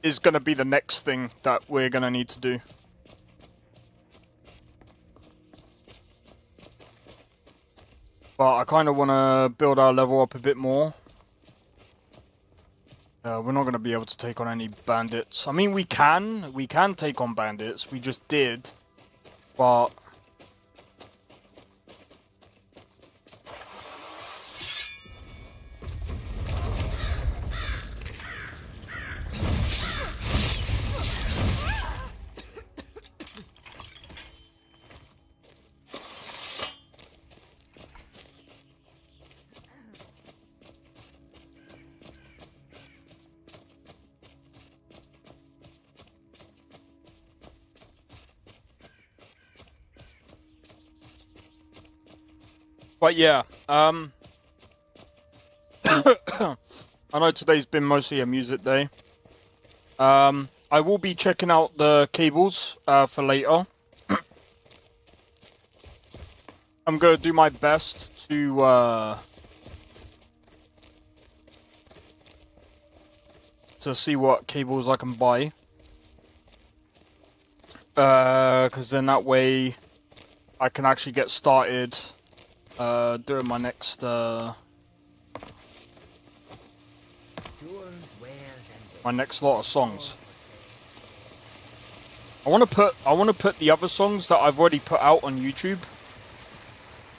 is gonna be the next thing that we're gonna need to do. But I kind of want to build our level up a bit more. We're not going to be able to take on any bandits. I mean, we can take on bandits. We just did, but yeah, I know today's been mostly a music day. I will be checking out the cables for later. I'm gonna do my best to see what cables I can buy. Because then that way I can actually get started doing my next lot of songs. I want to put the other songs that I've already put out on YouTube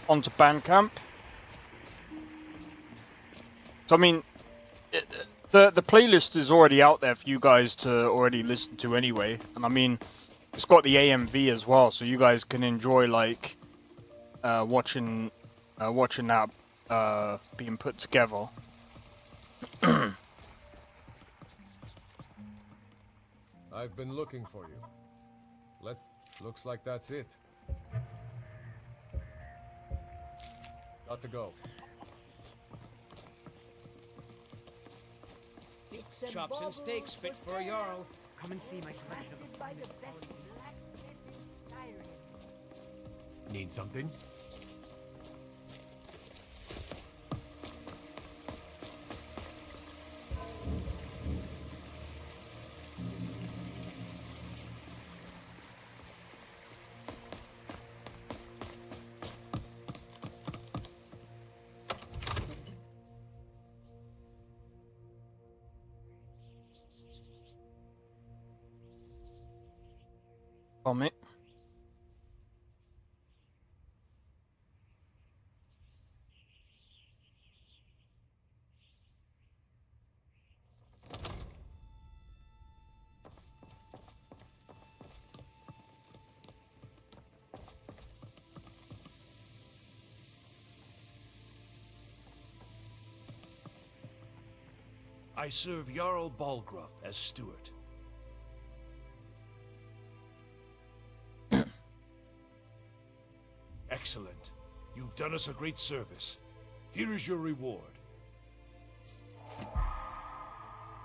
onto Bandcamp. So I mean, the playlist is already out there for you guys to already listen to anyway, and I mean, it's got the AMV as well, so you guys can enjoy like watching that being put together. I've been looking for you. Looks like that's it. Got to go. Chops and steaks fit for a Jarl. Come and see my selection of the finest quality meats. Need something? Comment. I serve Jarl Balgruuf as steward. Excellent. You've done us a great service. Here is your reward.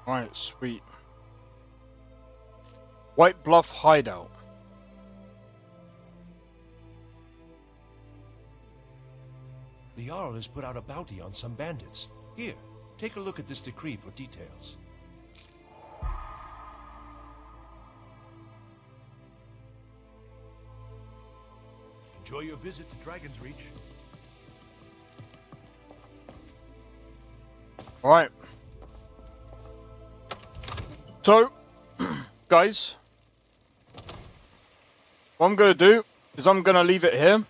Alright, sweet. White Bluff Hideout. The Jarl has put out a bounty on some bandits. Here, take a look at this decree for details. Enjoy your visit to Dragon's Reach. Alright. So, guys, what I'm going to do is I'm going to leave it here.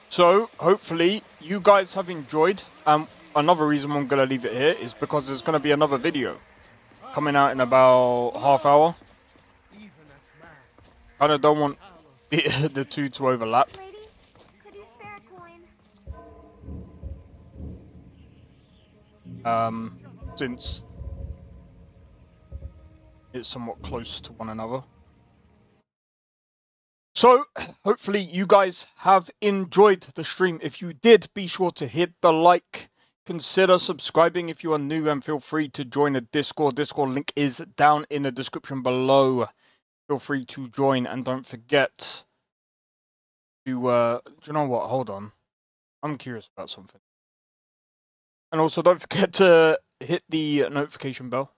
So, hopefully, you guys have enjoyed. Another reason I'm going to leave it here is because there's going to be another video coming out in about half hour. I don't want the two to overlap. Lady, could you spare a coin? Since it's somewhat close to one another. So, hopefully you guys have enjoyed the stream. If you did, be sure to hit the like. Consider subscribing if you are new, and feel free to join the Discord. Discord link is down in the description below. Feel free to join, and don't forget to, do you know what? Hold on. I'm curious about something. And also don't forget to hit the notification bell.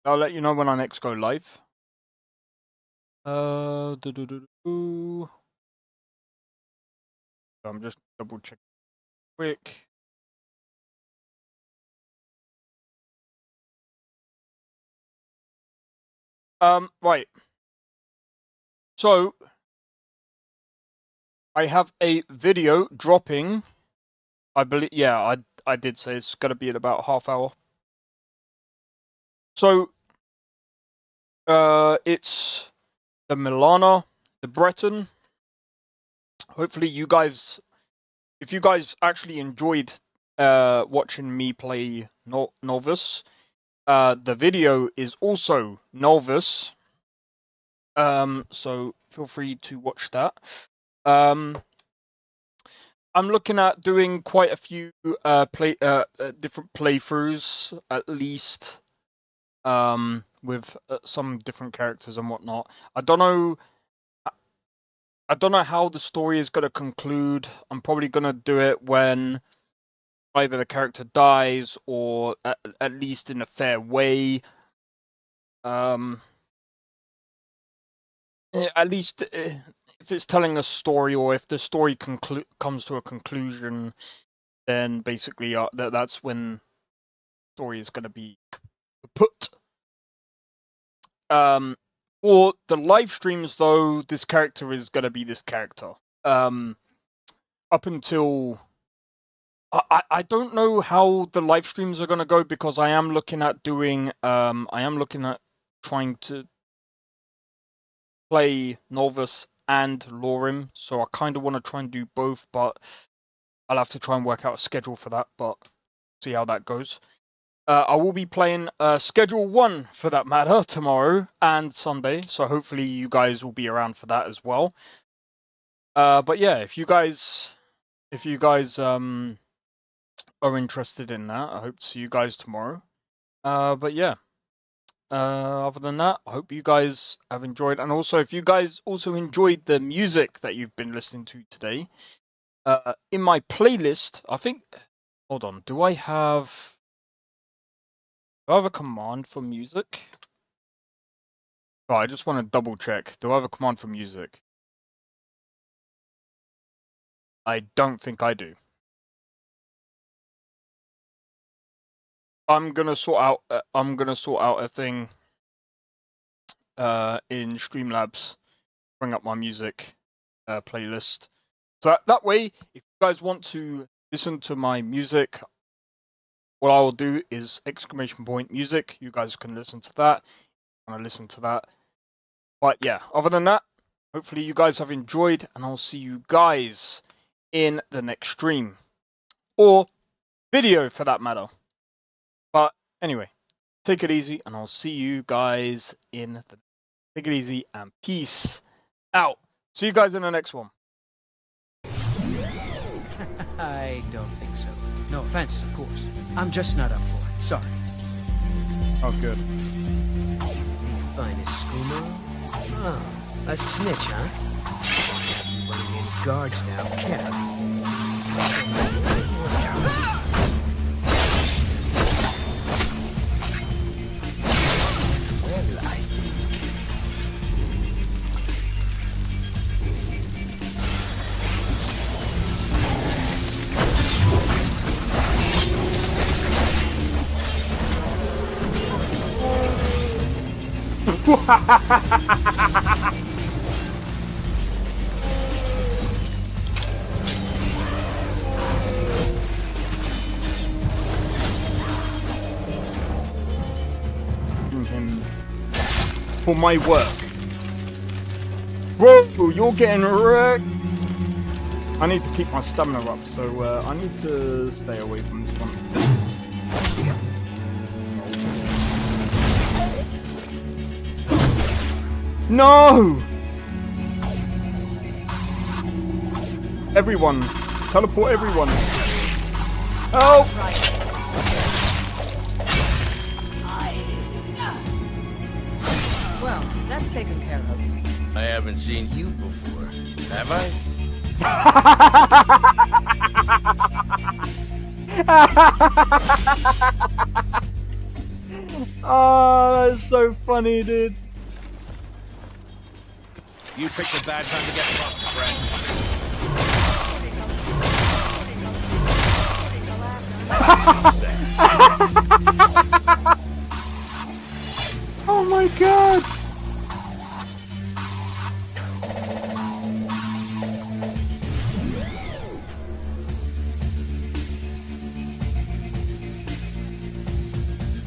I'll let you know when I next go live. I'm just double checking quick. Right. So I have a video dropping. I believe, yeah, I did say it's gonna be in about half hour. So it's the Milana, the Breton. Hopefully you guys, if you guys actually enjoyed watching me play Nolvus, the video is also Nolvus. So feel free to watch that. I'm looking at doing quite a few different playthroughs, at least, with some different characters and whatnot. I don't know how the story is going to conclude. I'm probably going to do it when either the character dies or at least in a fair way. At least if it's telling a story, or if the story comes to a conclusion, then basically that's when the story is going to be put. For the live streams, though, this character is going to be this character. Up until I don't know how the live streams are going to go, because I am looking at doing trying to play Nolvus and Lorim, so I kind of want to try and do both, but I'll have to try and work out a schedule for that, but see how that goes. I will be playing Schedule 1, for that matter, tomorrow and Sunday, so hopefully you guys will be around for that as well. But yeah, if you guys are interested in that, I hope to see you guys tomorrow. But yeah. Other than that, I hope you guys have enjoyed, and also if you guys also enjoyed the music that you've been listening to today, in my playlist, I think, hold on, do I have a command for music? Oh, I just want to double check. Do I have a command for music? I don't think I do. I'm gonna sort out a thing in Streamlabs, bring up my music playlist. So that way, if you guys want to listen to my music, what I will do is !music. You guys can listen to that. I want to listen to that. But yeah, other than that, hopefully you guys have enjoyed, and I'll see you guys in the next stream, or video for that matter. But anyway, take it easy, and I'll see you guys in the... Take it easy, and peace out. See you guys in the next one. I don't think so. No offense, of course. I'm just not up for it. Sorry. Oh, good. Finest schooner. Oh, a snitch, huh? Won't have you running in guards now, kid. Well, I him for my work. Whoa, you're getting wrecked. I need to keep my stamina up, so I need to stay away from this one. No! Everyone! Teleport everyone! Help! Well, that's taken care of. I haven't seen you before, have I? Oh, that's so funny, dude. You picked a bad time to get fucked, friend.